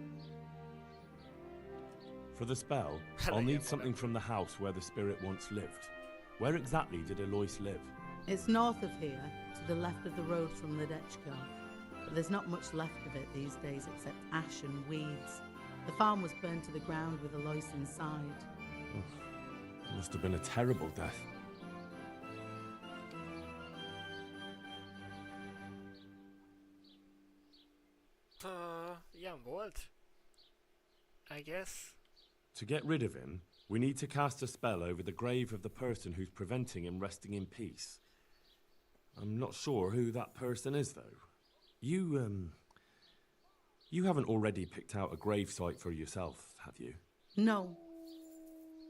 For the spell, I'll need something from the house where the spirit once lived. Where exactly did Eloise live? It's north of here, to the left of the road from Ledechko. But there's not much left of it these days except ash and weeds. The farm was burned to the ground with Eloise inside. It must have been a terrible death. Ilyen volt? I guess. To get rid of him, we need to cast a spell over the grave of the person who's preventing him resting in peace. I'm not sure who that person is, though. You haven't already picked out a gravesite for yourself, have you? No.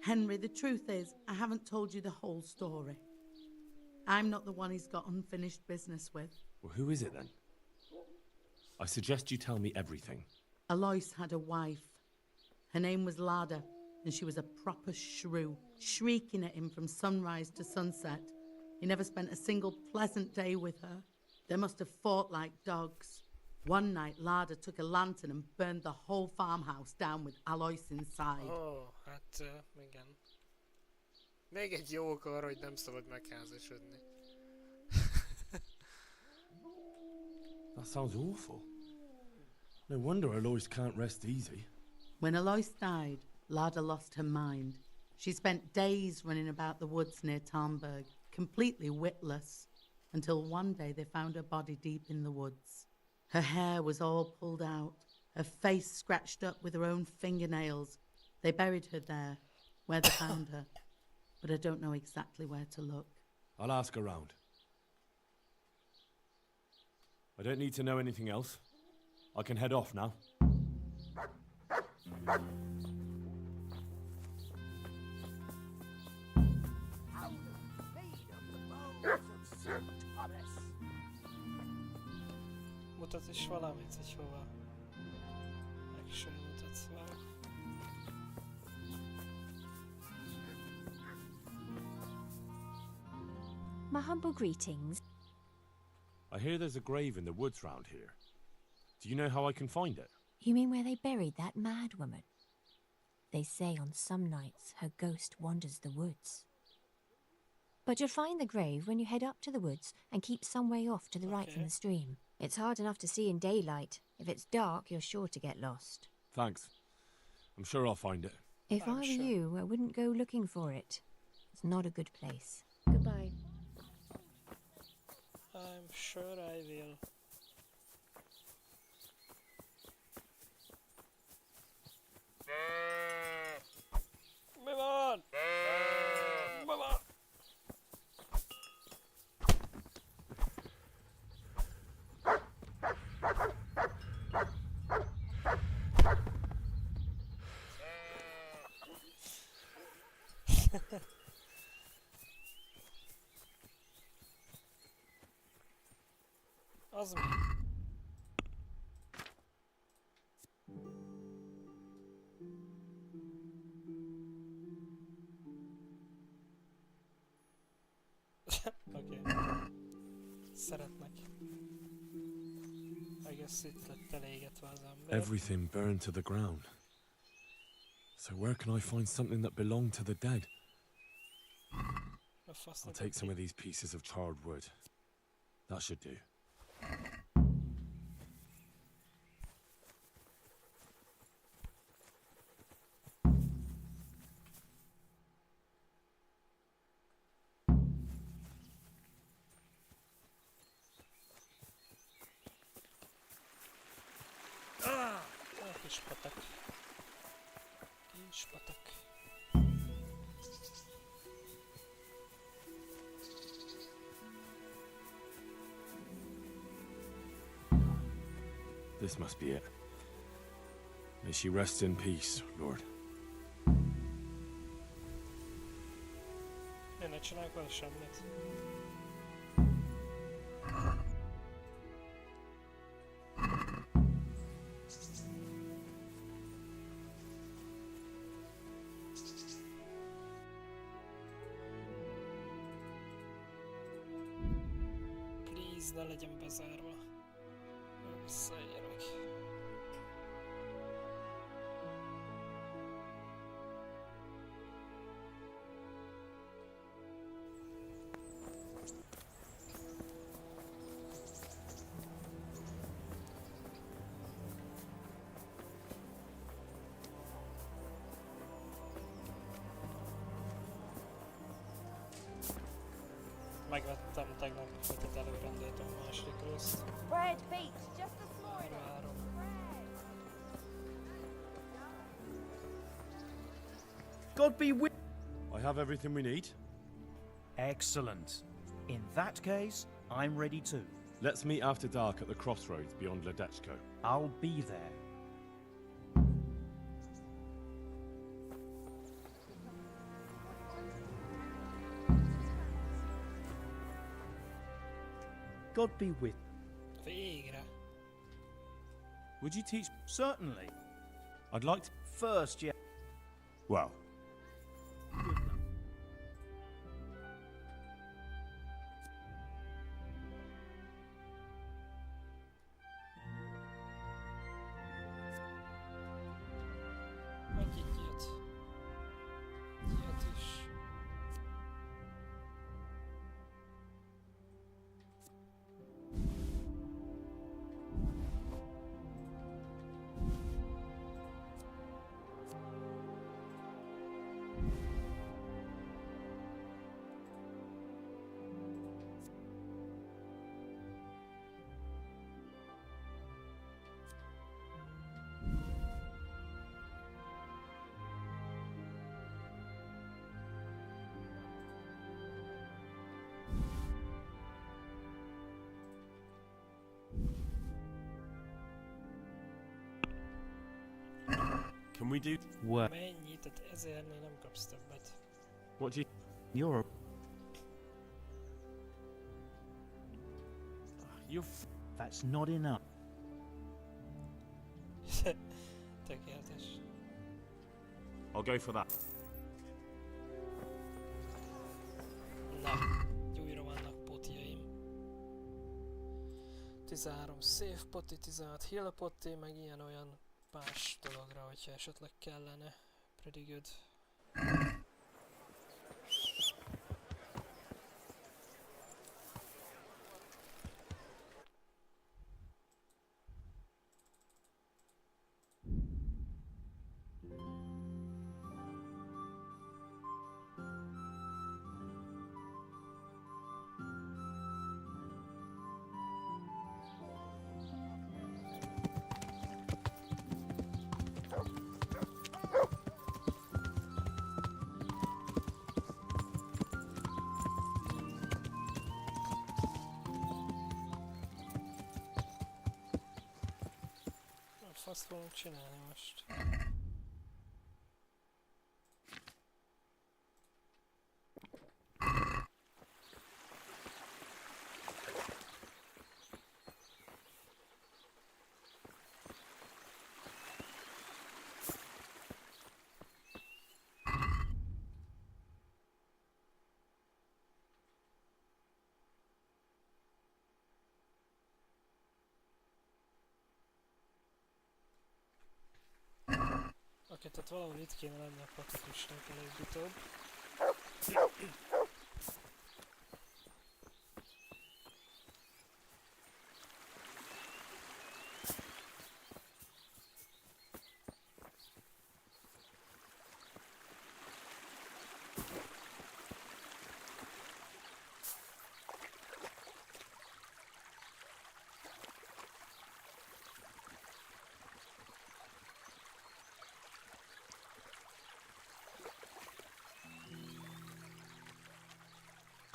Henry, the truth is, I haven't told you the whole story. I'm not the one he's got unfinished business with. Well, who is it then? I suggest you tell me everything. Alois had a wife. Her name was Lada, and she was a proper shrew, shrieking at him from sunrise to sunset. He never spent a single pleasant day with her. They must have fought like dogs. One night, Lada took a lantern and burned the whole farmhouse down with Alois inside. Oh, hát igen. Még egy jó ok arra, hogy nem szabad megházasodni. That sounds awful. No wonder Alois can't rest easy. When Alois died, Lada lost her mind. She spent days running about the woods near Tarnberg, completely witless, until one day they found her body deep in the woods. Her hair was all pulled out, her face scratched up with her own fingernails. They buried her there, where they found her, but I don't know exactly where to look. I'll ask around. I don't need to know anything else. I can head off now. Mutat is valamit, hogy hova. Actually mutatsz valamit. My humble greetings. I hear there's a grave in the woods round here. Do you know how I can find it? You mean where they buried that mad woman? They say on some nights her ghost wanders the woods. But you'll find the grave when you head up to the woods and keep some way off to the right from the stream. It's hard enough to see in daylight. If it's dark, you're sure to get lost. Thanks. I'm sure I'll find it. If I were you, I wouldn't go looking for it. It's not a good place. Goodbye. I'm sure I will. Move on! Move on! Az mi? Oké. Szeretnek. I guess itt lett elégetve az ember. Everything burned to the ground. So where can I find something that belonged to the dead? I'll take some of these pieces of charred wood. That should do. Kis patak. Kis patak. This must be it. May she rest in peace, Lord. Én ne csinálok vele semmit. Please, ne legyen bezárva. Visszaérek. Megvettem tegnap, hogy előrendeltem a második részt. Bread baked just this morning. God be with. I have everything we need. Excellent. In that case, I'm ready too. Let's meet after dark at the crossroads beyond Ledechko. I'll be there. God be with. Végre. Would you teach? Certainly. I'd like to. First, yeah. Well. Megint jött. Jött is. Can we do... What? Mennyi? Tehát 1000-nél nem kapsz többet. What do you... You're... That's not enough. Tökéletes. I'll go for that. Na, újra vannak potjaim. 13 save poti, 16 heal poti, meg ilyen-olyan más dologra, hogyha esetleg kellene. Pretty good. Azt fogunk csinálni most. Oké, tehát valahol itt kéne lenne a patikusnak előbb-utóbb.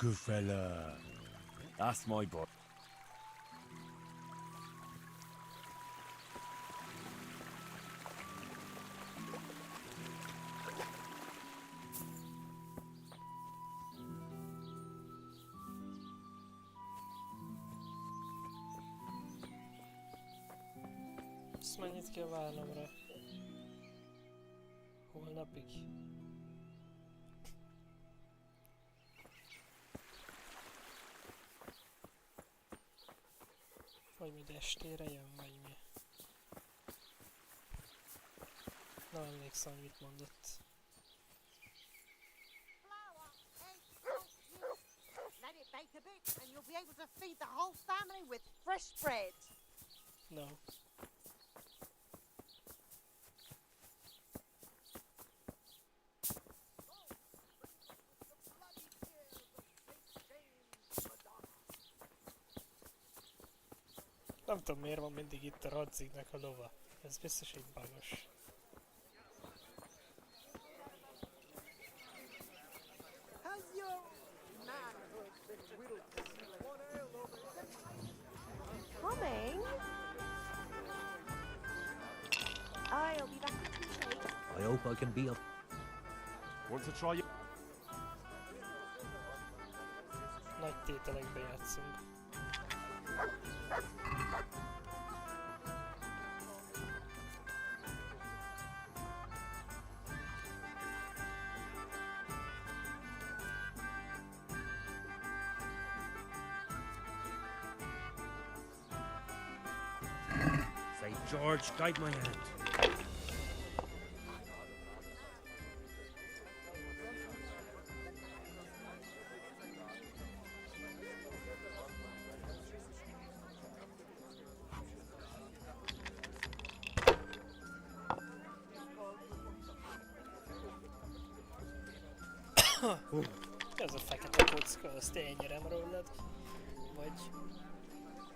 Good fella. That's my boy. Ezt mennyit kell várnom rá? Holnapig? Vagy mind estére jön, vagy mi? Nem emlékszem, mit mondott. Let it bake a bit and you'll be able to feed the whole family with fresh bread. No. Nem tudom, miért van mindig itt a Radzignek a lova. Ez biztos egy bagos. Coming? I'll be back in 2 days. I hope I can be up. Want to try it? Nagy tételekbe játszunk. St. George, guide my hand. Ez a fekete kocka, azt elnyerem rólad. Vagy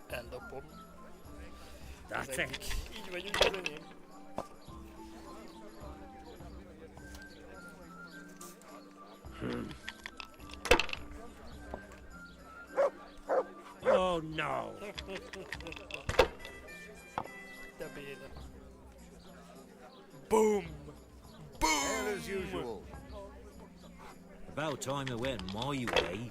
ellopom. That's it. Így vagy úgy az enyém. Oh no! De béna. Boom! as usual. About time I went my way.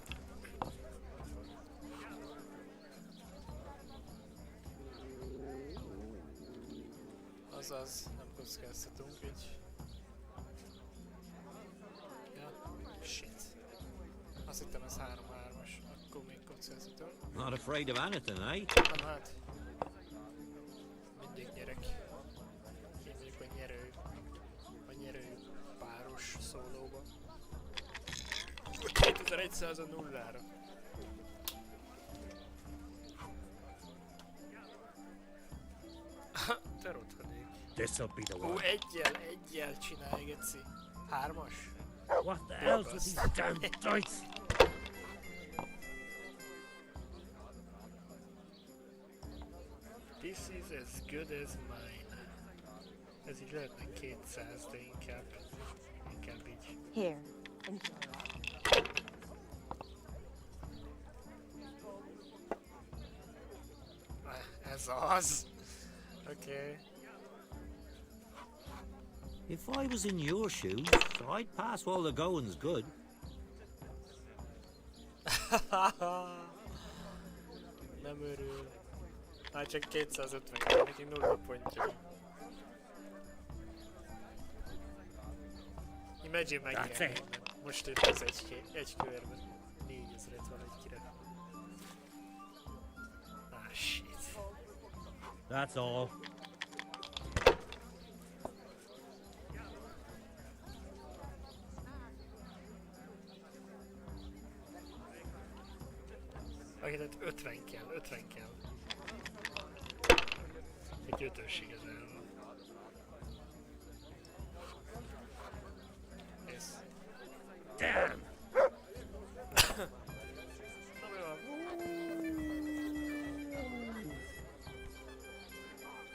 Azaz, nem kockáztatunk így. Ja, shit. Azt hittem ez 3-3-as, akkor még kockáztatunk. Not afraid of anything, eh? Nem hát. Mindig nyerek. Én vagyok a nyerő páros szólóba. 2100 nullára. Te rothadék. This'll be the Ó, one. egyel csinálj, geci. 3-as? What the hell's with these damn dice? This is as good as mine. Ez így lehetne 200, de inkább így. Here, enjoy. Ez az. Okay. If I was in your shoes, I'd pass while the going's good. Nem örül. Hát csak 250, neki 0 pontja. Imagine meg kell mennem. Most itt az egy körben. 4000-et van egy kire. Ah, shit. That's all. Oké, tehát 50 kell. Egy ötös igazából. Yes. Damn!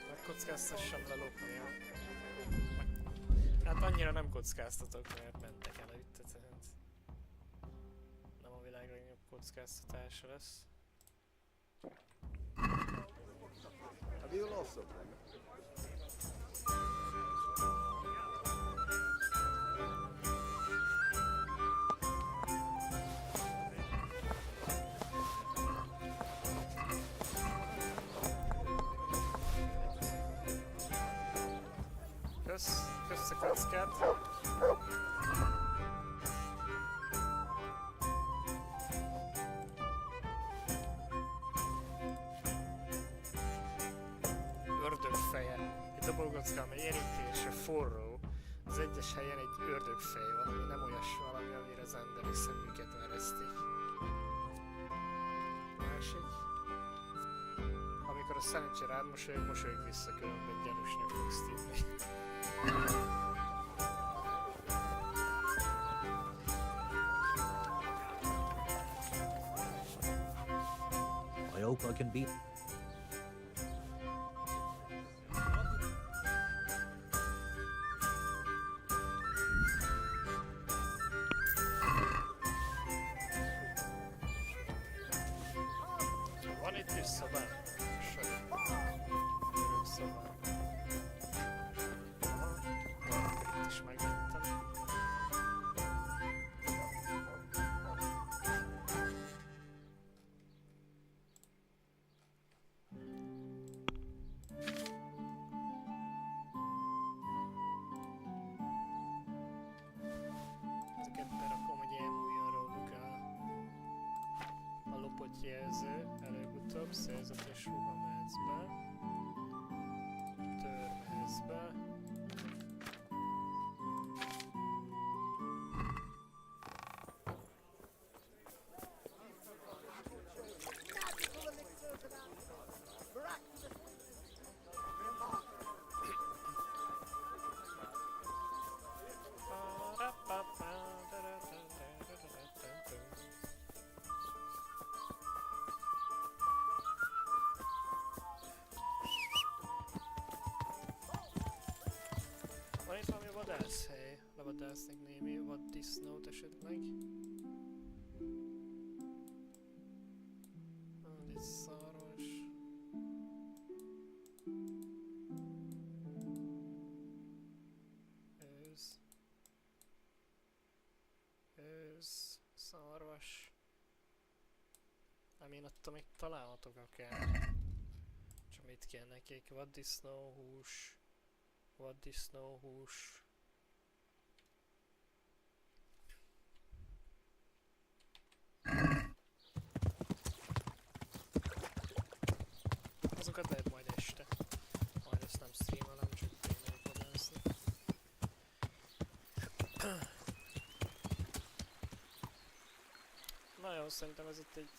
Megkockáztassam lelopni, jó? Hát annyira nem kockáztatok, mert mentek el itt, tehát nem a világ legnagyobb kockáztatása lesz. Have you lost something? Kösz a kockát. Ördögfeje. Egy dobolgocka, amely érintése forró. Az egyes helyen egy ördögfej van, ami nem olyas valami, amire az emberi szemüket eresztik. Másik. Amikor a szerencse rád mosolyog vissza, különben gyanúsnak fogsz tűnni. I hope I can beat. Van itt is szobán? Örök szobán. Aha, akkor itt is megvettem. Ezeket berakom, hogy elmúljon róluk a lopott jelző. Előbb-utóbb szerzetes ruhamezbe. Törmezbe. Van itt valami vadászhely? Levadásznak némi vaddisznót esetleg? Itt szaros. Ősz. tudom, itt találhatok akár. Csak mit kell nekik? Vaddisznóhús. Vaddisznóhús. Azokat lehet majd este. Majd ezt nem streamelem, csak tényleg vadászni. Na jó, szerintem ez itt egy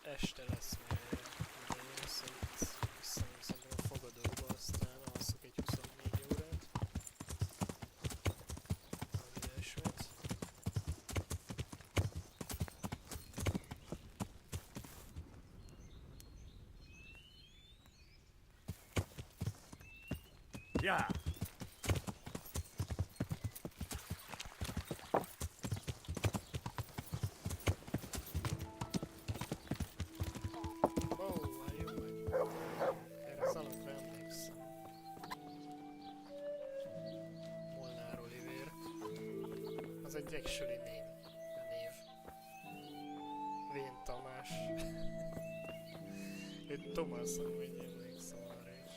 este lesz, mert én szerintem a fogadóba, aztán alszok egy 24 órát. Ami ilyesmit. Yeah. Erre szalagra emlékszem. Molnár Olivér. Az egy actually name. A név. Vén Tamás. Ő Thomas, amúgy emlékszem arra is.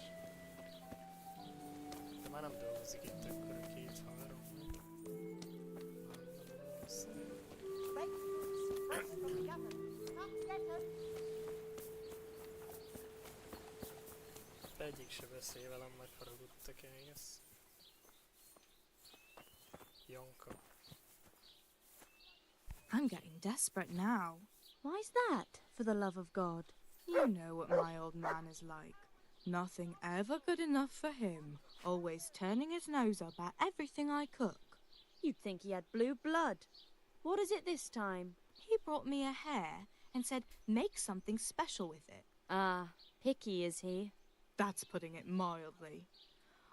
De már nem dolgozik itt akkor a két-három. Egyik se beszél velem, megharagudtak egész. Janka. I'm getting desperate now. Why's that, for the love of God? You know what my old man is like. Nothing ever good enough for him. Always turning his nose up at everything I cook. You'd think he had blue blood. What is it this time? He brought me a hare and said, make something special with it. Ah, picky is he? That's putting it mildly.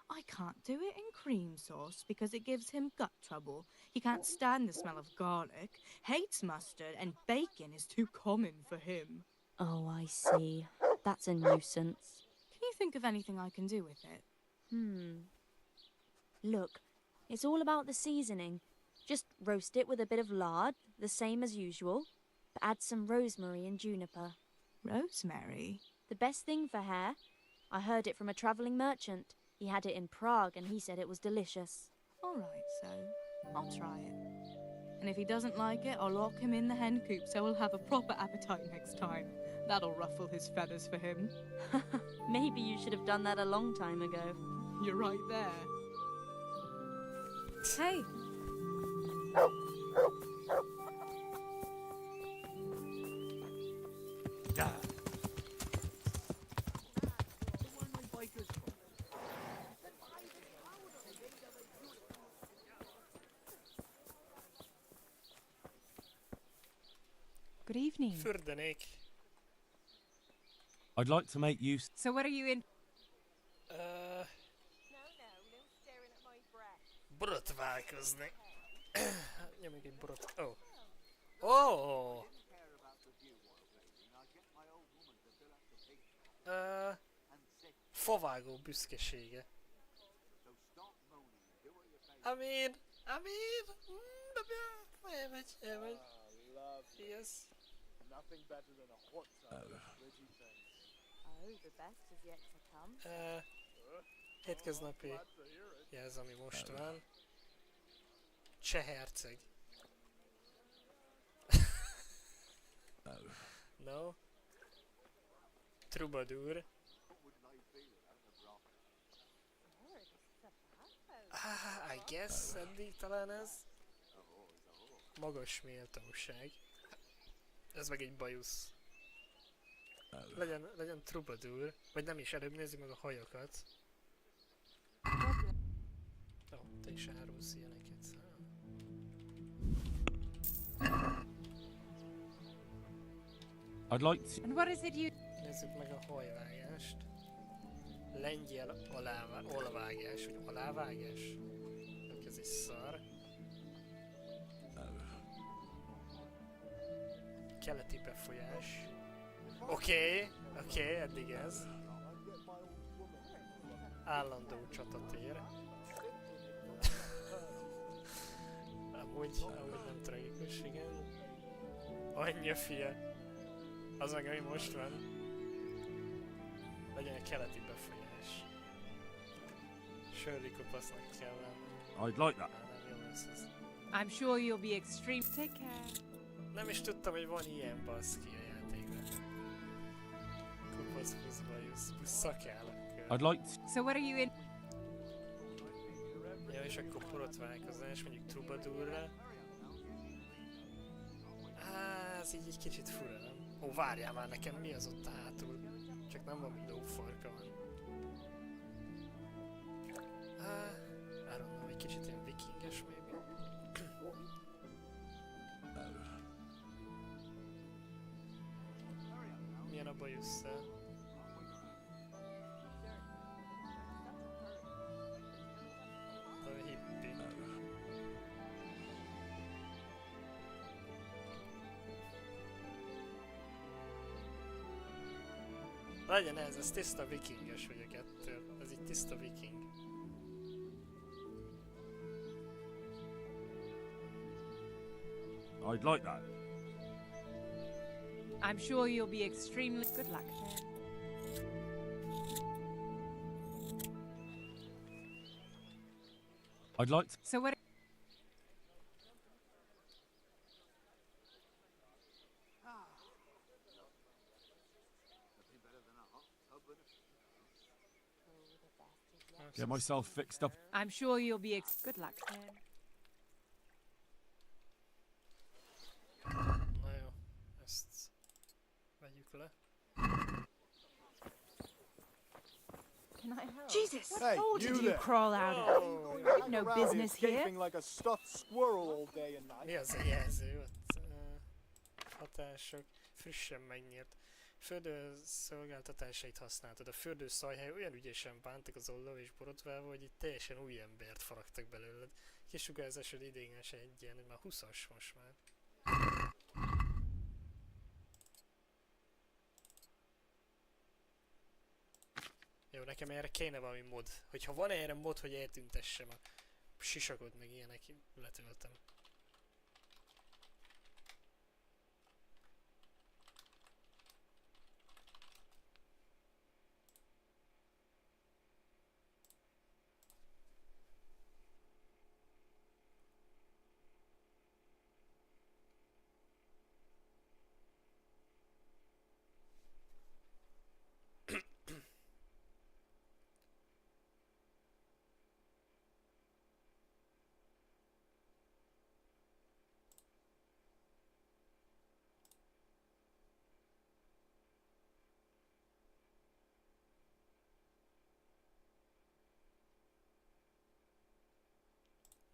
I can't do it in cream sauce because it gives him gut trouble. He can't stand the smell of garlic, hates mustard, and bacon is too common for him. Oh, I see. That's a nuisance. Can you think of anything I can do with it? Look, it's all about the seasoning. Just roast it with a bit of lard, the same as usual, but add some rosemary and juniper. Rosemary? The best thing for hair. I heard it from a travelling merchant. He had it in Prague and he said it was delicious. All right, so I'll try it. And if he doesn't like it, I'll lock him in the hen coop so he'll have a proper appetite next time. That'll ruffle his feathers for him. Maybe you should have done that a long time ago. You're right there. Hey! Yeah. Good evening. Fürdenék. I'd like to make use. So what are you in? Borotválkozni. Nyomjuk egy borot. Oh. Oh! Favágó büszkesége. Amin! Elmegy. Yes. Nothing better than a hot tub. Oh, the best is yet to come. Hétköznapi jelz, ami most van. Cseh herceg. No. Troubadour. I guess eddig talán ez. Magas méltóság. Ez meg egy bajusz. Legyen troubadour. Vagy nem is, előbb nézzük meg a hajakat. Ó, te is árulsz ilyeneket. I'd like to... And what is it you... Nézzük meg a hajvágást. Lengyel alvágás, vagy alávágás? Ez egy szar. Keleti befolyás. Oké, eddig ez. Állandó csatatér. amúgy nem tragikus, igen. Anyja fia. Az meg, ami most van. Legyen egy keleti befolyás. Shirley kopasznak kell lenni. I'd like that. Nem jó lesz ez. I'm sure you'll be extreme. Take care. Nem is tudtam, hogy van ilyen baszki a játékban. Kopasz plusz bajusz, plusz szakálak. I'd like So what are you in? Ja, és akkor borotválkozás, mondjuk Troubadourra. Ez így egy kicsit fura, nem? Ó, várjál már, nekem mi az ott hátul? Csak nem valami lófarka van. I don't know, egy kicsit ilyen vikinges maybe. Milyen a bajusszal? A hippi. Legyen ez tiszta vikinges vagyok ettől. Ez így tiszta viking. I'd like that. I'm sure you'll be extremely good luck. I'd like to... So what? Get myself fixed up. I'm sure you'll be good luck. Na jó, ezt vegyük le. Can I help? Jesus! Hey, How did you you there. crawl out of? Oh, You had no around business here here. gaping like a stuffed squirrel all day and night. Mi az a jelző ott? Hatások, frissen megnyírt. Földőszolgáltatásait használtad. A fürdőszajhely olyan ügyesen bántak az olló és borotvával, hogy itt teljesen új embert faragtak belőled. Kisugárzásod idéglenes egyen, hogy már 20-as most már. Jó, nekem erre kéne valami mod. Hogyha van erre mod, hogy eltüntessem a sisakot, meg ilyenek, letöltem.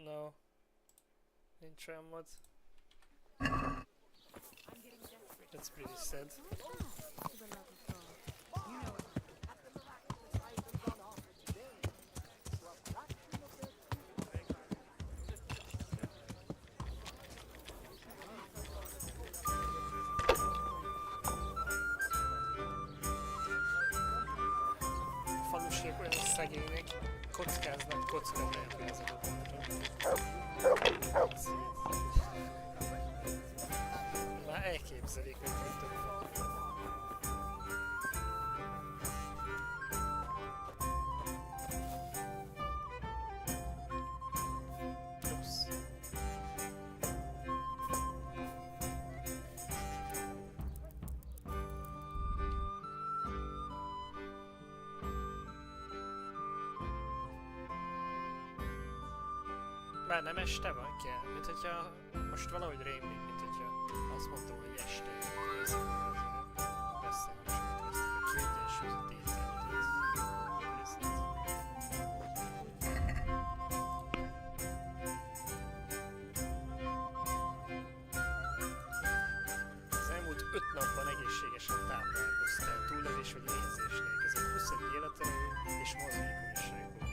No. Nincs olyan mod. That's pretty sad. Falusiak olyan szegények, kockáznak kocka nélkül az már elképzelik, hogy mondom. Ups. Már nem este van kell, mint hogyha most valahogy rémlik, mint hogyha azt mondtam, hogy este jön. Ez beszélni sokat ezt a kiegyensúlyozott ételműtől. Az elmúlt 5 napban egészségesen táplálkoztál, túllövés vagy érzés nélkül. Ez a 21 életerő és mozgékonyságból.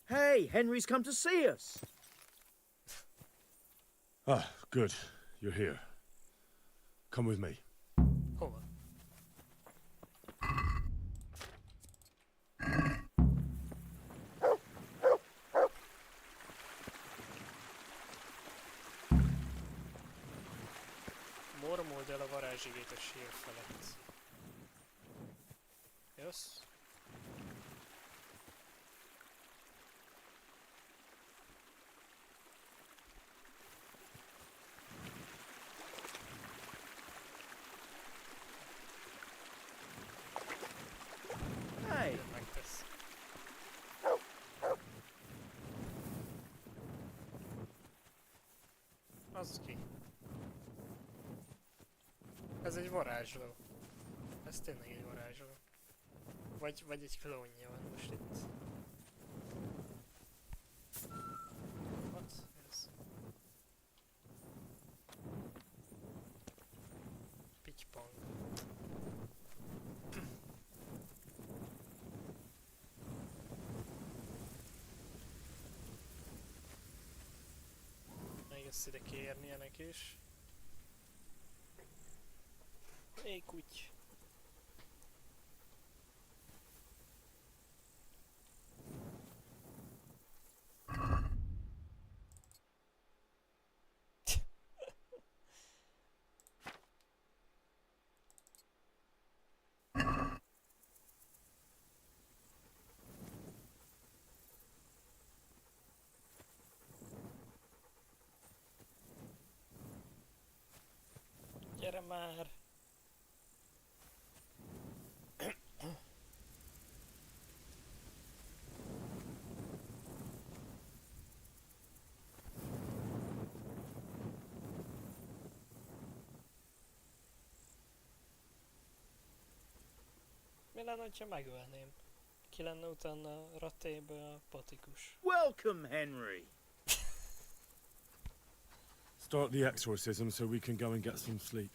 Hey, Henry's come to see us. Ah, good. You're here. Come with me. Hova? Mormold el a varázsigét a sír felett. Jössz? Hey! Megtesz. Az ki? Ez egy varázsló. Ez tényleg egy varázsló. Vagy egy klónja van most itt. What? Ez. Pittypong. Még ezt ide kérni ennek is. Hey, kuty. Gyere már! Mi lenne, ha megölném? Ki lenne utána Rattéből a patikus? Welcome, Henry! Start the exorcism so we can go and get some sleep.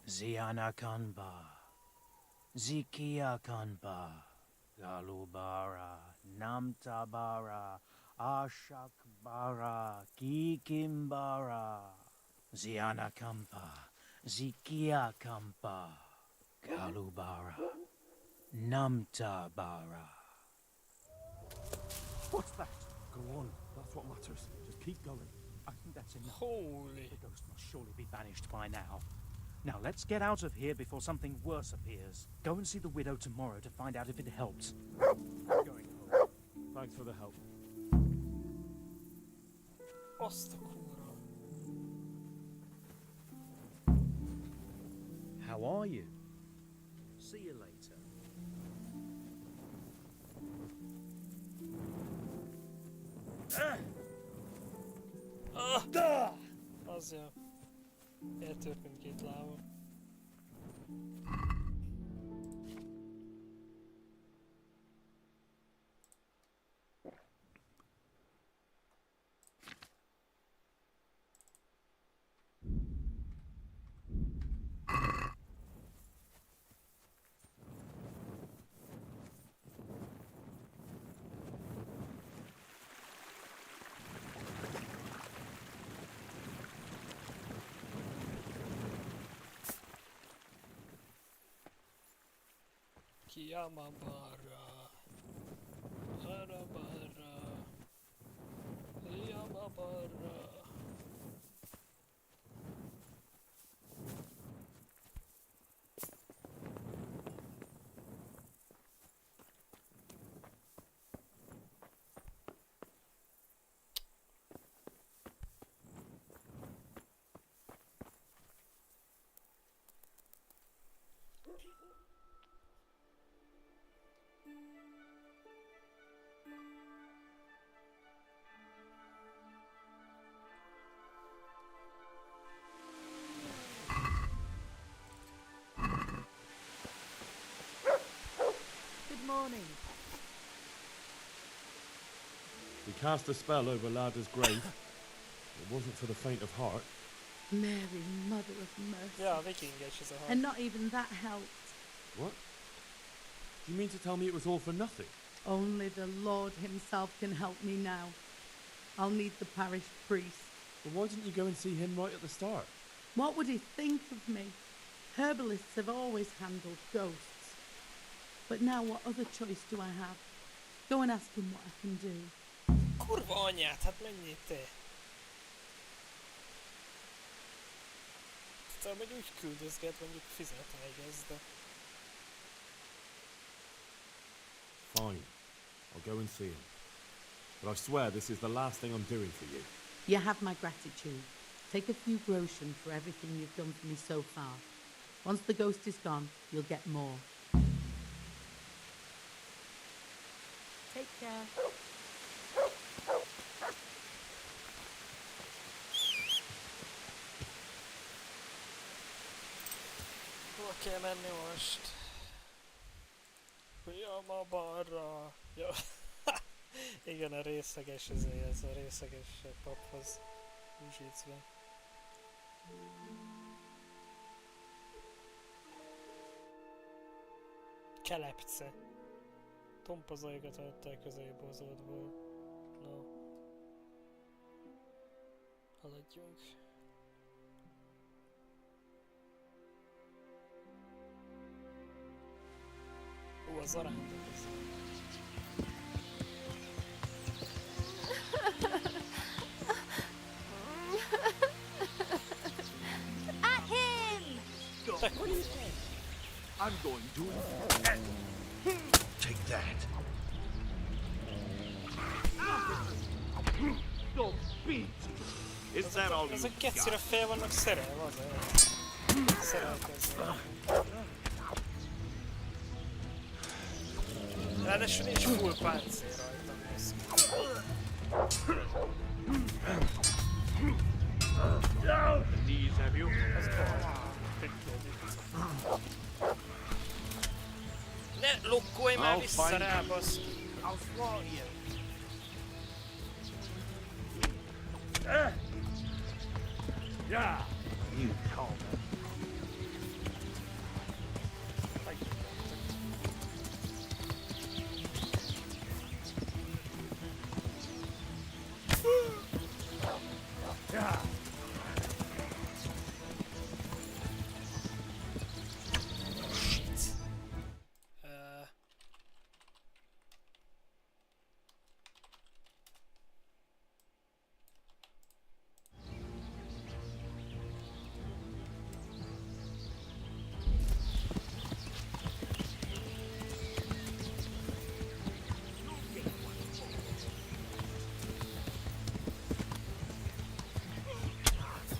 Ziana Kanba, Zikia Kanba, Galubara, Namtabara, Ashakbara, Kikimbara, Ziana Kampa, Zikia Kampa, Galubara, Namtabara. What's that? Go on. That's what matters. Just keep going. I think that's enough. Holy. The ghost must surely be banished by now. Now let's get out of here before something worse appears. Go and see the widow tomorrow to find out if it helps. Going home. Thanks for the help. Azt a kurva. How are you? See you later. Az jó. Eltört mindkét lába. Yamabara, Arabara, Yamabara. Morning. We cast a spell over Lada's grave. It wasn't for the faint of heart. Mary, Mother of Mercy. Yeah, vikinges is a heart. And not even that helped. What? You mean to tell me it was all for nothing? Only the Lord himself can help me now. I'll need the parish priest. Well, why didn't you go and see him right at the start? What would he think of me? Herbalists have always handled ghosts. But now what other choice do I have? Go and ask him what I can do. Kurva anyát, hát menjél te! Tudom, hogy úgy küldözget, mondjuk fizet, ha igaz, de... Fine. I'll go and see him. But I swear this is the last thing I'm doing for you. You have my gratitude. Take a few groschen for everything you've done for me so far. Once the ghost is gone, you'll get more. Take care. Hol kell menni most? Ja, balra. Ja. Igen, a részeges ez a részeges paphoz zsicve. Kelepce. Tompa zajokat adták közelébe az oldból. No. Haladjunk. Ó, az arándok ez. At him! I'm going to... Take that. Don't beat! Is that all you Ezek kecire fel vannak szerelve, azért. Szerelkezve. Ráadásul nincs full páncél rajtam, ez. The knees, have you? Az baj. Ne lukkolj már vissza rá, basz! I'll swallow you. Yeah. You call them. Yeah.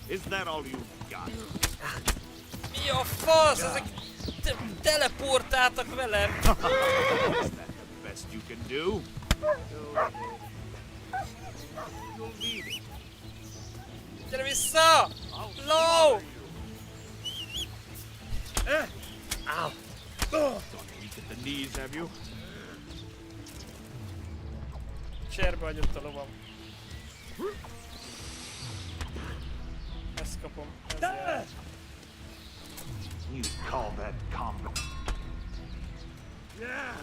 Is that all you got? Mi a fasz? Ezek teleportáltak velem! Is that the best you can do? You'll need it. Gyere vissza! Low! Ow! Don't weak at the knees, have you? Cserbe hagyott a lovam. Ezt kapom. Ez jár. You call that combat? Yeah!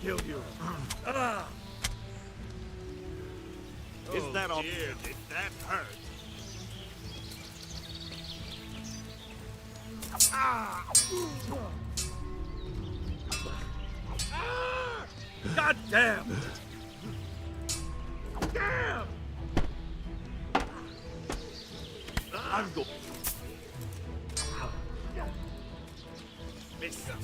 Kill you. Is that all? Dear, did that hurt? God damn! Damn! I'm going. Miss some.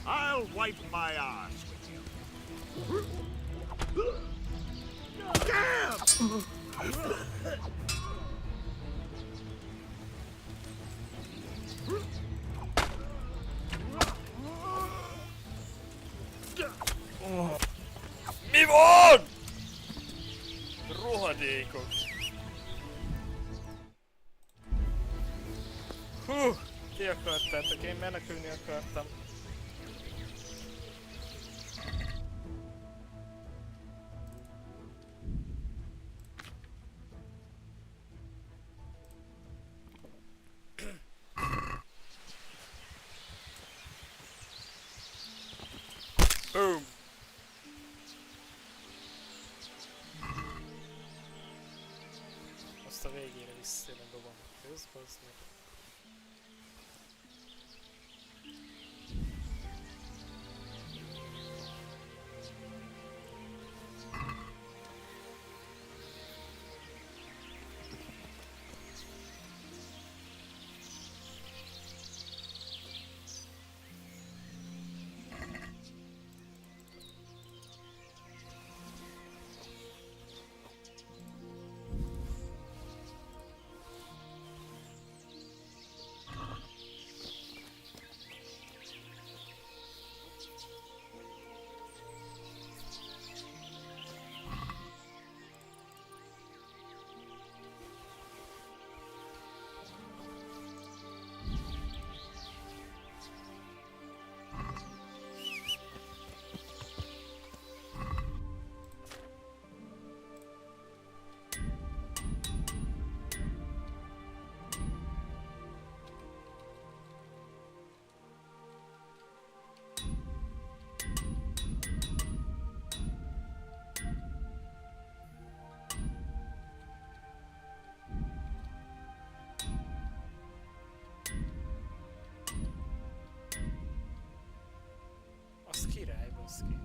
I'll wipe my ass with you. Damn! Orkok. Hú! Ti akartátok, én menekülni akartam. Boom! Azt a végére visszajön dobom a közbaznak. Az király, baszki.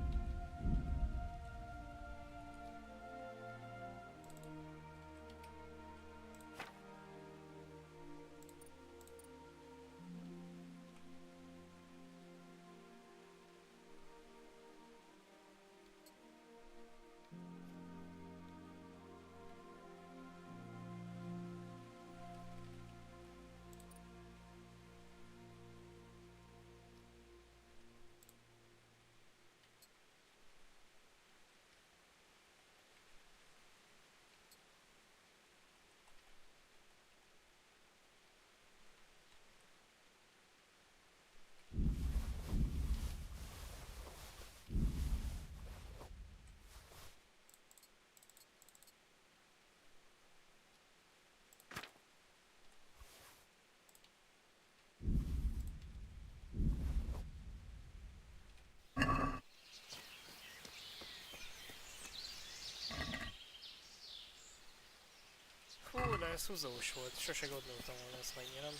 Hú, de ez húzós volt, sose gondoltam volna ezt megnyerem.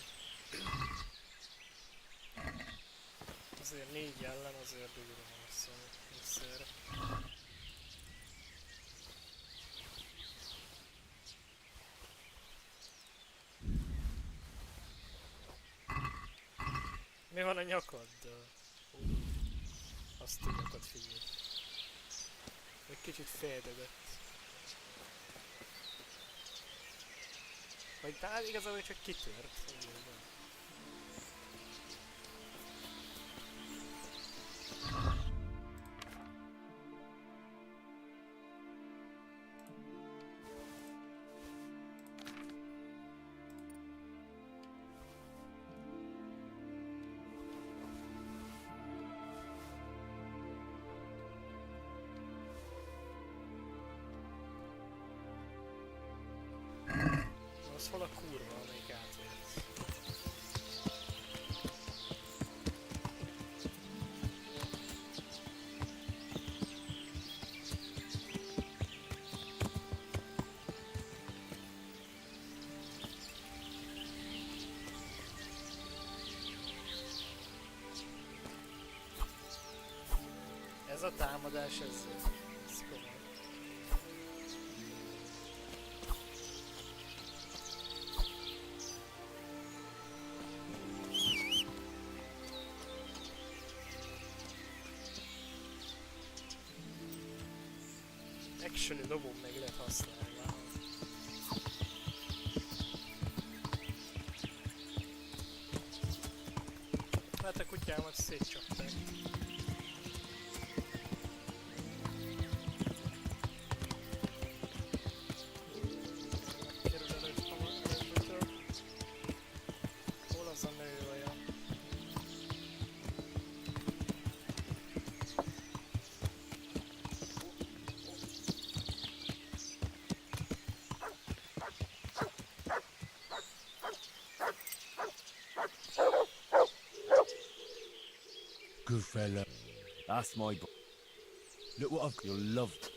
Azért 4 ellen azért durva van egyszer. Mi van a nyakaddal? Azt a nyakad figyelj. Egy kicsit féldögött. Vagy talán igazából csak kitört. Az hol a kurva, amelyik átért? Ez a támadás, ez komoly. Actually dobom meg lehet használni. Hát a kutyámat szétcsapták. good fella. That's my boy. Look what I've got. You'll love it.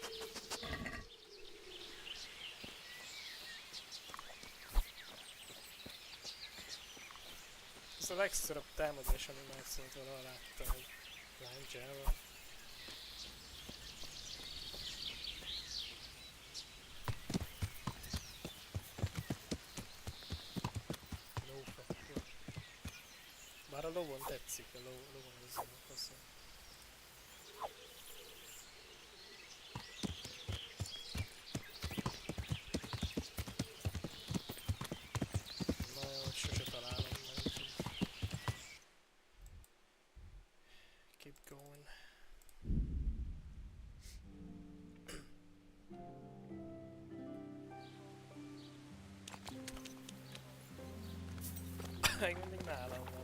Ez a legszöröbb támadás, ami már szerintem valaha láttam egy láncsával. Lófakkor. Bár a lovon tetszik, a lovon az jó faszom. Nagyon sose találom meg, úgyhogy keep going. Még mindig nálam van.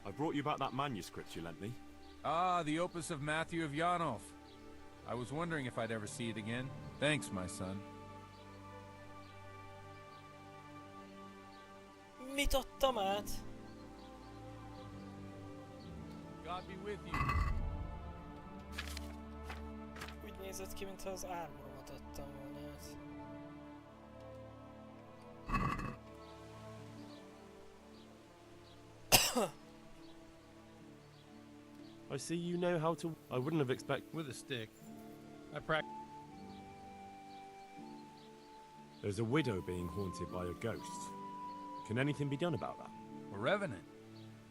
I brought you back that manuscript you lent me. Ah, the opus of Matthew of Yanov. I was wondering if I'd ever see it again. Thanks, my son. Mit adtam át? God be with you. Úgy nézett ki, mintha az ármoromat adtam volna át. I see you know how to... I wouldn't have expected... With a stick. I practice. There's a widow being haunted by a ghost. Can anything be done about that? A revenant.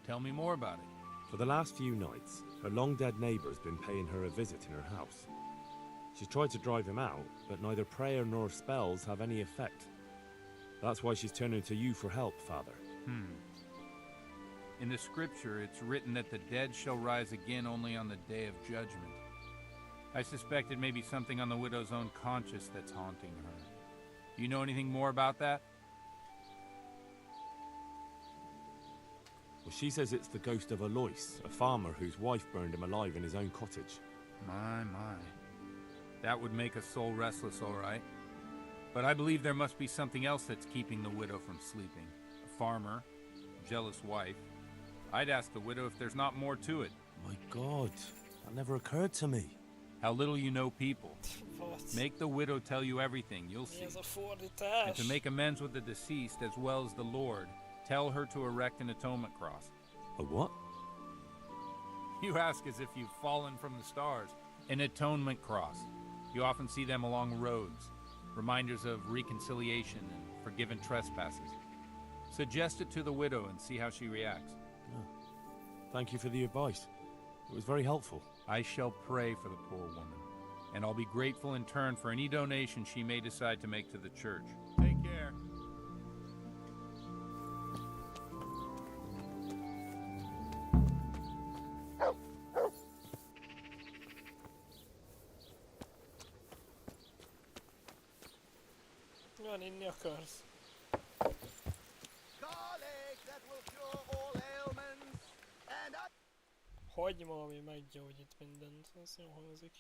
Tell me more about it. For the last few nights, her long-dead neighbour's been paying her a visit in her house. She's tried to drive him out, but neither prayer nor spells have any effect. That's why she's turning to you for help, Father. In the scripture, it's written that the dead shall rise again only on the day of judgment. I suspect it may be something on the widow's own conscience that's haunting her. Do you know anything more about that? Well, she says it's the ghost of Alois, a farmer whose wife burned him alive in his own cottage. My. That would make a soul restless, all right. But I believe there must be something else that's keeping the widow from sleeping. A farmer, a jealous wife. I'd ask the widow if there's not more to it. My God, that never occurred to me. How little you know people. What? Make the widow tell you everything, you'll see. Ez a fordítás. And to make amends with the deceased as well as the Lord, tell her to erect an atonement cross. A what? You ask as if you've fallen from the stars. An atonement cross. You often see them along roads. Reminders of reconciliation and forgiven trespasses. Suggest it to the widow and see how she reacts. Thank you for the advice. It was very helpful. I shall pray for the poor woman, and I'll be grateful in turn for any donation she may decide to make to the church. Take care. Van inni akarsz. Hagyma, ami meggyógyít mindent, ez jó hangzik.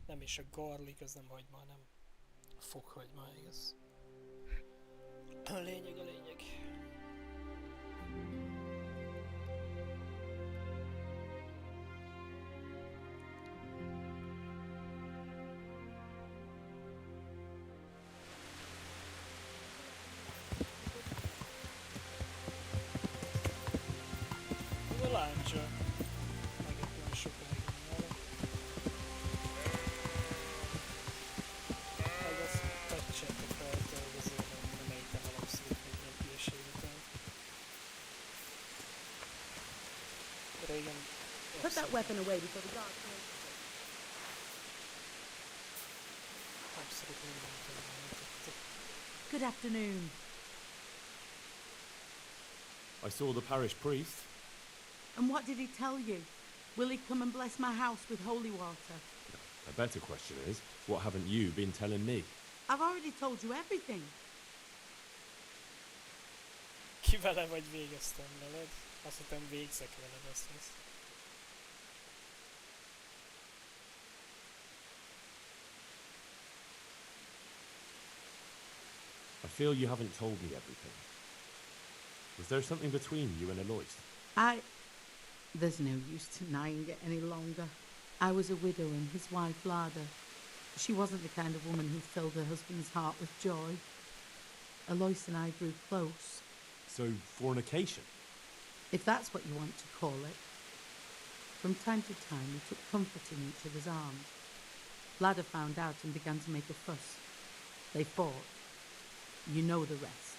Nem is a garlic, ez nem hagyma, hanem a fokhagyma, igaz? A lényeg. Láncsa. Megint olyan sokáig nála. Meg azt tetszsettek rajta, hogy azért nem ejtem el abszolút minden hülyeséget el. Régen... Put that weapon away before the guards come. Abszolút mindent elmondottak. Good afternoon. I saw the parish priest. And what did he tell you? Will he come and bless my house with holy water? A better question is, what haven't you been telling me? I've already told you everything. Ki vele vagy végeztem veled? Azt hittem végzek veled, azt hisz. I feel you haven't told me everything. Was there something between you and Eloise? There's no use denying it any longer. I was a widow and his wife Lada. She wasn't the kind of woman who filled her husband's heart with joy. Eloise and I grew close. So, fornication? If that's what you want to call it. From time to time, we took comfort in each other's arms. Lada found out and began to make a fuss. They fought. You know the rest.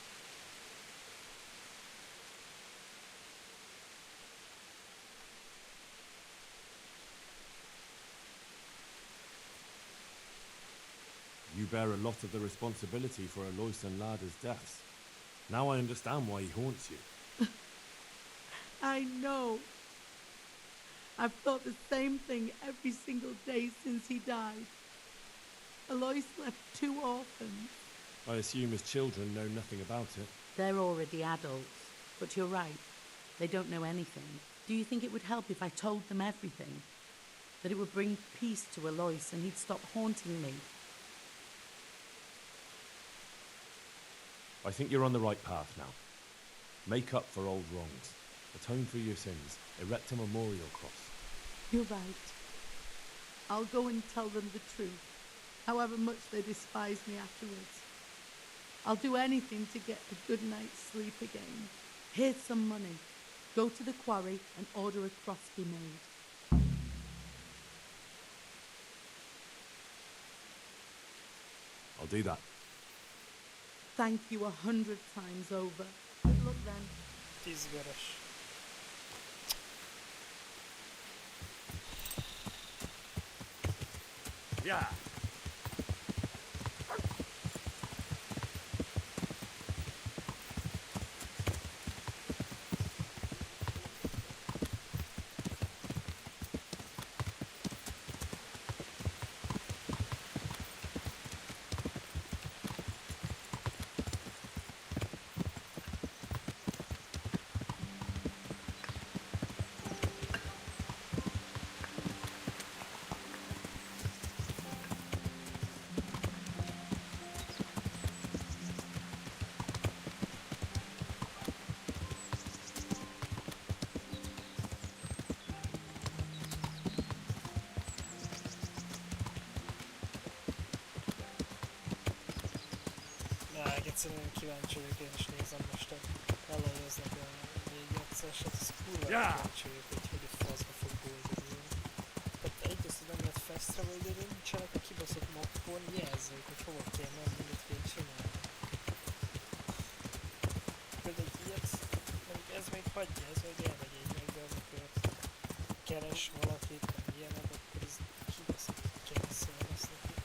You bear a lot of the responsibility for Eloise and Lada's deaths. Now I understand why he haunts you. I know. I've thought the same thing every single day since he died. Eloise left 2 orphans. I assume his children know nothing about it. They're already adults. But you're right. They don't know anything. Do you think it would help if I told them everything? That it would bring peace to Eloise and he'd stop haunting me? I think you're on the right path now. Make up for old wrongs. Atone for your sins. Erect a memorial cross. You're right. I'll go and tell them the truth, however much they despise me afterwards. I'll do anything to get a good night's sleep again. Here's some money. Go to the quarry and order a cross be made. I'll do that. Thank you 100 times over. Good luck then. 10 veres. Yeah. Egyszerűen kíváncsi vagyok, én is nézem most a elejeznek a végegyszer, és hát ez kurva kíváncsi vagyok, hogy a faszba fog boldogulni. Tehát egyrészt, hogy nem lehet fast travel, de nincsenek a kibaszott mappon jelzők, hogy hova kell menni, mit kell csinálni. Például egy ilyet, mondjuk ez még hagyja, ez majd elmegy meg, de amikor keres valakit, meg ilyenek, akkor ez kibaszott kényszer lesz neki.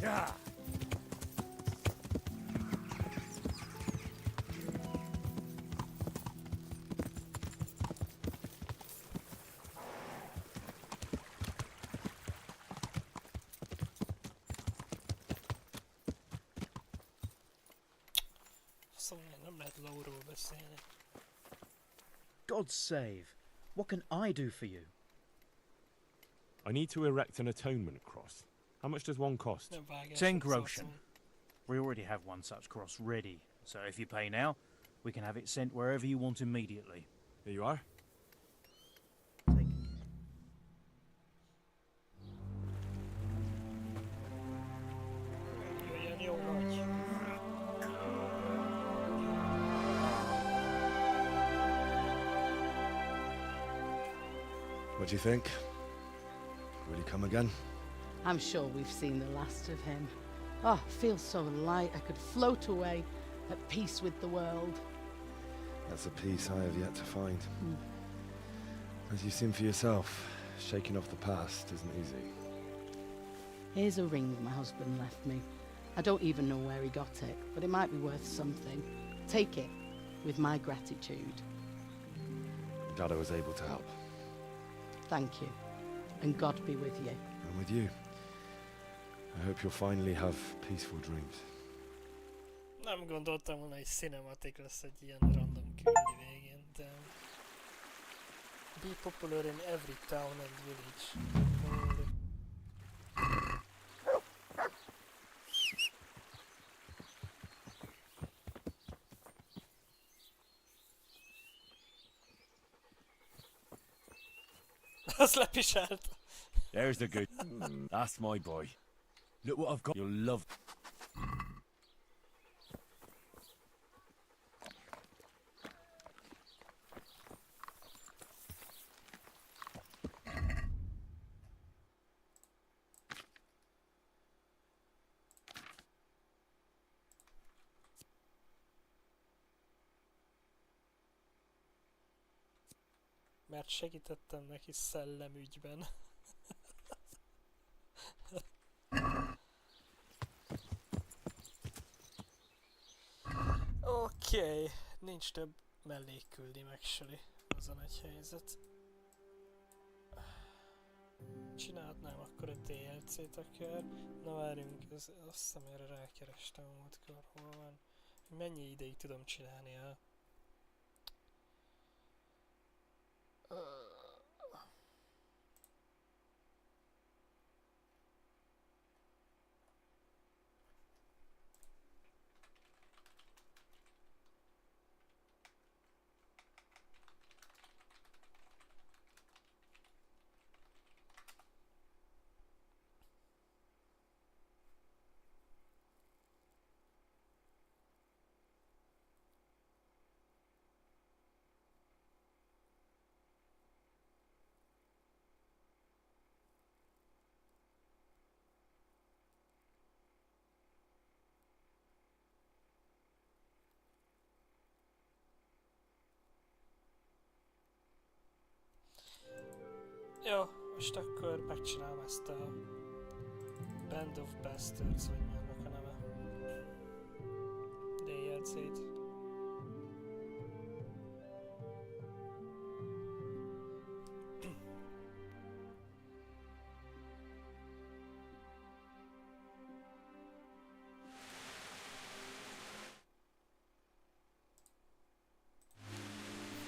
Yeah. Szóval nem lehet lóról beszélni. God save. What can I do for you? I need to erect an atonement cross. How much does one cost? 10 groschen. We already have one such cross ready, so if you pay now, we can have it sent wherever you want immediately. Here you are. Jöjjön, jó vagy. What do you think? Will he come again? I'm sure we've seen the last of him. Oh, I feel so light I could float away at peace with the world. That's a peace I have yet to find. As you've seen for yourself, shaking off the past isn't easy. Here's a ring my husband left me. I don't even know where he got it, but it might be worth something. Take it, with my gratitude. Glad I was able to help. Thank you, and God be with you. And with you. I hope you'll finally have peaceful dreams. Nem gondoltam volna, hogy cinematic lesz egy ilyen random küldi végén, de... Be popular in every town and village. Az lepisálta. There's the good. That's my boy. Look what I've got. You'll love. Mert segítettem neki szellemügyben. Oké, nincs több mellékküldi megseli. Az a nagy helyzet. Csinálhatnám akkor a DLC-t akár. Na várjunk, azt hiszem erre rákerestem múltkor, hol van. Mennyi ideig tudom csinálni el? Jó, most akkor megcsinálom ezt a Band of Bastards, vagy mi annak a neve. DLC-t.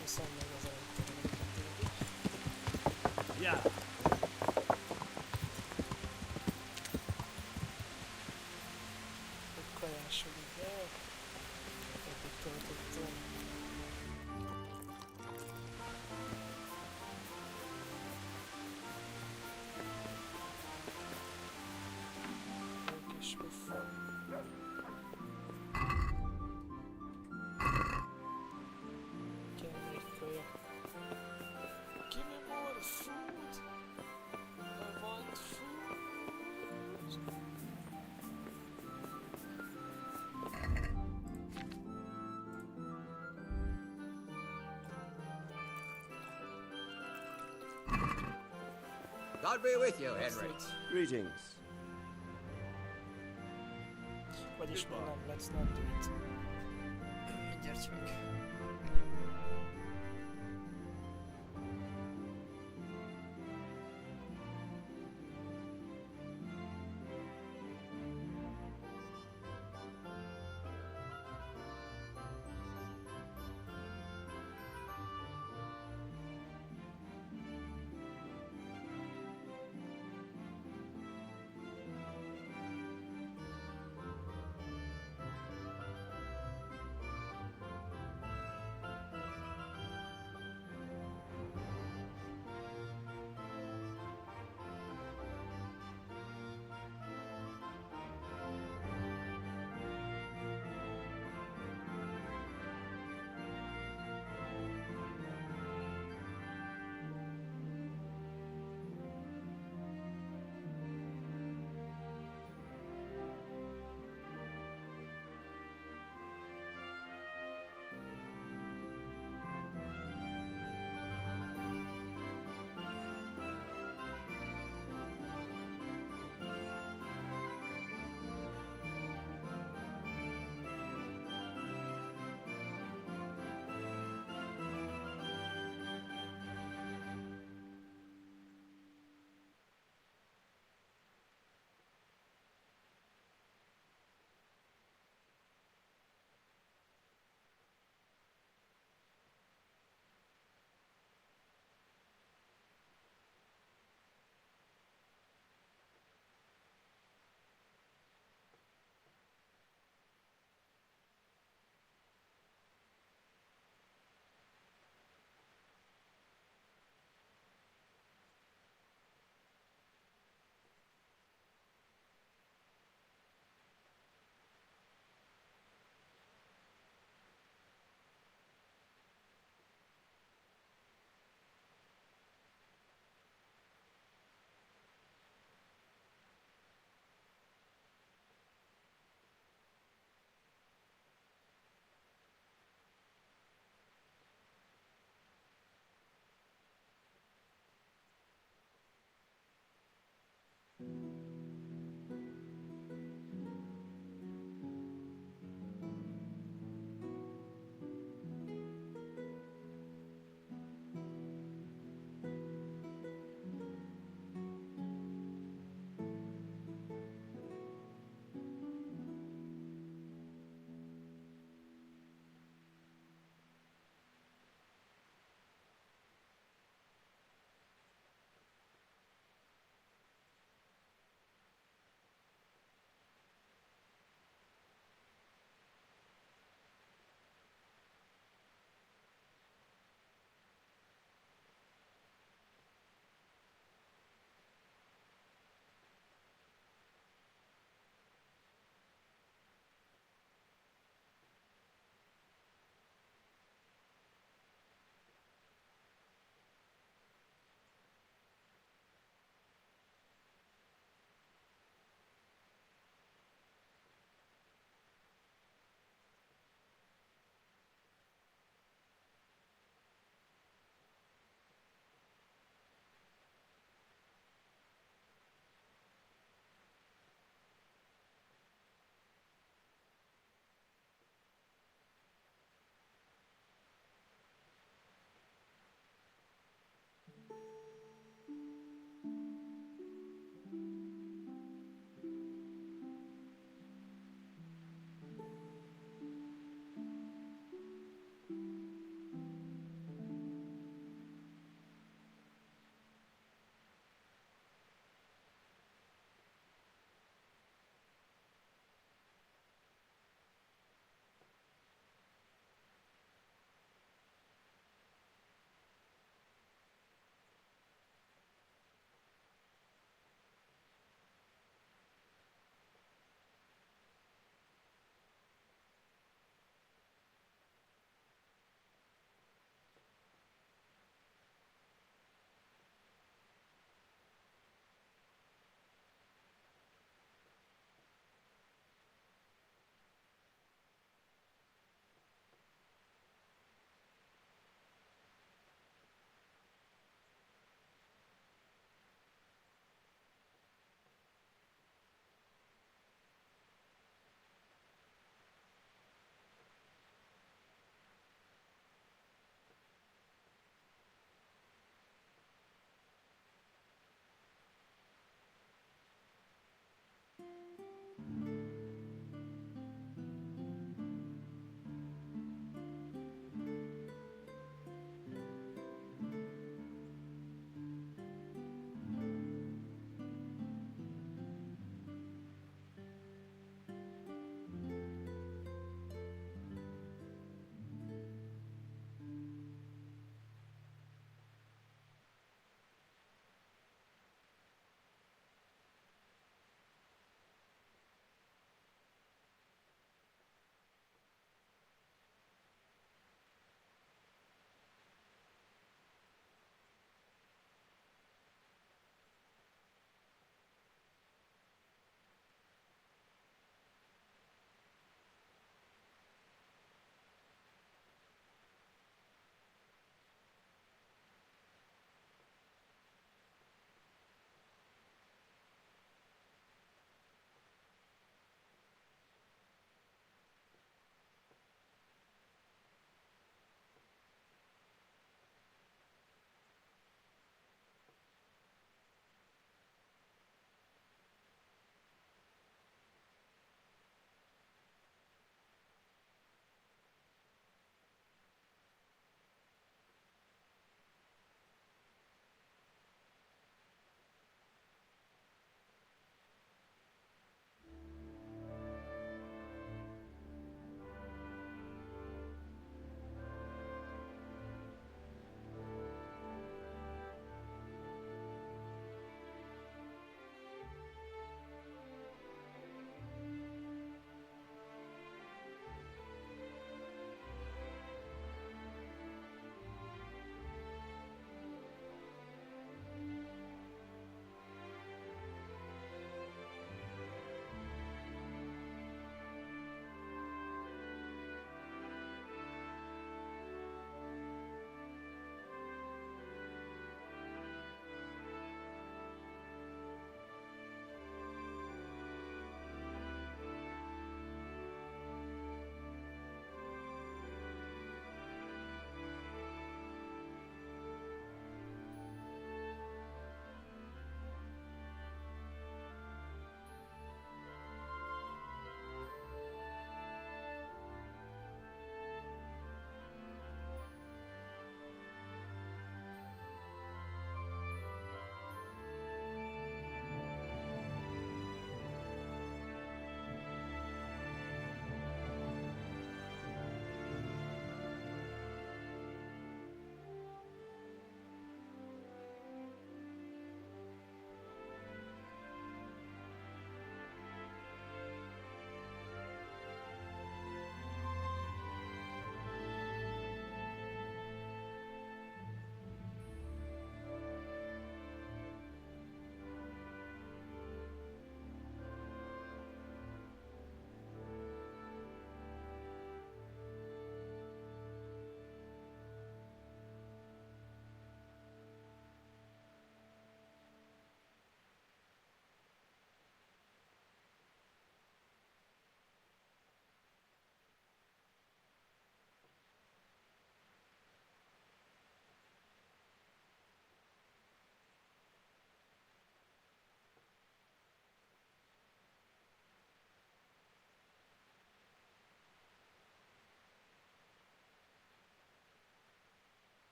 Viszont még az Yeah. Kajásodik el. Eddig töltöttem. Jó kis puffa. Kell még kaja. Give me more food. I want food. God be with you, Henry. Greetings. Vagyis még nem, let's not do it. Mindjárt jövök.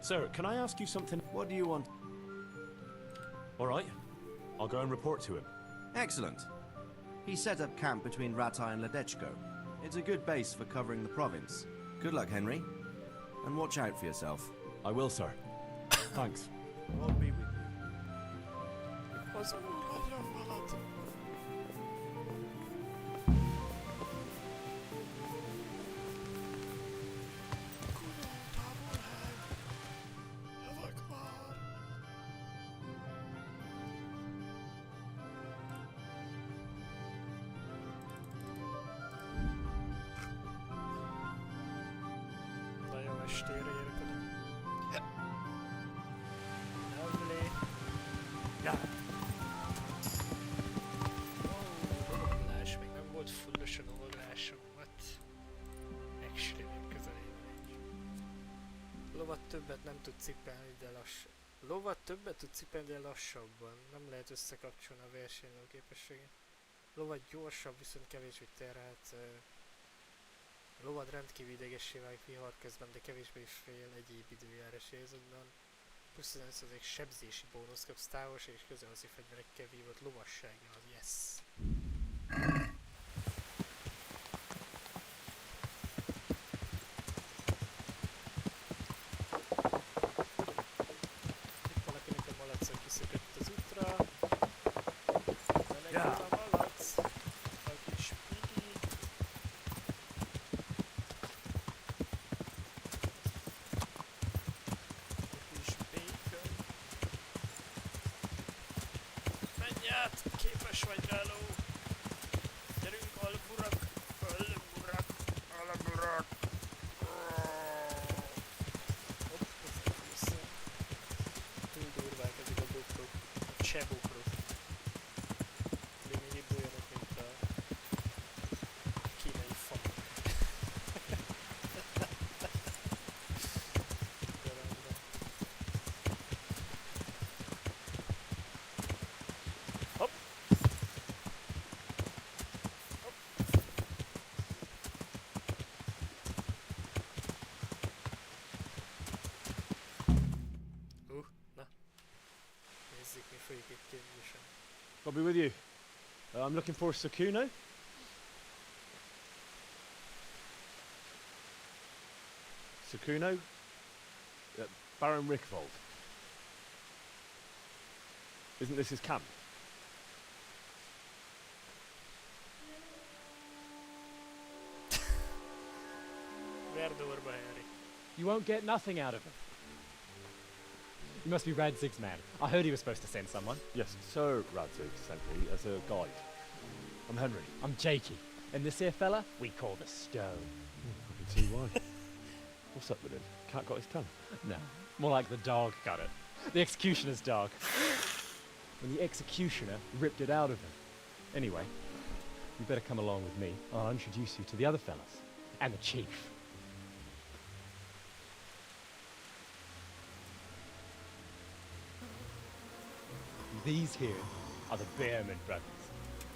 Sir, can I ask you something? What do you want? All right. I'll go and report to him. Excellent. He set up camp between Ratai and Ledechko. It's a good base for covering the province. Good luck, Henry. And watch out for yourself. I will, sir. Thanks. I'll be with you. Az nagyon valad. Jövök már. Nagyon estére érkedem. Lovely. Ja. Lovaglás, még nem volt fullos a lovaglásom, what? Actually, még közelében egy. Lovat többet nem tud cipelni, de lassan. Lovat többet tud cipelni, de lassabban. Nem lehet összekapcsolni a versenyló képességét. Lovat gyorsabb, viszont kevésbé terhelt. Lovad rendkívül idegessé válik vihar közben, de kevésbé is fél egyéb időjárás helyzetben. Plusz 15% sebzési bónusz kapsz távol és közelharci fegyverekkel vívott lovassággal, yes! Itt valakinek a malacca kiszökött az útra. Menekül a malac! A kis pigi! Menj át! Képes vagy rá, ló! Gyerünk, alburak! Alburak! Alburak! Hopp, hozzá vissza. Túl durvák ezek a bokrok. A cseh bokrok. Lényegében olyanok, mint a kínai fa. De rendben. Hopp! Hopp! Na. Nézzük, mi folyik itt kérdésen. I'll be with you. I'm looking for Sakuno. Sakuno? Baron Rickvold. Isn't this his camp? Verdorba, Harry. You won't get nothing out of him. You must be Radzig's man. I heard he was supposed to send someone. Yes, Sir Radzig sent me as a guide. I'm Henry. I'm Jakey. And this here fella, we call the Stone. I can see why. What's up with him? Cat got his tongue? No, more like the dog got it. The executioner's dog. And the executioner ripped it out of him. Anyway, you better come along with me. I'll introduce you to the other fellas. And the chief. These here are the Bearman brothers.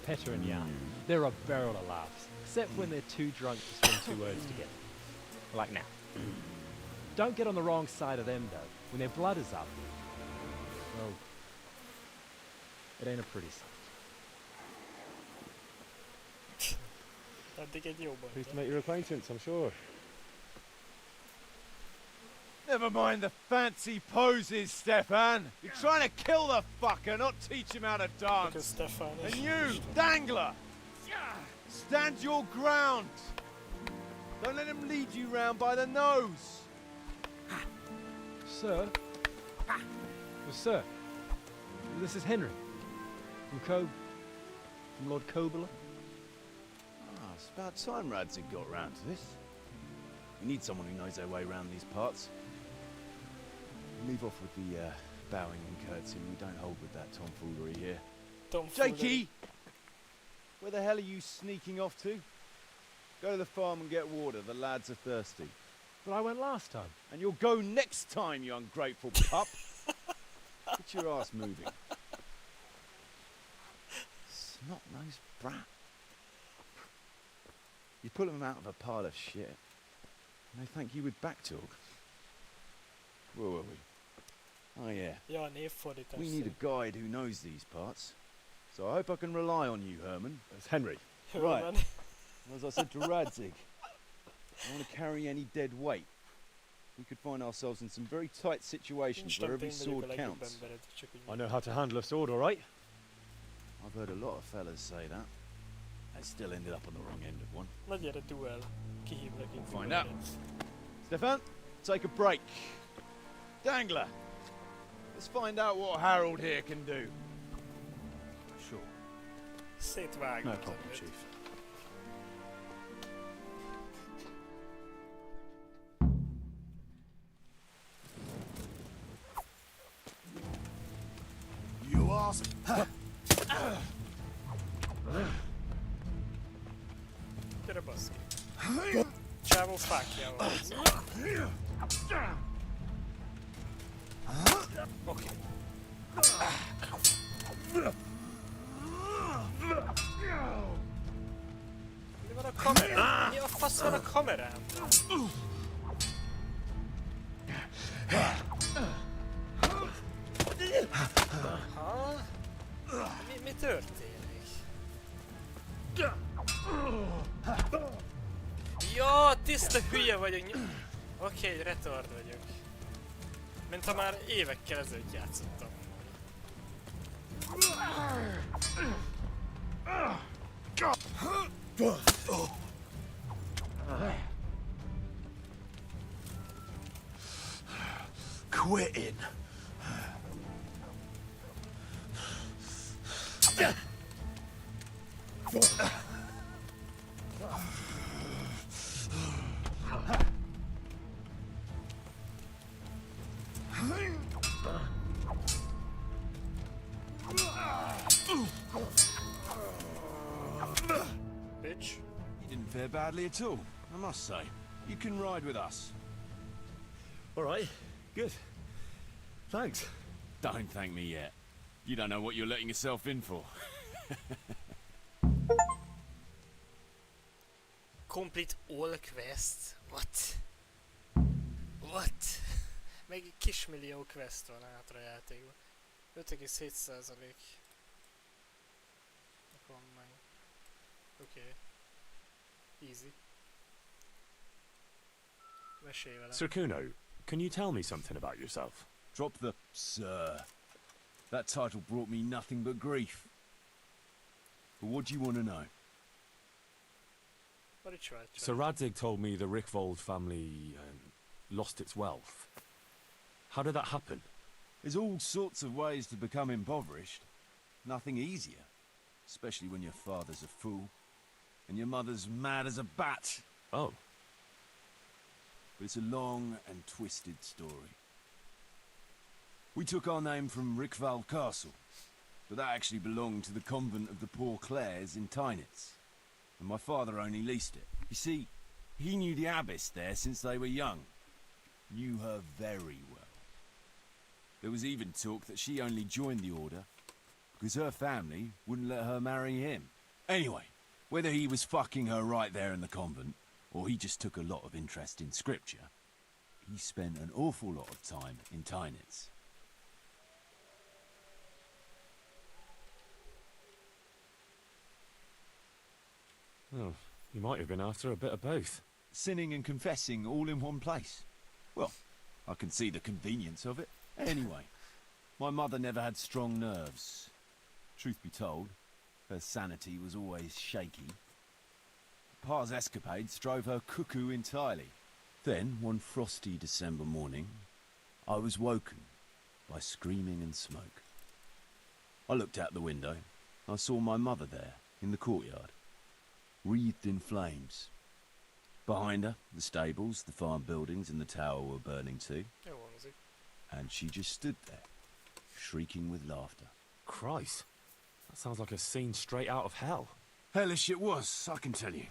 Petter and Jan. They're a barrel of laughs. Except when they're too drunk to string 2 words together. Like now. Don't get on the wrong side of them, though. When their blood is up, well, it ain't a pretty sight. Addig egy jó baj. Pleased to make your acquaintance, I'm sure. Never mind the fancy poses, Stefan. You're trying to kill the fucker, not teach him how to dance. Because Stefan is... And you, Dangler, stand your ground. Don't let him lead you round by the nose. Sir? Well, sir, this is Henry. From Lord Kobler. Ah, it's about time Radzig got round to this. We need someone who knows their way around these parts. Leave off with the bowing and curtsying. We don't hold with that tomfoolery here. Jakey! Where the hell are you sneaking off to? Go to the farm and get water. The lads are thirsty. But I went last time. And you'll go next time, you ungrateful pup. Get your ass moving. Snot-nosed brat. You pull them out of a pile of shit, and they thank you with back talk. Where were we? Oh yeah. Ja, névfordítás. We need a guide who knows these parts. So I hope I can rely on you, Herman. As Henry. Right. Herman. As I said to Radzig, I want to carry any dead weight. We could find ourselves in some very tight situations where every sword counts. I know how to handle a sword, all right? I've heard a lot of fellas say that. They still ended up on the wrong end of one. Na gyere, duel. Kihívlak inkább. Find out. Stefan, take a break. Dangler, let's find out what Harold here can do. Sure. Szétvágom. No problem, Chief. You ask. Gyere, baszki. Csávó fákjával hozzá. Oké. Mi van a kamerám? Mi a fasz van a kamerám? Ha? Mi történik? Ja, tiszta hülye vagyok. Oké, retard vagyok. Mint ha már évekkel ezelőtt játszottam. Quitting. Bitch. You didn't fare badly at all, I must say. You can ride with us. All right, good. Thanks. Don't thank me yet. You don't know what you're letting yourself in for. Complete all quest? What? What? Még egy kismillió quest van hátra a játékban. 5,7%. Van meg. Oké. Easy. Mesélj velem. Sir Kuno, can you tell me something about yourself? Drop the sir. That title brought me nothing but grief. But what do you want to know? What did you try? Sir Radzig told me the Rickvold family lost its wealth. How did that happen? There's all sorts of ways to become impoverished. Nothing easier. Especially when your father's a fool. And your mother's mad as a bat. Oh. But it's a long and twisted story. We took our name from Rickval Castle. But that actually belonged to the convent of the Poor Clares in Tynitz. And my father only leased it. You see, he knew the abbess there since they were young. Knew her very well. There was even talk that she only joined the order because her family wouldn't let her marry him. Anyway, whether he was fucking her right there in the convent, or he just took a lot of interest in scripture, he spent an awful lot of time in Tynitz. Oh, you might have been after a bit of both. Sinning and confessing all in one place. Well, I can see the convenience of it. Anyway, my mother never had strong nerves. Truth be told, her sanity was always shaky. Pa's escapades drove her cuckoo entirely. Then, one frosty December morning, I was woken by screaming and smoke. I looked out the window. I saw my mother there, in the courtyard, wreathed in flames. Behind her, the stables, the farm buildings and the tower were burning too. And she just stood there, shrieking with laughter. Christ, that sounds like a scene straight out of hell. Hellish it was, I can tell you.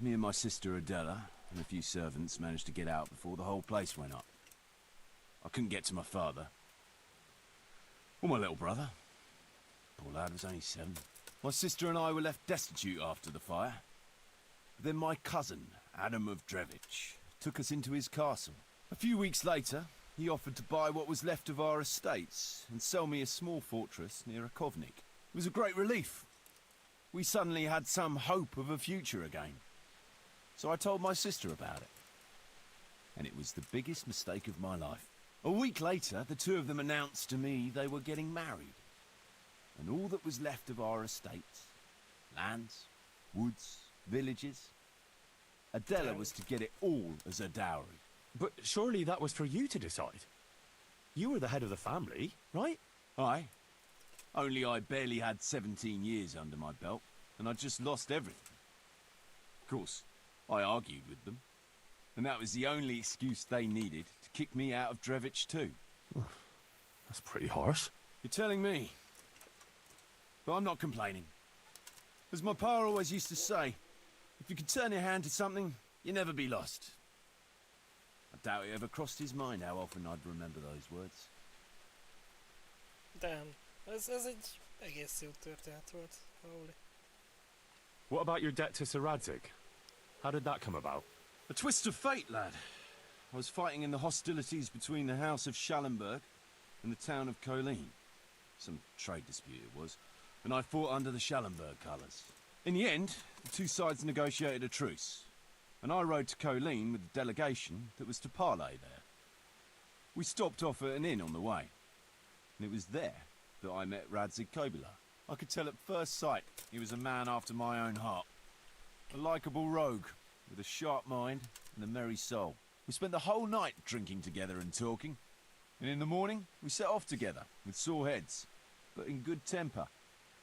Me and my sister Adela and a few servants managed to get out before the whole place went up. I couldn't get to my father. Or my little brother. Poor lad was only 7. My sister and I were left destitute after the fire. But then my cousin, Adam of Drevich, took us into his castle. A few weeks later, he offered to buy what was left of our estates and sell me a small fortress near Akovnik. It was a great relief. We suddenly had some hope of a future again. So I told my sister about it. And it was the biggest mistake of my life. A week later, the two of them announced to me they were getting married. And all that was left of our estates, lands, woods, villages, Adela was to get it all as a dowry. But surely that was for you to decide. You were the head of the family, right? Aye. Only I barely had 17 years under my belt, and I'd just lost everything. Of course, I argued with them, and that was the only excuse they needed to kick me out of Drevich too. That's pretty harsh. You're telling me. But I'm not complaining. As my pa always used to say, if you could turn your hand to something, you'd never be lost. I doubt it ever crossed his mind how often I'd remember those words. Damn. Ez egy egész jó történet volt. Holy. What about your debt to Sir Radzig? How did that come about? A twist of fate, lad. I was fighting in the hostilities between the House of Schallenberg and the town of Colleen. Some trade dispute it was, and I fought under the Schallenberg colours. In the end, the two sides negotiated a truce, and I rode to Colleen with the delegation that was to parley there. We stopped off at an inn on the way, and it was there that I met Radzig Kobyla. I could tell at first sight he was a man after my own heart. A likeable rogue, with a sharp mind and a merry soul. We spent the whole night drinking together and talking, and in the morning we set off together, with sore heads, but in good temper,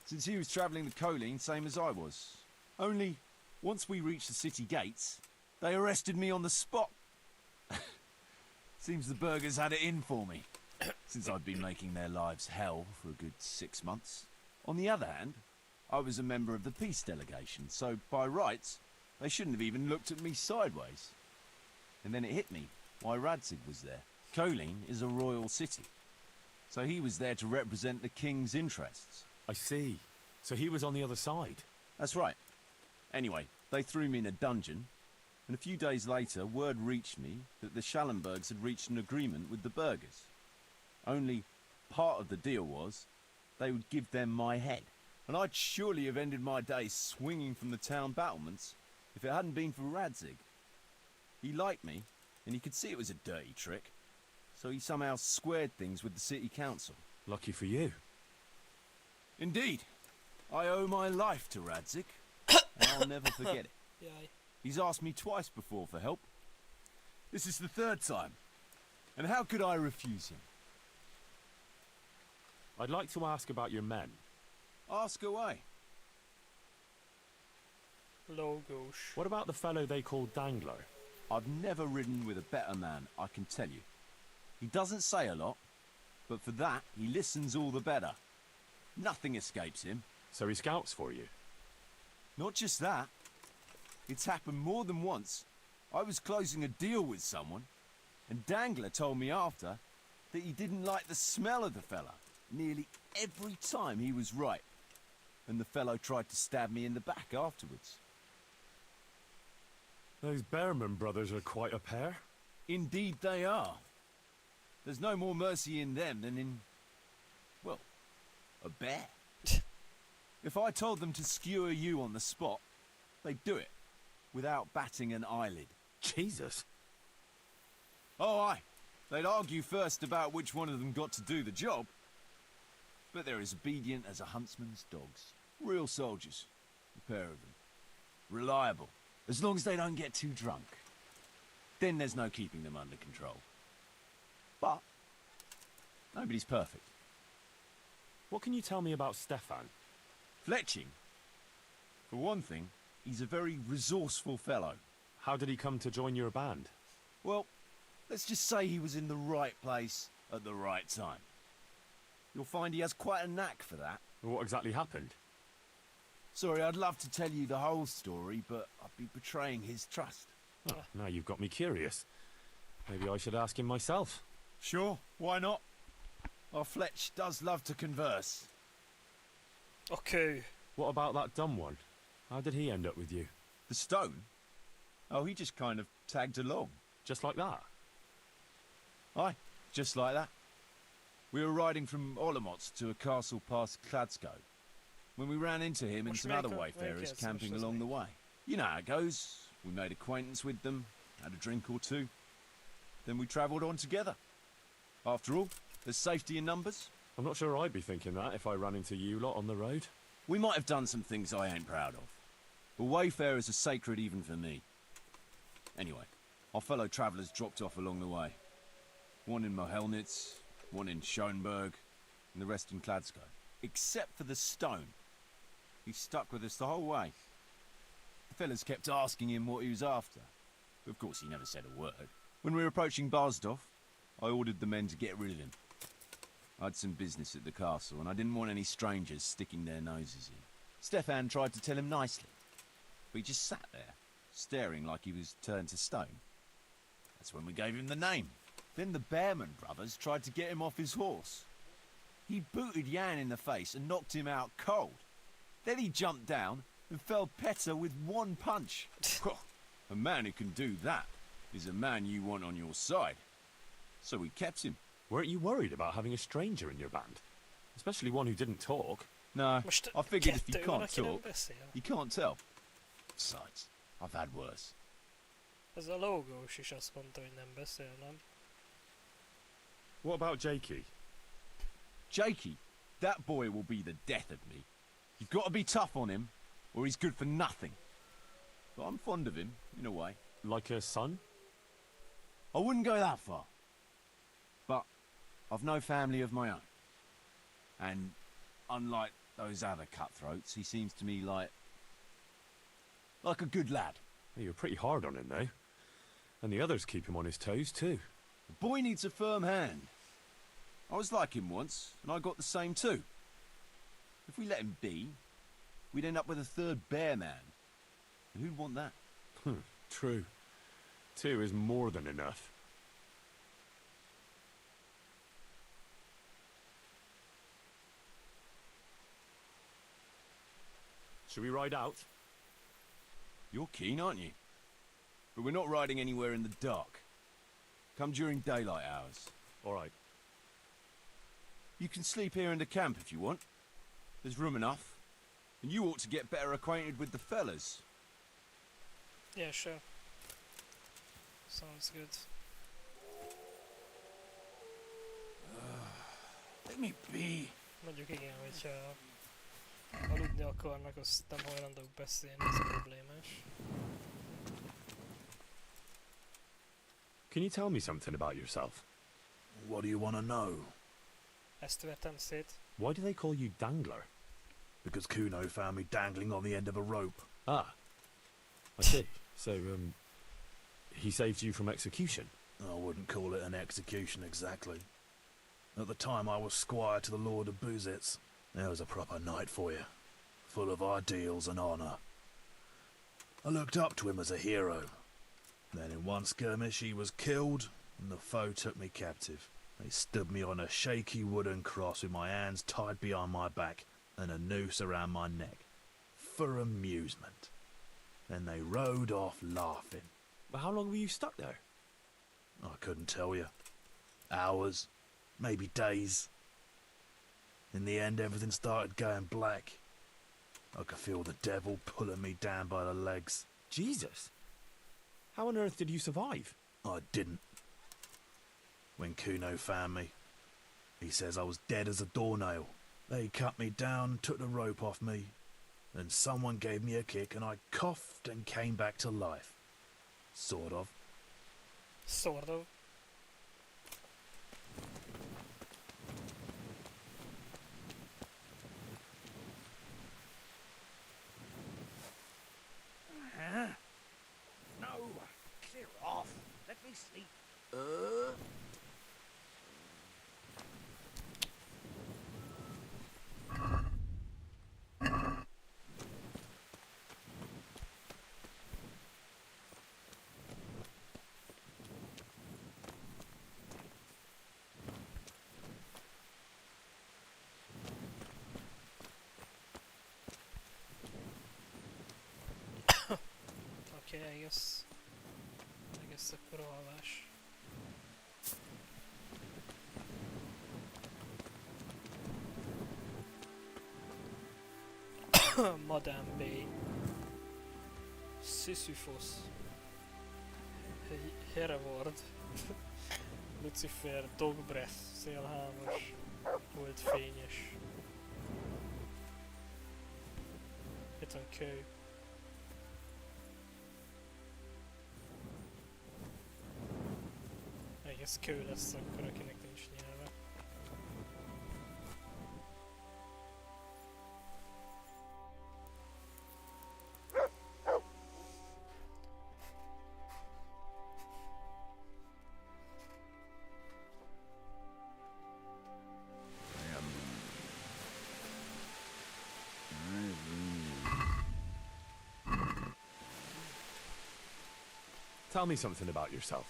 since he was travelling the Colleen same as I was. Only, once we reached the city gates, they arrested me on the spot. Seems the burghers had it in for me, since I'd been making their lives hell for a good 6 months. On the other hand, I was a member of the peace delegation, so by rights, they shouldn't have even looked at me sideways. And then it hit me why Radzig was there. Colleen is a royal city, so he was there to represent the king's interests. I see. So he was on the other side. That's right. Anyway, they threw me in a dungeon, and a few days later word reached me that the Schallenbergs had reached an agreement with the burghers. Only part of the deal was they would give them my head. And I'd surely have ended my days swinging from the town battlements if it hadn't been for Radzig. He liked me, and he could see it was a dirty trick, so he somehow squared things with the city council. Lucky for you. Indeed. I owe my life to Radzig, and I'll never forget it. Jaj. He's asked me twice before for help. This is the third time. And how could I refuse him? I'd like to ask about your men. Ask away. Logos. What about the fellow they call Dangler? I've never ridden with a better man, I can tell you. He doesn't say a lot, but for that, he listens all the better. Nothing escapes him. So he scouts for you? Not just that. It's happened more than once. I was closing a deal with someone, and Dangler told me after that he didn't like the smell of the fella nearly every time he was right, and the fellow tried to stab me in the back afterwards. Those Behrman brothers are quite a pair. Indeed they are. There's no more mercy in them than in, well, a bear. If I told them to skewer you on the spot, they'd do it, without batting an eyelid. Jesus. Oh, aye. They'd argue first about which one of them got to do the job. But they're as obedient as a huntsman's dogs. Real soldiers, a pair of them. Reliable, as long as they don't get too drunk. Then there's no keeping them under control. But nobody's perfect. What can you tell me about Stefan? Fletching. For one thing, he's a very resourceful fellow. How did he come to join your band? Well, let's just say he was in the right place at the right time. You'll find he has quite a knack for that. What exactly happened? Sorry, I'd love to tell you the whole story, but I'd be betraying his trust. Oh, now you've got me curious. Maybe I should ask him myself. Sure, why not? Our Fletch does love to converse. Okay. What about that dumb one? How did he end up with you? The stone? Oh, he just kind of tagged along. Just like that? Aye. just like that. We were riding from Olomouc to a castle past Kladsko when we ran into him and some other wayfarers camping along the way. You know how it goes. We made acquaintance with them, had a drink or two. Then we travelled on together. After all, there's safety in numbers. I'm not sure I'd be thinking that if I ran into you lot on the road. We might have done some things I ain't proud of. But wayfarers are sacred even for me. Anyway, our fellow travellers dropped off along the way. One in Mohelnitz, one in Schoenberg, and the rest in Kladsko. Except for the stone. He stuck with us the whole way. The fellas kept asking him what he was after. But of course he never said a word. When we were approaching Barsdorf, I ordered the men to get rid of him. I had some business at the castle, and I didn't want any strangers sticking their noses in. Stefan tried to tell him nicely, but he just sat there, staring like he was turned to stone. That's when we gave him the name. Then the Behrman brothers tried to get him off his horse. He booted Jan in the face and knocked him out cold. Then he jumped down and felled Petter with one punch. A man who can do that is a man you want on your side. So we kept him. Weren't you worried about having a stranger in your band? Especially one who didn't talk? No, I figured if you can't talk, you can't tell. Besides, I've had worse. Ez a logós is azt mondta, hogy nem beszél, nem? What about Jakey? Jakey? That boy will be the death of me. You've got to be tough on him, or he's good for nothing. But I'm fond of him, in a way. Like a son? I wouldn't go that far. But I've no family of my own. And unlike those other cutthroats, he seems to me like a good lad. Well, you're pretty hard on him, though. And the others keep him on his toes, too. The boy needs a firm hand. I was like him once, and I got the same too. If we let him be, we'd end up with a third bear man. And who'd want that? True. 2 is more than enough. Should we ride out? You're keen, aren't you? But we're not riding anywhere in the dark. Come during daylight hours. All right. You can sleep here in the camp if you want. There's room enough. And you ought to get better acquainted with the fellas. Yeah, sure. Sounds good. Let me be. Mondjuk igen, hogyha aludni akarnak, azt nem hajlandók beszélni, ez problémás. Can you tell me something about yourself? What do you want to know? Ezt vertem szét. Why do they call you Dangler? Because Kuno found me dangling on the end of a rope. Ah. I see. So, he saved you from execution? I wouldn't call it an execution exactly. At the time I was squire to the Lord of Buzitz. There was a proper knight for you. Full of ideals and honour. I looked up to him as a hero. Then in one skirmish he was killed, and the foe took me captive. They stood me on a shaky wooden cross with my hands tied behind my back and a noose around my neck. For amusement. Then they rode off laughing. Well, how long were you stuck there? I couldn't tell you. Hours, maybe days. In the end, everything started going black. I could feel the devil pulling me down by the legs. Jesus! How on earth did you survive? I didn't. When Kuno found me, he says I was dead as a doornail. They cut me down, took the rope off me, and someone gave me a kick and I coughed and came back to life. Sort of. Sort of. No, clear off. Let me sleep. Okay, I guess akkor alvás. Madame B. Sisyphos. Hereward. Lucifer, Dog Breath, szélhámos, holdfényes. Itt van kő. Ez kő lesz akkor, akinek nincs nyelve. Tell me something about yourself.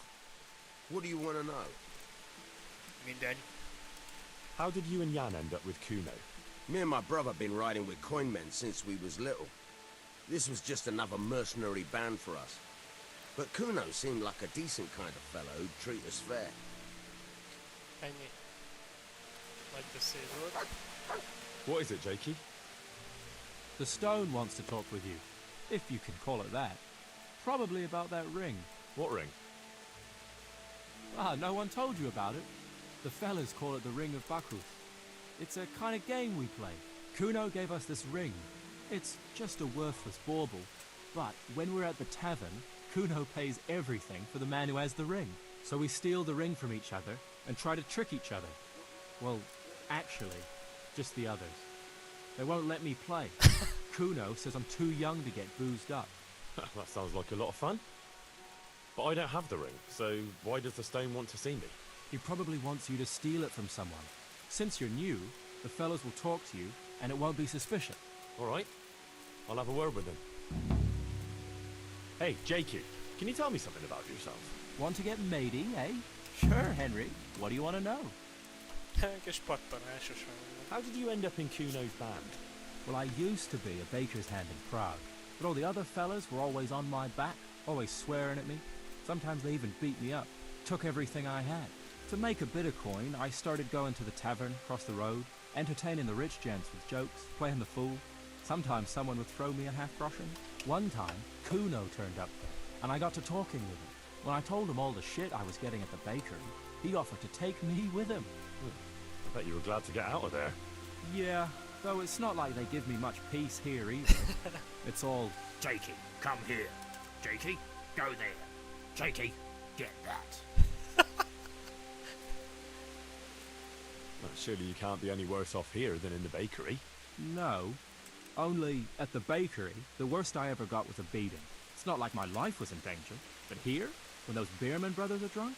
What do you want to know? Mindegy. How did you and Jan end up with Kuno? Me and my brother been riding with coin men since we was little. This was just another mercenary band for us. But Kuno seemed like a decent kind of fellow who'd treat us fair. Ennyi. Nagy beszéd volt. What is it, Jakey? The stone wants to talk with you, if you can call it that. Probably about that ring. What ring? Ah, no one told you about it. The fellas call it the Ring of Bakuth. It's a kind of game we play. Kuno gave us this ring. It's just a worthless bauble. But when we're at the tavern, Kuno pays everything for the man who has the ring. So we steal the ring from each other and try to trick each other. Well, actually, just the others. They won't let me play. Kuno says I'm too young to get boozed up. That sounds like a lot of fun. But I don't have the ring, so why does the stone want to see me? He probably wants you to steal it from someone. Since you're new, the fellows will talk to you, and it won't be suspicious. All right. I'll have a word with him. Hey, Jakey, can you tell me something about yourself? Want to get matey, eh? Sure, Henry. What do you want to know? Kis pattanásos hang. How did you end up in Kuno's band? Well, I used to be a baker's hand in Prague, but all the other fellas were always on my back, always swearing at me. Sometimes they even beat me up, took everything I had. To make a bit of coin, I started going to the tavern across the road, entertaining the rich gents with jokes, playing the fool. Sometimes someone would throw me a half-groschen. One time, Kuno turned up there, and I got to talking with him. When I told him all the shit I was getting at the bakery, he offered to take me with him. I bet you were glad to get out of there. Yeah, though it's not like they give me much peace here either. It's all, Jakey, come here. Jakey, go there. Jakey, get that. Well, surely you can't be any worse off here than in the bakery. no. Only, at the bakery, the worst I ever got was a beating. It's not like my life was in danger. But here, when those Beerman brothers are drunk,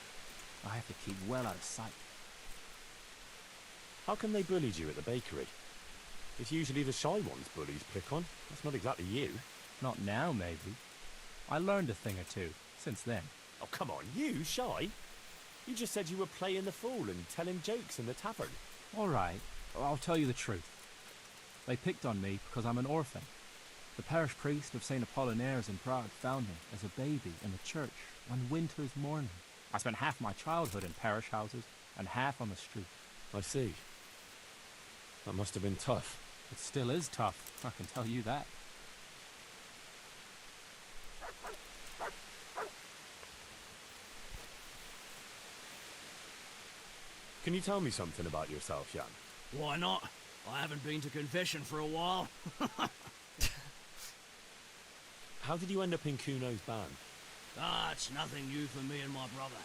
I have to keep well out of sight. How come they bullied you at the bakery? It's usually the shy ones bullies pick on. That's not exactly you. Not now, maybe. I learned a thing or two since then. Oh, come on, you shy? You just said you were playing the fool and telling jokes in the tavern. All right, I'll tell you the truth. They picked on me because I'm an orphan. The parish priest of St. Apollinaire's in Prague found me as a baby in the church one winter's morning. I spent half my childhood in parish houses and half on the street. I see. That must have been tough. It still is tough, I can tell you that. Can you tell me something about yourself, Jan? Why not? I haven't been to confession for a while. How did you end up in Kuno's band? It's nothing new for me and my brother.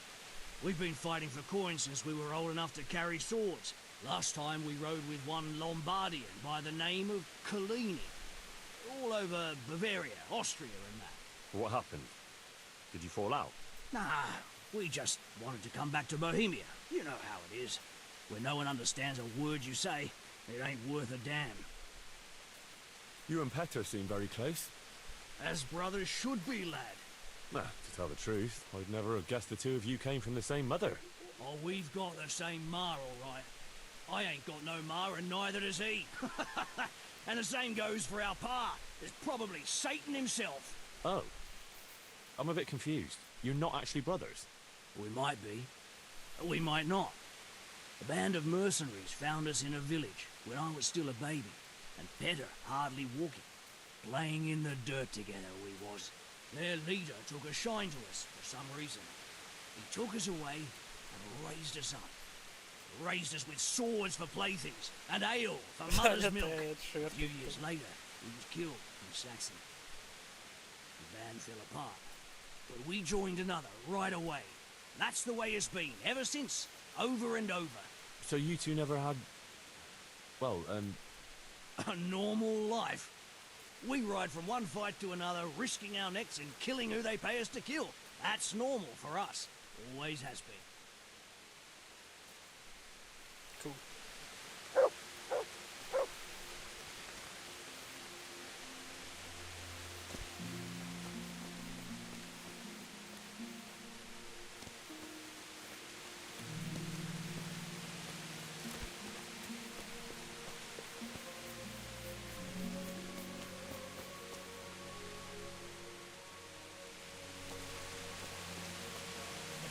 We've been fighting for coins since we were old enough to carry swords. Last time we rode with one Lombardian by the name of Collini. All over Bavaria, Austria and that. What happened? Did you fall out? Nah, we just wanted to come back to Bohemia. You know how it is. When no one understands a word you say, it ain't worth a damn. You and Petr seem very close. As brothers should be, lad. Nah, to tell the truth, I'd never have guessed the two of you came from the same mother. Oh, we've got the same ma, all right. I ain't got no ma, and neither does he. And the same goes for our pa. There's probably Satan himself. Oh. I'm a bit confused. You're not actually brothers? We might be. We might not. A band of mercenaries found us in a village when I was still a baby. and better hardly walking. Playing in the dirt together we was. Their leader took a shine to us for some reason. He took us away and raised us up. Raised us with swords for playthings and ale for mother's milk. A few years later, he was killed in Saxony. The band fell apart, but we joined another right away. That's the way it's been ever since, over and over. So you two never had... well, a normal life. We ride from one fight to another, risking our necks and killing who they pay us to kill. That's normal for us. Always has been. Cool.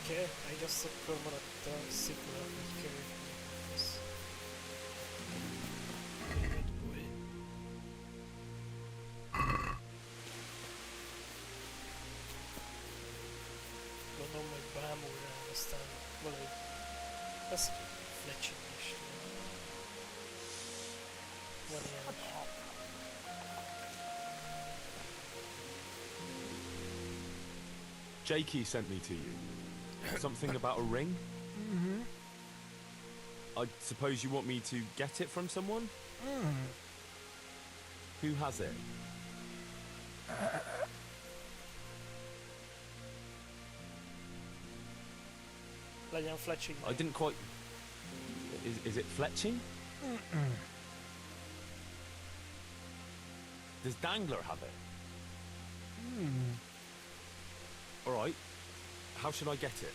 Oké, egy azt akkor maradt a szikla, hogy kerüljük. Gondolom, hogy bámul rá, aztán valahogy lesz fletching is. Van ilyen is. Jakey sent me to you. Something about a ring? Mm-hmm. I suppose you want me to get it from someone? Who has it? Legyen fletching. I didn't quite... Is it fletching? Does Dangler have it? Alright. How should I get it?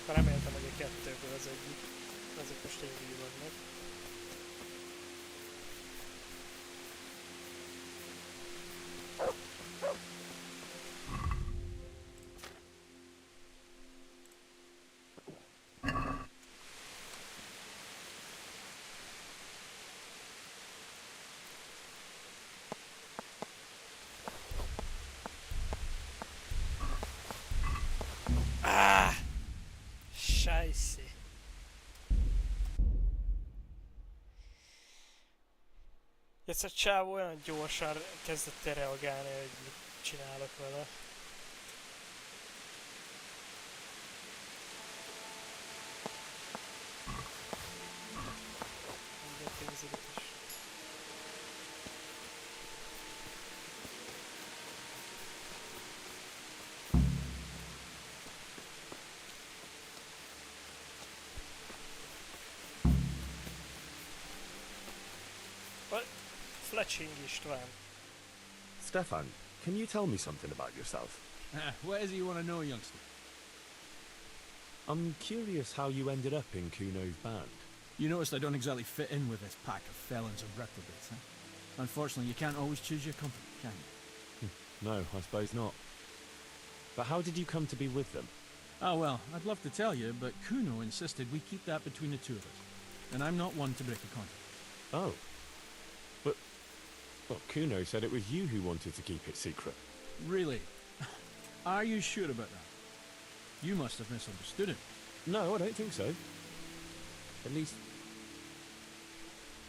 Reméltem, hogy a kettőből az egyik. Ezek most így vannak. Scheisse. Ez a csávó olyan gyorsan kezdett reagálni, hogy mit csinálok vele. Fletching István. Stefan, can you tell me something about yourself? What is it you want to know, youngster? I'm curious how you ended up in Kuno's band. You noticed I don't exactly fit in with this pack of felons and reprobates, huh? Unfortunately, you can't always choose your company, can you? No, I suppose not. But how did you come to be with them? Oh, well, I'd love to tell you, but Kuno insisted we keep that between the two of us. And I'm not one to break a contract. Oh. But... well, Kuno said it was you who wanted to keep it secret. Really? Are you sure about that? You must have misunderstood him. No, I don't think so. At least...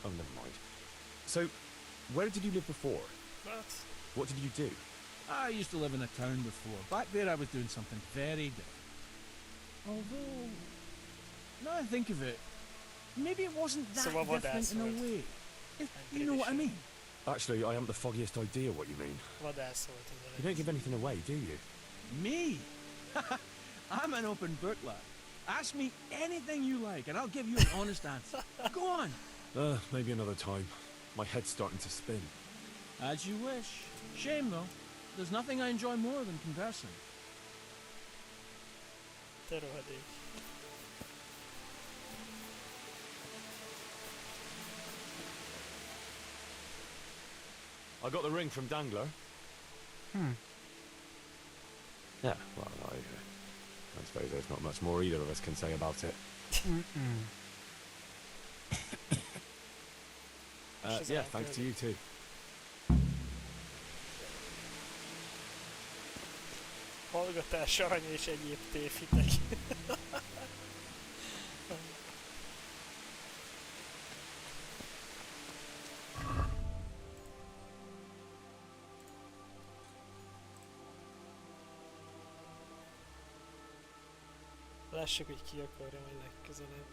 oh, never mind. So, where did you live before? What did you do? I used to live in a town before. Back there I was doing something very different. Although, now I think of it, maybe it wasn't that different in a way. You know what I mean? Actually, I haven't the foggiest idea what you mean. You don't give anything away, do you? Me? I'm an open book, lad. Ask me anything you like, and I'll give you an honest answer. Go on. Maybe another time. My head's starting to spin. As you wish. Shame, though. There's nothing I enjoy more than conversing. I got the ring from Dangler. Yeah, well, I suppose there's not much more either of us can say about it. Yeah, thanks to you too. Hallgatás, arany és egyéb tévhitek. Lássuk, hogy ki akarja majd legközelebb.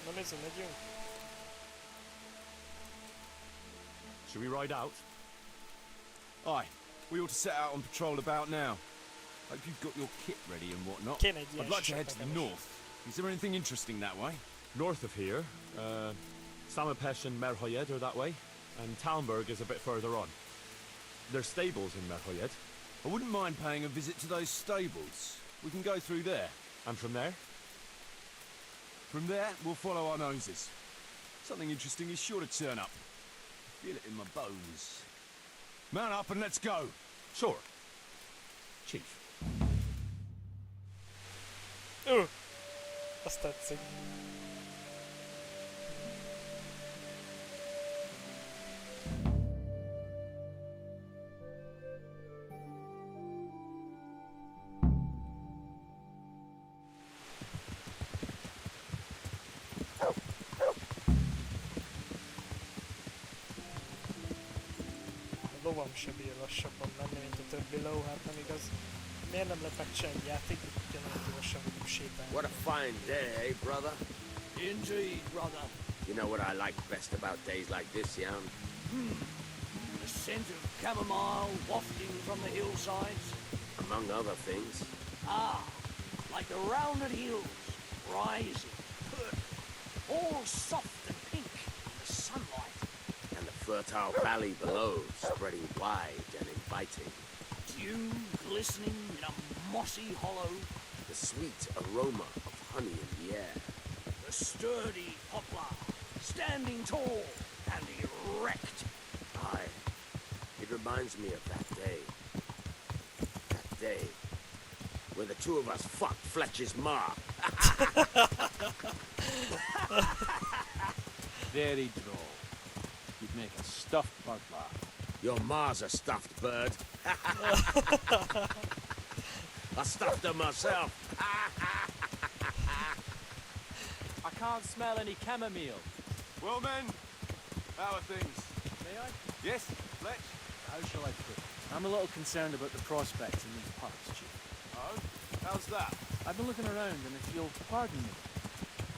Na nézzük, megyünk. Should we ride out? Aye, we ought to set out on patrol about now. Hope you've got your kit ready and whatnot. Kéne egy ilyen I'd like to head to the sapkás. north. Is there anything interesting that way? North of here, Samapesh and Merhoyed are that way, and Talmberg is a bit further on. There's stables in Merhoyed. I wouldn't mind paying a visit to those stables. We can go through there. And from there? From there, we'll follow our noses. Something interesting is sure to turn up. I feel it in my bones. Mount up and let's go. Sure. Chief. Azt tetszik. A lovam se bír lassabban menni, mint a többi ló, hát nem igaz. Miért nem lett meg se egy játék, ugyanolyan gyorsan vagyunk sétálni? What a fine day, eh, brother? Indeed, brother. You know what I like best about days like this, Jan? The scent of chamomile wafting from the hillsides. Among other things. Ah, like the rounded hills, rising, perfect, all soft and pink in the sunlight. And the fertile valley below, spreading wide and inviting. Dew glistening in a mossy hollow. The sweet aroma of honey in the air. The sturdy poplar, standing tall and erect. Aye, it reminds me of that day. That day where the two of us fucked Fletcher's ma. Very droll. You'd make a stuffed bug laugh. Your ma's a stuffed bird. I stuffed her myself. I can't smell any chamomile. Well, men, how are things? May I? Yes, Fletch? How shall I put it? I'm a little concerned about the prospects in these parts, Chief. Oh, how's that? I've been looking around, and if you'll pardon me,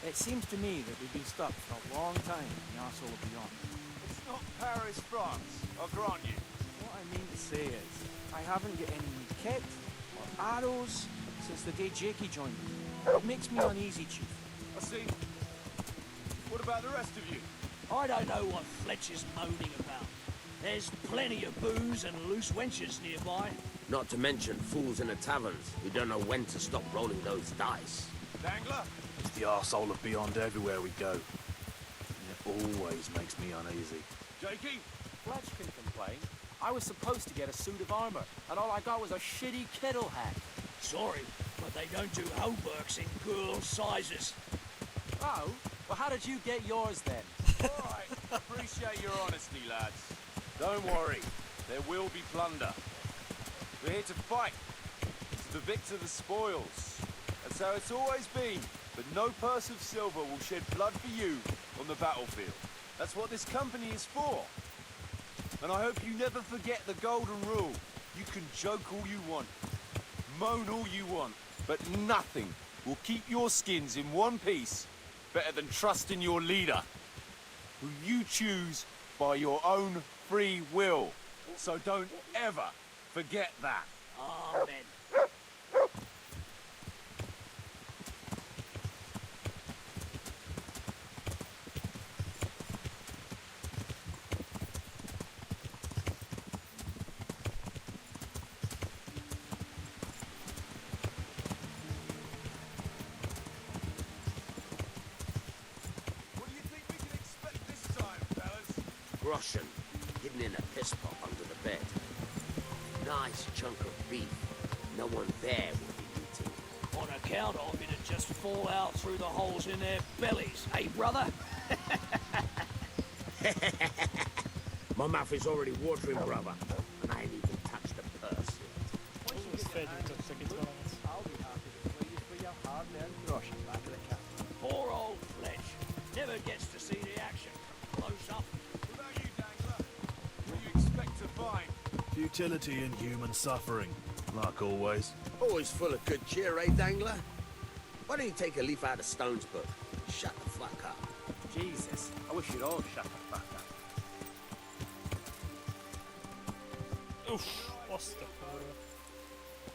it seems to me that we've been stuck for a long time in the arsehole of beyond. It's not Paris, France, I'll grant you. What I mean to say is, I haven't got any new kit or arrows since the day Jakey joined me. It makes me uneasy, Chief. I see. What about the rest of you? I don't know what Fletcher's moaning about. There's plenty of booze and loose wenches nearby. Not to mention fools in the taverns who don't know when to stop rolling those dice. Dangler? It's the arsehole of beyond everywhere we go. And it always makes me uneasy. Jakey? Fletch can complain. I was supposed to get a suit of armor, and all I got was a shitty kettle hat. Sorry, but they don't do hauberks in girl sizes. Oh? Well, how did you get yours then? All right, appreciate your honesty, lads. Don't worry, there will be plunder. We're here to fight. To the victor the spoils. That's how it's always been. But no purse of silver will shed blood for you on the battlefield. That's what this company is for. And I hope you never forget the golden rule. You can joke all you want, moan all you want, but nothing will keep your skins in one piece better than trusting your leader, who you choose by your own free will. So don't ever forget that. Amen. Russian. hidden in a piss pot under the bed. Nice chunk of beef. No one there will be eating. On account of it'd just fall out through the holes in their bellies, eh, brother? My mouth is already watering, brother, and I ain't even touched the purse yet. I'll be happy to pay you for your hard-earned groschen back of the cap. Poor old Fletch. Never gets to see the action close up. What about you, Dangler? What do you expect to find? Futility and human suffering, like always. Always full of good cheer, eh, Dangler? Why don't you take a leaf out of Stone's book? Shut the fuck up. Jesus, I wish you'd all shut the fuck up. Uff, måste kurva.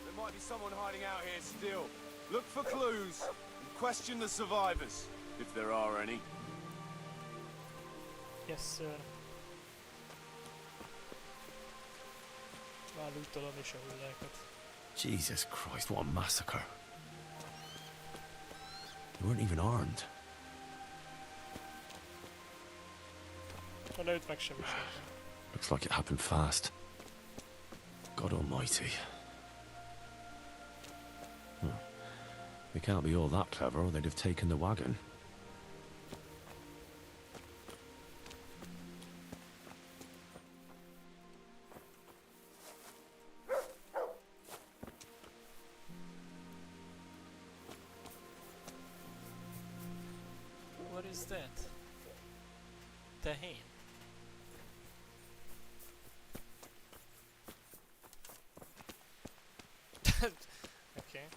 There might be someone hiding out here still. Look for clues and question the survivors, if there are any. Yes, sir. Már lootolom is a hullákat. Jesus Christ, what a massacre. They weren't even armed. A lőtt meg semmi sem. Looks like it happened fast. God almighty. They can't be all that clever or they'd have taken the wagon. What is that? Tehén. Okay.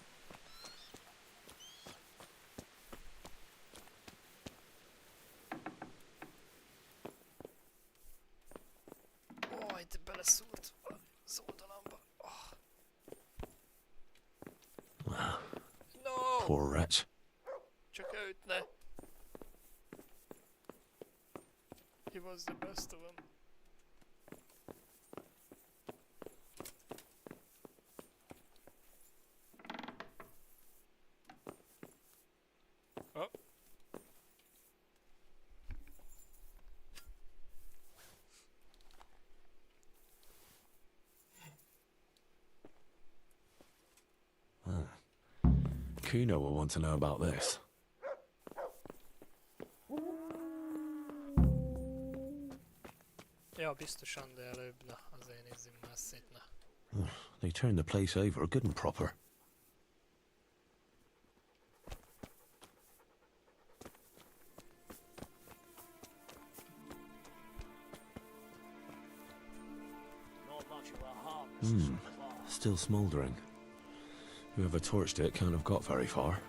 Åh, inte beleszúrt az oldalamba. Oh. No! Poor wretch. Csak őt ne. He was the best of them. Oh. Kuno will want to know about this. Ja, biztosan, de előbb, na, azért nézzünk már szét, na. They turned the place over good and proper. Not much of a harvest so far. Still smouldering. Whoever torched it can't have got very far.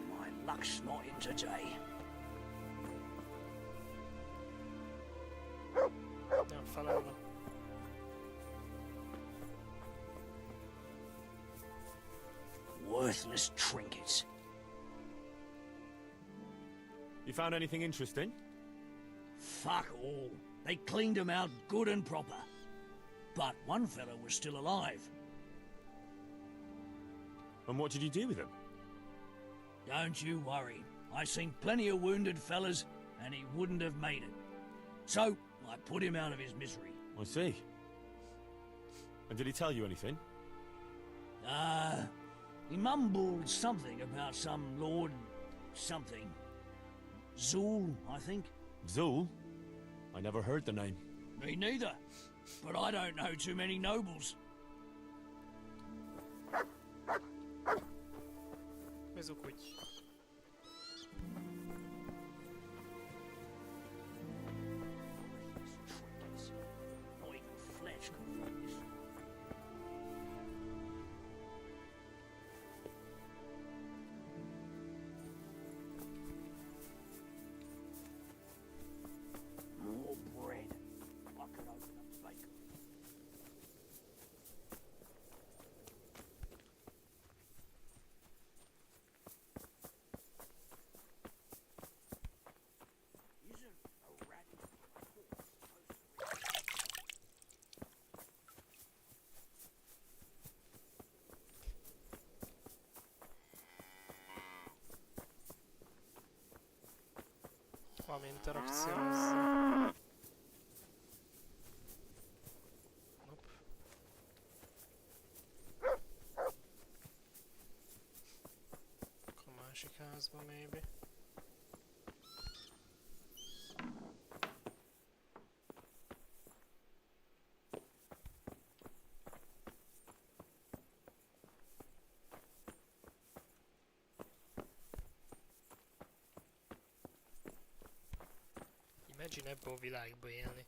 My luck's not in today. Nem felelve. Worthless trinkets. You found anything interesting? Fuck all. They cleaned him out good and proper. But one fellow was still alive. And what did you do with him? Don't you worry. I seen plenty of wounded fellas, and he wouldn't have made it. So, I put him out of his misery. I see. And did he tell you anything? He mumbled something about some lord... something. Zool, I think. Zool? I never heard the name. Me neither. But I don't know too many nobles. Ez a kuty. Not even Fletch could find this. More bread. I could open a bakery. Valami interakció ezzel. Nope. Akkor a másik házba maybe. Imagine ebben a világban élni.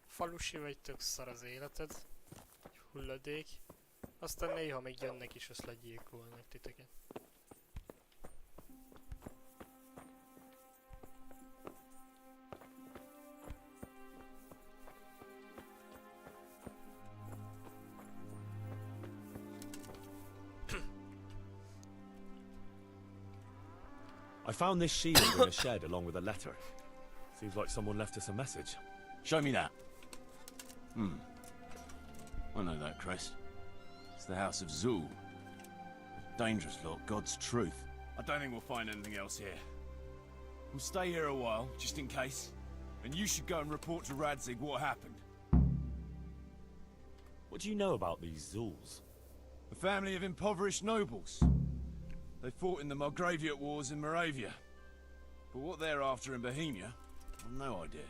Falusi vagy, tök szar az életed. Egy hulladék. Aztán néha még jönnek is, azt legyilkolnak titeket. I found this shield in a shed along with a letter. Seems like someone left us a message. Show me that. I know that crest. It's the House of Zul. Dangerous lot, God's truth. I don't think we'll find anything else here. We'll stay here a while, just in case. And you should go and report to Radzig what happened. What do you know about these Zuls? A family of impoverished nobles. They fought in the Margraviate Wars in Moravia. But what they're after in Bohemia, I've no idea.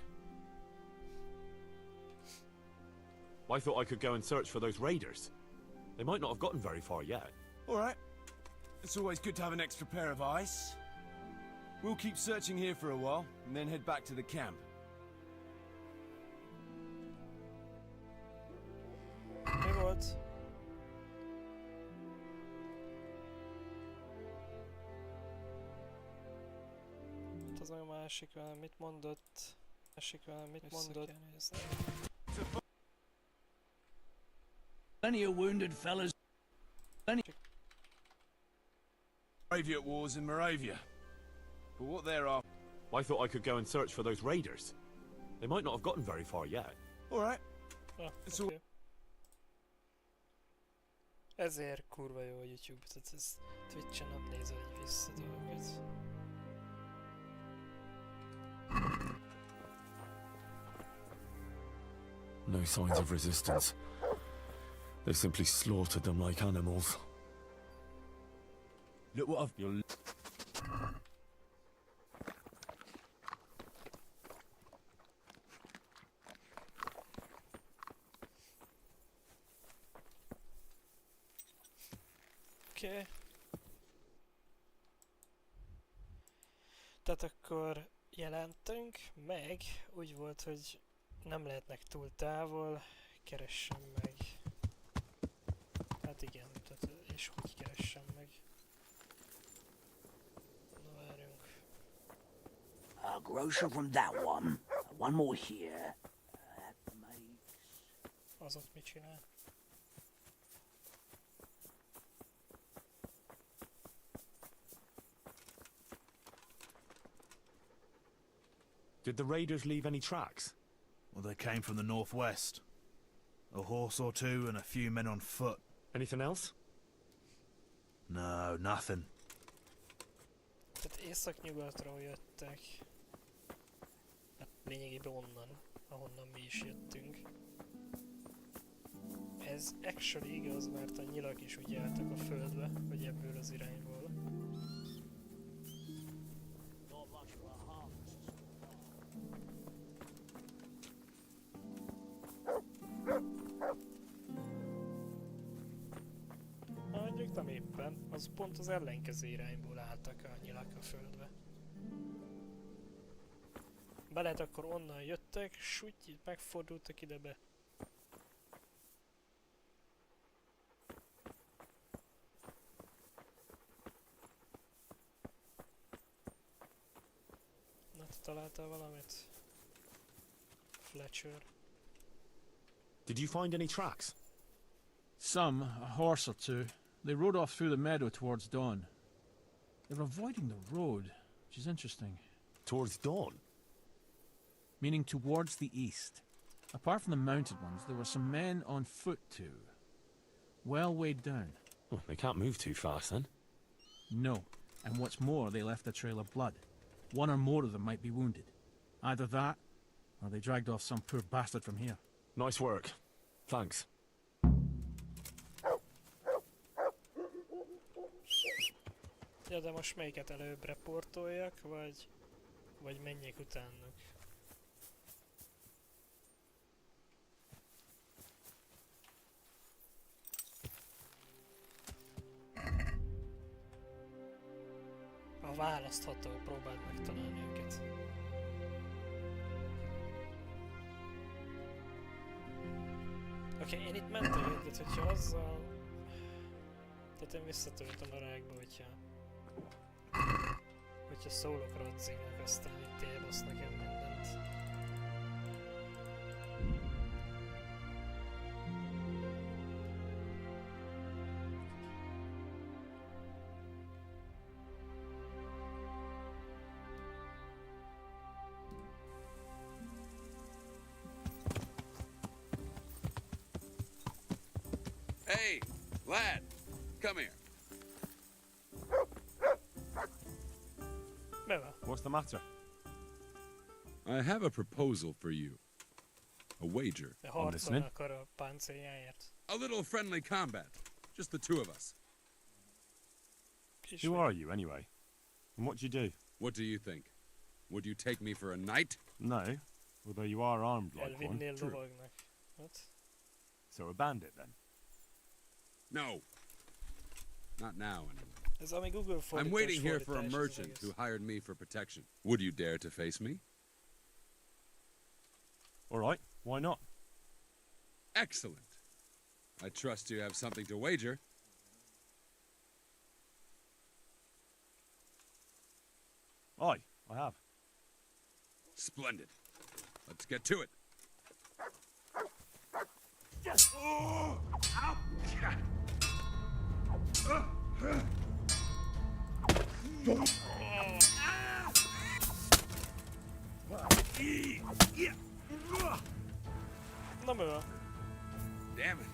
I thought I could go and search for those raiders. They might not have gotten very far yet. Alright. It's always good to have an extra pair of eyes. We'll keep searching here for a while, and then head back to the camp. Mi volt? Az a másik velem mit mondott? Másik velem mit mondott? Plenty of wounded fellas. Margraviate Wars in Moravia. But what they're after... I thought I could go and search for those raiders. They might not have gotten very far yet. Alright. Okay. Ezért kurva jó a YouTube, tehát ez Twitch-en nem nézel így vissza dolgokat. No signs of resistance. They simply slaughtered them like animals. Look what I've... Oké. Tehát akkor jelentünk, meg úgy volt, hogy nem lehetnek túl távol, keressem meg. Hát igen, tehát és hogy keressem meg. Na várjunk. A grocer from that one. One more here. That makes... Az ott mit csinál? Did the raiders leave any tracks? Well, they came from the northwest. A horse or two and a few men on foot. Anything else? No, nothing. Tehát észak-nyugatról jöttek. Hát lényegében onnan, ahonnan mi is jöttünk. Ez actually igaz, mert a nyilak is úgy álltak a földbe, hogy ebből az irányból. Mondjuk nem éppen, az pont az ellenkező irányból álltak a nyilak a földbe. Be lehet akkor onnan jöttek, súgy, megfordultak ide be. Na, te találtál valamit? Fletcher. Did you find any tracks? Some, a horse or two. They rode off through the meadow towards dawn. They were avoiding the road, which is interesting. Towards dawn? Meaning towards the east. Apart from the mounted ones, there were some men on foot too. Well weighed down. Well, they can't move too fast then. No, and what's more, they left a trail of blood. One or more of them might be wounded. Either that, or they dragged off some poor bastard from here. Nice work. Thanks. Ja, de most melyiket előbb reportoljak, vagy menjek utánuk? Ha választható, próbáld megtalálni őket. Oké, én itt mentem egyet, hogyha azzal... Tehát én visszatöltöm a rákba, hogyha szólok Radzinak, aztán itt élbasz nekem mindent. Hey, lad, come here. What's the matter? I have a proposal for you. A wager. I'm listening. A little friendly combat. Just the two of us. Who are you, anyway? And what do you do? What do you think? Would you take me for a knight? No, although you are armed like one. True. What? So a bandit, then? No. Not now, anyway. Google I'm waiting here for a merchant who hired me for protection. Would you dare to face me? All right, why not? Excellent. I trust you have something to wager. Aye, I have. Splendid. Let's get to it. Oh! Ow! Damn it.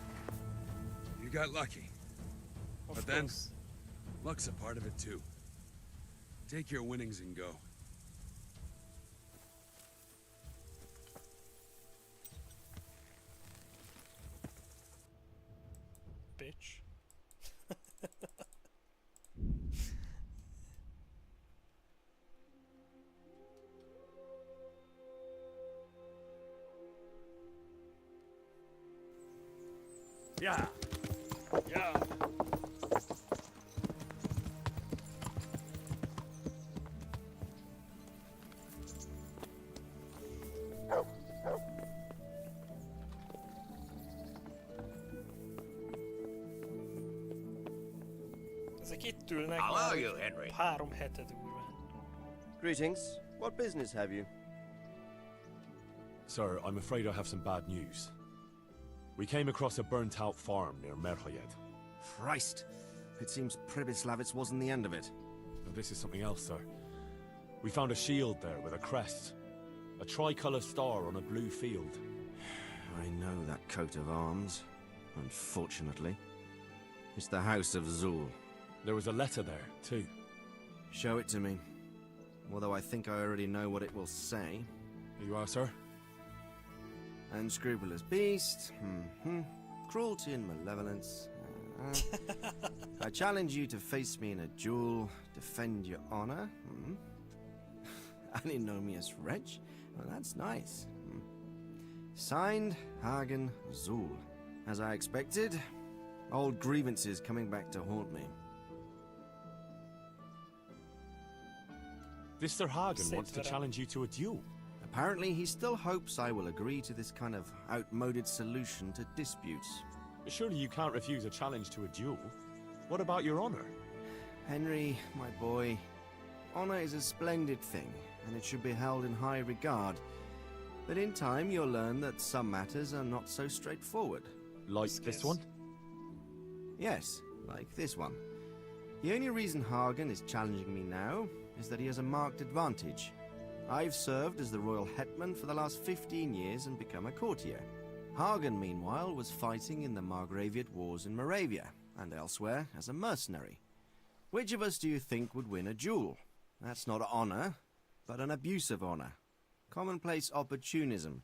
You got lucky. But then, luck's a part of it too. Take your winnings and go. Bitch. Yeah. Yeah. Ezek itt ülnek How már are you, Henry? 3 hete durván. Greetings. What business have you? Sir, I'm afraid I have some bad news. We came across a burnt-out farm near Merhoyed. Christ! It seems Pribyslavitz wasn't the end of it. And this is something else, sir. We found a shield there with a crest. A tricolour star on a blue field. I know that coat of arms, unfortunately. It's the House of Zul. There was a letter there, too. Show it to me. Although I think I already know what it will say. Here you are, sir. Unscrupulous beast. Cruelty and malevolence. I challenge you to face me in a duel. Defend your honor. Antinomious wretch. Well, that's nice. Signed, Hagen Zul. As I expected, old grievances coming back to haunt me. This Sir Hagen wants to challenge you to a duel. Apparently, he still hopes I will agree to this kind of outmoded solution to disputes. Surely you can't refuse a challenge to a duel. What about your honor? Henry, my boy, honor is a splendid thing, and it should be held in high regard. But in time, you'll learn that some matters are not so straightforward. Like this one? Yes, like this one. The only reason Hagen is challenging me now is that he has a marked advantage. I've served as the royal hetman for the last 15 years and become a courtier. Hagen, meanwhile, was fighting in the Margraviate Wars in Moravia, and elsewhere as a mercenary. Which of us do you think would win a duel? That's not honor, but an abuse of honor. Commonplace opportunism.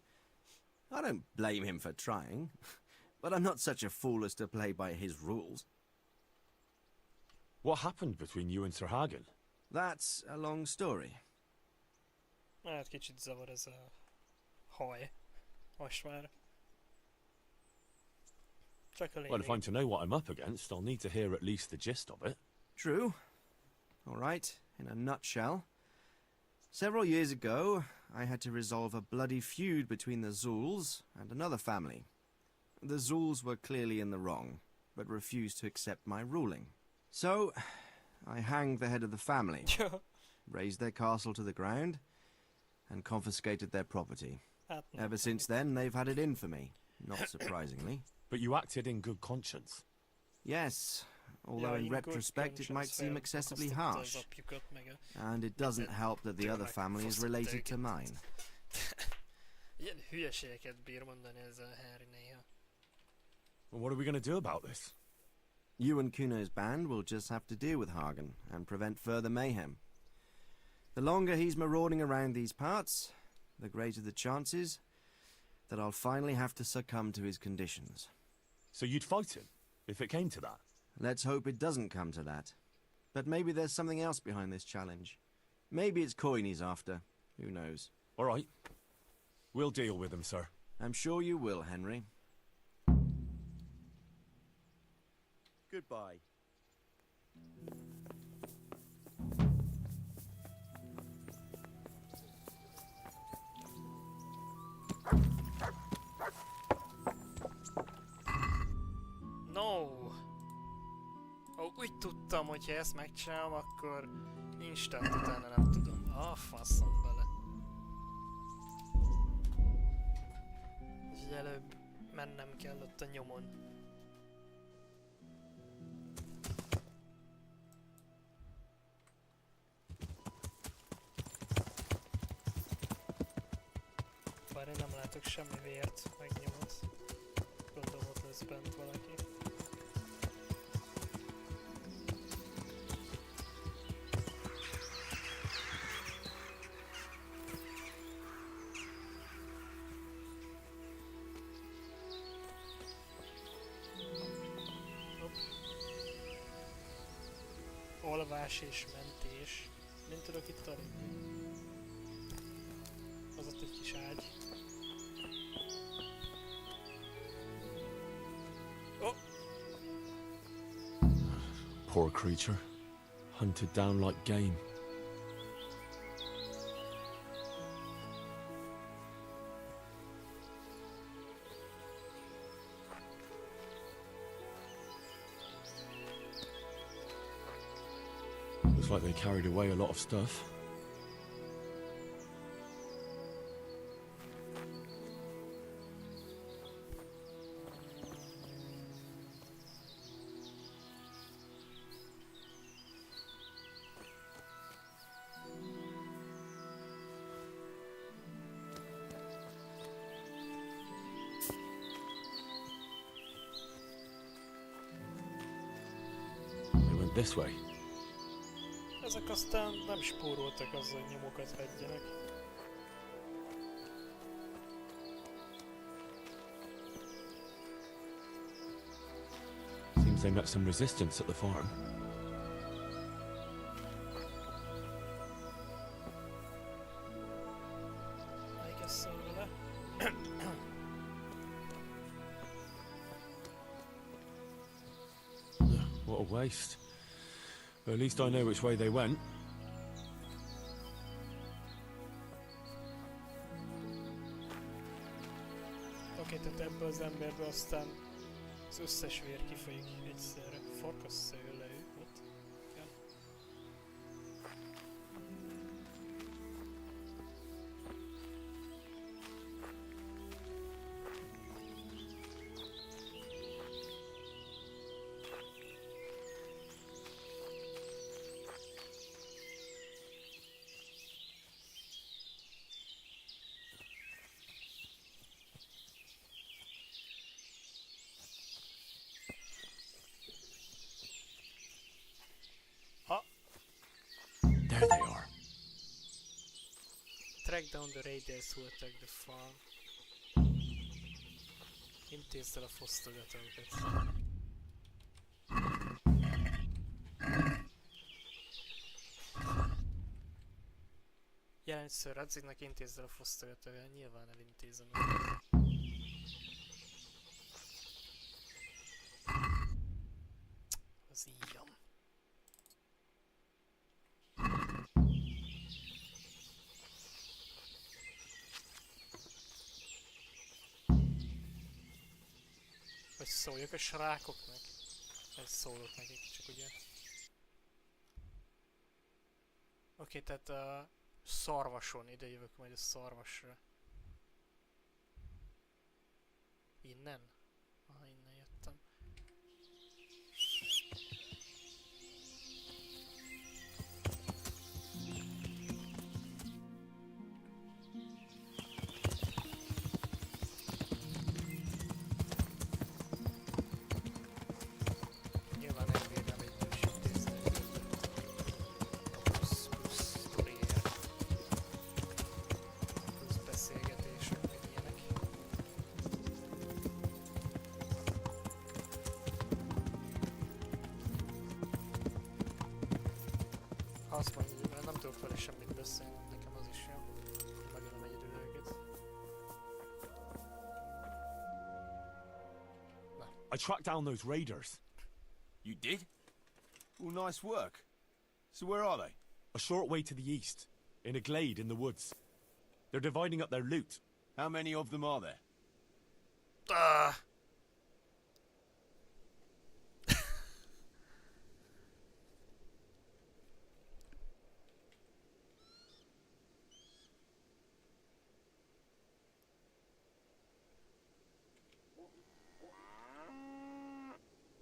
I don't blame him for trying, but I'm not such a fool as to play by his rules. What happened between you and Sir Hagen? That's a long story. Hát kicsit zavar ez a haj. Most már. Csak a lényeg. Well, if I'm to know what I'm up against, I'll need to hear at least the gist of it. True. All right, in a nutshell. Several years ago, I had to resolve a bloody feud between the Zuls and another family. The Zuls were clearly in the wrong, but refused to accept my ruling. So, I hanged the head of the family, razed their castle to the ground, and confiscated their property. Ever since then, they've had it in for me, not surprisingly. But you acted in good conscience. Yes, although in retrospect it might seem excessively harsh. And it doesn't help that the other family is related to mine. Ilyen hülyeségeket bír mondani ez a Henry néha. Well, what are we going to do about this? You and Kuno's band will just have to deal with Hagen and prevent further mayhem. The longer he's marauding around these parts, the greater the chances that I'll finally have to succumb to his conditions. So you'd fight him, if it came to that? Let's hope it doesn't come to that. But maybe there's something else behind this challenge. Maybe it's coin he's after. Who knows? All right. We'll deal with him, sir. I'm sure you will, Henry. Goodbye. No! Úgy tudtam, hogy ha ezt megcsinálom, akkor instant utána nem tudom. Faszom bele. Úgyhogy előbb mennem kell ott a nyomon. Bár én nem látok semmi vért, megnyomod. Gondolom ott lesz bent valaki. Olvás és mentés. Nem tudok itt aludni. Az ott egy kis ágy. Oh! Poor creature. Hunted down like game. Looks like they carried away a lot of stuff. They went this way. Ezek aztán nem spóroltak azzal, hogy nyomokat vegyenek. Seems they met some resistance at the farm. I guess so, vele. What a waste. At least I know which way they went. Oké, tehát ebből az emberből aztán az összes vér kifolyik egyszerre. Farkas le ő ott. Ja. Track down the raiders who attacked the farm. Intézd el a fosztogatókat. Jelents Sir Radzignak, intézd el a fosztogatókat. Nyilván elintézem. Az íjam. Hogy szóljak a srákoknak? Vagy szólok nekik, csak ugye... Oké, tehát a szarvason, ide jövök majd a szarvasra. Innen? Aha, innen jöttem. Nyilván nem bírnám egy nősítézni. Plusz sztoriért. Plusz beszélgetések, meg ilyenek. Ha azt mondja, hogy nem tudok vele semmit beszélni, nekem az is jó. Megölöm egyedül őket. I tracked down those raiders. You did? Well, nice work. So where are they? A short way to the east, in a glade in the woods. They're dividing up their loot. How many of them are there?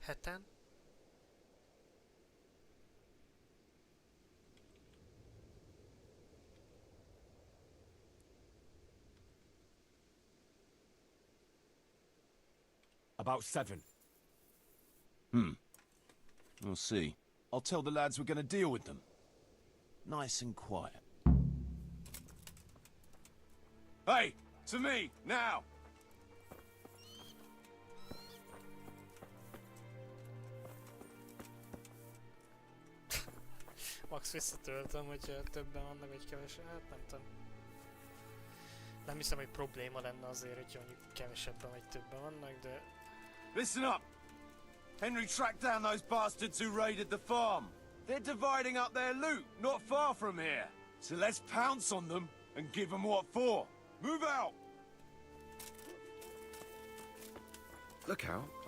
Heten? About 7. We'll see. I'll tell the lads we're gonna deal with them. Nice and quiet. Hey! To me! Now! Max visszatöltöm, hogy többen vannak, vagy kevesen, hát nem tudom. Nem hiszem, hogy probléma lenne azért, hogy mondjuk kevesebben vagy többen vannak, de... Listen up! Henry tracked down those bastards who raided the farm. They're dividing up their loot not far from here. So let's pounce on them and give them what for. Move out! Look out.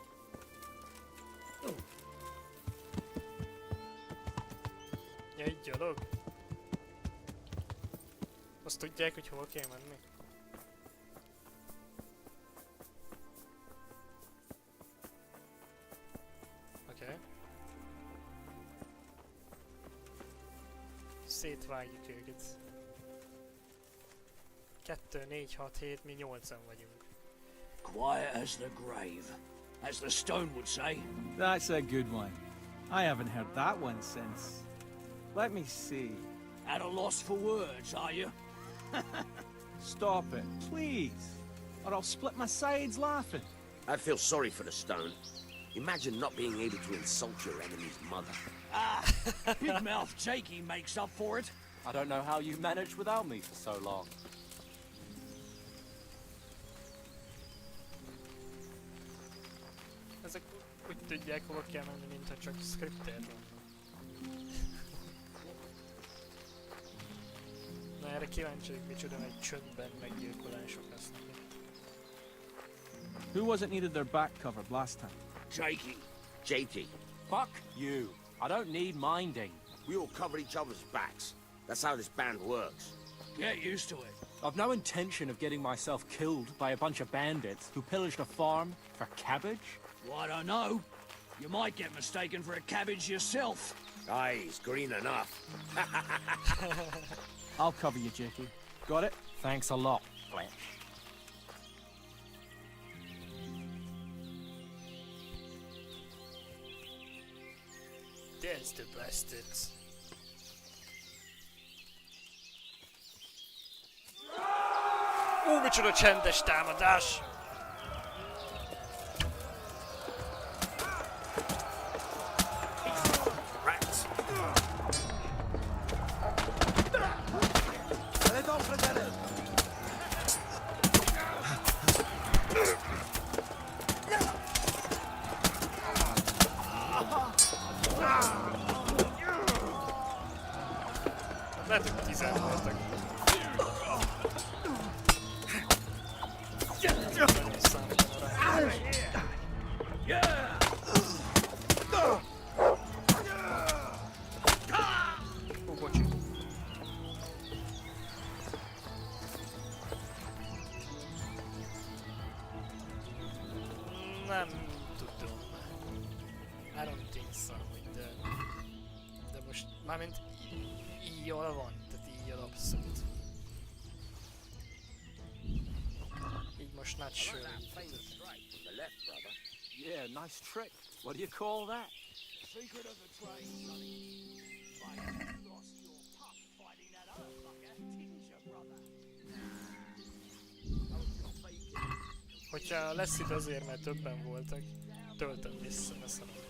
Ja, így gyalog? Azt tudják, hogy hol kell menni? Oké. Szétvágjuk őket. 2, 4, 6, 7, mi 8-an vagyunk. Quiet as the grave, as the stone would say. That's a good one. I haven't heard that one since. Let me see. At a loss for words, are you? Stop it, please, or I'll split my sides laughing. I feel sorry for the stone. Imagine not being able to insult your enemy's mother. Ah, Big Mouth Jakey makes up for it. I don't know how you managed without me for so long. Ezek úgy tudják, hova kell menni, mintha csak scripted van. Na erre kíváncsi vagyok, micsoda egy csöndben meggyilkolások lesznek. Who wasn't needed their back covered last time? Jakey. JT. Fuck you. I don't need minding. We all cover each other's backs. That's how this band works. Get used to it. I've no intention of getting myself killed by a bunch of bandits who pillaged a farm for cabbage. Well, I don't know. You might get mistaken for a cabbage yourself. Aye, he's green enough. I'll cover you, Jakey. Got it? Thanks a lot, Fletch. There's the bastards. Micsoda csendes támadás! Rats. Lehet, hogy 10 voltak. Nagyon számítan arányos. Ó, bocsi. Nem tudom. I don't think so, hogy de most mármint így jól van, tehát így jól abszolút. Így most not sure. Yeah, nice trick. What do you call that? Secret of the trade, sonny. Like you lost your pup fighting that other fucker, didn't you, brother? Hogyha lesz itt azért, mert többen voltak, töltöm vissza, ne szarom.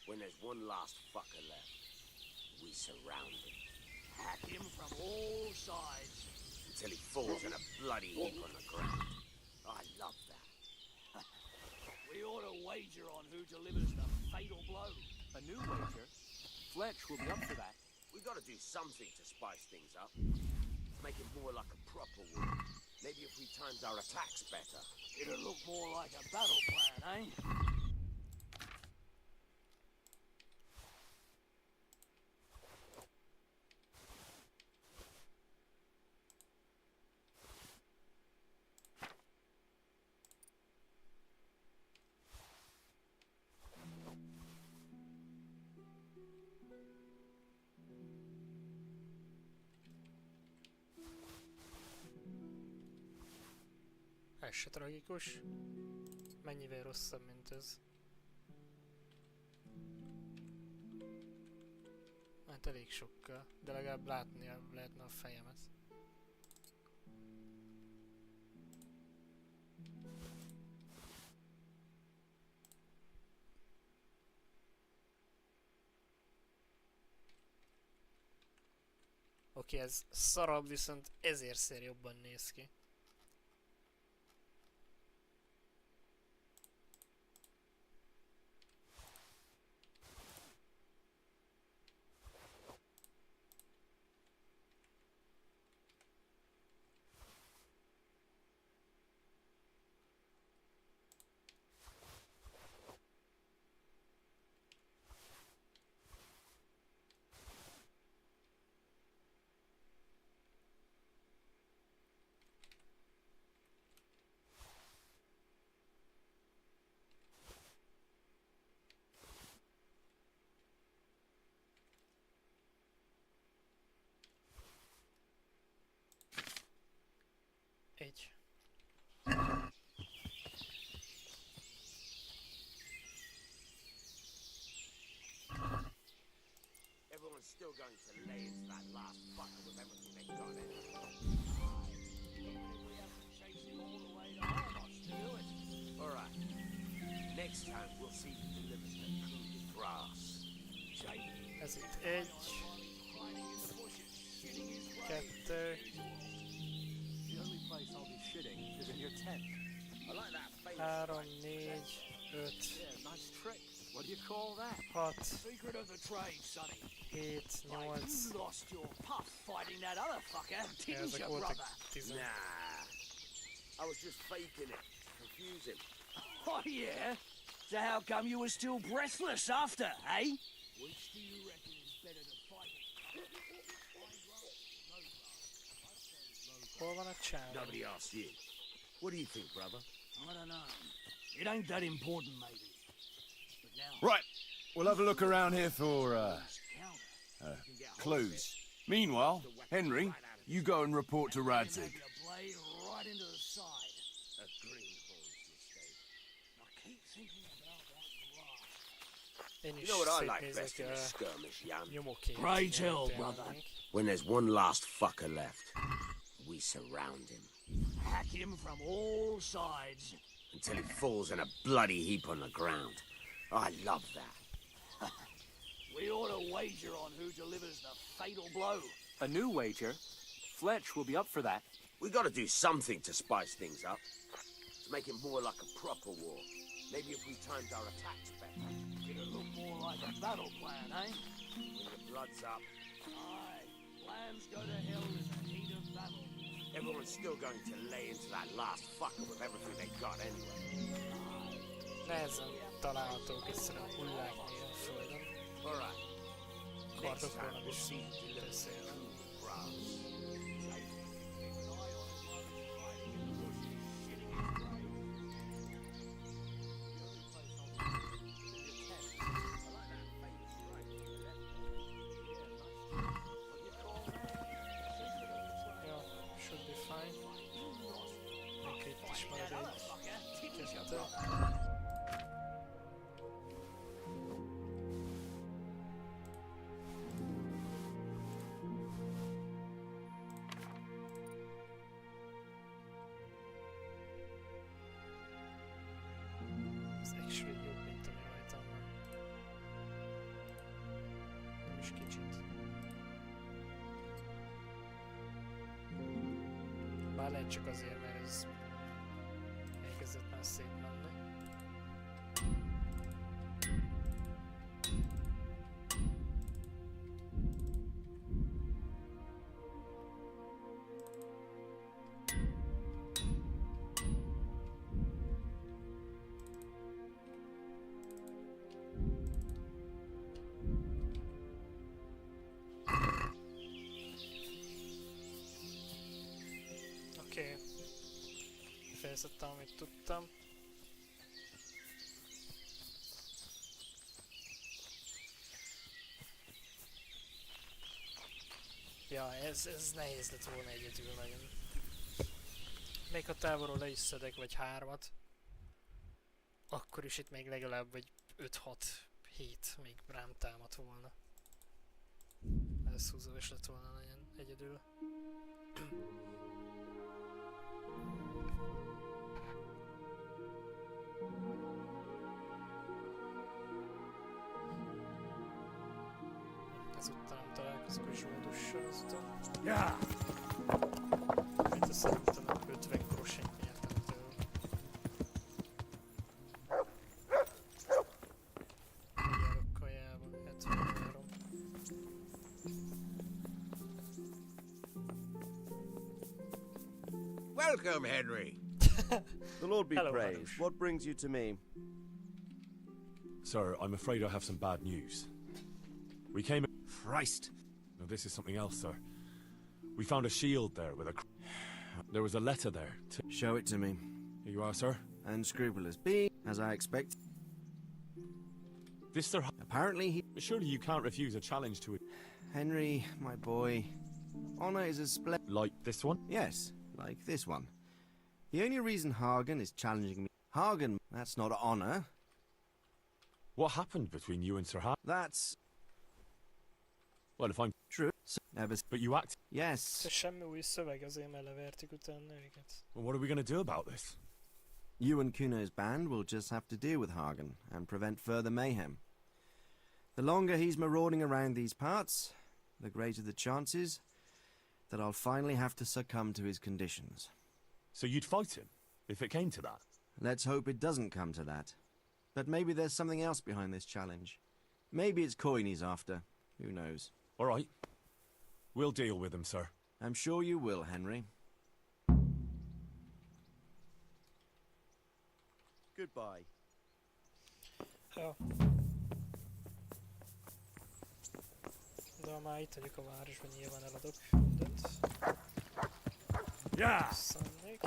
When there's one last fucker left, we surround him. Hack him from all sides. Until he falls in a bloody heap on the ground. I love that. We ought to wager on who delivers the fatal blow. A new wager? Fletch will be up for that. We gotta do something to spice things up. Make it more like a proper war. Maybe if we timed our attacks better. It'll look more like a battle plan, eh? Ez se tragikus. Mennyivel rosszabb, mint ez. Hát elég sokkal, de legalább látni lehetne a fejemet. Oké, ez szarabb, viszont ezerszer jobban néz ki. Egy. Everyone's still going to lay into that last fucker with everything they got in. We have to chase him all the way to Harmos to do it. Alright. Next time we'll see who delivers the coup de grace. Ez itt egy. Kettő. The only place I'll be shitting is in your tent. I like that famous 3, 4, 5. Yeah, nice trick. What do you call that? 6. Secret of the trade, sonny. 7, 8. You lost your pup fighting that other fucker, didn't you, brother? Nah. I was just faking it. Confuse him. Oh, yeah? So how come you were still breathless after, eh? Which do you reckon is better to fight it? Hol van a csávok? Nobody asked you. What do you think, brother? I don't know. It ain't that important, maybe. But now... Right, we'll have a look around here for, clues. Meanwhile, Henry, you go and report to Radzig. Blade right into the side. A greenhorn's mistake. I keep thinking about that glass. Én You is know what I like szétnézek best in a skirmish, Jan? nyomokét. Pray tell, brother. When there's one last fucker left, we surround him. Hack him from all sides. Until he falls in a bloody heap on the ground. I love that. We ought to wager on who delivers the fatal blow. A new wager? Fletch will be up for that. We gotta do something to spice things up. To make it more like a proper war. Maybe if we timed our attacks better. It'll look more like a battle plan, eh? When the blood's up. Aye. Plans go to hell in the heat of battle. Everyone's still going to lay into that last fucker with everything they got anyway. Nehezen találhatók egyszerűen hulláknél a földön. Alright. Kardokról nem is beszélve. Ja, should be fine. Még itt is marad egy kettő. Ez actually jobb, mint ami rajtam van. Nem is kicsit. Bár lehet csak azért, mert ez elkezdett már szétmenni. Oké. Befejeztettem, amit tudtam. Ja, ez nehéz lett volna egyedül nagyon. Még ha távolról le is szedek, vagy 3-at, akkor is itt még legalább vagy 5-6 hét még rám támadt volna. Ez húzós lett volna nagyon egyedül. Ezúttal nem találkozok a zsoldussal aztán. Ja! Mint a szerintem 50 grosennyit nyertem tőle. Járok kajába, 73. Welcome, Henry. The Lord be Hello, praised. Hanush. What brings you to me? Sir, I'm afraid I have some bad news. We came... Christ! No, this is something else, sir. We found a shield there with a... There was a letter there to... Show it to me. Here you are, sir. Unscrupulous being, as I expect. This, sir... Apparently he... Surely you can't refuse a challenge to it. Henry, my boy. Honor is a splendid... Like this one? Yes, like this one. The only reason Hagen is challenging me... Hagen, that's not honor. What happened between you and Sir Hagen? That's... Well, if I'm... True. But you act... Yes. Ez semmi új szöveg, azért mert levertük utána őket. Well, what are we going to do about this? You and Kuno's band will just have to deal with Hagen and prevent further mayhem. The longer he's marauding around these parts, the greater the chances that I'll finally have to succumb to his conditions. So you'd fight him, if it came to that? Let's hope it doesn't come to that. But maybe there's something else behind this challenge. Maybe it's coin he's after. Who knows? All right. We'll deal with him, sir. I'm sure you will, Henry. Goodbye. Ja. De ha már itt vagyok a városban, nyilván eladok mindent. Yeah. Köszönjük.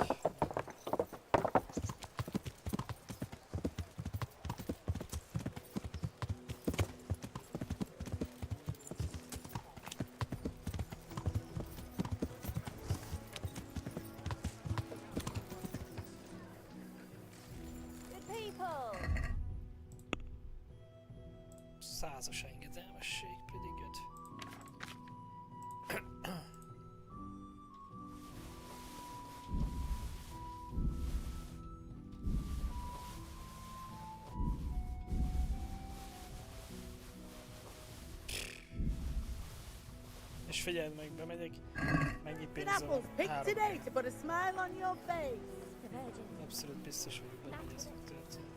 Good people. Százas engedelmesség, pretty good. És figyeld meg, bemegyek, mennyi An pénzem apple's van? picked 3 today millió. to put a smile on your face. The Virgin. Abszolút biztos vagyok benne, hogy ez fog történni.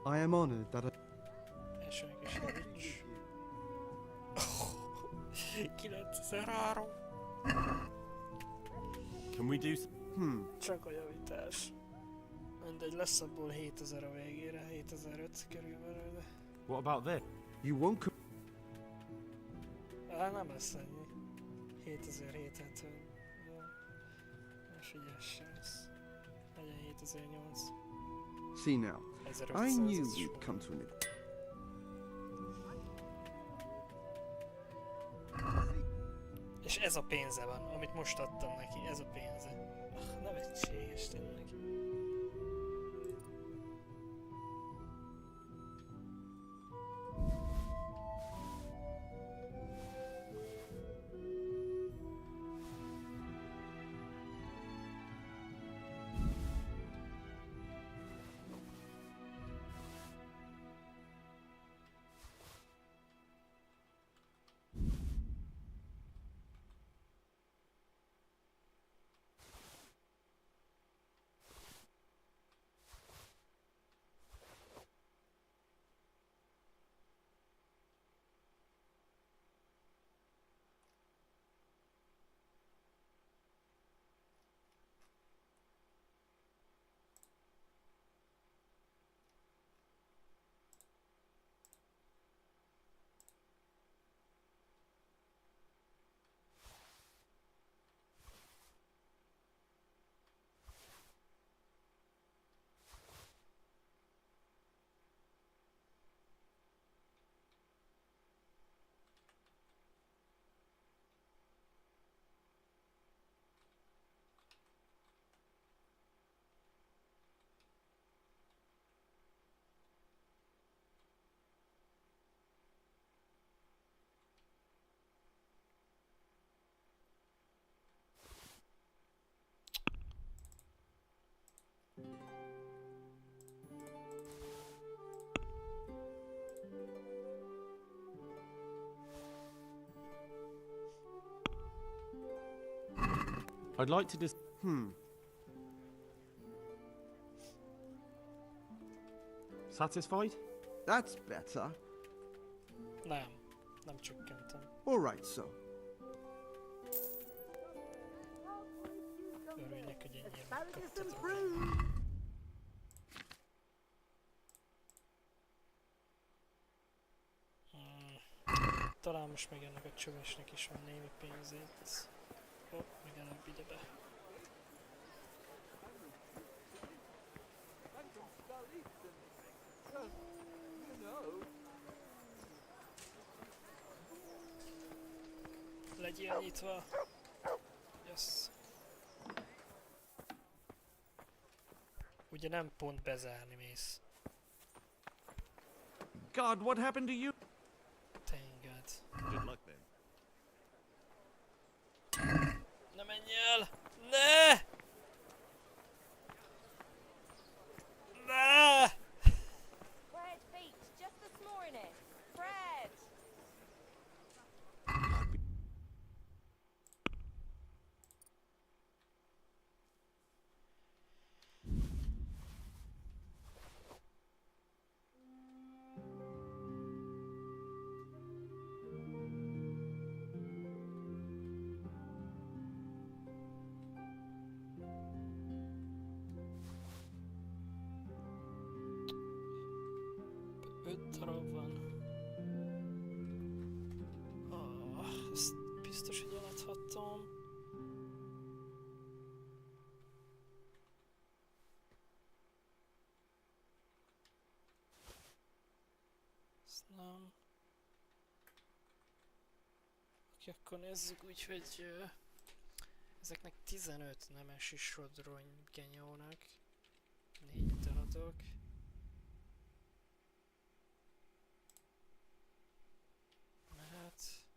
I am honored that I... Elsőnek is nincs. 9003. Can we do? Csak a javítás. Mindegy, lesz abból 7000 a végére, 7005 körülbelül, de... What about this? You won't come... Nem lesz ennyi. 7770. És így ez sem lesz. Legyen 7008. See now, I knew we'd come to an... És ez a pénze van, amit most adtam neki, ez a pénze. Nevetséges tényleg. I'd like to just. Satisfied? That's better. Nem csökkentem. All right, so. Örülnek, hogy ennyire Asparagus and megkaptatok. fruit. Talán most meg ennek a csövesnek is van némi pénzét. Hopp, meg előbb ide be. Legyél nyitva. Yes. Ugye nem pont bezárni mész. God, what happened to you? Thank God. Good luck then. Ne menj el! Ne! Ne! Fred Beach, just this morning. Fred! Öt darab van. biztos, hogy eladhatom. Ezt nem. Oké, akkor nézzük úgy, hogy ezeknek 15 nemesi sodrony genyónak. 4-et eladok. Mehet.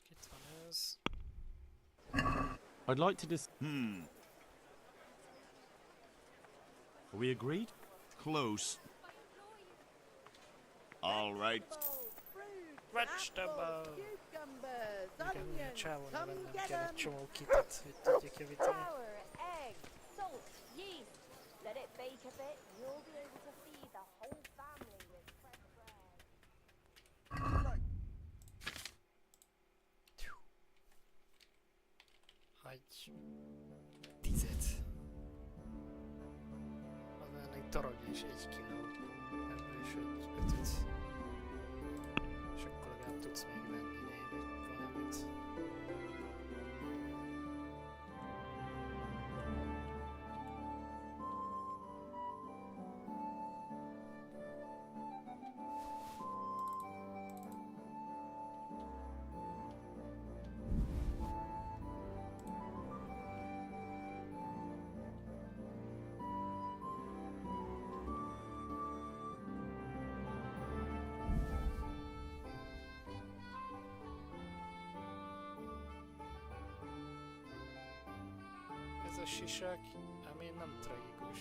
Itt van ez. I'd like to dis. Are we agreed? Close. All right. Vegetable! Cucumbers, Igen, ugye a onions, csávónak come vennem get kell egy 'em. csomó kitet, hogy tudjuk javítani. Flour, egg, salt, yeast. Let it bake a bit, and you'll be able to feed the whole family with fresh bread. Hagy 10-et. Az ennek darabja is 1 kiló. Ebből is 5-öt. És akkor legalább tudsz még venni némi valamit. Ez a sisak, ami nem tragikus.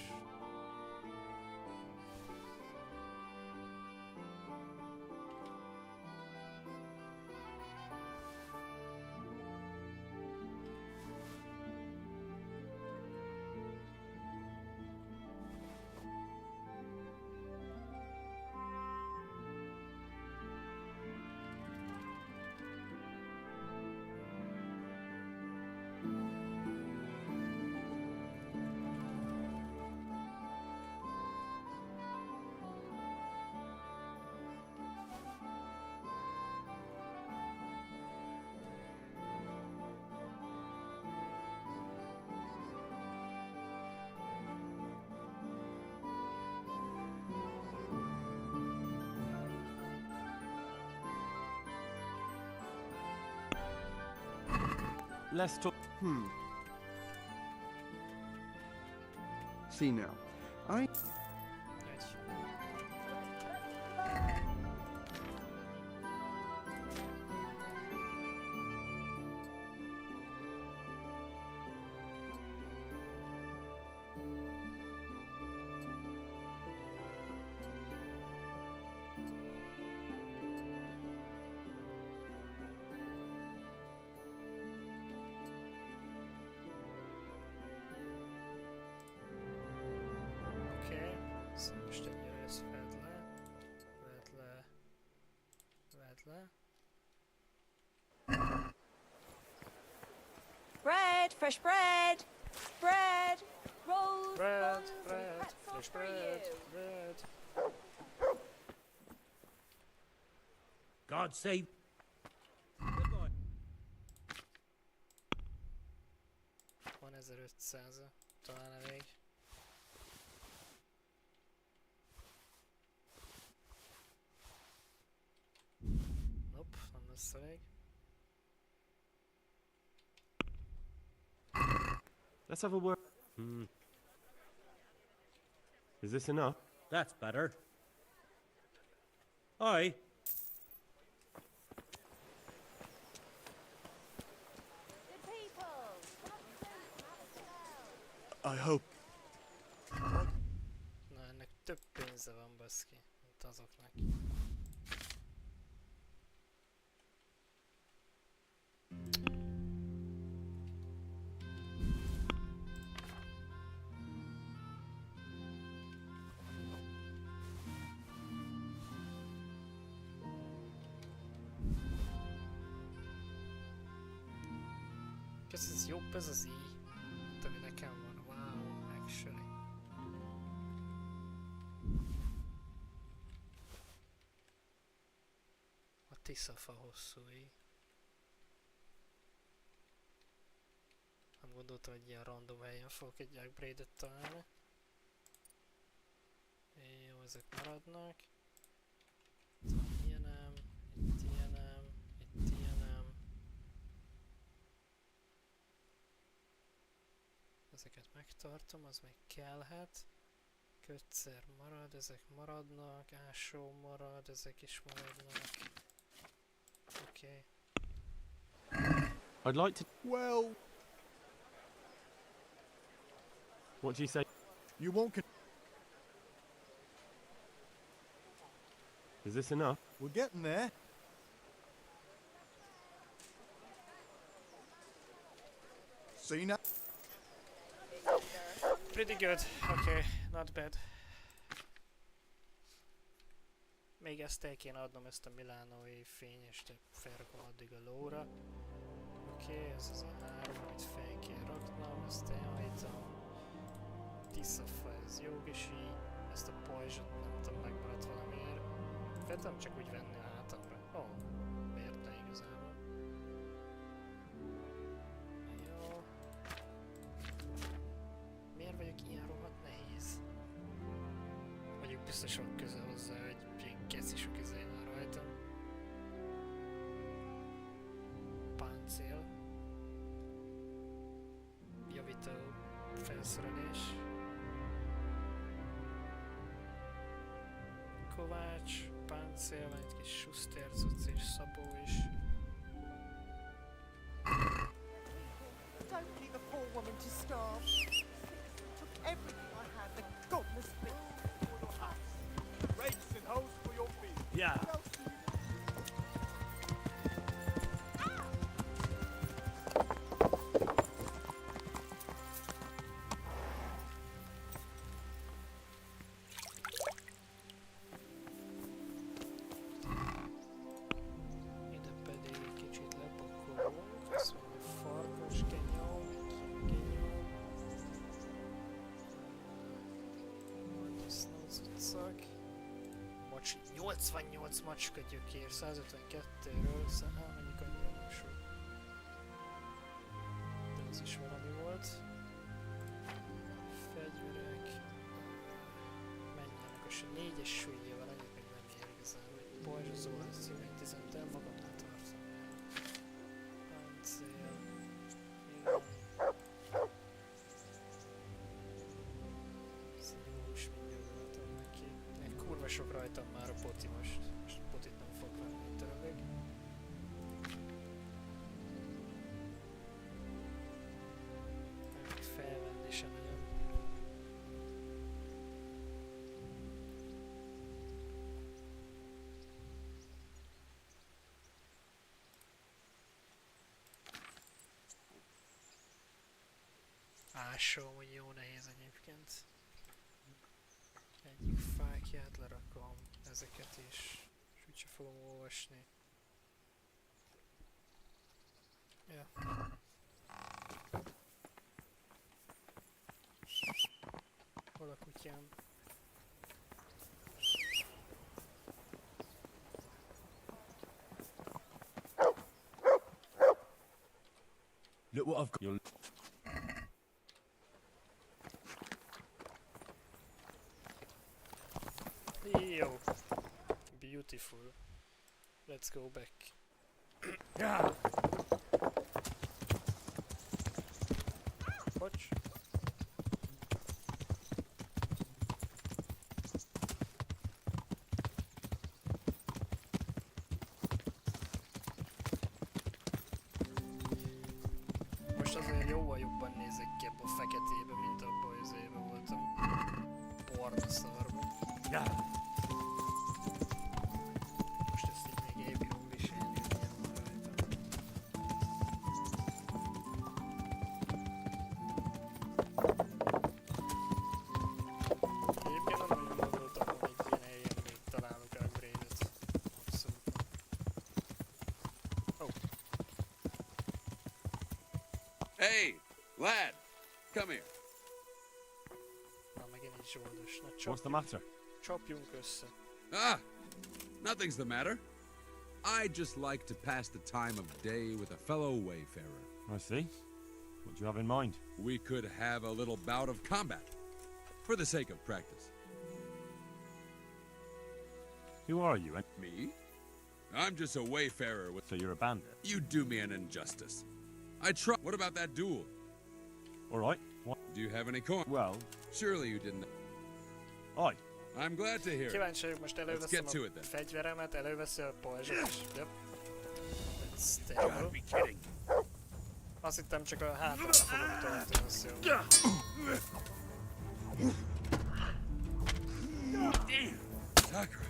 Let's talk. See now, I... Oké, szóval most ennyire ezt vedd le. Bread, fresh bread, bread, rolls, Bread, buns, bread, and pretzels fresh for bread, you. bread. God save. Van 1500-a, talán elég. Nope, nem lesz elég. Let's have a word. Is this enough? That's better. Aye. Good people, come and have a spell. I hope. Na, ennek több pénze van, baszki, mint azoknak. Ez jobb ez az így, mint ami nekem van. Wow, actually. Tiszafa hosszúi. Nem gondoltam, hogy ilyen random helyen fogok egy upgrade-et találni. Jó, ezek maradnak. Itt ilyenem, itt ilyenem, itt ilyenem. Ezeket megtartom, az még kellhet. Kötszer marad, ezek maradnak, ásó marad, ezek is maradnak. Oké. I'd like to... Well... What do you say? You won't... Is this enough? We're getting there. See now? Pretty good. Okay, not bad. Még ezt el kéne adnom, ezt a milánói fényest, de felrakom addig a lóra. Oké, ez az a 3, amit fel kell raknom, ezt elhajtom. Tiszafa, ez jogisi. Ezt a pajzsot nem tudom, megmaradt valamiért. Vettem csak úgy venni a hátamra. Ó, miért ne igazából? Jó. Miért vagyok ilyen rohadt nehéz? Mondjuk biztos van köze hozzá, hogy ilyen keci sok izé van rajtam. Páncél. Javító felszerelés. Kovács, páncél, van egy kis susztercuc és szabó is. Don't leave a poor woman to starve. Took everything I had, the godless bitch. For your house. Rakes and hoes for your feet. Yeah. Ide pedig egy kicsit lepakolunk. Azt mondja, farkas, genyó, genyó. Disznó cuccak. 88 macska gyökér, 152-ről, mondjuk annyira nem sok. De ez is valami volt. Fegyverek. Menjenek, és 4-es súlyjával annyit még nem ér igazán, hogy pajzsozó, az szívén 15 el magamnál tartom. Páncél. Igen. Ez nyúlus mindjárt voltam neki. Kurva sok rajtam már a poti most. Most potit nem fog venni töröveg. Mert felvenni sem nagyon. Ásó, hogy jó nehéz egyébként. Egyik fákját lerakom, ezeket is, és úgyse fogom olvasni. Ja. Hol a kutyám? Look what I've got. Yo, beautiful. Let's go back. Yeah. Watch. Most azért jóval jobban nézek ki ebbe a feketébe, mint abba az éve voltam. Porna szarba. Yeah. Most ezt így még elbírom viselni, hogy ilyen van rajta. Egyébként nem nagyon gondoltam, hogy egy ilyen helyen még találunk upgrade-et. Abszolút nem. Oh. Hey, lad, come here. Na, megint egy zsoldos. Na, What's the matter? Csapjunk össze. Ah, nothing's the matter. I'd just like to pass the time of day with a fellow wayfarer. I see. What do you have in mind? We could have a little bout of combat, for the sake of practice. Who are you? Me? I'm just a wayfarer with... So you're a bandit? You do me an injustice. I try... What about that duel? All right. What? Do you have any coin? Well... Surely you didn't... Aye. I'm glad to hear it. Kíváncsi vagyok, most előveszem a fegyveremet, előveszi a pajzsot, és... Yep. That's terrible. Azt hittem csak a hátamra fogom tolni, az jó. Sakura.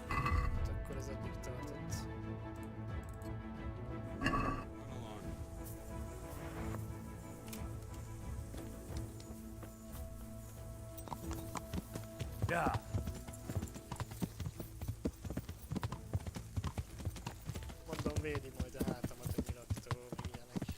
Akkor ez eddig tartott. Yeah. Mondom, védi majd a hátamat a nyilattól, meg ilyenek.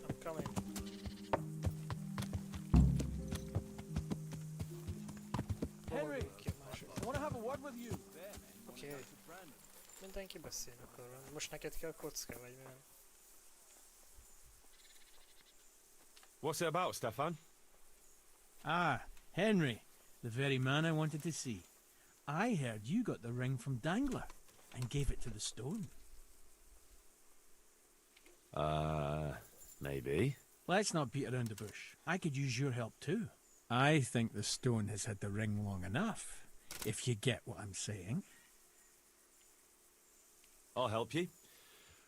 I'm coming. Henry, I want to have a word with you. Oké. Mindenki beszél akkor. Most neked kell kocka, vagy mi? What's it about, Stefan? Ah, Henry, the very man I wanted to see. I heard you got the ring from Dangler and gave it to the stone. Maybe. Let's not beat around the bush. I could use your help too. I think the stone has had the ring long enough, if you get what I'm saying. I'll help you.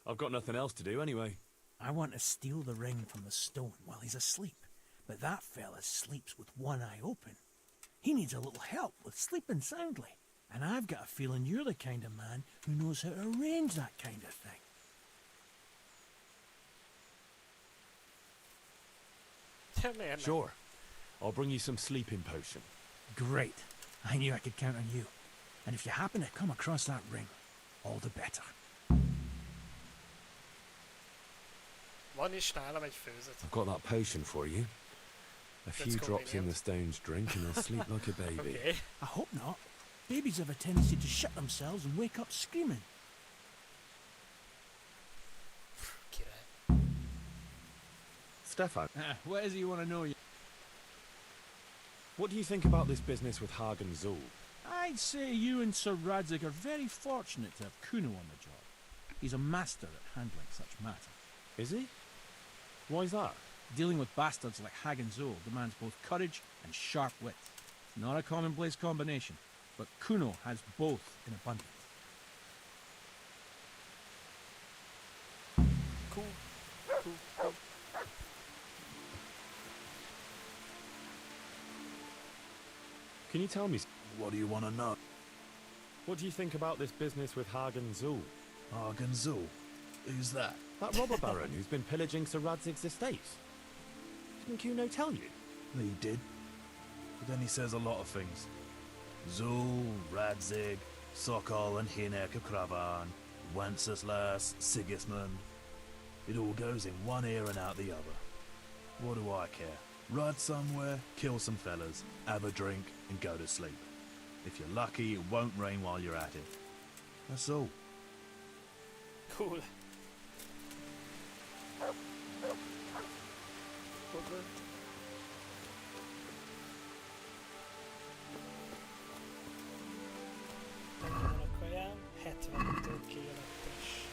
I've got nothing else to do anyway. I want to steal the ring from the stone while he's asleep, but that fella sleeps with one eye open. He needs a little help with sleeping soundly, and I've got a feeling you're the kind of man who knows how to arrange that kind of thing. Sure. I'll bring you some sleeping potion. Great. I knew I could count on you. And if you happen to come across that ring, all the better. Van is nálam egy főzet. I've got that potion for you. A few drops in the stone's drink and you'll sleep like a baby. Okay. I hope not. Babies have a tendency to shit themselves and wake up screaming. Stefan, What is it you want to know? what do you think about this business with Hagen Zul? I'd say you and Sir Radzig are very fortunate to have Kuno on the job. He's a master at handling such matters. Is he? Why's that? Dealing with bastards like Hagen Zul demands both courage and sharp wit. It's not a commonplace combination, but Kuno has both in abundance. Cool. Can you tell me? What do you want to know? What do you think about this business with Hagen Zul? Hagen Zul? Who's that? That robber baron who's been pillaging Sir Radzig's estates. Didn't Kuno tell you? He did. But then he says a lot of things. Zul, Radzig, Sokol and Hinek of Kravan, Wenceslas, Sigismund. It all goes in one ear and out the other. What do I care? Ride somewhere, kill some fellas, have a drink, and go to sleep. If you're lucky, it won't rain while you're at it. That's all. Cool. Megvan a kajám, 70-től kijelentes.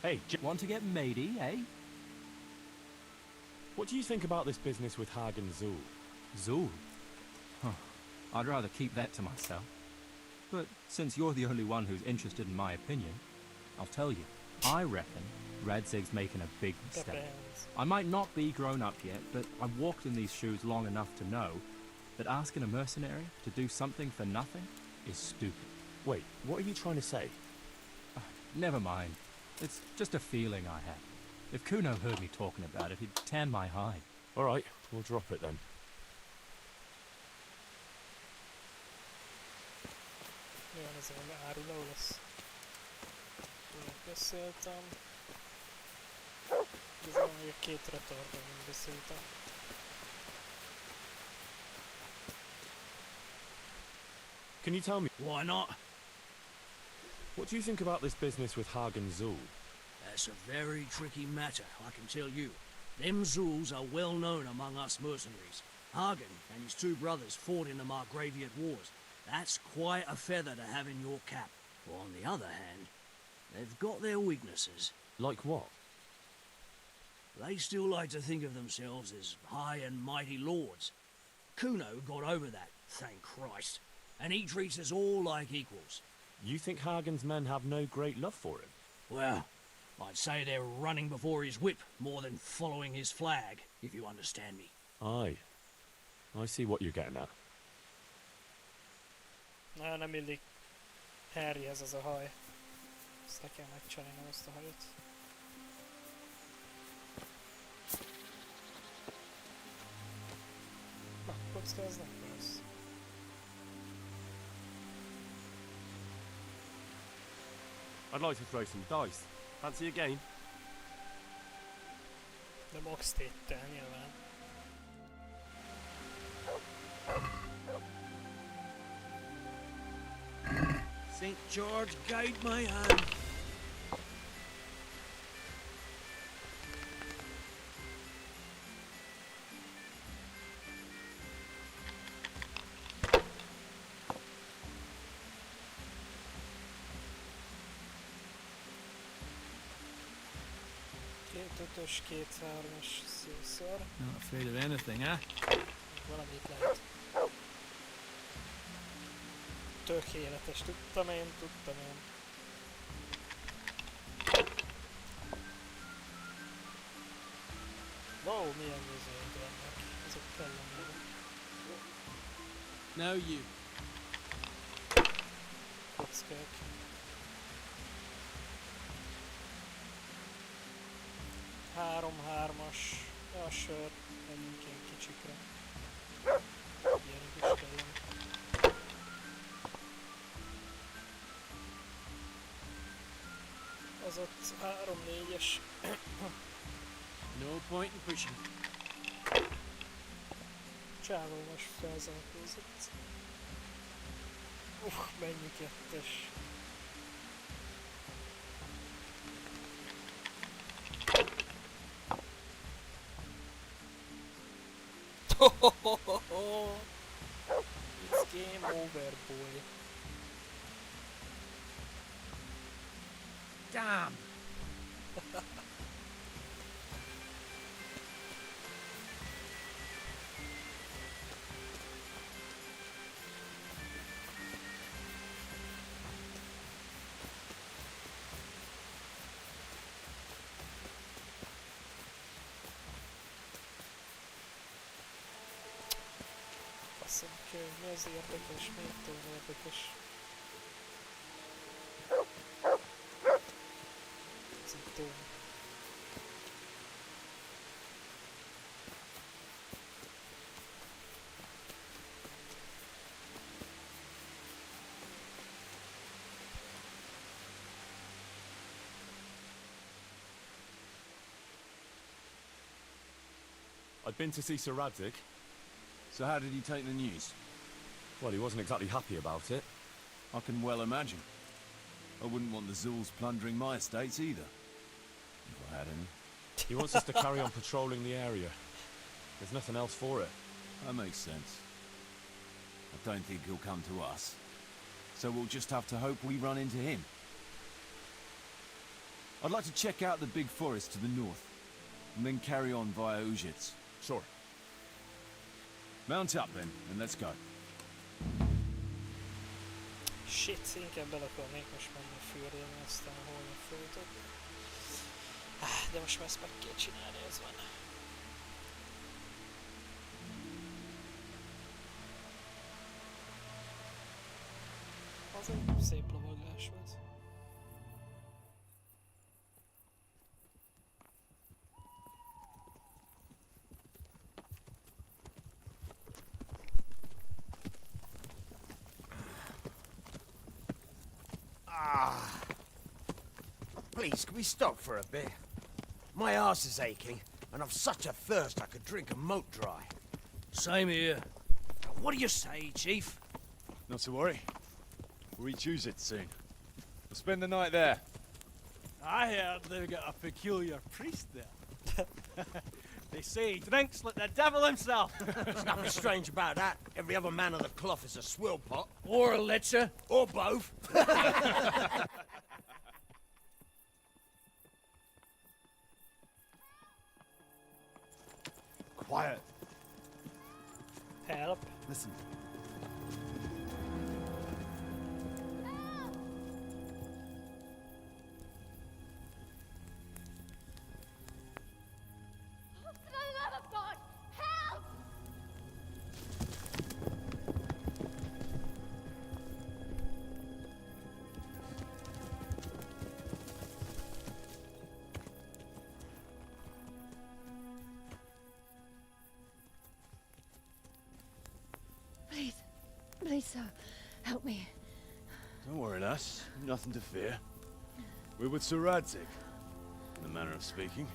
Hey, want to get matey, eh? What do you think about this business with Hagen Zul? Zul? Huh. I'd rather keep that to myself. But since you're the only one who's interested in my opinion, I'll tell you. I reckon Radzig's making a big mistake. I might not be grown up yet, but I've walked in these shoes long enough to know that asking a mercenary to do something for nothing is stupid. Wait, what are you trying to say? Never mind. It's just a feeling I had. If Kuno heard me talking about it, he'd tan my hide. All right, we'll drop it then. Jön ez valami áruló lesz. Miért beszéltem? Igazából még a 2 retardról nem beszéltem. Can you tell me? Why not? What do you think about this business with Hagen Zul? That's a very tricky matter, I can tell you. Them Zuls are well known among us mercenaries. Hagen and his 2 brothers fought in the Margraviate Wars. That's quite a feather to have in your cap. But on the other hand, they've got their weaknesses. Like what? They still like to think of themselves as high and mighty lords. Kuno got over that, thank Christ. And he treats us all like equals. You think Hagen's men have no great love for him? Well, I'd say they're running before his whip more than following his flag, if you understand me. Aye. I see what you're getting at. Na, nem illik Harryhez ez a haj. Ezt le kell megcserélnem, ezt a hajat. Na, kocka ez nem rossz. I'd like to throw some dice. Fancy a game? De max téttel nyilván. St. George guide my hand. Két 5-ös, 2 3-as szószor. Not afraid of anything, eh? Valamit lehet. Tökéletes, tudtam én. Wow, milyen nézőink vannak. Ezek kellenek. No, you. Kockák. Három 3-as. A sör. Menjünk ilyen kicsikre. Ilyenek is kellenek. Az ott 3-4-es. No point in pushing. Csávó most felzárkózott. Mennyi 2-es. It's game over, boy. Damn! Faszom könyv, mi az érdekes, még tudom érdekes. Ez egy tóm. I'd been to see Sir Radzig. So how did he take the news? Well, he wasn't exactly happy about it. I can well imagine. I wouldn't want the Zuls plundering my estates either. If I had any. He wants us to carry on patrolling the area. There's nothing else for it. That makes sense. I don't think he'll come to us. So we'll just have to hope we run into him. I'd like to check out the big forest to the north, and then carry on via Ujits. Sure. Mount up then, and let's go. Shit, inkább bele akarnék most menni fürdeni, aztán holnap folytok. De most már ezt meg kell csinálni, ez van. Az egy szép lovaglás volt. Please, can we stop for a bit? My arse is aching, and I've such a thirst I could drink a moat dry. Same here. What do you say, Chief? Not to worry. We'll reach it soon. We'll spend the night there. I heard they've got a peculiar priest there. They say he drinks like the devil himself. There's nothing strange about that. Every other man of the cloth is a swill pot. Or a lecher. Or both. Quiet. Help. Listen. For the love of God, help! Please, please, sir, help me. Don't worry, lass. Nothing to fear. We're with Sir Radzig, in the manner of speaking.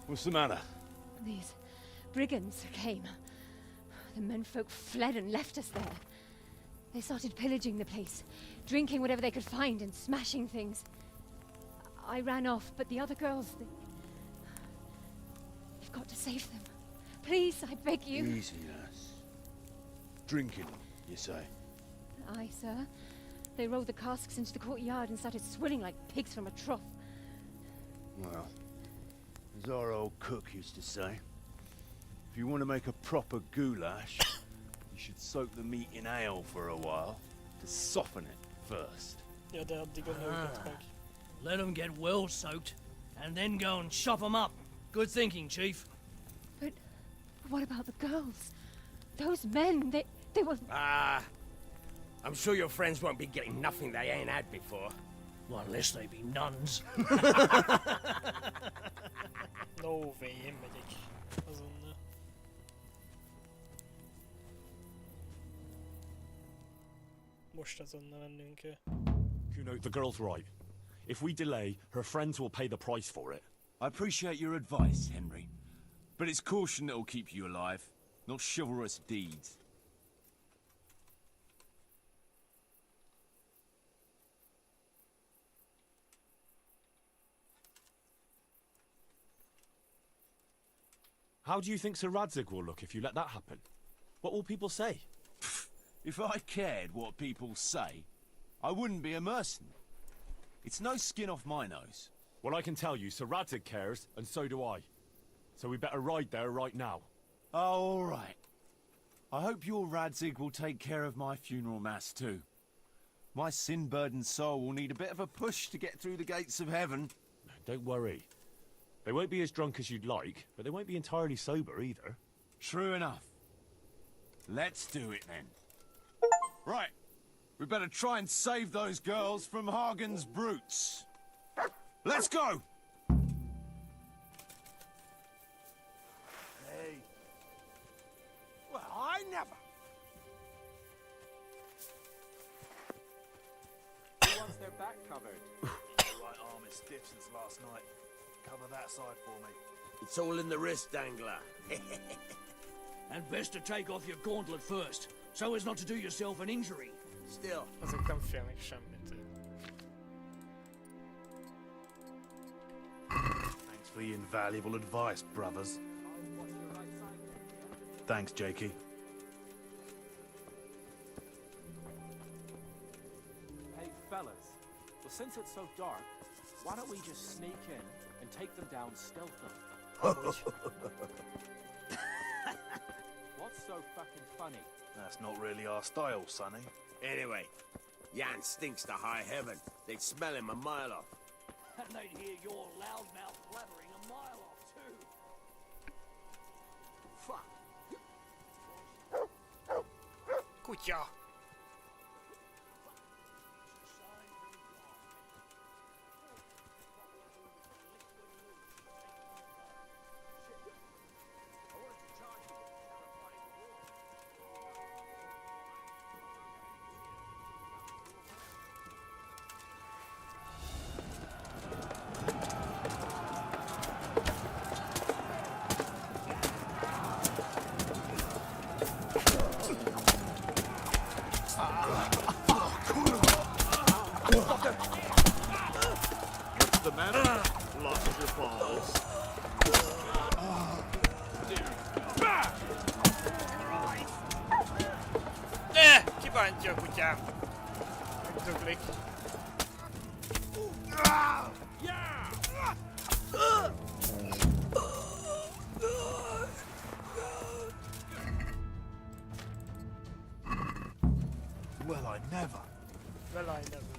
What's the matter? These brigands came. The menfolk fled and left us there. They started pillaging the place, drinking whatever they could find and smashing things. I ran off, but the other girls, You've got to save them. Please, I beg you. Easy, lass. Drinking, you say? Aye, sir. They rolled the casks into the courtyard and started swilling like pigs from a trough. Well, as our old cook used to say, if you want to make a proper goulash, you should soak the meat in ale for a while to soften it first. Ja, det hade gått nöjligt meg. Let them get well soaked, and then go and chop them up. Good thinking, Chief. But what about the girls? Those men, they were... I'm sure your friends won't be getting nothing they ain't had before. Well, unless they be nuns. No way, megyek. Azonnal. Most azonnal mennünk kell. Kuno, the girl's right. If we delay, her friends will pay the price for it. I appreciate your advice, Henry. But it's caution that'll keep you alive, not chivalrous deeds. How do you think Sir Radzig will look if you let that happen? What will people say? If I cared what people say, I wouldn't be a mercenary. It's no skin off my nose. Well, I can tell you, Sir Radzig cares, and so do I. So we better ride there right now. Oh, all right. I hope your Radzig will take care of my funeral mass too. My sin-burdened soul will need a bit of a push to get through the gates of heaven. Don't worry. They won't be as drunk as you'd like, but they won't be entirely sober either. True enough. Let's do it then. Right. We better try and save those girls from Hagen's brutes. Let's go! Hey. Well, I never. Who wants their back covered? My right arm is stiff since last night. Cover that side for me. It's all in the wrist, Dangler. And best to take off your gauntlet first, so as not to do yourself an injury. Still. Ezek nem félnek semmit. Thanks for the invaluable advice, brothers. Thanks, Jakey. Hey, fellas. Well, since it's so dark, why don't we just sneak in and take them down stealthily? What's so fucking funny? That's not really our style, Sonny. Anyway, Jan stinks to high heaven. They'd smell him a mile off. And they'd hear your loudmouth blabbering a mile off, too. Fuck. Kutya! What's the matter? Lost your balls. Ne! Kibántja a kutyám! Megdöglik. Well, I never. Well, I never.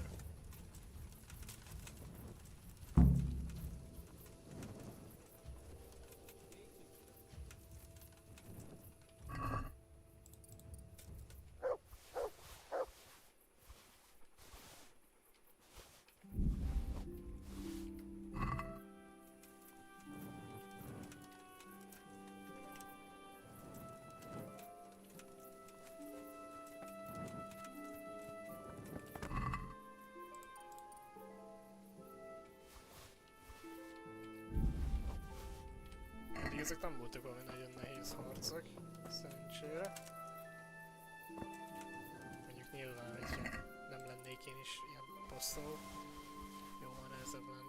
Ezek nem voltak valami nagyon nehéz harcok, szerencsére. Mondjuk nyilván, hogyha nem lennék én is ilyen bosszol, jóval nehezebb lenne.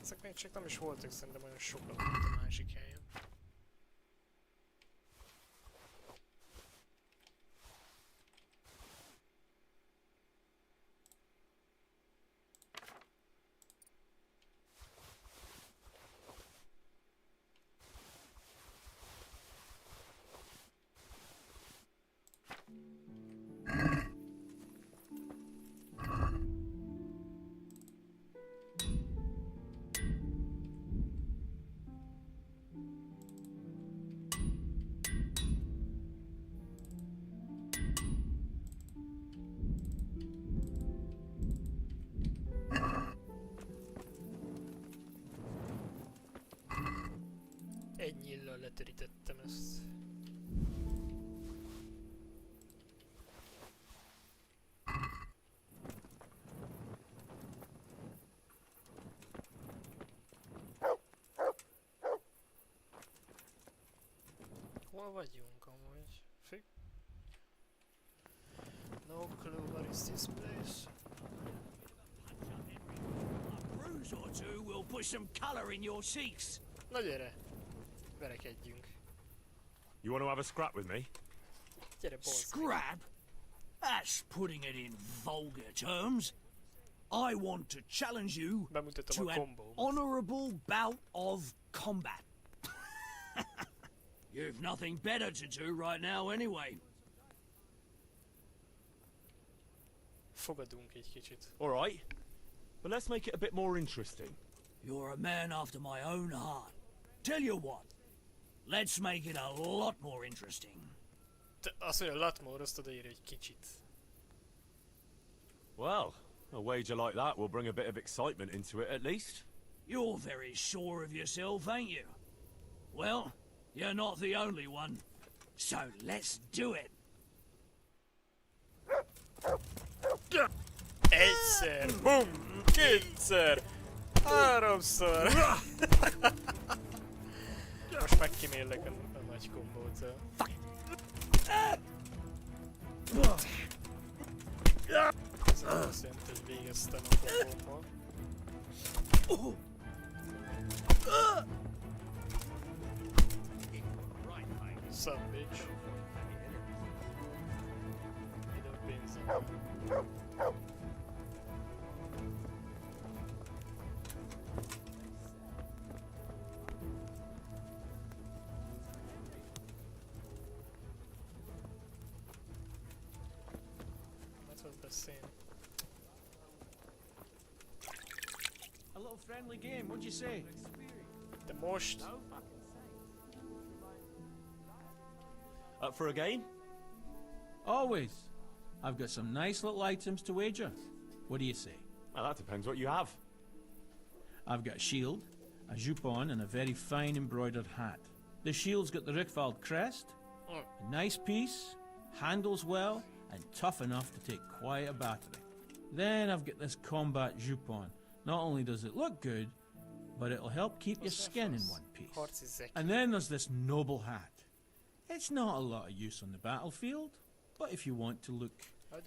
Ezek még csak nem is voltak szerintem olyan sokan, mint a másik helyen. Egy nyíllal leterítettem ezt. Hol vagyunk amúgy? No clue what is this place. A bruise or two will put some colour in your cheeks. Na gyere! Verekedjünk. You want to have a scrap with me? Gyere, Scrap? That's putting it in vulgar terms. I want to challenge you to an honourable bout of combat. You've nothing better to do right now anyway. Fogadunk egy kicsit. Alright, but let's make it a bit more interesting. You're a man after my own heart. Tell you what, let's make it a lot more interesting. Azt mondja, a lot more, azt odaírja egy kicsit. Well, a wager like that will bring a bit of excitement into it at least. You're very sure of yourself, ain't you? Well, you're not the only one. So let's do it. Egyszer, bum, kétszer, háromszor. Most megkímélek a nagy kombót. Ez azt jelenti, hogy végeztem a kombómmal. Some bitch. Ide a pénzem. the scene. A little friendly game, what'd you say? The most. Up for a game? Always. I've got some nice little items to wager. What do you say? Well, that depends what you have. I've got a shield, a jupon, and a very fine embroidered hat. The shield's got the Rickfald crest, a nice piece, handles well, and tough enough to take quite a battery. Then I've got this combat jupon. Not only does it look good, but it'll help keep your skin in one piece. And then there's this noble hat. It's not a lot of use on the battlefield, but if you want to look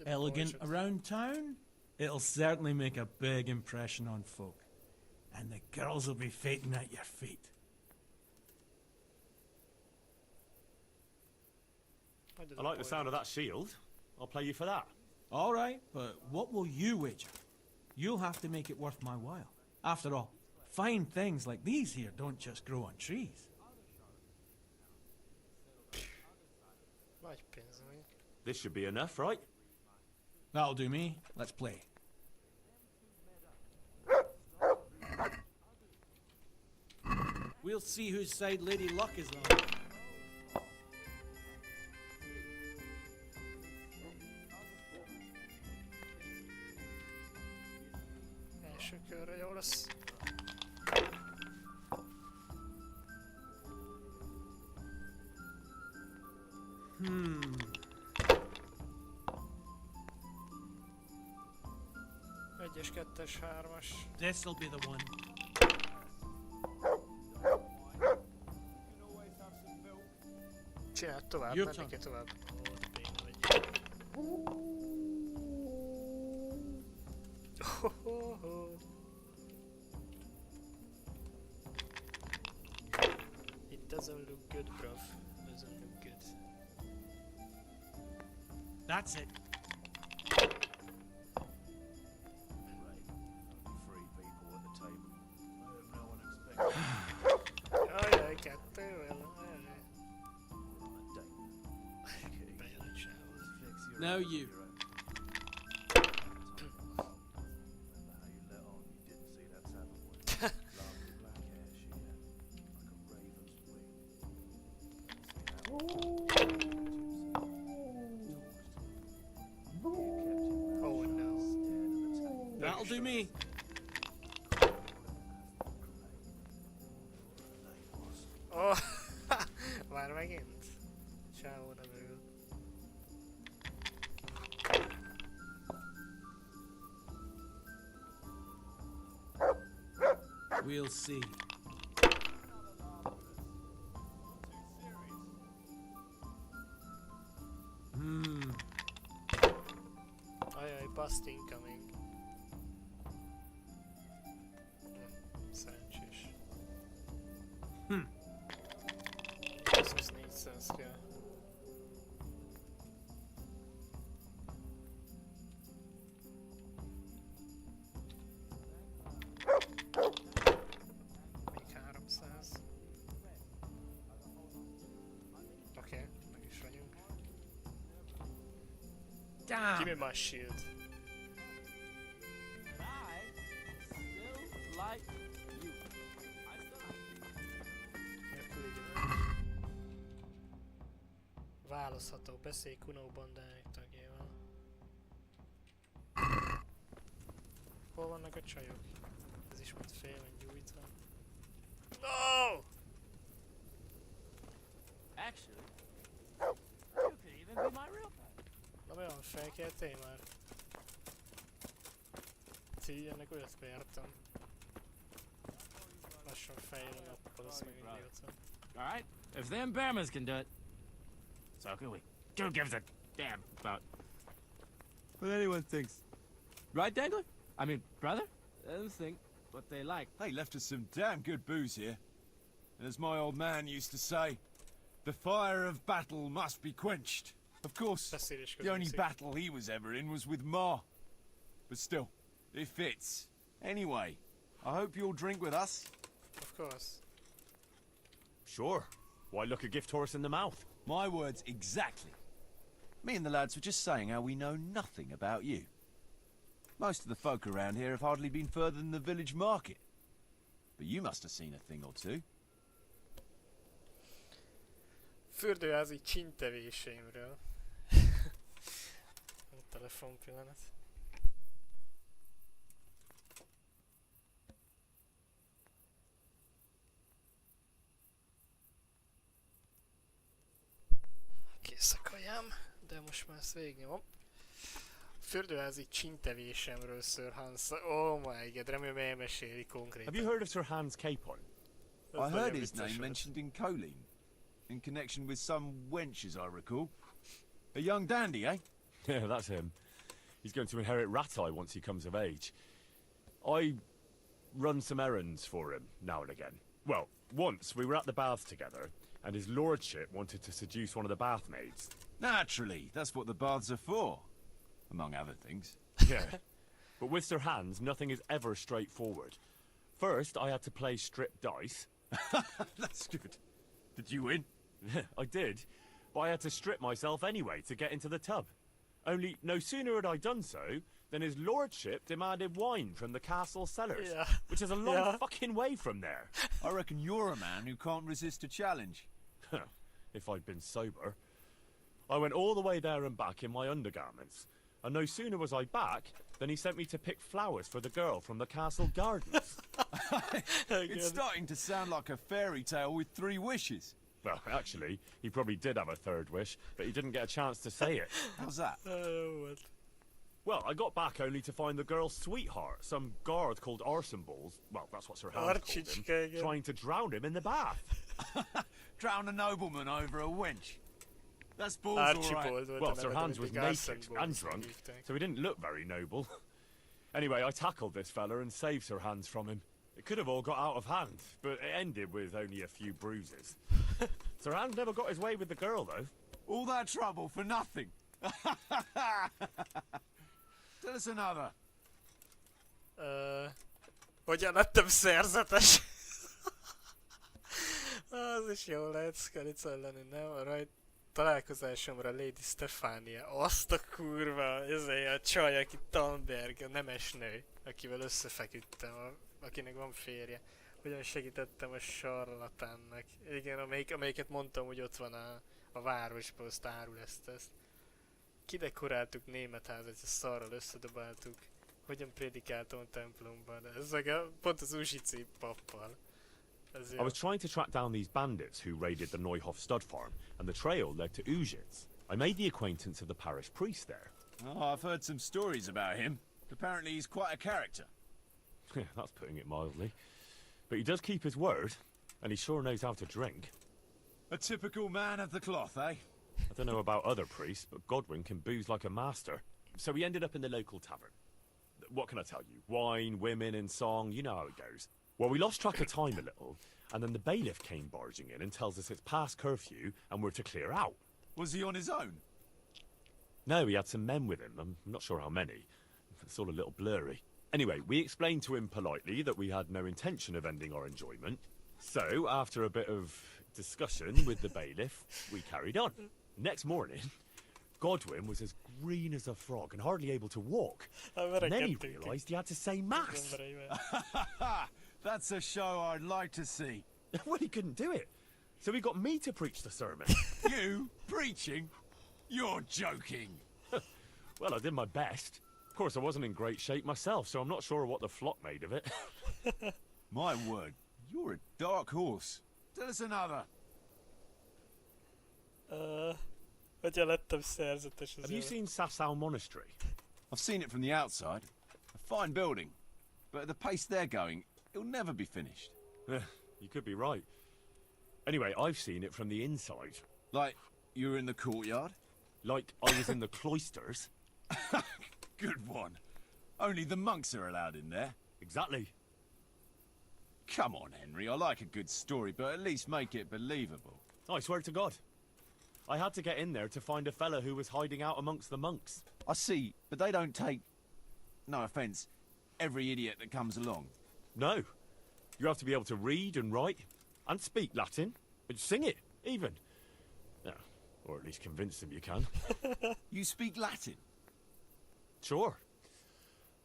elegant around town, it'll certainly make a big impression on folk. And the girls will be fainting at your feet. I like the sound of that shield. I'll play you for that. All right, but what will you wager? You'll have to make it worth my while. After all, fine things like these here don't just grow on trees. This should be enough, right? That'll do me. Let's play. We'll see whose side Lady Luck is on. Első körre jó lesz. Egyes, kettes, hármas. This'll be the one. Csináld tovább, Your menni turn. kell tovább. It doesn't look good, bruv. Doesn't look good. That's it. Ajaj, kettővel. Now you. Oh no. That'll do me. Oh, már megint? Csávó nem örül. We'll see. Ajaj, bust incoming. Szerencsés. Ez az 400 kell. Még 300. Oké, meg is vagyunk. Give me my shield. Választható, beszélj Kuno bandájának tagjával. Hol vannak a csajok? Ez is volt fél, meg gyújtva. No! Actually, you could even be my real pet. Na mi van, felkeltél már? Ti, ennek olyat vértem. Lassan fejlem, akkor az meg idióta. Alright, if them Bearmans can do it, so can we. Who gives a damn about what anyone thinks. Right, Dangler? I mean, brother? Let them think what they like. They left us some damn good booze here. And as my old man used to say, the fire of battle must be quenched. Of course, the only battle he was ever in was with Ma. But still, it fits. Anyway, I hope you'll drink with us. Of course. Sure. Why look a gift horse in the mouth? My words exactly. Me and the lads were just saying how we know nothing about you. Most of the folk around here have hardly been further than the village market. But you must have seen a thing or two. Fürdőházi csintevéseimről. A telefon pillanat. Kész a kajám, de most már ezt végignyomom. Fürdőházi csintevésemről Sir Hans. Oh my god, remélem elmeséli konkrétan. Have you heard of Sir Hans Capon? I heard his name mentioned in Colleen, in connection with some wench, as I recall. A young dandy, eh? Yeah, that's him. He's going to inherit Rattay once he comes of age. I run some errands for him now and again. Well, once we were at the baths together, and his lordship wanted to seduce one of the bath maids. Naturally, that's what the baths are for, among other things. Yeah, but with Sir Hans, nothing is ever straightforward. First, I had to play strip dice. That's good. Did you win? I did, but I had to strip myself anyway to get into the tub. Only, no sooner had I done so, than his lordship demanded wine from the castle cellars, which is a long fucking way from there. I reckon you're a man who can't resist a challenge. If I'd been sober. I went all the way there and back in my undergarments, and no sooner was I back, than he sent me to pick flowers for the girl from the castle gardens. It's starting to sound like a fairy tale with 3 wishes. Well, actually, he probably did have a third wish, but he didn't get a chance to say it. How's that? What? Well, I got back only to find the girl's sweetheart, some guard called Arsenballs, well, that's what Sir Hans called him, trying to drown him in the bath. Drown a nobleman over a wench. That's balls, all right. Well, Sir Hans was naked and drunk, so he didn't look very noble. Anyway, I tackled this fella and saved Sir Hans from him. It could have all got out of hand, but it ended with only a few bruises. Sir Hans never got his way with the girl, though. All that trouble for nothing. Tell us another. Hogyan lettem szerzetes? Az is jól lehet Skalica lenni, nem? A találkozásomra Lady Stefania. Azt a kurva, ezért a csaj, aki Talmberg, a nemes nő, akivel összefeküdtem, akinek van férje. Hogyan segítettem a sarlatánnak. Igen, amelyiket mondtam, hogy ott van a városban, azt árul ezt. Kidekoráltuk német házat, és szarral összedobáltuk. Hogyan prédikáltam a templomban. Ez pont az Uzsici pappal. I was trying to track down these bandits who raided the Neuhof stud farm, and the trail led to Uzhitz. I made the acquaintance of the parish priest there. Oh, I've heard some stories about him. Apparently he's quite a character. That's putting it mildly. But he does keep his word, and he sure knows how to drink. A typical man of the cloth, eh? I don't know about other priests, but Godwin can booze like a master. So we ended up in the local tavern. What can I tell you? Wine, women, and song, you know how it goes. Well, we lost track of time a little, and then the bailiff came barging in and tells us it's past curfew and we're to clear out. Was he on his own? No, he had some men with him. I'm not sure how many. It's all a little blurry. Anyway, we explained to him politely that we had no intention of ending our enjoyment. So, after a bit of discussion with the bailiff, we carried on. Next morning, Godwin was as green as a frog and hardly able to walk. And then he realised he had to say mass. That's a show I'd like to see. Well, he couldn't do it. So he got me to preach the sermon. You? Preaching? You're joking. Well, I did my best. Of course, I wasn't in great shape myself, so I'm not sure what the flock made of it. My word, you're a dark horse. Tell us another. Hogyan lettem szerzetes az Have you seen Sasau Monastery? I've seen it from the outside. A fine building. But at the pace they're going, it'll never be finished. You could be right. Anyway, I've seen it from the inside. Like, you were in the courtyard? Like, I was in the cloisters. Good one. Only the monks are allowed in there. Exactly. Come on, Henry, I like a good story, but at least make it believable. I swear to God. I had to get in there to find a fella who was hiding out amongst the monks. I see, but they don't take, no offence, every idiot that comes along. No. You have to be able to read and write, and speak Latin, and sing it, even. Or at least convince them you can. You speak Latin? Sure.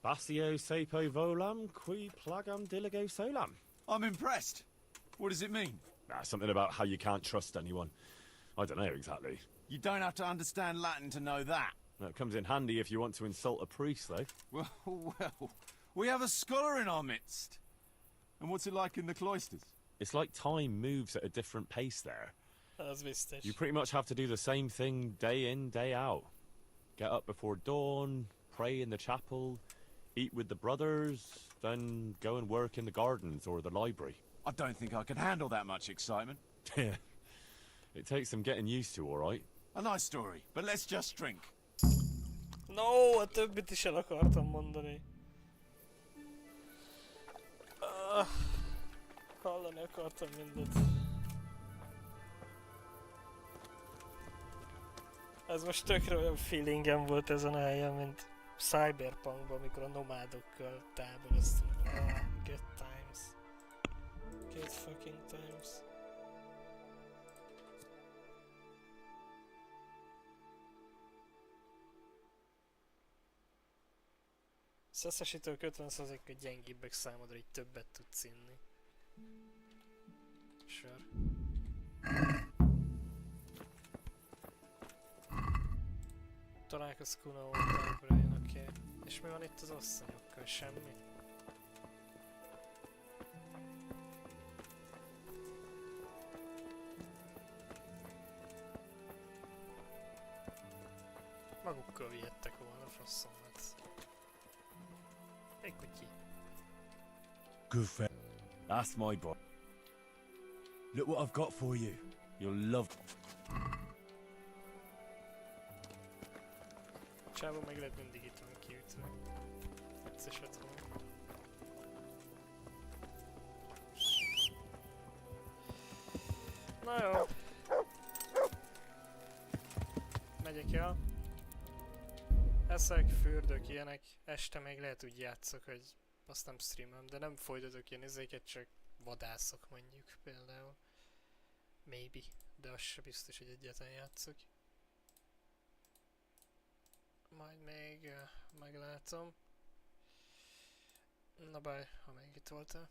Basio sepo volam, qui plagam diligo solam. I'm impressed. What does it mean? Something about how you can't trust anyone. I don't know exactly. You don't have to understand Latin to know that. Well, it comes in handy if you want to insult a priest, though. Well, we have a scholar in our midst. And what's it like in the cloisters? It's like time moves at a different pace there. Az biztos. You pretty much have to do the same thing day in, day out. Get up before dawn, pray in the chapel, eat with the brothers, then go and work in the gardens or the library. I don't think I could handle that much excitement. Yeah. It takes some getting used to, all right? A nice story, but let's just drink. No, a többit is el akartam mondani. Hallani akartam mindet. Ez most tökre olyan feelingem volt ezen a helyen, mint Cyberpunkban, amikor a nomádokkal táboroztunk. Good times. Good fucking times. Szeszesítők 50%-kal gyengébbek számodra, így többet tudsz inni. Sure. Találkozz Kuno Library-n, oké. És mi van itt az asszonyokkal? Semmi? Magukkal vihettek volna, frosszomat. Egy kutyi. Good friend. That's my boy. Look what I've got for you. You'll love... Csávó meg lehet mindig itt van kiütve. Vicces otthon. Na jó. Megyek el. Eszek, fürdök, ilyenek. Este még lehet úgy játszok, hogy azt nem streamem, de nem folytatok ilyen izéket, csak vadászok mondjuk például. Maybe, de az se biztos, hogy egyáltalán játszok. Majd még meglátom. Na baj, ha még itt voltál.